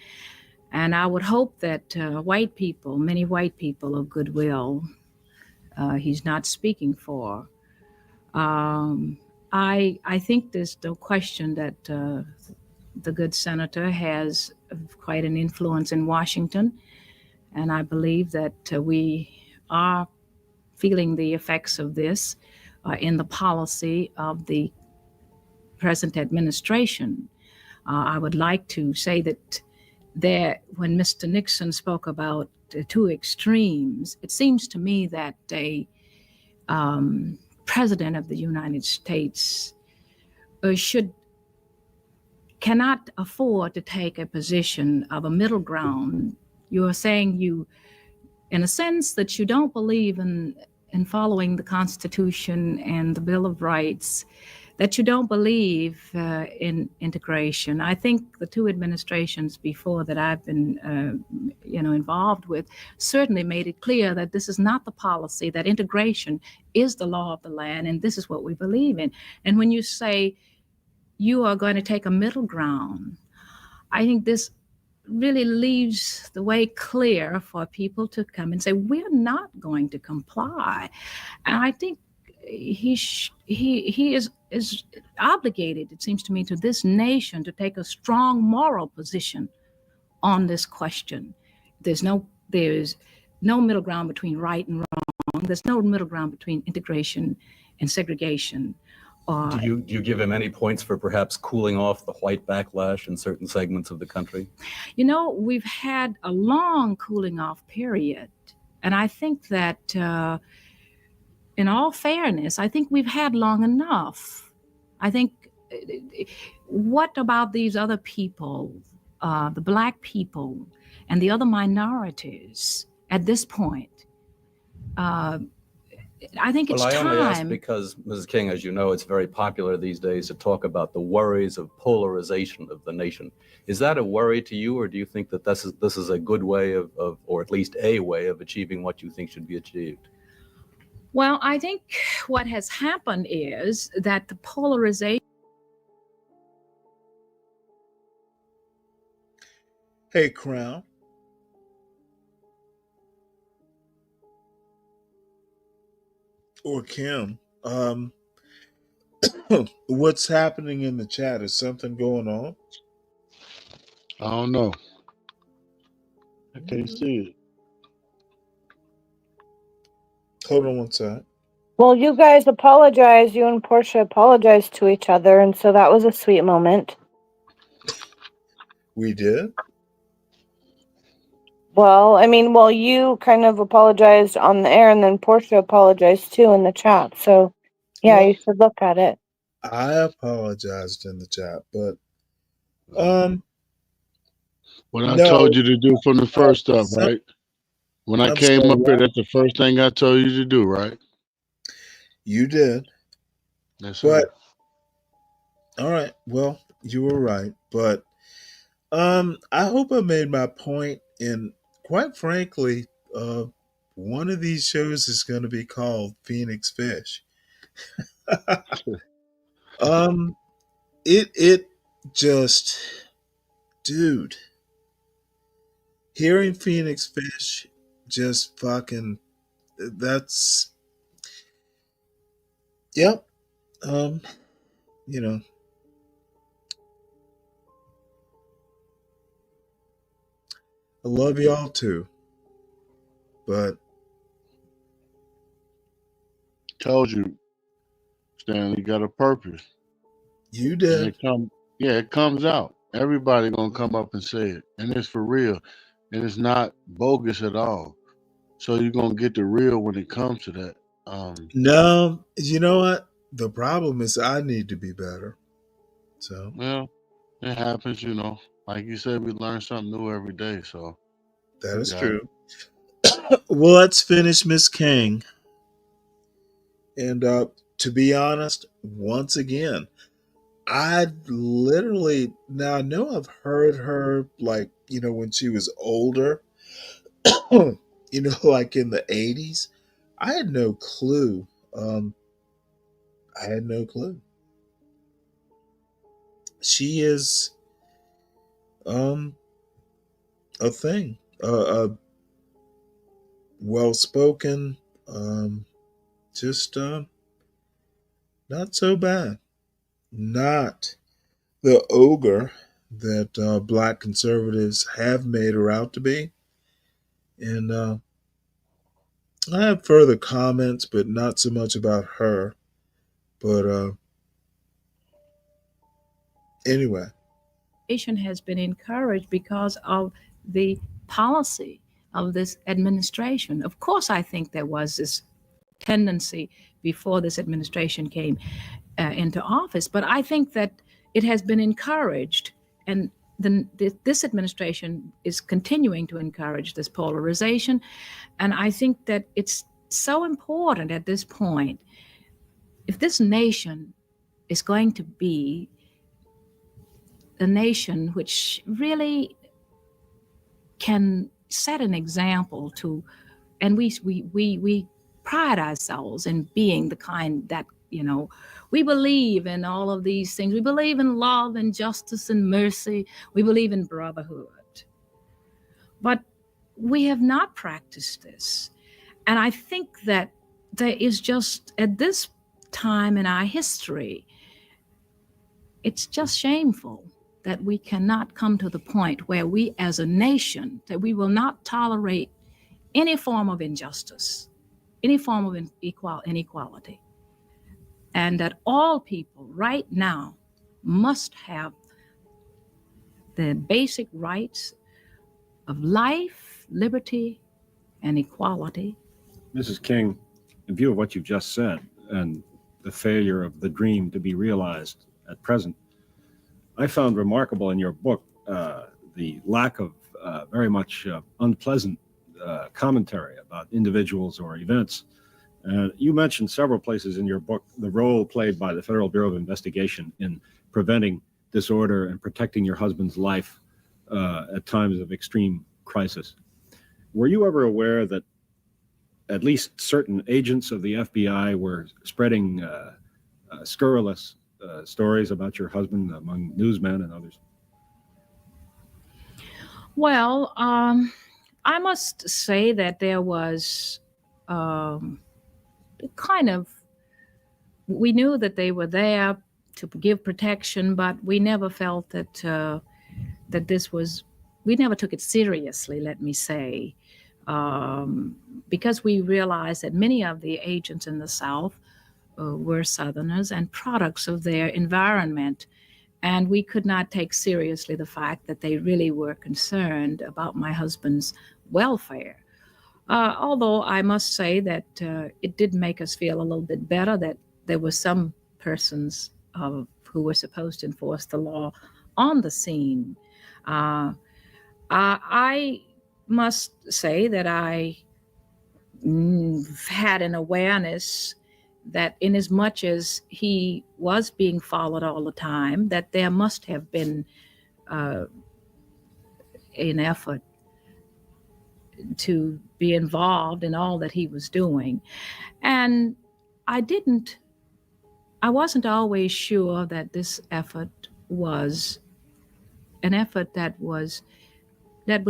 And I would hope that white people, many white people of goodwill, he's not speaking for. I think there's no question that the good senator has quite an influence in Washington. And I believe that we are feeling the effects of this in the policy of the present administration. I would like to say that when Mr. Nixon spoke about two extremes, it seems to me that a president of the United States cannot afford to take a position of a middle ground. You are saying in a sense, that you don't believe in following the Constitution and the Bill of Rights, that you don't believe in integration. I think the two administrations before that I've been involved with certainly made it clear that this is not the policy, that integration is the law of the land, and this is what we believe in. And when you say you are going to take a middle ground, I think this really leaves the way clear for people to come and say, we're not going to comply. And I think he is obligated, it seems to me, to this nation to take a strong moral position on this question. There's no middle ground between right and wrong. There's no middle ground between integration and segregation. Do you give him any points for perhaps cooling off the white backlash in certain segments of the country? You know, we've had a long cooling off period. And I think that in all fairness, I think we've had long enough. I think, what about these other people, the Black people and the other minorities at this point? I think it's time. Well, I only ask because, Mrs. King, as you know, it's very popular these days to talk about the worries of polarization of the nation. Is that a worry to you, or do you think that this is a good way of, or at least a way of achieving what you think should be achieved? Well, I think what has happened is that the polarization Hey, Crown. Or Kim. What's happening in the chat? Is something going on? I don't know. I can't see it. Hold on one sec. Well, you guys apologized. You and Portia apologized to each other, and so that was a sweet moment. We did? Well, I mean, well, you kind of apologized on the air, and then Portia apologized too in the chat. So, yeah, Well, you should look at it. I apologized in the chat, but um, What I no. told you to do from the first stuff, Some, right? When I I'm came sorry. up here, What? that's the first thing I told you to do, right? You did, Yes, sir. but all right. Well, you were right, but I hope I made my point. And quite frankly, one of these shows is going to be called Phoenix Fish. um, it just, dude, hearing Phoenix Fish just fucking that's yep. Um, you know, I love y'all too, but Told you, Stanley got a purpose, you and did. it comes out. Everybody gonna come up and say it, and it's for real, and it's not bogus at all. So you're gonna get the real when it comes to that. No, you know what? The problem is I need to be better. So Well, it happens, you know. Like you said, we learn something new every day. So that you is got it. true. Well, let's finish Miss King. And to be honest, once again, I literally now I know I've heard her like when she was older, like in the 80s. I had no clue. Um, I had no clue. She is um a thing, well spoken, just not so bad. Not the ogre that black conservatives have made her out to be. And I have further comments, but not so much about her. But anyway. Has been encouraged because of the policy of this administration. Of course, I think there was this tendency before this administration came into office, but I think that it has been encouraged, and this administration is continuing to encourage this polarization. And I think that it's so important at this point, if this nation is going to be a nation which really can set an example to, and we pride ourselves in being the kind that, we believe in all of these things. We believe in love and justice and mercy. We believe in brotherhood. But we have not practiced this. And I think that there is just, at this time in our history, it's just shameful that we cannot come to the point where we as a nation, that we will not tolerate any form of injustice, any form of inequality, and that all people right now must have the basic rights of life, liberty, and equality. Mrs. King, in view of what you've just said and the failure of the dream to be realized at present, I found remarkable in your book the lack of very much unpleasant commentary about individuals or events. You mentioned several places in your book the role played by the Federal Bureau of Investigation in preventing disorder and protecting your husband's life at times of extreme crisis. Were you ever aware that at least certain agents of the FBI were spreading scurrilous stories about your husband among newsmen and others? Well, I must say that there was um, kind of, we knew that they were there to give protection, but we never felt that that this was, we never took it seriously, let me say, because we realized that many of the agents in the South were Southerners and products of their environment. And we could not take seriously the fact that they really were concerned about my husband's welfare. Although I must say that it did make us feel a little bit better that there were some persons who were supposed to enforce the law on the scene. I must say that I had an awareness that in as much as he was being followed all the time, that there must have been an effort to be involved in all that he was doing. And I wasn't always sure that this effort was an effort that would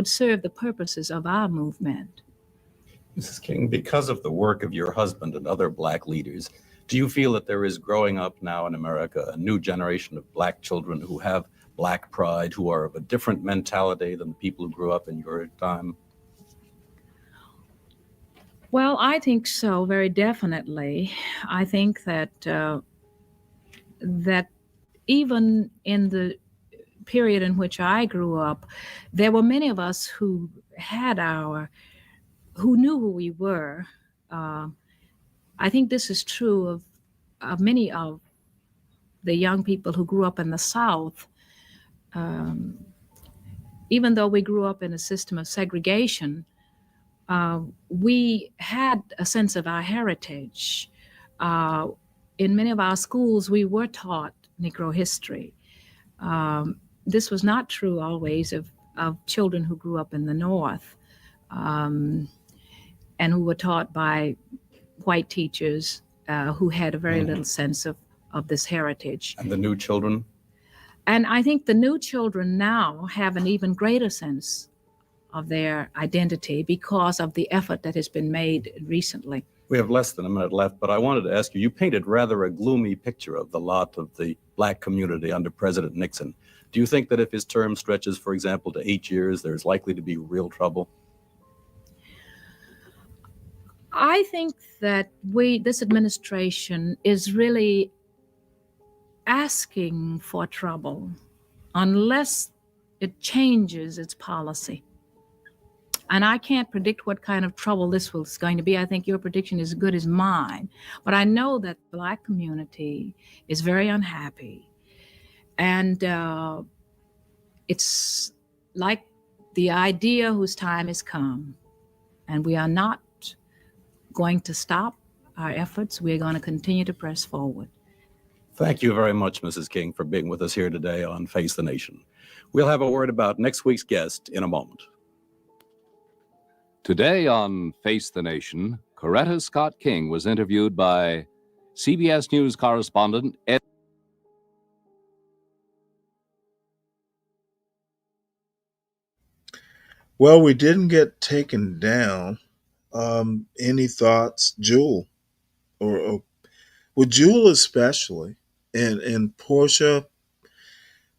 serve the purposes of our movement. Mrs. King, because of the work of your husband and other Black leaders, do you feel that there is growing up now in America a new generation of Black children who have Black pride, who are of a different mentality than the people who grew up in your time? Well, I think so, very definitely. I think that that even in the period in which I grew up, there were many of us who knew who we were. I think this is true of many of the young people who grew up in the South. Even though we grew up in a system of segregation, we had a sense of our heritage. In many of our schools, we were taught Negro history. This was not true always of children who grew up in the North and who were taught by white teachers who had a very little sense of this heritage. And the new children? And I think the new children now have an even greater sense of their identity because of the effort that has been made recently. We have less than a minute left, but I wanted to ask you, you painted rather a gloomy picture of the lot of the Black community under President Nixon. Do you think that if his term stretches, for example, to 8 years, there's likely to be real trouble? I think that this administration is really asking for trouble unless it changes its policy. And I can't predict what kind of trouble this is going to be. I think your prediction is as good as mine. But I know that the Black community is very unhappy. And it's like the idea whose time has come. And we are not going to stop our efforts. We're going to continue to press forward. Thank you very much, Mrs. King, for being with us here today on Face the Nation. We'll have a word about next week's guest in a moment. Today on Face the Nation, Coretta Scott King was interviewed by CBS News correspondent Ed. Well, we didn't get taken down. Any thoughts, Jewel, or with Jewel especially, and Portia?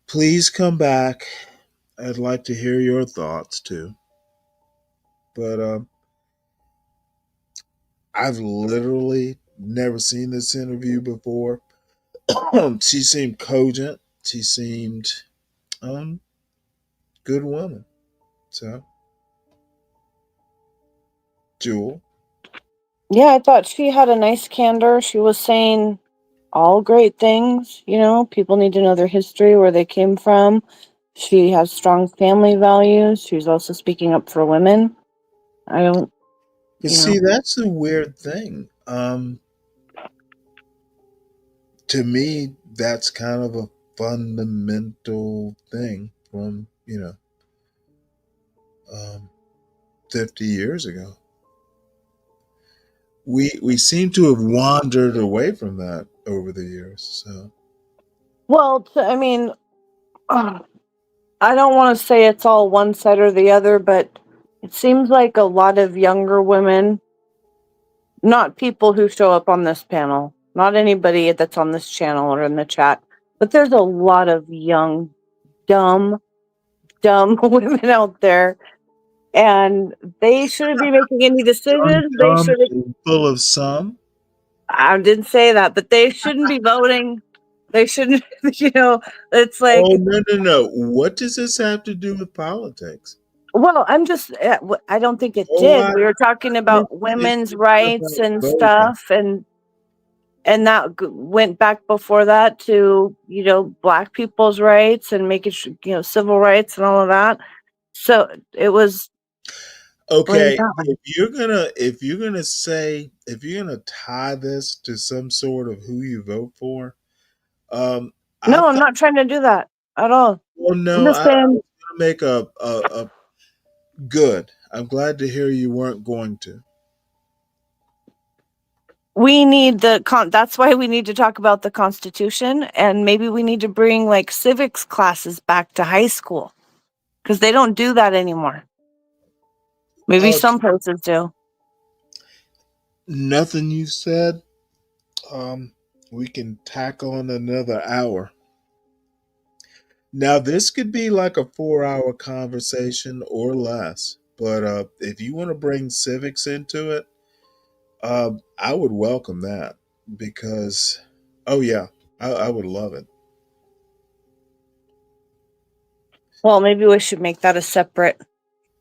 Please come back. I'd like to hear your thoughts too. But I've literally never seen this interview before. She seemed cogent. She seemed good woman. So, Jewel. Yeah, I thought she had a nice candor. She was saying all great things. You know, people need to know their history, where they came from. She has strong family values. She's also speaking up for women. I don't, But you see, know. that's a weird thing. To me, that's kind of a fundamental thing from 50 years ago. We seem to have wandered away from that over the years. So Well, I mean, I don't want to say it's all one side or the other, but it seems like a lot of younger women, not people who show up on this panel, not anybody that's on this channel or in the chat, but there's a lot of young, dumb women out there, and they shouldn't be making any decisions. They Dumb should. full of some. I didn't say that, but they shouldn't be voting. They shouldn't. It's like. Oh no! What does this have to do with politics? Well, I'm just. I don't think it Oh, did. We were talking about women's it's rights about and voting. stuff, and that went back before that to Black people's rights and making civil rights and all of that. So it was. Okay, if you're gonna tie this to some sort of who you vote for, I No, I'm thought. not trying to do that at all. Well, I'm no, just I saying was gonna make a good. I'm glad to hear you weren't going to. we need that's why we need to talk about the Constitution, and maybe we need to bring like civics classes back to high school because they don't do that anymore. Maybe some places do. Nothing you said. We can tack on another hour. Now, this could be like a 4 hour conversation or less, but if you want to bring civics into it, I would welcome that because, oh, yeah, I would love it. Well, maybe we should make that a separate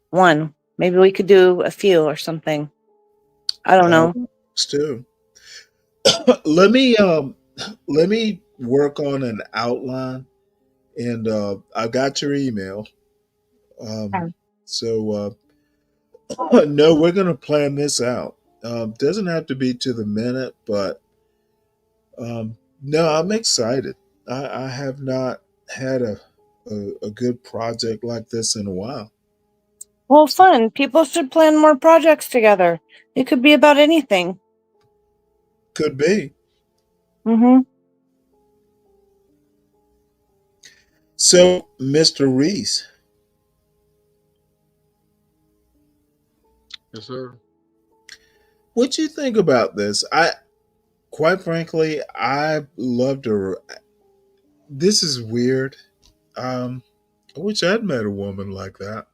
one. Maybe we could do a few or something. I don't know. Too. Let me work on an outline, and I got your email. So no, we're gonna plan this out. Doesn't have to be to the minute, but no, I'm excited. I have not had a good project like this in a while. Well, fun. People should plan more projects together. It could be about anything. Could be. Mm-hmm. So, Mr. Reese. Yes, sir. What you think about this? Quite frankly, I love to. This is weird. I wish I'd met a woman like that.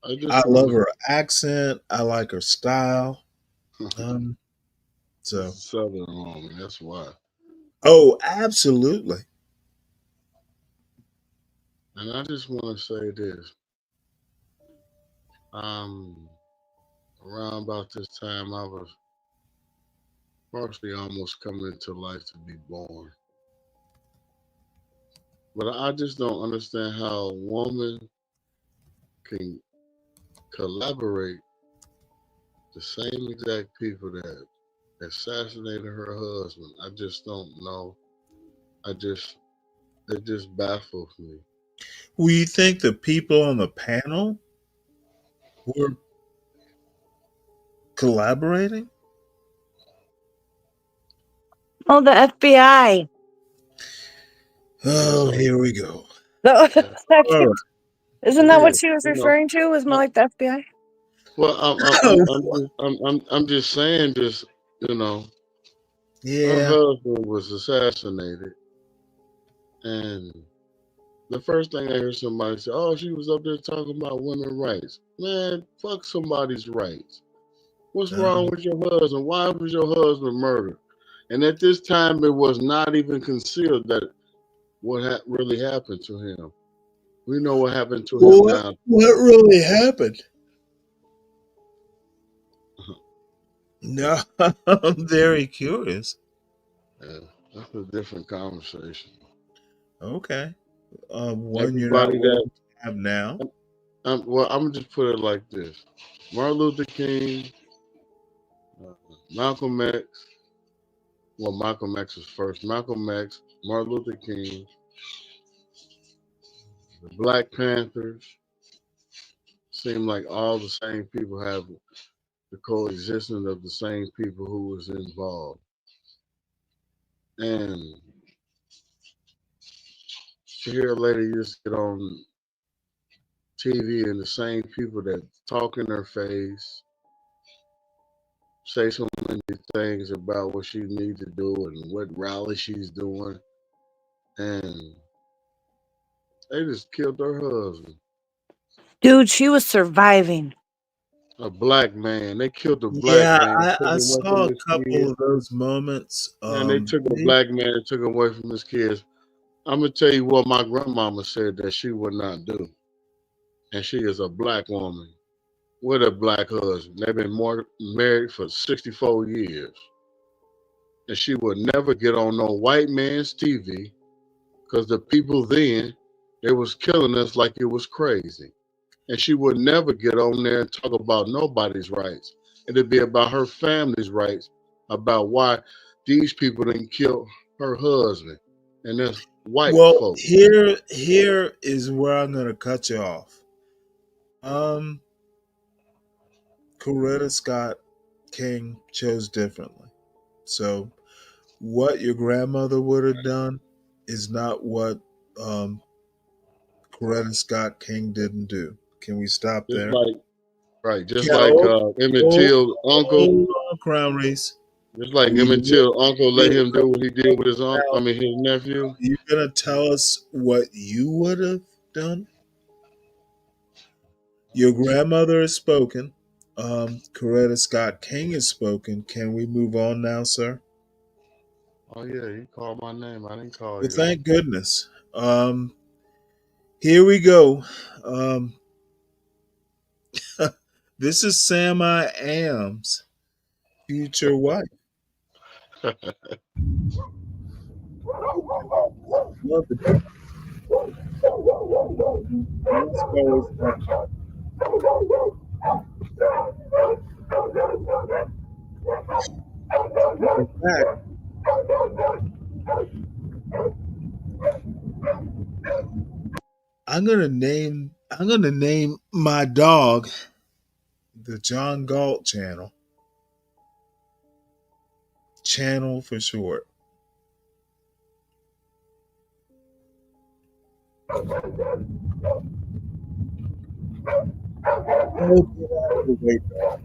I love her accent. I like her style. So Southern woman, that's why. Oh, absolutely. And I just want to say this. Um, Around about this time, I was partially almost coming into life to be born. But I just don't understand how a woman can collaborate the same exact people that assassinated her husband. I just don't know. It just baffles me. Well, you think the people on the panel were collaborating? Oh, the FBI. Oh, here we go. All right. Isn't that what she was referring to? Was more like the FBI? Well, I'm just saying, just you know, her Yeah. husband was assassinated, and the first thing I hear somebody say, "Oh, she was up there talking about women's rights." Man, fuck somebody's rights. What's wrong with your husband? Why was your husband murdered? And at this time, it was not even concealed that what really happened to him. We know what happened to him now. What really happened? No, I'm very curious. Yeah, that's a different conversation. Okay. One you're not Everybody willing that to have now. well, I'm gonna just put it like this: Martin Luther King, Malcolm X. Well, Malcolm X was first. Malcolm X, Martin Luther King, the Black Panthers. Seem like all the same people have the coexistence of the same people who was involved. And to hear a lady just get on TV and the same people that talk in her face, say so many things about what she needs to do and what rally she's doing, and they just killed her husband, Dude, she was surviving. a black man. They killed a black Yeah, man, took I him away from saw a his couple kids, of those moments. and they took a black man and took him away from his kids. I'm gonna tell you what my grandmama said that she would not do, and she is a black woman with a black husband. They've been married for 64 years, and she would never get on no white man's TV because the people then they was killing us like it was crazy, and she would never get on there and talk about nobody's rights. It'd be about her family's rights, about why these people didn't kill her husband, and that's white Well, folk. here is where I'm gonna cut you off. Um, Coretta Scott King chose differently. So what your grandmother would have done is not what um, Coretta Scott King didn't do. Can we stop Just there? like right, just Yeah, like Emmett Till's uncle, hold on, Crown Race. just like We Emmett Till's uncle let will him do what he did with his uncle. now. I mean his nephew. You gonna tell us what you would have done? Your grandmother has spoken. Coretta Scott King has spoken. Can we move on now, sir? Oh yeah, he called my name. I didn't call Well, you. thank goodness. Here we go. This is Sam I Am's future wife. Love it. Let's go. In fact, I'm gonna name my dog the John Galt channel. Channel for short. Oh, get out of the way, dog.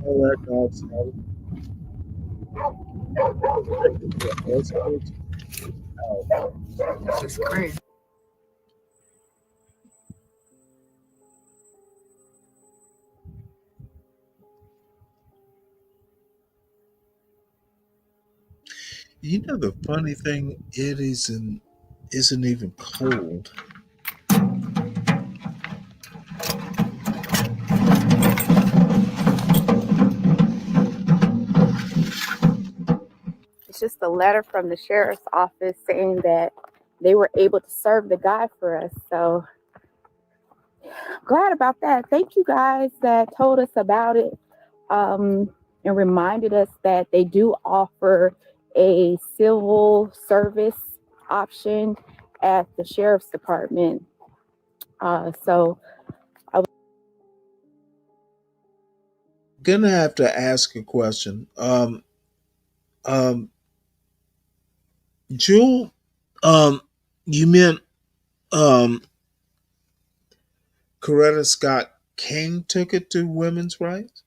Oh, that dog's out. That's great. You know the funny thing, it isn't even cold. It's just a letter from the sheriff's office saying that they were able to serve the guy for us. So glad about that. Thank you guys that told us about it and reminded us that they do offer a civil service option at the sheriff's department. So Gonna have to ask a question. Um, Jewel, you meant um, Coretta Scott King took it to women's rights?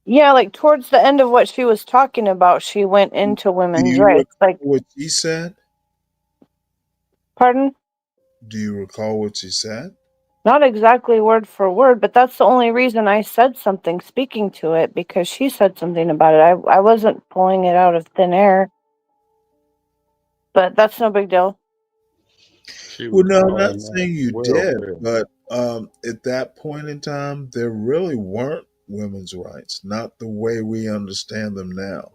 Yeah, like towards the end of what she was talking about, she went into Do women's you rights. recall Like, what she said? pardon? Do you recall what she said? Not exactly word for word, but that's the only reason I said something speaking to it, because she said something about it. I wasn't pulling it out of thin air, but that's no big deal. She Well, was no, I'm not calling out saying you did, welfare. but at that point in time, there really weren't women's rights, not the way we understand them now.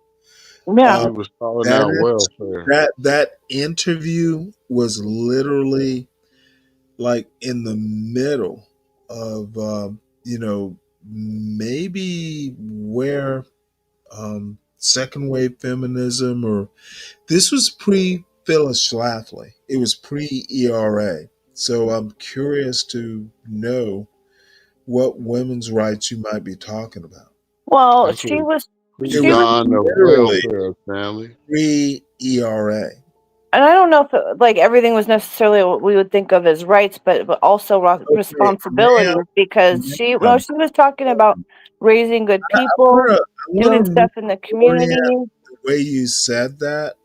Yeah. She Um, was calling that out is welfare. that interview was literally like in the middle of maybe where second wave feminism, or this was pre Phyllis Schlafly. It was pre-ERA. So I'm curious to know what women's rights you might be talking about. Well, That's she what was It she was was pre-dawn of literally welfare, family. pre-ERA. and I don't know if like everything was necessarily what we would think of as rights, but also Okay, now, responsibilities because now she was talking about raising good people, I doing want to stuff in the community. the way you said that.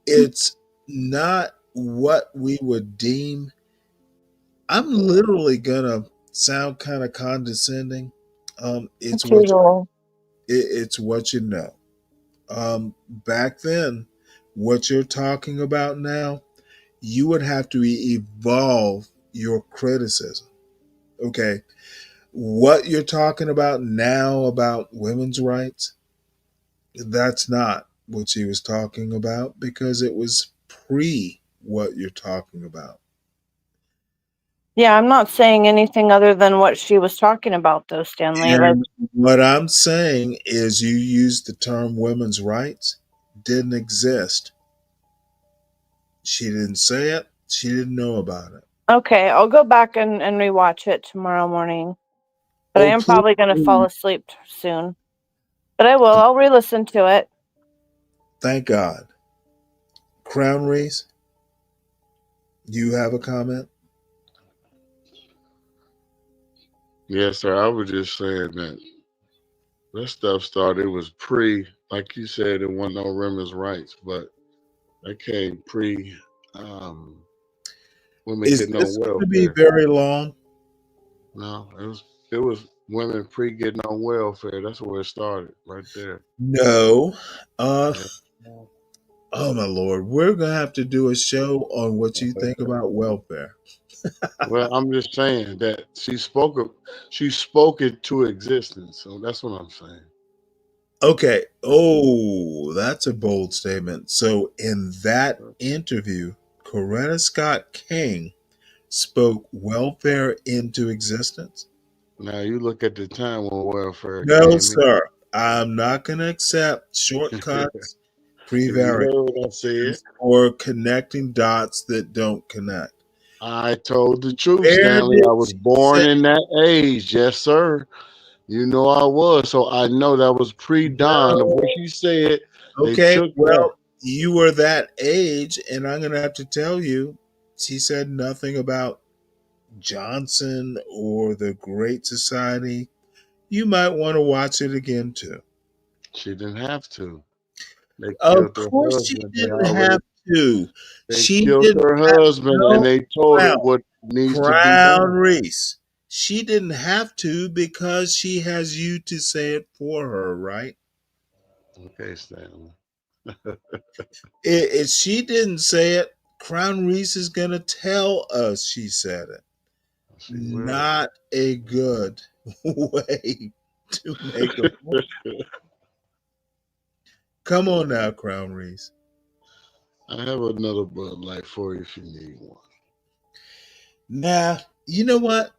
It's not what we would deem. I'm literally gonna sound kind of condescending. It's It's what usual. it's what you know. Back then, what you're talking about now, you would have to evolve your criticism. Okay, what you're talking about now about women's rights, that's not what she was talking about because it was pre what you're talking about. Yeah, I'm not saying anything other than what she was talking about, though, Stanley. Like, And what I'm saying is you used the term women's rights, didn't exist. She didn't say it, she didn't know about it. okay, I'll go back and rewatch it tomorrow morning. But I Oh, am probably going to fall please. asleep soon. But I will. I'll re-listen to it. Thank God. Crown Reese, do you have a comment? Yes, sir. I was just saying that stuff started. It was pre, like you said, it wasn't no women's rights, but that came pre women Is getting on this going to be welfare. very long? No, it was women pre getting on welfare. That's where it started, right there. No. Uh, Yeah. oh, my Lord. We're going to have to do a show on what you think about welfare. Well, I'm just saying that she spoke it to existence. So that's what I'm saying. Okay. Oh, that's a bold statement. So, in that interview, Coretta Scott King spoke welfare into existence? Now you look at the time when welfare No, came in. sir. I'm not going to accept shortcuts, If you prevarications, heard what I said, or connecting dots that don't connect. I told the truth, Where Stanley. did I was she say? born in that age. Yes, sir. You know I was. So I know that was pre-dawn of what No. you said. They Okay, took that. well, you were that age, and I'm going to have to tell you, she said nothing about Johnson or the Great Society. You might want to watch it again, too. She didn't have to. They Of killed her course, she husband. didn't have to. They She killed didn't her have husband and no they told her crown. what needs to be Crown done. Reese. She didn't have to because she has you to say it for her, right? Okay, Stanley. If she didn't say it, Crown Reese is going to tell us she said it. She will. Not a good way to make a point. Come on now, Crown Reese. I have another Bud Light for you if you need one. Nah, you know what?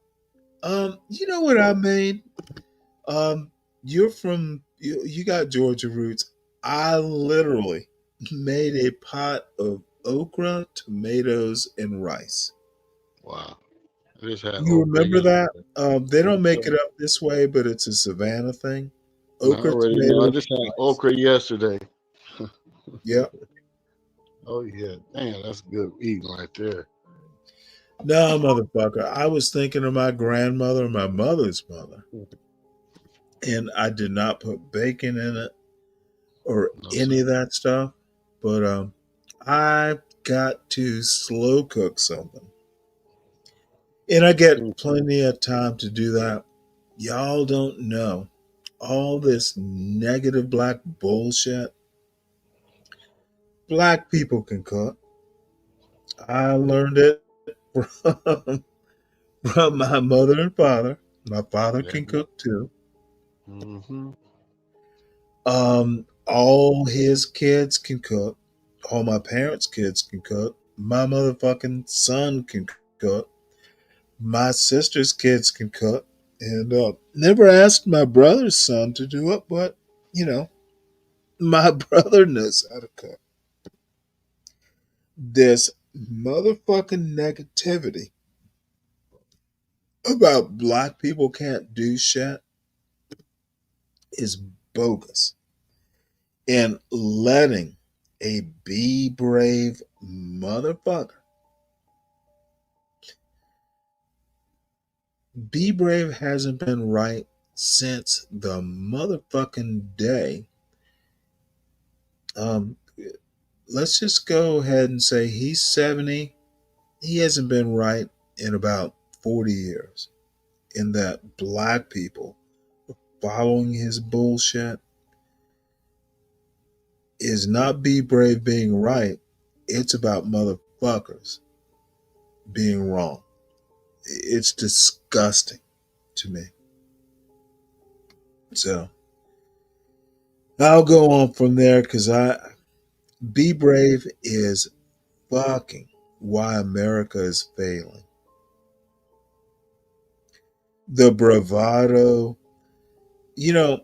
You know what I made? Um, you're from you got Georgia roots. I literally made a pot of okra, tomatoes, and rice. Wow. I just had You okra remember that? yesterday. They Yes, don't make it sir. up this way, but it's a Savannah thing. No, I Okra, already know. I tomatoes, just had rice. okra yesterday. Yep. Oh yeah. Damn, that's good eating right there. No, motherfucker. I was thinking of my grandmother, my mother's mother, and I did not put bacon in it or No, any sir. of that stuff. But I've got to slow cook something. And I get plenty of time to do that. Y'all don't know all this negative black bullshit. Black people can cook. I learned it from, from my mother and father. My father Yeah. can cook too. Mm-hmm. All his kids can cook. All my parents' kids can cook. My motherfucking son can cook. My sister's kids can cook. And never asked my brother's son to do it, but you know, my brother knows how to cook. this motherfucking negativity about black people can't do shit is bogus. And letting a be brave motherfucker be brave hasn't been right since the motherfucking day. Um, let's just go ahead and say he's 70. He hasn't been right in about 40 years. In that black people following his bullshit is not be brave being right. It's about motherfuckers being wrong. It's disgusting to me. So I'll go on from there because I be brave is fucking why America is failing. The bravado, you know,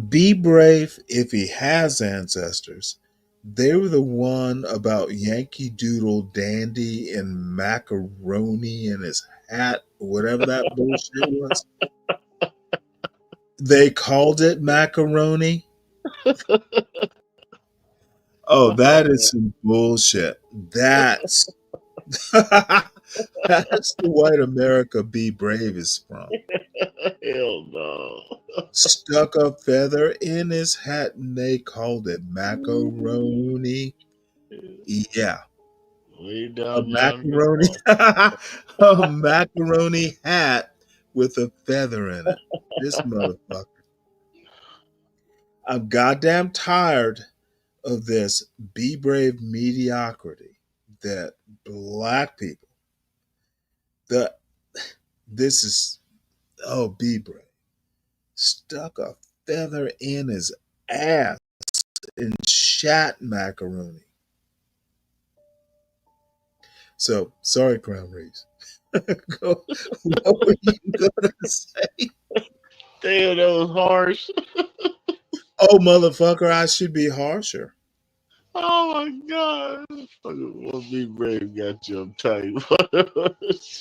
be brave if he has ancestors. They were the one about Yankee Doodle Dandy and macaroni in his hat, whatever that bullshit was. They called it macaroni. Oh, that is some bullshit. That's that's the white America be brave is from. Hell no. Stuck a feather in his hat and they called it macaroni. Yeah. Way A down yonder. macaroni a macaroni hat with a feather in it. This motherfucker. I'm goddamn tired of this be brave mediocrity that black people the this is oh be brave stuck a feather in his ass and shat macaroni. So sorry, Crown Reese. Go, what were you gonna say? Damn, that was harsh. Oh motherfucker, I should be harsher. Oh my god. Fucking what be brave got you uptight. Well, let's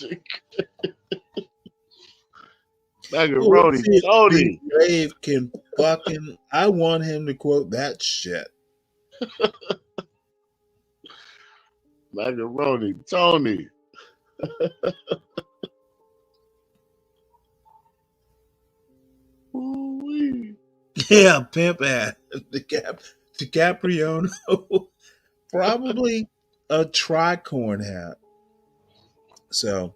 Macaroni see if Be Tony. Brave can fucking I want him to quote that shit. Macaroni Tony. Ooh-wee. Yeah, pimp hat. DiCaprio. Probably a tricorn hat. So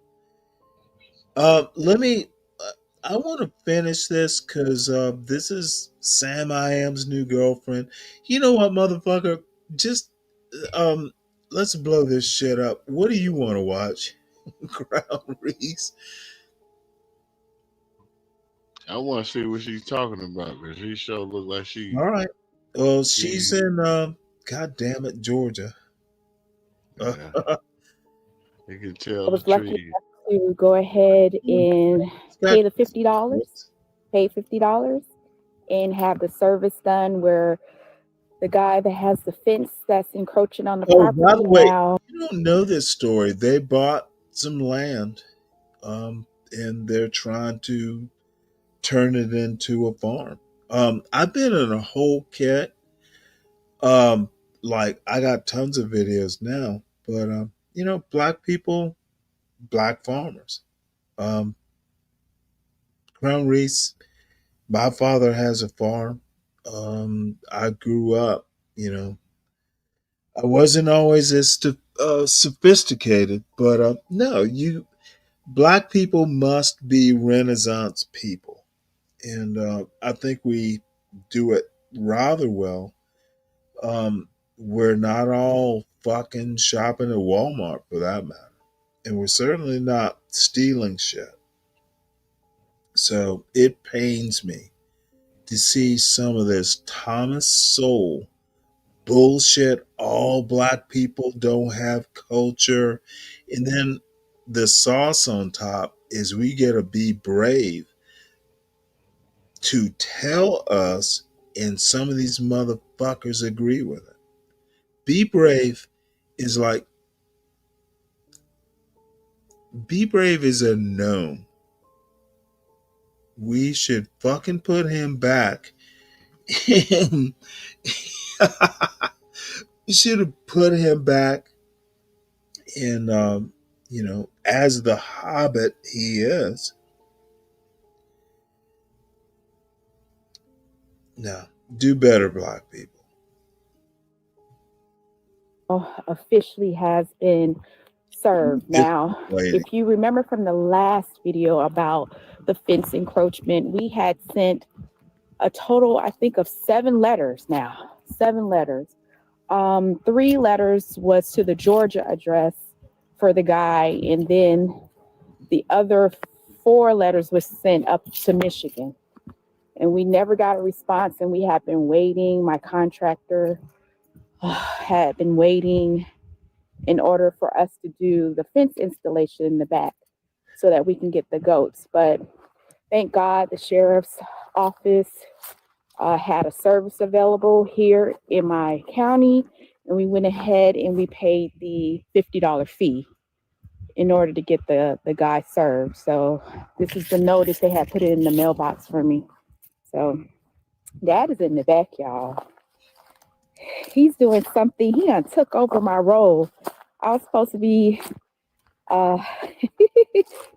let me. I want to finish this because this is Sam I Am's new girlfriend. You know what, motherfucker? Just let's blow this shit up. What do you want to watch? Crown Reese. I want to see what she's talking about because she sure look like All she. right. Well, she's she in. God damn it, Georgia. yeah, you can I tell the was lucky trees. enough to go ahead and Got pay the $50, pay $50, and have the service done where the guy that has the fence that's encroaching on the Oh, by property the way, now. you don't know this story. They bought some land, and they're trying to turn it into a farm. I've been in a whole kit. Um, like I got tons of videos now, but black people, black farmers. Um, Crown Reese. My father has a farm. I grew up, you know, I wasn't always as sophisticated, but no, you black people must be Renaissance people, and I think we do it rather well. We're not all fucking shopping at Walmart for that matter, and we're certainly not stealing shit. So it pains me to see some of this Thomas Sowell bullshit. All black people don't have culture. And then the sauce on top is we get to be brave to tell us, and some of these motherfuckers agree with it. Be Brave is like Be Brave is a gnome. We should fucking put him back. We should have put him back in, as the Hobbit he is. No, do better, black people. Officially has been served. Now, if you remember from the last video about the fence encroachment, we had sent a total, I think, of 7 letters now. 7 letters. 3 letters was to the Georgia address for the guy, and then the other 4 letters was sent up to Michigan. And we never got a response, and we have been waiting. My contractor had been waiting in order for us to do the fence installation in the back so that we can get the goats. But thank God the sheriff's office had a service available here in my county, and we went ahead and we paid the $50 fee in order to get the guy served. So this is the notice. They had put it in the mailbox for me. So Dad is in the back, y'all. He's doing something. He done took over my role. I was supposed to be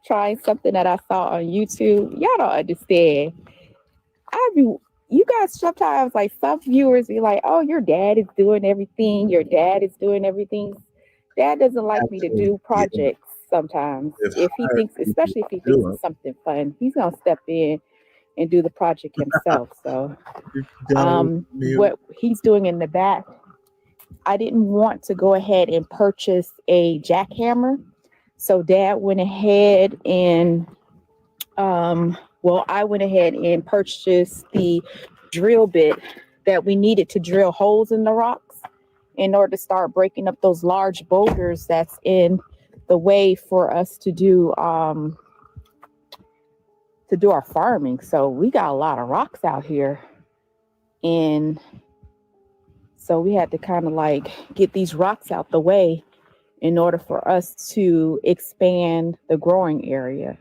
trying something that I saw on YouTube. Y'all don't understand. You guys sometimes, like, some viewers be like, oh, your dad is doing everything. Your dad is doing everything. Dad doesn't like me to do projects sometimes. If he thinks, especially if he thinks it's something fun, he's gonna step in and do the project himself. So what he's doing in the back, I didn't want to go ahead and purchase a jackhammer. So Dad went ahead and I went ahead and purchased the drill bit that we needed to drill holes in the rocks in order to start breaking up those large boulders that's in the way for us to do our farming. So we got a lot of rocks out here, and so we had to kind of like get these rocks out the way in order for us to expand the growing area.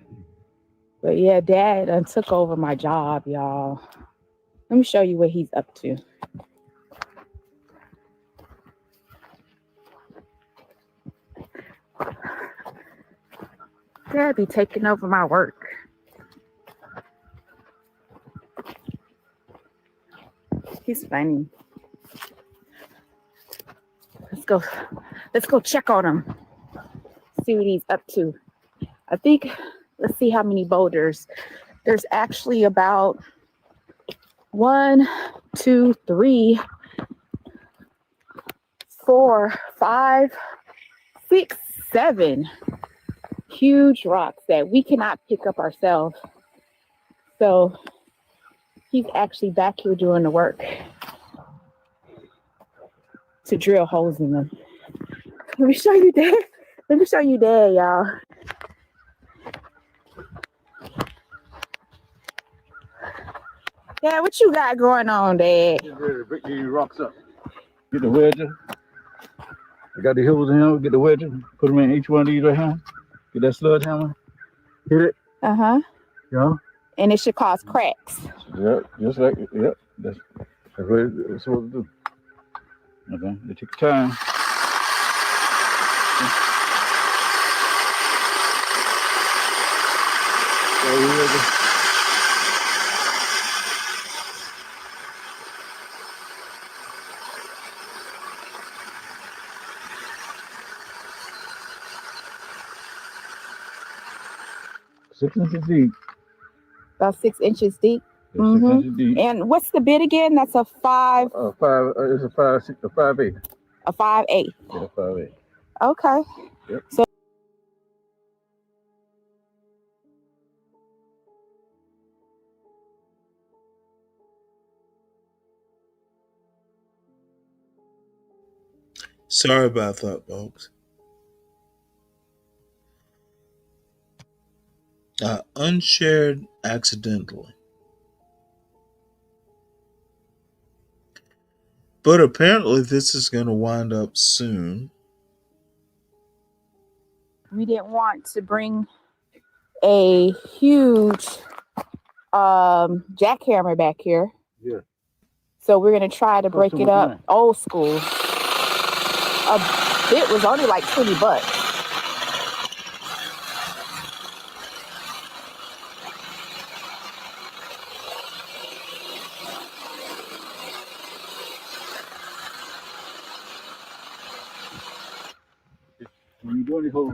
But yeah, Dad took over my job, y'all. Let me show you what he's up to. Dad be taking over my work. He's funny. Let's go check on him. See what he's up to. I think, let's see how many boulders. There's actually about 1, 2, 3, 4, 5, 6, 7 huge rocks that we cannot pick up ourselves. So he's actually back here doing the work to drill holes in them. Let me show you Dad. Let me show you Dad, y'all. Dad, what you got going on, Dad? Get ready to break these rocks up. Get the wedges. I got the hills in here. Get the wedges. Put them in each one of these right here. Get that sledgehammer. Hit it. Uh-huh. Yeah. And it should cause cracks. Yep. Just like it. Yep. That's what it's supposed to do. Okay. It takes time. So, 6 inches deep. About 6 inches deep. Yeah, 6 inches deep. And what's the bid again? That's a 5. It's a 5/8. A 5/8. Yeah, 5/8. Okay. Yep. So Sorry about that, folks. Unshared accidentally. But apparently this is going to wind up soon. We didn't want to bring a huge jackhammer back here. Yeah. So we're going to try to break it up old school. A bit was only like $20. When you're doing the hole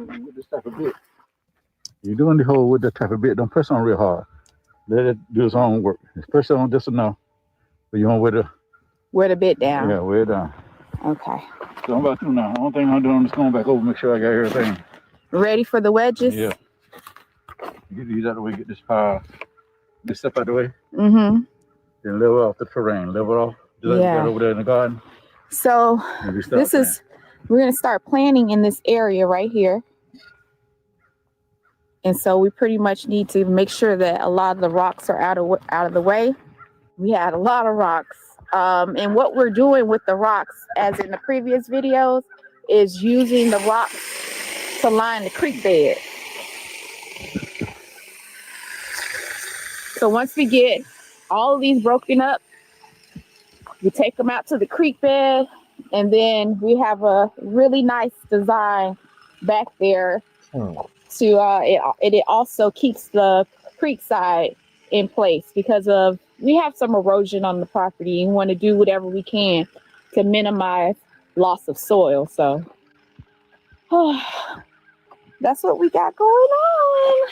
with this type of bit, don't press on real hard. Let it do its own work. Just press on just enough. But you want to wear the bit down. Yeah, wear it down. Okay. So I'm about to now. The only thing I'm doing is going back over, make sure I got everything. Ready for the wedges? Yeah. Get these out of the way, get this stuff out of the way. Mm-hmm. Then level off the terrain. Level off. Just like you got over there in the garden. So we're going to start planting in this area right here. And so we pretty much need to make sure that a lot of the rocks are out of the way. We had a lot of rocks. And what we're doing with the rocks, as in the previous videos, is using the rocks to line the creek bed. So once we get all of these broken up, we take them out to the creek bed, and then we have a really nice design back there to it also keeps the creek side in place because we have some erosion on the property and want to do whatever we can to minimize loss of soil. So that's what we got going on.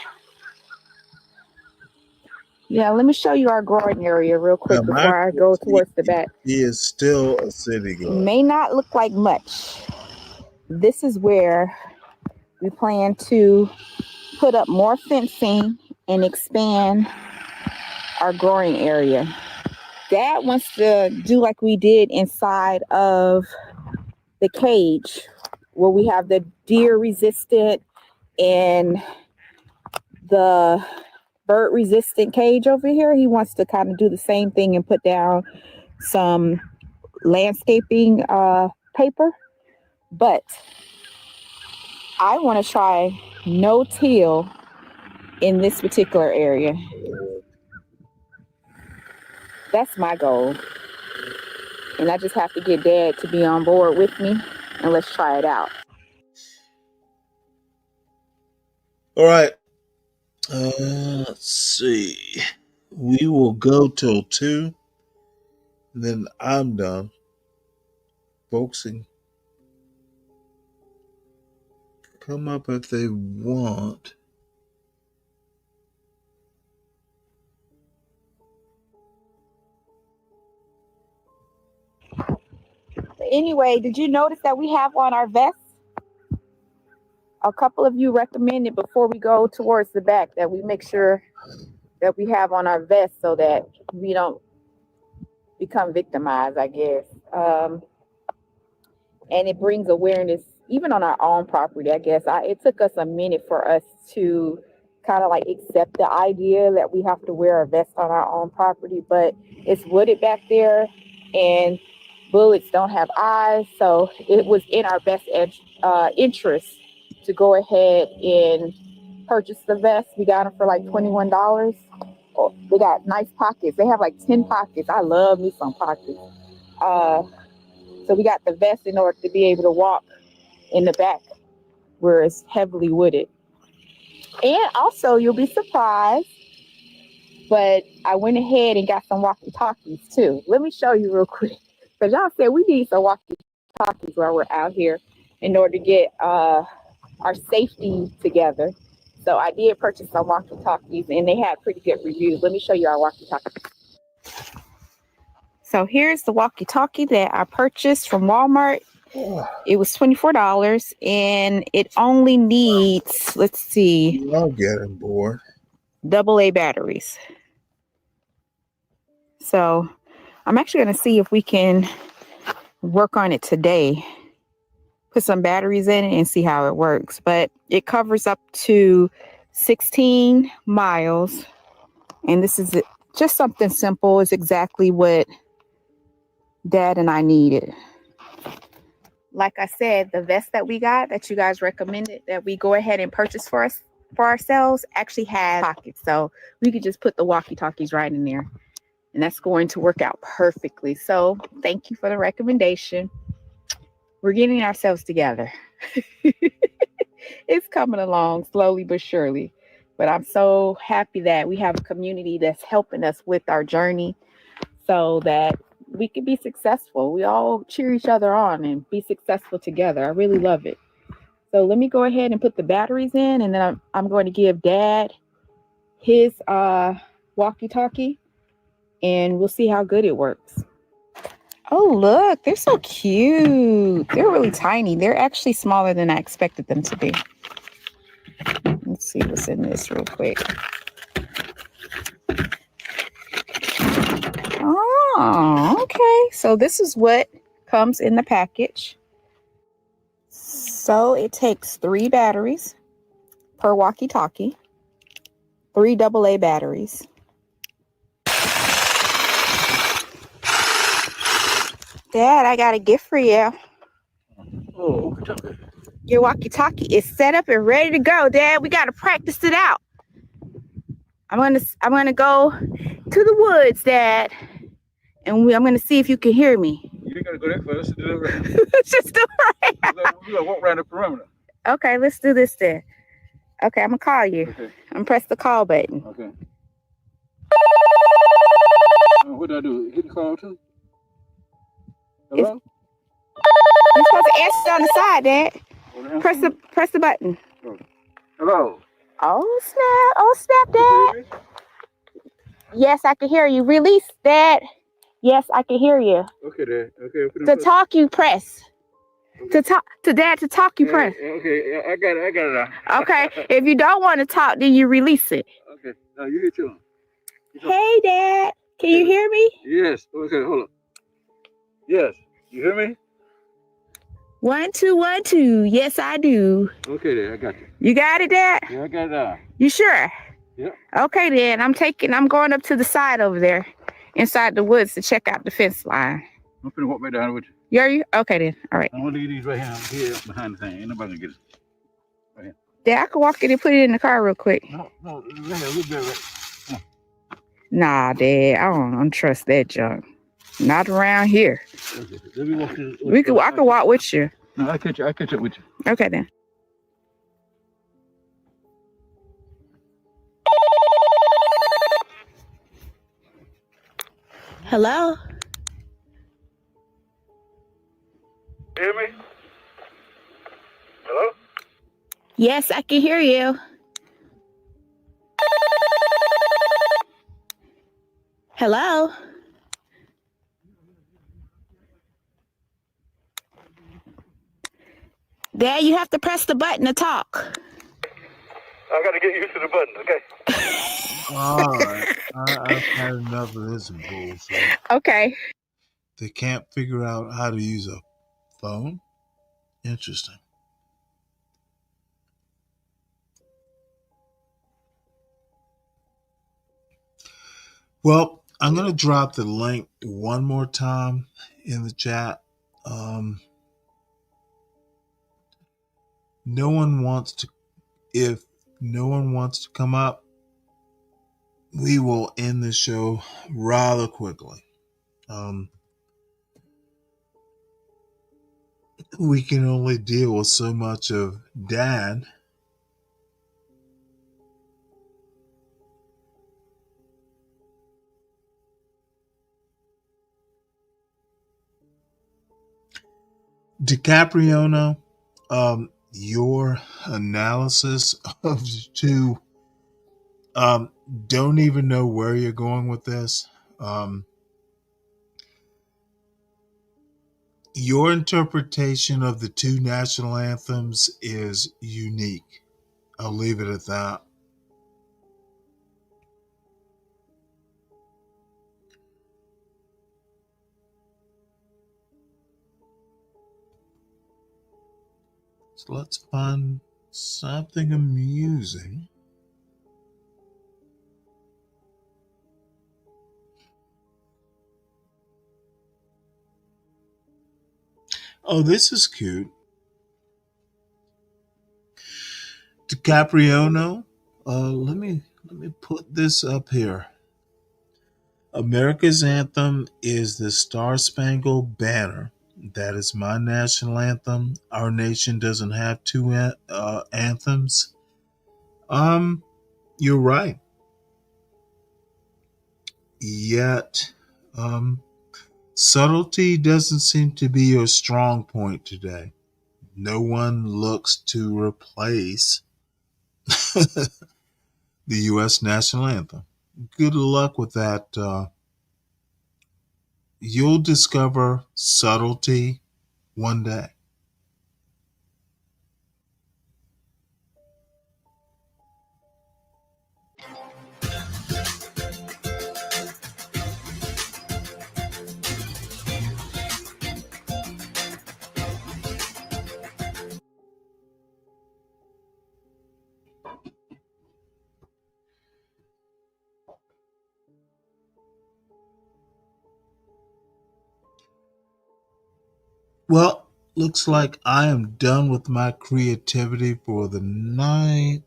Yeah, let me show you our growing area real quick before I go towards the back. He is still a city girl. May not look like much. This is where we plan to put up more fencing and expand our growing area. Dad wants to do like we did inside of the cage, where we have the deer resistant and the bird resistant cage over here. He wants to kind of do the same thing and put down some landscaping paper, but I want to try no-till in this particular area. That's my goal. And I just have to get Dad to be on board with me, and let's try it out. All right. Let's see. We will go till 2. Then I'm done. Folks can come up if they want. Anyway, did you notice that we have on our vests? A couple of you recommended before we go towards the back that we make sure that we have on our vests so that we don't become victimized, I guess. And it brings awareness, even on our own property, I guess. It took us a minute for us to kind of like accept the idea that we have to wear a vest on our own property, but it's wooded back there and bullets don't have eyes. So it was in our best interest to go ahead and purchase the vest. We got them for like $21. Oh, they got nice pockets. They have like 10 pockets. I love me some pockets. So we got the vest in order to be able to walk in the back where it's heavily wooded. And also, you'll be surprised, but I went ahead and got some walkie-talkies too. Let me show you real quick, because y'all said we need some walkie-talkies while we're out here in order to get our safety together. So I did purchase some walkie-talkies, and they had pretty good reviews. Let me show you our walkie-talkies. So here's the walkie-talkie that I purchased from Walmart. It was $24, and it only needs, let's see, I'll get on board. AA batteries. So I'm actually going to see if we can work on it today. Put some batteries in it and see how it works. But it covers up to 16 miles. And this is just something simple. It's exactly what Dad and I needed. Like I said, the vest that we got that you guys recommended that we go ahead and purchase for ourselves actually has pockets. So we could just put the walkie-talkies right in there. And that's going to work out perfectly. So thank you for the recommendation. We're getting ourselves together. It's coming along slowly but surely. But I'm so happy that we have a community that's helping us with our journey so that we can be successful. We all cheer each other on and be successful together. I really love it. So let me go ahead and put the batteries in, and then I'm going to give Dad his walkie-talkie, and we'll see how good it works. Oh, look, they're so cute. They're really tiny. They're actually smaller than I expected them to be. Let's see what's in this real quick. Oh, okay. So this is what comes in the package. So it takes 3 batteries per walkie-talkie, 3 AA batteries. Dad, I got a gift for you. Oh, Your walkie-talkie is set up and ready to go, Dad. We got to practice it out. I'm gonna go to the woods, Dad, and I'm gonna see if you can hear me. you ain't gotta go that far. Let's do it right. Let's just do it right. We gotta walk around the perimeter. Okay, let's do this then. Okay, I'm gonna call you. Okay. I'm gonna press the call button. Okay. What do I do? Hit the call too? Hello? You're supposed to answer on the side, Dad. Press the button. Hello? Oh snap, Dad. Yes, I can hear you. Release, Dad. Yes, I can hear you. Okay, Dad. Okay. To talk, you press. To talk to Dad. To talk, you press. Okay, I got it now. Okay. If you don't want to talk, then you release it. Okay. Now you hit your. Hey, Dad. Can you hear me? Yes. Okay, hold on. Yes. You hear me? 1 2 1 2. Yes, I do. Okay, Dad. I got you. You got it, Dad? Yeah, I got it now. You sure? Yeah. Okay, then. I'm going up to the side over there, inside the woods to check out the fence line. I'm finna walk back down with you. Are you? Okay, then. All right. I want to leave these right here behind the thing. Ain't nobody gonna get it. Right here. Dad, I can walk in and put it in the car real quick. No, right here. We'll be right. Nah, Dad. I don't trust that junk. Not around here. Okay. Let me walk to I can walk with you. No, I catch up with you. Okay, then. Hello? Hear me? Hello? Yes, I can hear you. Hello? Dad, you have to press the button to talk. I gotta get used to the button, okay? All right. I've had enough of this bullshit. Okay. They can't figure out how to use a phone? Interesting. Well, I'm going to drop the link one more time in the chat. No one wants to, if no one wants to come up, we will end the show rather quickly. We can only deal with so much of Dad. DiCapriono, your analysis of the two, don't even know where you're going with this. Your interpretation of the two national anthems is unique. I'll leave it at that. So let's find something amusing. Oh, this is cute. DiCapriono. Let me put this up here. America's anthem is the Star Spangled Banner. That is my national anthem. Our nation doesn't have two anthems. You're right. Yet, subtlety doesn't seem to be your strong point today. No one looks to replace the U.S. national anthem. Good luck with that. You'll discover subtlety one day. Well, looks like I am done with my creativity for the night.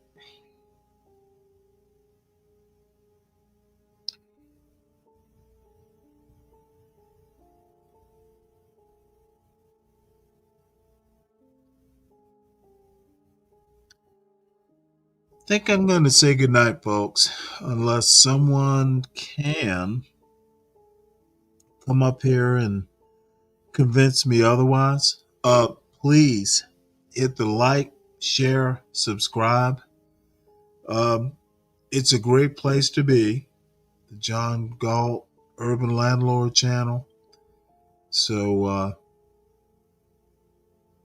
Think I'm going to say goodnight, folks, unless someone can come up here and convince me otherwise. Please hit the like, share, subscribe. It's a great place to be. The John Galt Urban Landlord Channel. So,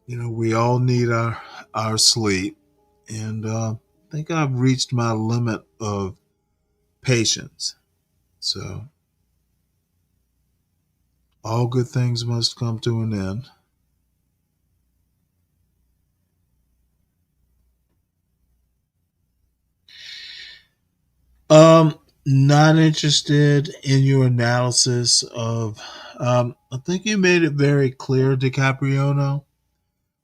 we all need our sleep. And I think I've reached my limit of patience. So, all good things must come to an end. Not interested in your analysis of. I think you made it very clear, DiCapriono.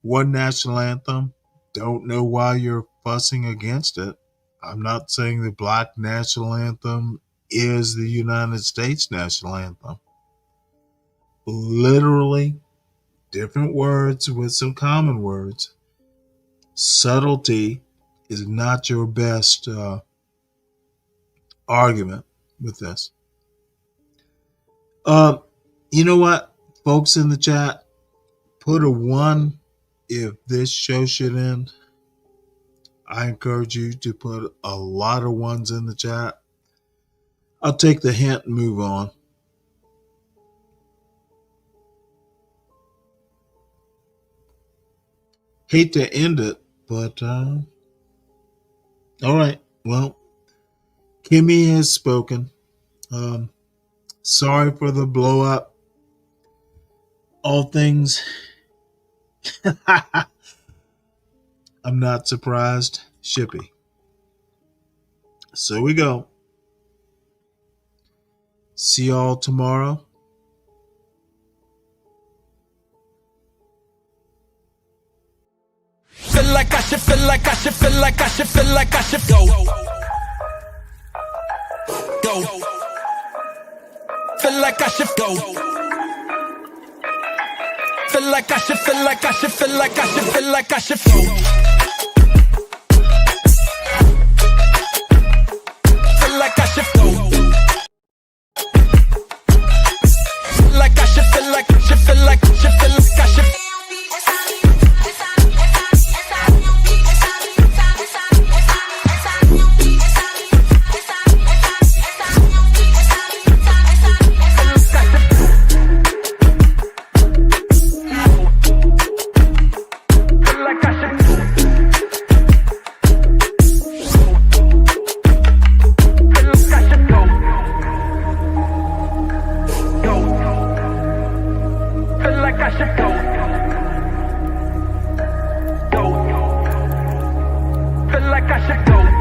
One national anthem. Don't know why you're fussing against it. I'm not saying the Black national anthem is the United States national anthem. Literally, different words with some common words. Subtlety is not your best argument with this. You know what, folks in the chat, put a 1 if this show should end. I encourage you to put a lot of 1s in the chat. I'll take the hint and move on. Hate to end it, but all right. Well, Kimmy has spoken. Sorry for the blow up. All things. I'm not surprised. Shippy. So we go. See y'all tomorrow. Feel like I should, feel like I should, feel like I should, feel like I should go. Go. Feel like I should go. Feel like I should, feel like I should, feel like I should, feel like I should go. Feel like I should go. Feel like I should, feel like I should, feel like I should, feel like I should. Feel like I should go.